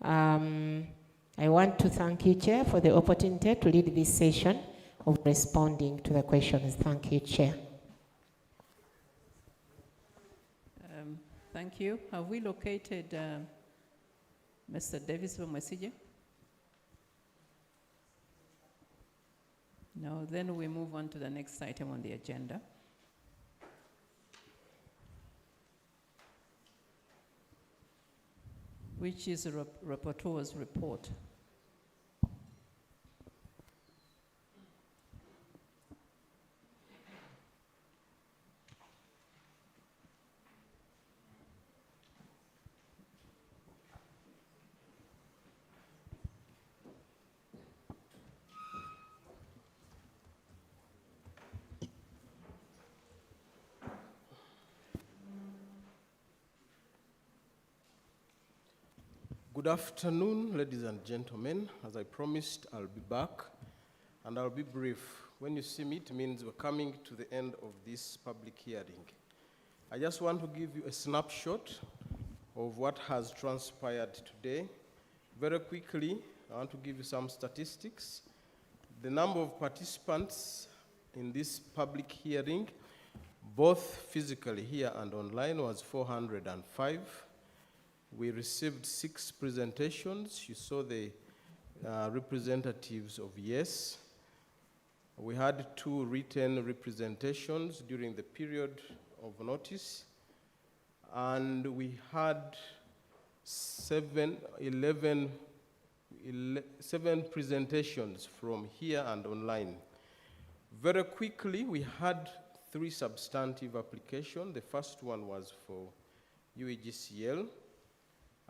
I want to thank you, Chair, for the opportunity to lead this session of responding to the questions. Thank you, Chair. Thank you. Have we located Mr. Davis from Mwesige? No, then we move on to the next item on the agenda. Which is a rapporteur's report. Good afternoon, ladies and gentlemen. As I promised, I'll be back, and I'll be brief. When you see me, it means we're coming to the end of this public hearing. I just want to give you a snapshot of what has transpired today. Very quickly, I want to give you some statistics. The number of participants in this public hearing, both physically here and online, was 405. We received 6 presentations. You saw the representatives of YES. We had 2 written representations during the period of notice. And we had 7 presentations from here and online. Very quickly, we had 3 substantive applications. The first one was for UEGCL,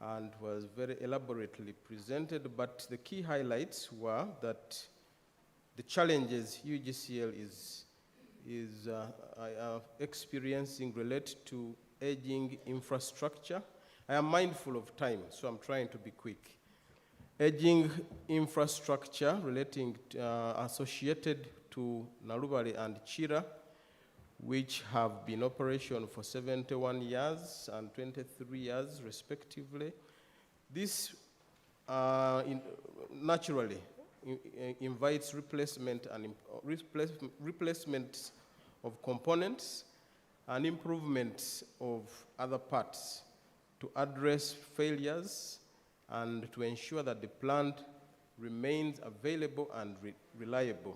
and was very elaborately presented, but the key highlights were that the challenges UGCL is experiencing relate to aging infrastructure. I am mindful of time, so I'm trying to be quick. Aging infrastructure relating to, associated to Narubale and Chira, which have been in operation for 71 years and 23 years, respectively. This naturally invites replacement of components and improvements of other parts to address failures and to ensure that the plant remains available and reliable.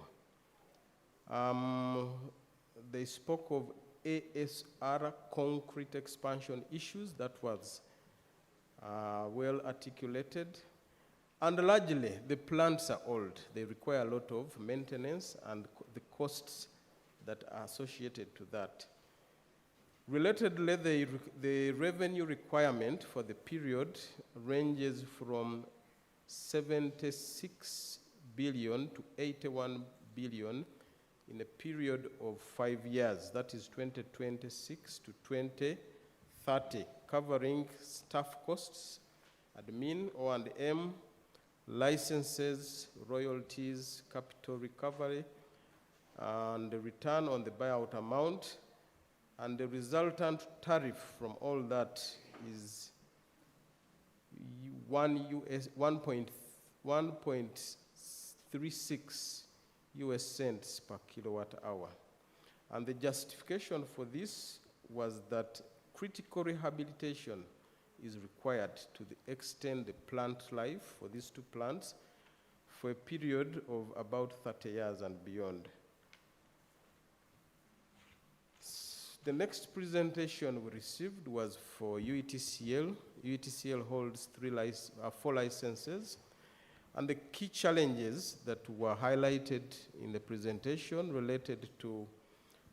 They spoke of ASR concrete expansion issues that was well articulated. And largely, the plants are old. They require a lot of maintenance and the costs that are associated to that. Relatedly, the revenue requirement for the period ranges from 76 billion to 81 billion in a period of 5 years, that is 2026 to 2030, covering staff costs, admin, O&M, licenses, royalties, capital recovery, and the return on the buyout amount, and the resultant tariff from all that is 1.36 US cents per kilowatt hour. And the justification for this was that critical rehabilitation is required to extend the plant life for these two plants for a period of about 30 years and beyond. The next presentation we received was for UETCL. UETCL holds 4 licenses, and the key challenges that were highlighted in the presentation related to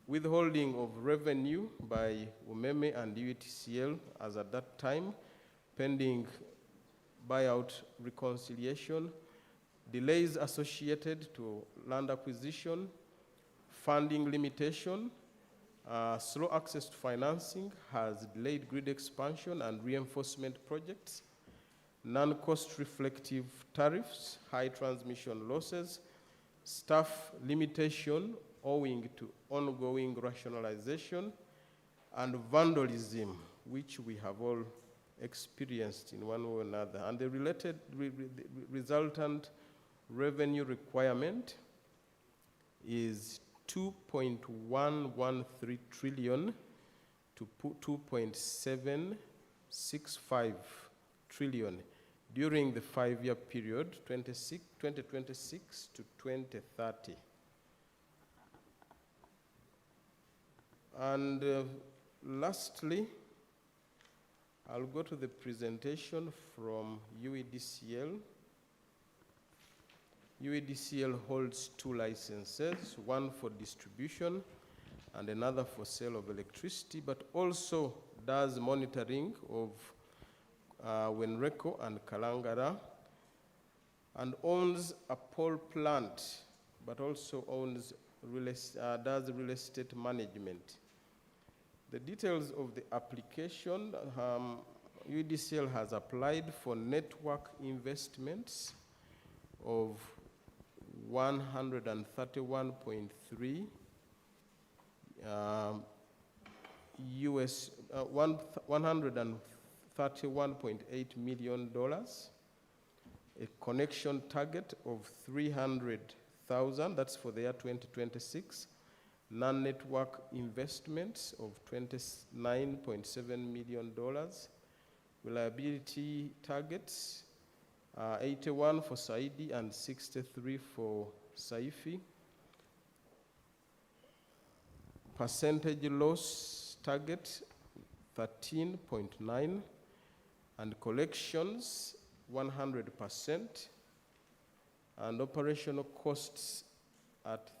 withholding of revenue by UMEME and UETCL as at that time, pending buyout reconciliation, delays associated to land acquisition, funding limitation, slow access to financing has delayed grid expansion and reinforcement projects, non-cost reflective tariffs, high transmission losses, staff limitation owing to ongoing rationalization, and vandalism, which we have all experienced in one way or another. And the related resultant revenue requirement is 2.113 trillion to 2.765 trillion during the 5-year period, 2026 to 2030. And lastly, I'll go to the presentation from UEDCL. UEDCL holds 2 licenses, one for distribution and another for sale of electricity, but also does monitoring of Wenreko and Kalangara, and owns a pole plant, but also owns does real estate management. The details of the application, UEDCL has applied for network investments of 131.3 $131.8 million, a connection target of 300,000, that's for the year 2026, non-network investments of $29.7 million, reliability targets 81 for Saidi and 63 for Saifi. Percentage loss target 13.9, and collections 100%, and operational costs at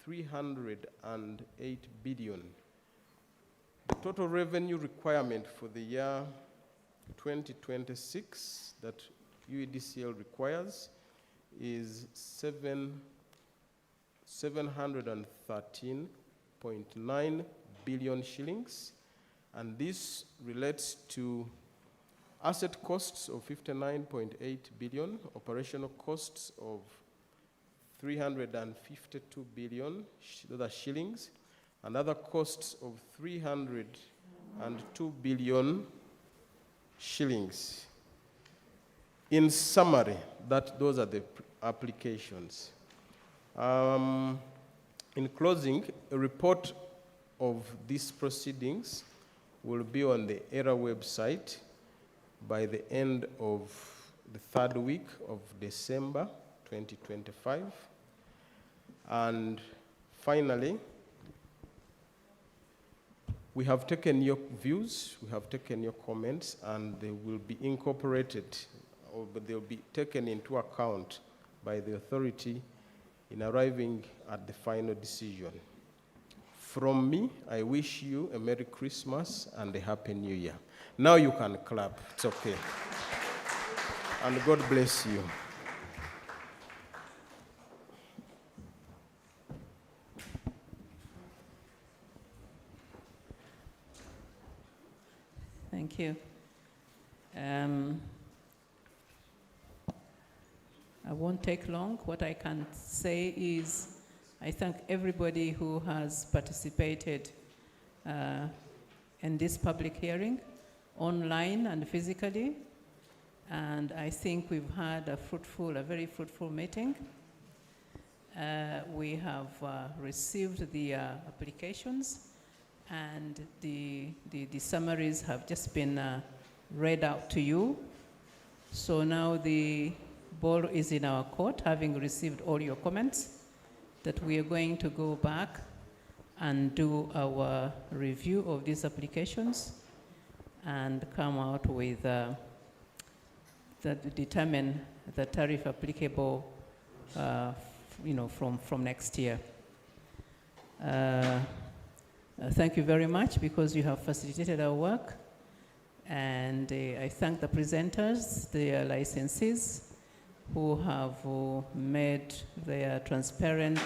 308 billion. The total revenue requirement for the year 2026 that UEDCL requires is 713.9 billion shillings, and this relates to asset costs of 59.8 billion, operational costs of 352 billion shillings, and other costs of 302 billion shillings. In summary, those are the applications. In closing, a report of these proceedings will be on the ERA website by the end of the 3rd week of December 2025. And finally, we have taken your views, we have taken your comments, and they will be incorporated but they'll be taken into account by the authority in arriving at the final decision. From me, I wish you a Merry Christmas and a Happy New Year. Now you can clap, it's okay. And God bless you. Thank you. I won't take long. What I can say is I thank everybody who has participated in this public hearing, online and physically. And I think we've had a very fruitful meeting. We have received the applications, and the summaries have just been read out to you. So now the ball is in our court, having received all your comments, that we are going to go back and do our review of these applications and come out with determine the tariff applicable from next year. Thank you very much, because you have facilitated our work. And I thank the presenters, the licensees, who have made their transparent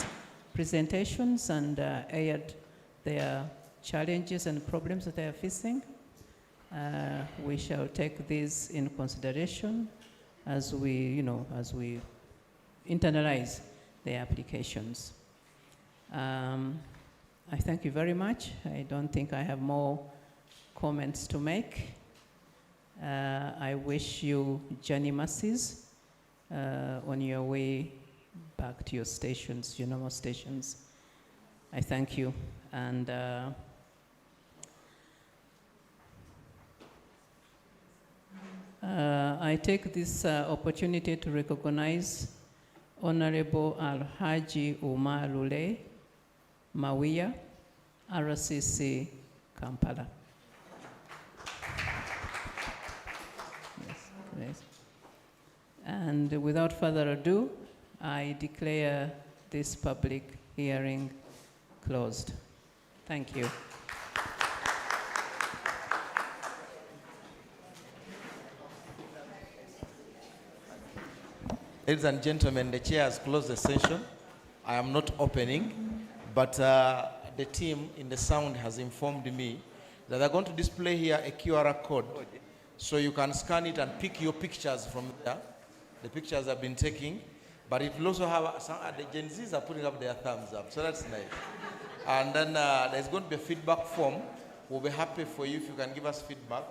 presentations and aired their challenges and problems that they are facing. We shall take these in consideration as we internalize the applications. I thank you very much. I don't think I have more comments to make. I wish you journey mercies on your way back to your stations, your normal stations. I thank you. And I take this opportunity to recognize Honorable Alhaji Umar Lule Mawia, RCC, Kampala. Yes. And without further ado, I declare this public hearing closed. Thank you. Ladies and gentlemen, the chair has closed the session. I am not opening, but the team in the sound has informed me that they're going to display here a QR code, so you can scan it and pick your pictures from there. The pictures have been taken, but it will also have the Gen Zs are putting up their thumbs up, so that's nice. And then there's going to be a feedback form. We'll be happy for you if you can give us feedback,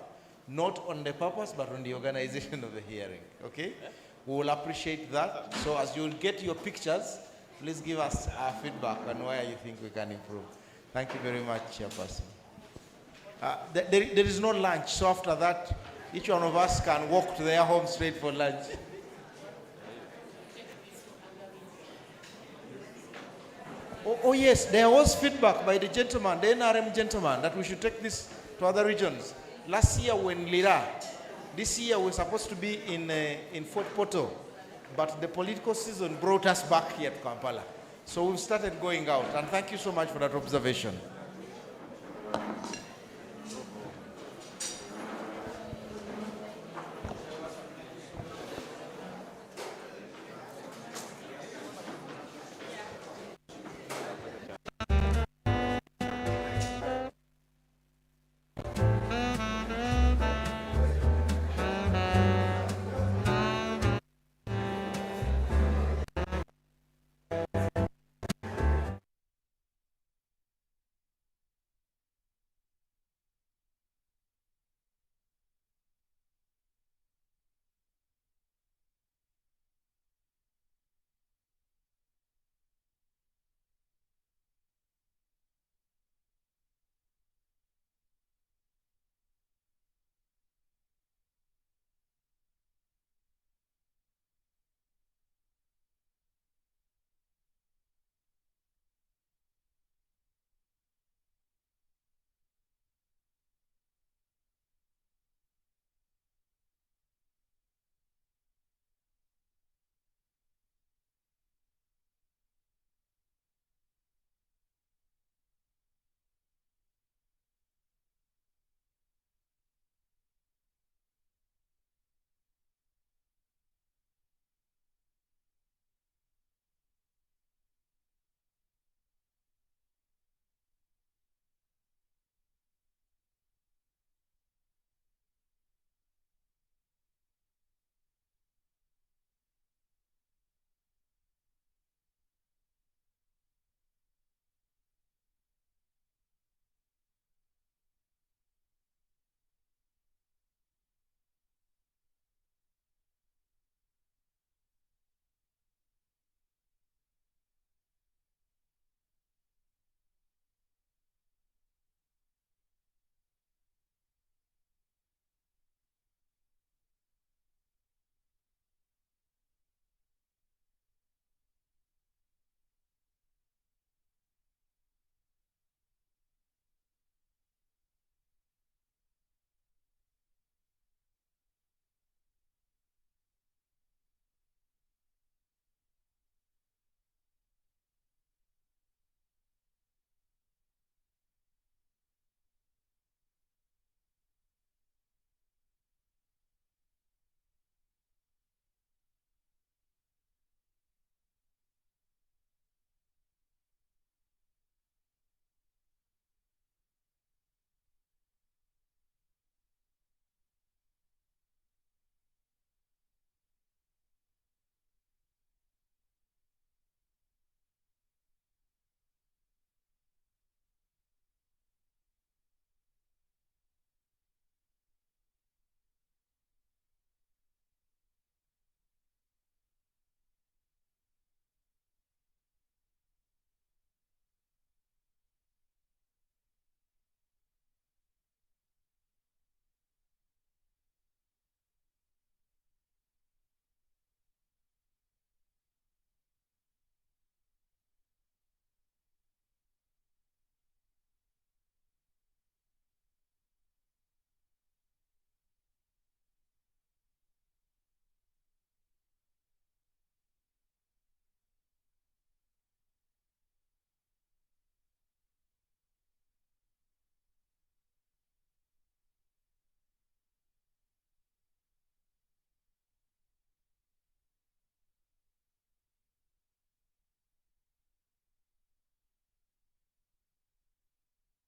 not on the purpose, but on the organization of the hearing, okay? We will appreciate that. So as you'll get your pictures, please give us feedback on where you think we can improve. Thank you very much, Chairperson. There is no lunch, so after that, each one of us can walk to their home straight for lunch. Oh yes, there was feedback by the gentleman, the NRM gentleman, that we should take this to other regions. Last year we're in Lira. This year we're supposed to be in Fort Portal, but the political season brought us back here to Kampala. So we've started going out, and thank you so much for that observation.